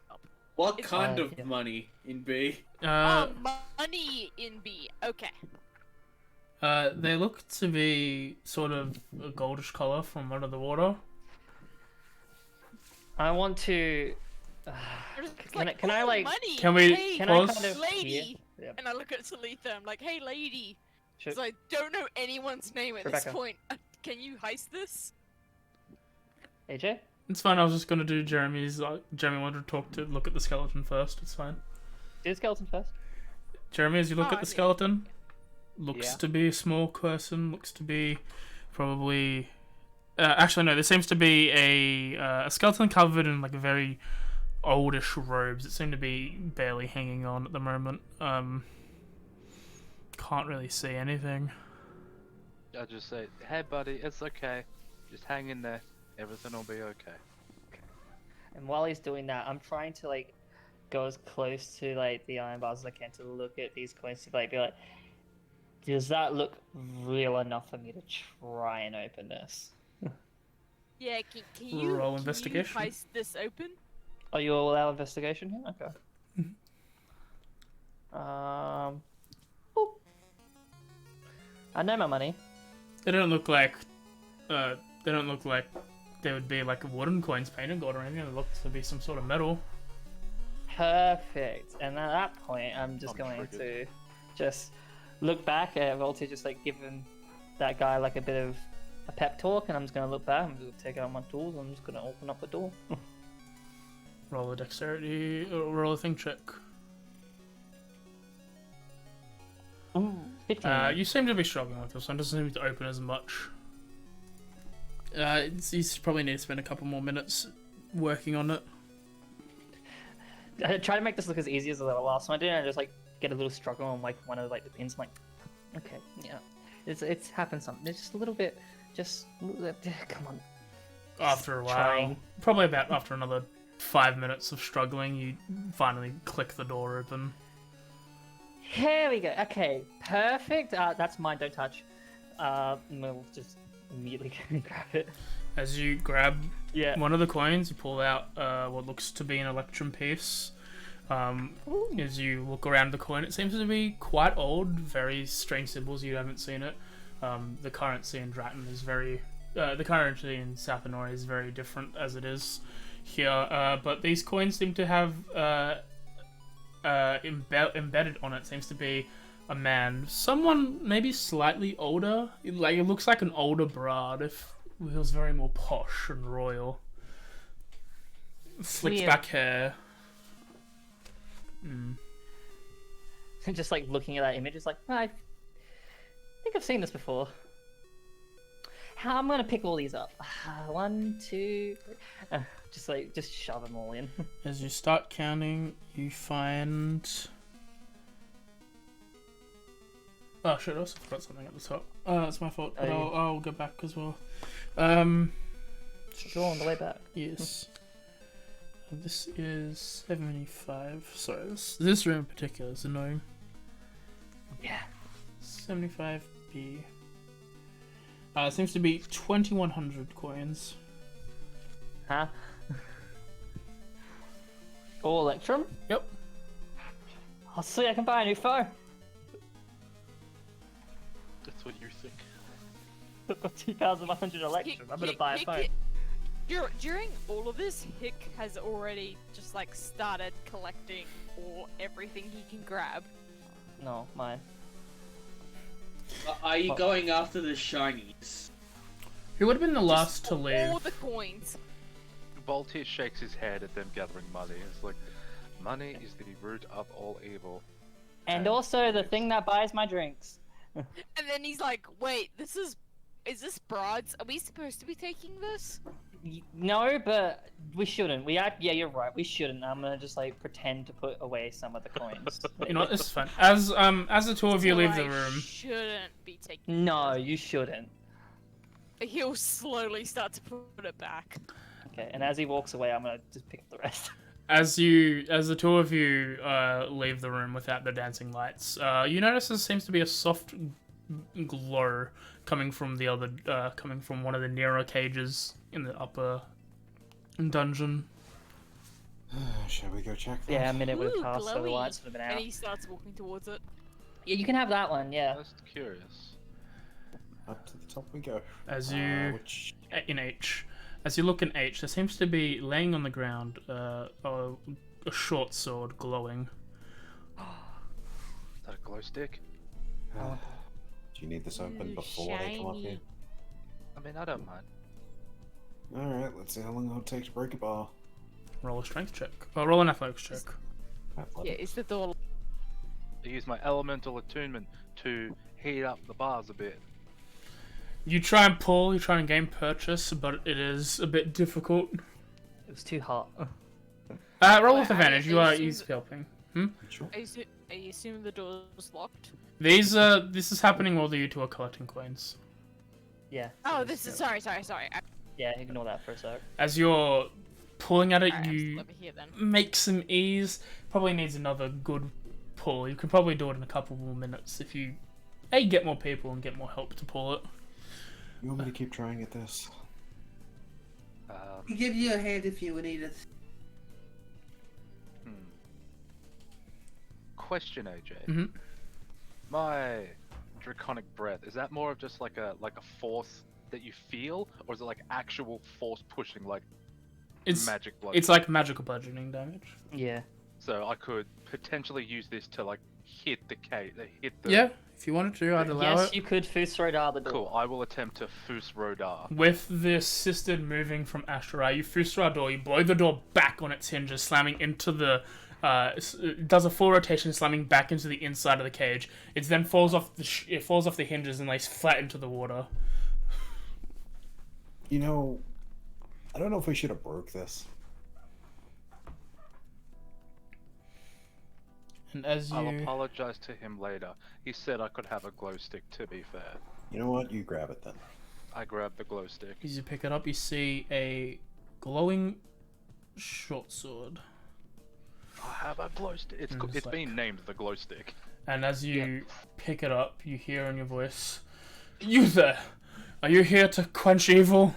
Speaker 7: What
Speaker 8: It's-
Speaker 7: kind of
Speaker 3: yeah.
Speaker 7: money in B?
Speaker 8: Money in B. Okay.
Speaker 1: They look to be sort of a goldish color from under the water.
Speaker 3: I want to.
Speaker 8: I'm just
Speaker 3: Can
Speaker 8: like,
Speaker 3: I
Speaker 8: "Oh,
Speaker 3: like?
Speaker 8: money.
Speaker 1: Can we
Speaker 8: Hey,
Speaker 3: Can I
Speaker 1: pause?
Speaker 3: kind of
Speaker 8: lady?
Speaker 3: hear? Yep.
Speaker 8: And I look at Salitha. I'm like, hey, lady.
Speaker 3: Should-
Speaker 8: So I don't know anyone's name at
Speaker 3: Rebecca.
Speaker 8: this point. Can you heist this?
Speaker 3: AJ?
Speaker 1: It's fine. I was just gonna do Jeremy's. Jeremy wanted to look at the skeleton first. It's fine.
Speaker 3: Do the skeleton first.
Speaker 1: Jeremy, as you look
Speaker 8: Oh,
Speaker 1: at the
Speaker 8: okay.
Speaker 1: skeleton, looks
Speaker 2: Yeah.
Speaker 1: to be a small person. Looks to be probably. Actually, no. There seems to be a skeleton covered in like very oldish robes. It seem to be barely hanging on at the moment. Can't really see anything.
Speaker 2: I just say, hey buddy, it's okay. Just hang in there. Everything will be okay.
Speaker 3: And while he's doing that, I'm trying to like go as close to like the iron bars as I can to look at these coins to like be like, does that look real enough for me to try and open this?
Speaker 8: Yeah, can you
Speaker 1: Roll
Speaker 8: can
Speaker 1: investigation.
Speaker 8: you heist this open?
Speaker 3: Oh, you all allow investigation here? Okay. Boop. I know my money.
Speaker 1: They don't look like. They don't look like they would be like wooden coins painted gold or anything. They look to be some sort of metal.
Speaker 3: Perfect. And at that point, I'm just
Speaker 2: I'm
Speaker 3: going
Speaker 2: triggered.
Speaker 3: to just look back at Volta, just like giving that guy like a bit of a pep talk, and I'm just going to look back. I'm just going to take out my tools. I'm just going to open up the door.
Speaker 1: Roll a dexterity. Roll a thing check.
Speaker 3: Ooh, 15.
Speaker 1: You seem to be struggling with this one. Doesn't seem to open as much. You probably need to spend a couple more minutes working on it.
Speaker 3: I try to make this look as easy as the last one I did, and I just like get a little struggle on like one of like the pins. I'm like, okay, yeah, it's happened something. It's just a little bit, just come on.
Speaker 1: After a while,
Speaker 3: Trying.
Speaker 1: probably about after another 5 minutes of struggling, you finally click the door open.
Speaker 3: Here we go. Okay, perfect. That's mine. Don't touch. We'll just immediately grab it.
Speaker 1: As you grab
Speaker 3: Yeah.
Speaker 1: one of the coins, you pull out what looks to be an electrum piece. As you look around the coin, it seems to be quite old, very strange symbols. You haven't seen it. The currency in Dratton is very, the currency in South Honor is very different as it is here, but these coins seem to have embedded on it seems to be a man, someone maybe slightly older. Like it looks like an older Brahd if he was very more posh and royal. Slicked back hair.
Speaker 3: Just like looking at that image, it's like, I think I've seen this before. How I'm gonna pick all these up? 1, 2, 3. Just shove them all in.
Speaker 1: As you start counting, you find. Oh shit! I also forgot something at the top. That's my fault. But I'll go back as well.
Speaker 3: Sure, on the way back.
Speaker 1: Yes. This is 75. Sorry, this room in particular is annoying.
Speaker 3: Yeah.
Speaker 1: 75B. It seems to be 2,100 coins.
Speaker 3: Huh? All Electrum?
Speaker 1: Yep.
Speaker 3: Oh, sweet, I can buy a new phone.
Speaker 2: That's what you think.
Speaker 3: I've got 2,100 Electrum. I'm gonna buy a phone.
Speaker 8: During all of this, Hick has already just like started collecting everything he can grab.
Speaker 3: No, mine.
Speaker 10: Are you going after the shinies?
Speaker 1: Who would have been the last to leave?
Speaker 8: All the coins.
Speaker 2: Voltaire shakes his head at them gathering money. It's like, money is the root of all evil.
Speaker 3: And also the thing that buys my drinks.
Speaker 8: And then he's like, wait, is this Brad's? Are we supposed to be taking this?
Speaker 3: No, but we shouldn't. Yeah, you're right. We shouldn't. I'm gonna just like pretend to put away some of the coins.
Speaker 1: You know what? This is fun. As the two of you leave the room.
Speaker 8: Shouldn't be taking.
Speaker 3: No, you shouldn't.
Speaker 8: He'll slowly start to put it back.
Speaker 3: Okay, and as he walks away, I'm gonna just pick up the rest.
Speaker 1: As the two of you leave the room without the dancing lights, you notice there seems to be a soft glow coming from one of the nearer cages in the upper dungeon.
Speaker 5: Shall we go check that?
Speaker 3: Yeah, a minute would have
Speaker 8: Ooh,
Speaker 3: passed, so the
Speaker 8: glowy.
Speaker 3: lights would have been out.
Speaker 8: And he starts walking towards it.
Speaker 3: Yeah, you can have that one. Yeah.
Speaker 2: Just curious.
Speaker 5: Up to the top we go.
Speaker 1: As you
Speaker 5: Which...
Speaker 1: in H, as you look in H, there seems to be laying on the ground a short sword glowing.
Speaker 2: Is that a glow stick?
Speaker 5: Do you need this open
Speaker 8: Ooh,
Speaker 5: before they come up here?
Speaker 8: shiny.
Speaker 2: I mean, I don't mind.
Speaker 5: Alright, let's see how long it'll take to break a bar.
Speaker 1: Roll a strength check. Roll an athletics check.
Speaker 8: Yeah,
Speaker 5: Athletics.
Speaker 8: is the door.
Speaker 2: I use my elemental attunement to heat up the bars a bit.
Speaker 1: You try and pull, you try and gain purchase, but it is a bit difficult.
Speaker 3: It was too hot.
Speaker 1: Roll
Speaker 8: Wait,
Speaker 1: with advantage. You are
Speaker 8: assume
Speaker 1: easy helping.
Speaker 5: Sure.
Speaker 8: Are you assuming the door's locked?
Speaker 1: This is happening while you two are collecting coins.
Speaker 3: Yeah.
Speaker 8: Oh, this is sorry.
Speaker 3: Yeah, ignore that for a sec.
Speaker 1: As you're pulling at it,
Speaker 8: Alright, I'm
Speaker 1: you
Speaker 8: still over here then.
Speaker 1: make some ease. Probably needs another good pull. You can probably do it in a couple more minutes if you get more people and get more help to pull it.
Speaker 5: You want me to keep trying at this?
Speaker 11: I'll give you a hand if you need it.
Speaker 2: Question, AJ.
Speaker 1: Mm-hmm.
Speaker 2: My draconic breath, is that more of just like a force that you feel, or is it like actual force pushing, like magic bludgeoning?
Speaker 1: It's like magical bludgeoning damage.
Speaker 3: Yeah.
Speaker 2: So I could potentially use this to like hit the cage, hit the.
Speaker 1: Yeah, if you wanted to, I'd allow
Speaker 3: Yes,
Speaker 1: it.
Speaker 3: you could Fus Rodar the door.
Speaker 2: Cool. I will attempt to Fus Rodar.
Speaker 1: With the assisted moving from Ashtarai, you Fusra door, you blow the door back on its hinges, slamming into the. It does a full rotation, slamming back into the inside of the cage. It then falls off the hinges and lays flat into the water.
Speaker 5: You know, I don't know if we should have broke this.
Speaker 1: And as
Speaker 2: I'll
Speaker 1: you
Speaker 2: apologize to him later. He said I could have a glow stick, to be fair.
Speaker 5: You know what? You grab it then.
Speaker 2: I grabbed the glow stick.
Speaker 1: as you pick it up, you see a glowing short sword.
Speaker 2: I have a glow stick. It's
Speaker 1: like-
Speaker 2: been named the glow stick.
Speaker 1: And as you pick it up, you hear in your voice, "You there? Are you here to quench evil?"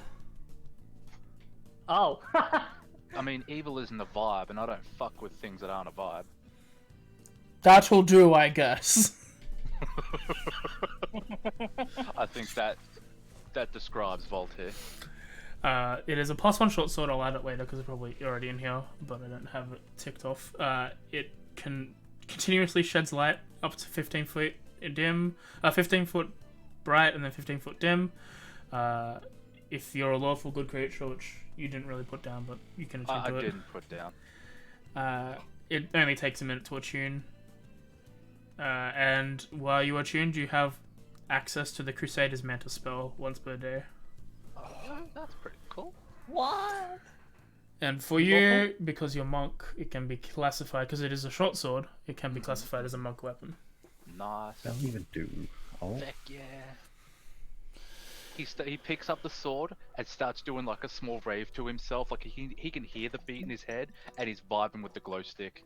Speaker 3: Oh.
Speaker 2: I mean, evil isn't a vibe, and I don't fuck with things that aren't a vibe.
Speaker 1: That'll do, I guess.
Speaker 2: I think that describes Voltaire.
Speaker 1: It is a +1 short sword. I'll add it later because it's probably already in here, but I don't have it ticked off. It can continuously sheds light up to 15 foot dim, 15 foot bright, and then 15 foot dim. If you're a lawful good creature, which you didn't really put down, but you can attune to it.
Speaker 2: I didn't put down.
Speaker 1: It only takes a minute to attune. And while you are tuned, you have access to the Crusader's Mantle spell once per day.
Speaker 2: Oh, that's pretty cool.
Speaker 3: What?
Speaker 1: And for you, because you're monk, it can be classified, because it is a short sword, it can be classified as a monk weapon.
Speaker 2: Nice.
Speaker 5: That'll even do. Oh.
Speaker 2: Heck yeah. He picks up the sword and starts doing like a small rave to himself. Like he can hear the beat in his head, and he's vibing with the glow stick.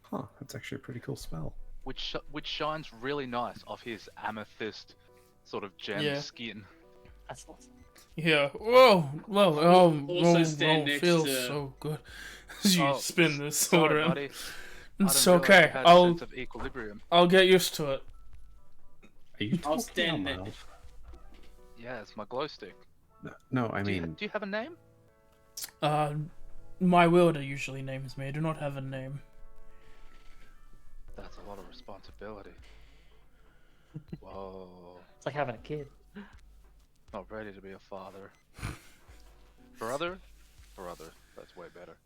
Speaker 5: Huh, that's actually a pretty cool spell.
Speaker 2: Which shines really nice off his amethyst sort of gem skin.
Speaker 3: That's awesome.
Speaker 1: Yeah. Whoa.
Speaker 9: Also stand next
Speaker 1: feels
Speaker 9: to-
Speaker 1: so good as you spin this sword
Speaker 2: Sorry,
Speaker 1: around.
Speaker 2: buddy.
Speaker 1: It's
Speaker 2: I didn't realize
Speaker 1: okay.
Speaker 2: you had a sense of equilibrium.
Speaker 1: I'll get used to it.
Speaker 5: Are you
Speaker 9: I'll
Speaker 5: talking
Speaker 9: stand
Speaker 5: out loud?
Speaker 2: Yeah, it's my glow stick.
Speaker 5: No, I
Speaker 2: Do
Speaker 5: mean,
Speaker 2: you have a name?
Speaker 1: My wielder usually names me. I do not have a name.
Speaker 2: That's a lot of responsibility. Whoa.
Speaker 3: It's like having a kid.
Speaker 2: Not ready to be a father. Brother? Brother. That's way better.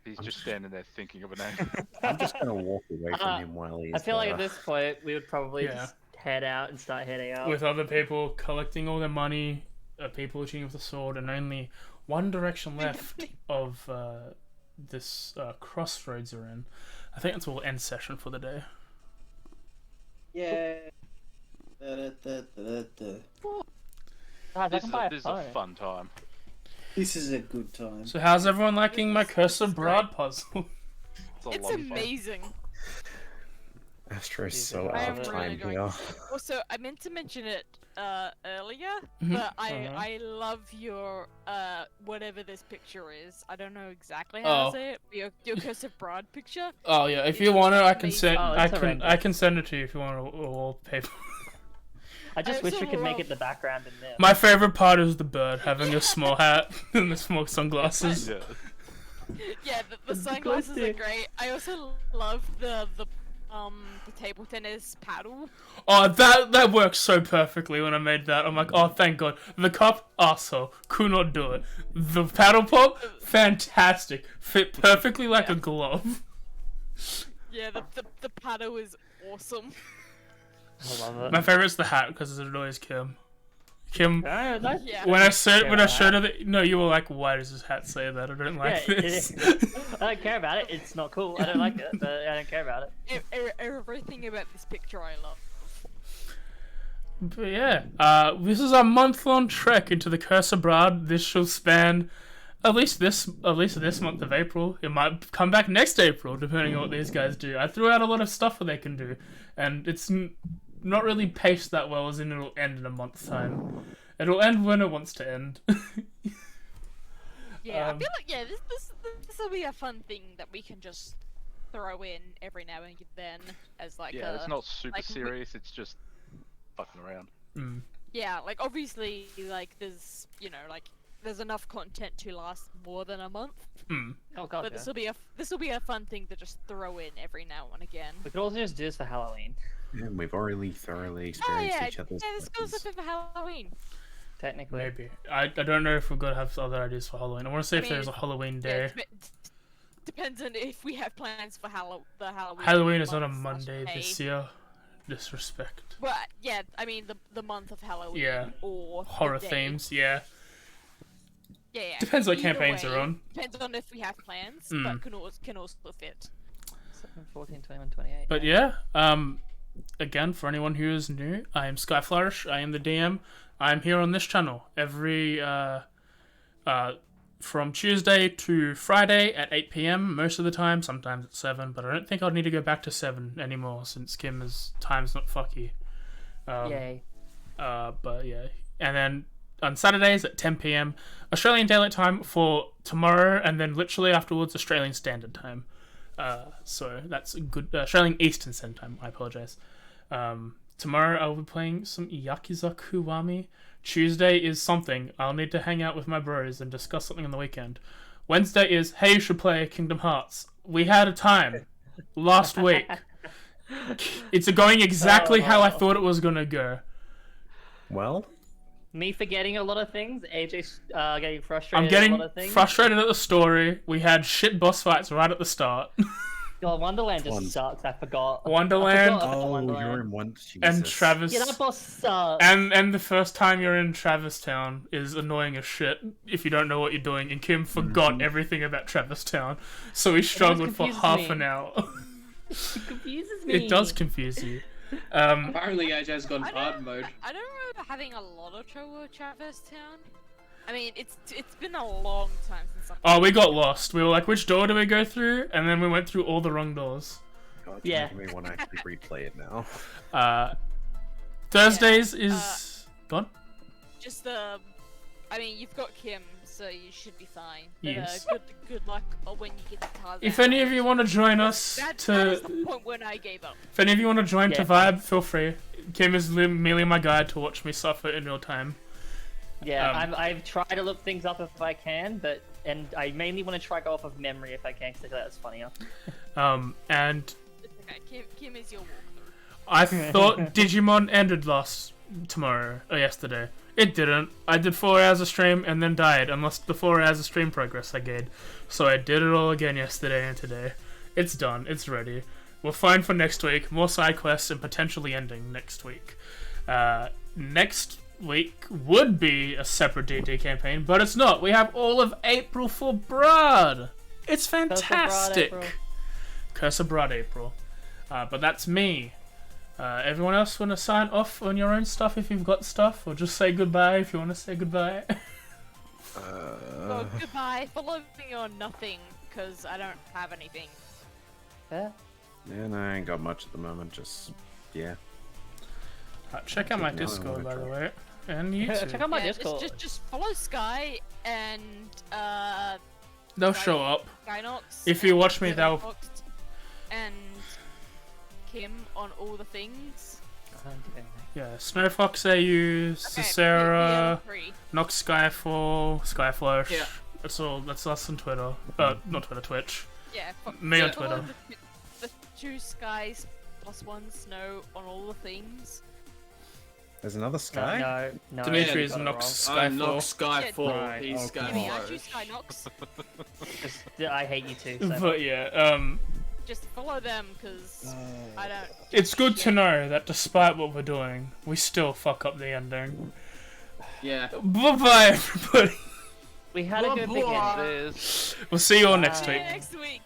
Speaker 2: He's just standing there thinking of a name.
Speaker 5: I'm just gonna walk away from him while he's.
Speaker 3: I feel like at this point we would probably just head out and start heading out.
Speaker 1: With other people collecting all their money, people shooting with the sword, and only one direction left of this crossroads you're in. I think that's all end session for the day.
Speaker 11: Yeah.
Speaker 3: Guys,
Speaker 2: This is a fun time.
Speaker 11: This is a good time.
Speaker 1: So how's everyone liking my Curse of Brahd puzzle?
Speaker 4: It's amazing.
Speaker 5: Astro's so
Speaker 4: I
Speaker 5: out
Speaker 4: am
Speaker 5: of
Speaker 4: really
Speaker 5: time
Speaker 4: enjoying
Speaker 5: here.
Speaker 4: it. Also, I meant to mention it earlier,
Speaker 1: Mhm.
Speaker 4: but I love your whatever this picture is. I don't know exactly how to say it. Your Curse of Brahd picture.
Speaker 1: Oh yeah, if you want it, I can send.
Speaker 3: Oh,
Speaker 1: I can send it to you if you want a wallpaper.
Speaker 3: I just wish
Speaker 4: also
Speaker 3: we could make
Speaker 4: love-
Speaker 3: it the background in there.
Speaker 1: My favorite part is the bird having a small hat and the small sunglasses.
Speaker 2: Yeah.
Speaker 4: Yeah, the sunglasses are great. I also love the table tennis paddle.
Speaker 1: Oh, that works so perfectly when I made that. I'm like, oh, thank God. The cup, arsehole. Could not do it. The paddle pop, fantastic. Fit perfectly like a glove.
Speaker 4: Yeah, the paddle is awesome.
Speaker 3: I love it.
Speaker 1: My favorite's the hat because it annoys Kim. Kim,
Speaker 3: Oh, nice.
Speaker 4: Yeah.
Speaker 1: when I showed her that, no, you were like, why does this hat say that? I don't like
Speaker 3: Yeah,
Speaker 1: this.
Speaker 3: I don't care about it. It's not cool. I don't like it, but I don't care about it.
Speaker 4: Everything about this picture I love.
Speaker 1: But yeah, this is a month-long trek into the Curse of Brahd. This shall span at least this month of April. It might come back next April, depending on what these guys do. I threw out a lot of stuff that they can do, and it's not really paced that well, as in it'll end in a month's time. It'll end when it wants to end.
Speaker 4: Yeah, I feel like this will be a fun thing that we can just throw in every now and then as like
Speaker 2: Yeah, it's not super
Speaker 4: like,
Speaker 2: serious. It's just fucking around.
Speaker 1: Mm.
Speaker 4: Yeah, like obviously like there's there's enough content to last more than a month.
Speaker 1: Mm.
Speaker 3: Oh god,
Speaker 4: But
Speaker 3: yeah.
Speaker 4: this will be a fun thing to just throw in every now and again.
Speaker 3: We could also just do this for Halloween.
Speaker 5: And we've already thoroughly
Speaker 4: Oh
Speaker 5: experienced
Speaker 4: yeah,
Speaker 5: each other's
Speaker 4: yeah, this goes
Speaker 5: weapons.
Speaker 4: up for Halloween.
Speaker 3: Technically.
Speaker 1: Maybe. I don't know if we're gonna have other ideas for Halloween. I want to see
Speaker 4: I
Speaker 1: if there's a
Speaker 4: mean,
Speaker 1: Halloween
Speaker 4: Yeah,
Speaker 1: day.
Speaker 4: depends on if we have plans for the Halloween.
Speaker 1: Halloween is on a
Speaker 4: month/May.
Speaker 1: Monday this year. Disrespect.
Speaker 4: Well, yeah, I mean the month of Halloween.
Speaker 1: Yeah.
Speaker 4: Or the
Speaker 1: Horror
Speaker 4: day.
Speaker 1: themes, yeah.
Speaker 4: Yeah, yeah.
Speaker 1: Depends what
Speaker 4: Either
Speaker 1: campaigns
Speaker 4: way,
Speaker 1: are on.
Speaker 4: Depends on if we have plans,
Speaker 1: Mm.
Speaker 4: but can also fit.
Speaker 3: 7, 14, 21, 28.
Speaker 1: But yeah, again, for anyone who is new, I am Skyflourish. I am the DM. I am here on this channel every from Tuesday to Friday at 8 p.m. most of the time. Sometimes it's 7, but I don't think I'll need to go back to 7 anymore since Kim's time's not fucky.
Speaker 3: Yay.
Speaker 1: But yeah, and then on Saturdays at 10 p.m. Australian Daylight Time for tomorrow, and then literally afterwards Australian Standard Time. So that's a good Australian Eastern Standard Time. I apologize. Tomorrow I'll be playing some Yakuza Kiwami. Tuesday is something. I'll need to hang out with my bros and discuss something on the weekend. Wednesday is, hey, you should play Kingdom Hearts. We had a time last week. It's going exactly how I thought it was gonna go.
Speaker 5: Well,
Speaker 3: Me forgetting a lot of things. AJ getting frustrated
Speaker 1: I'm
Speaker 3: at a
Speaker 1: getting
Speaker 3: lot of things.
Speaker 1: frustrated at the story. We had shit boss fights right at the start.
Speaker 3: God, Wonderland just
Speaker 5: One.
Speaker 3: sucks. I forgot.
Speaker 1: Wonderland.
Speaker 3: I forgot about
Speaker 5: oh,
Speaker 3: Wonderland.
Speaker 5: you're in one. Jesus.
Speaker 1: And Travis.
Speaker 3: Yeah, that boss sucks.
Speaker 1: And the first time you're in Travis Town is annoying as shit if you don't know what you're doing. And Kim forgot everything about Travis Town, so he struggled for
Speaker 3: confuses
Speaker 1: half
Speaker 3: me.
Speaker 1: an hour.
Speaker 3: It confuses me.
Speaker 1: It does confuse you.
Speaker 12: Apparently, AJ's gone hard mode.
Speaker 4: I don't remember having a lot of trouble with Traverse Town. I mean, it's been a long time since
Speaker 1: Oh, we got lost. We were like, which door do we go through? And then we went through all the wrong doors.
Speaker 5: God,
Speaker 3: Yeah.
Speaker 5: You may want to actually replay it now.
Speaker 1: Thursdays is gone.
Speaker 4: Just I mean, you've got Kim, so you should be fine. But,
Speaker 1: Yes.
Speaker 4: Good luck when you get the Tarzan.
Speaker 1: If any of you want to join us
Speaker 4: that is
Speaker 1: to,
Speaker 4: the point when I gave up.
Speaker 1: if any of you want to join to
Speaker 3: Yeah.
Speaker 1: vibe, feel free. Kim is merely my guide to watch me suffer in real time.
Speaker 3: Yeah, I've tried to look things up if I can, and I mainly want to try go off of memory if I can, because that's funnier.
Speaker 1: And
Speaker 4: It's okay. Kim is your walkthrough.
Speaker 1: I thought Digimon ended yesterday. It didn't. I did 4 hours of stream and then died, unless the 4 hours of stream progress I gained. So I did it all again yesterday and today. It's done. It's ready. We're fine for next week. More side quests and potentially ending next week. Next week would be a separate D&D campaign, but it's not. We have all of April for Brahd. It's fantastic. Curse of Brahd April. But that's me. Everyone else want to sign off on your own stuff if you've got stuff, or just say goodbye if you want to say goodbye.
Speaker 4: Well, goodbye. Follow me on nothing, because I don't have anything.
Speaker 3: Yeah.
Speaker 5: Yeah, no, I ain't got much at the moment. Just, yeah.
Speaker 1: Check out my
Speaker 5: No, I
Speaker 1: Discord,
Speaker 5: wanna
Speaker 1: by the
Speaker 5: try.
Speaker 1: way, and YouTube.
Speaker 3: Check out my
Speaker 4: Yeah,
Speaker 3: Discord.
Speaker 4: just follow Sky and
Speaker 1: They'll show up.
Speaker 4: Skynox.
Speaker 1: If you watch me,
Speaker 4: and
Speaker 1: they'll.
Speaker 4: Foxed and Kim on all the things.
Speaker 1: Yeah, Snowfox AU, Cicera, Nox Skyfall, Skyflash.
Speaker 7: Yeah.
Speaker 1: That's us on Twitter. Not Twitter, Twitch.
Speaker 4: Yeah,
Speaker 1: Me on
Speaker 4: follow
Speaker 1: Twitter.
Speaker 4: The 2 Skies +1 Snow on all the things.
Speaker 5: There's another Sky?
Speaker 3: No.
Speaker 1: Dimitri
Speaker 3: you
Speaker 1: is
Speaker 3: got it
Speaker 1: Nox
Speaker 3: wrong.
Speaker 7: I'm not
Speaker 1: Skyfall.
Speaker 7: Skyfall.
Speaker 3: Right,
Speaker 7: He's
Speaker 5: okay.
Speaker 4: Jimmy, aren't you
Speaker 7: Skyfall.
Speaker 4: Skynox?
Speaker 3: I hate you too. So much.
Speaker 1: But yeah,
Speaker 4: Just follow them, because I don't.
Speaker 1: it's good to know that despite what we're doing, we still fuck up the ending.
Speaker 7: Yeah.
Speaker 1: Bye bye, everybody.
Speaker 3: We had a good beginning.
Speaker 1: We'll see you all next
Speaker 3: Bye.
Speaker 1: week.
Speaker 4: Next week.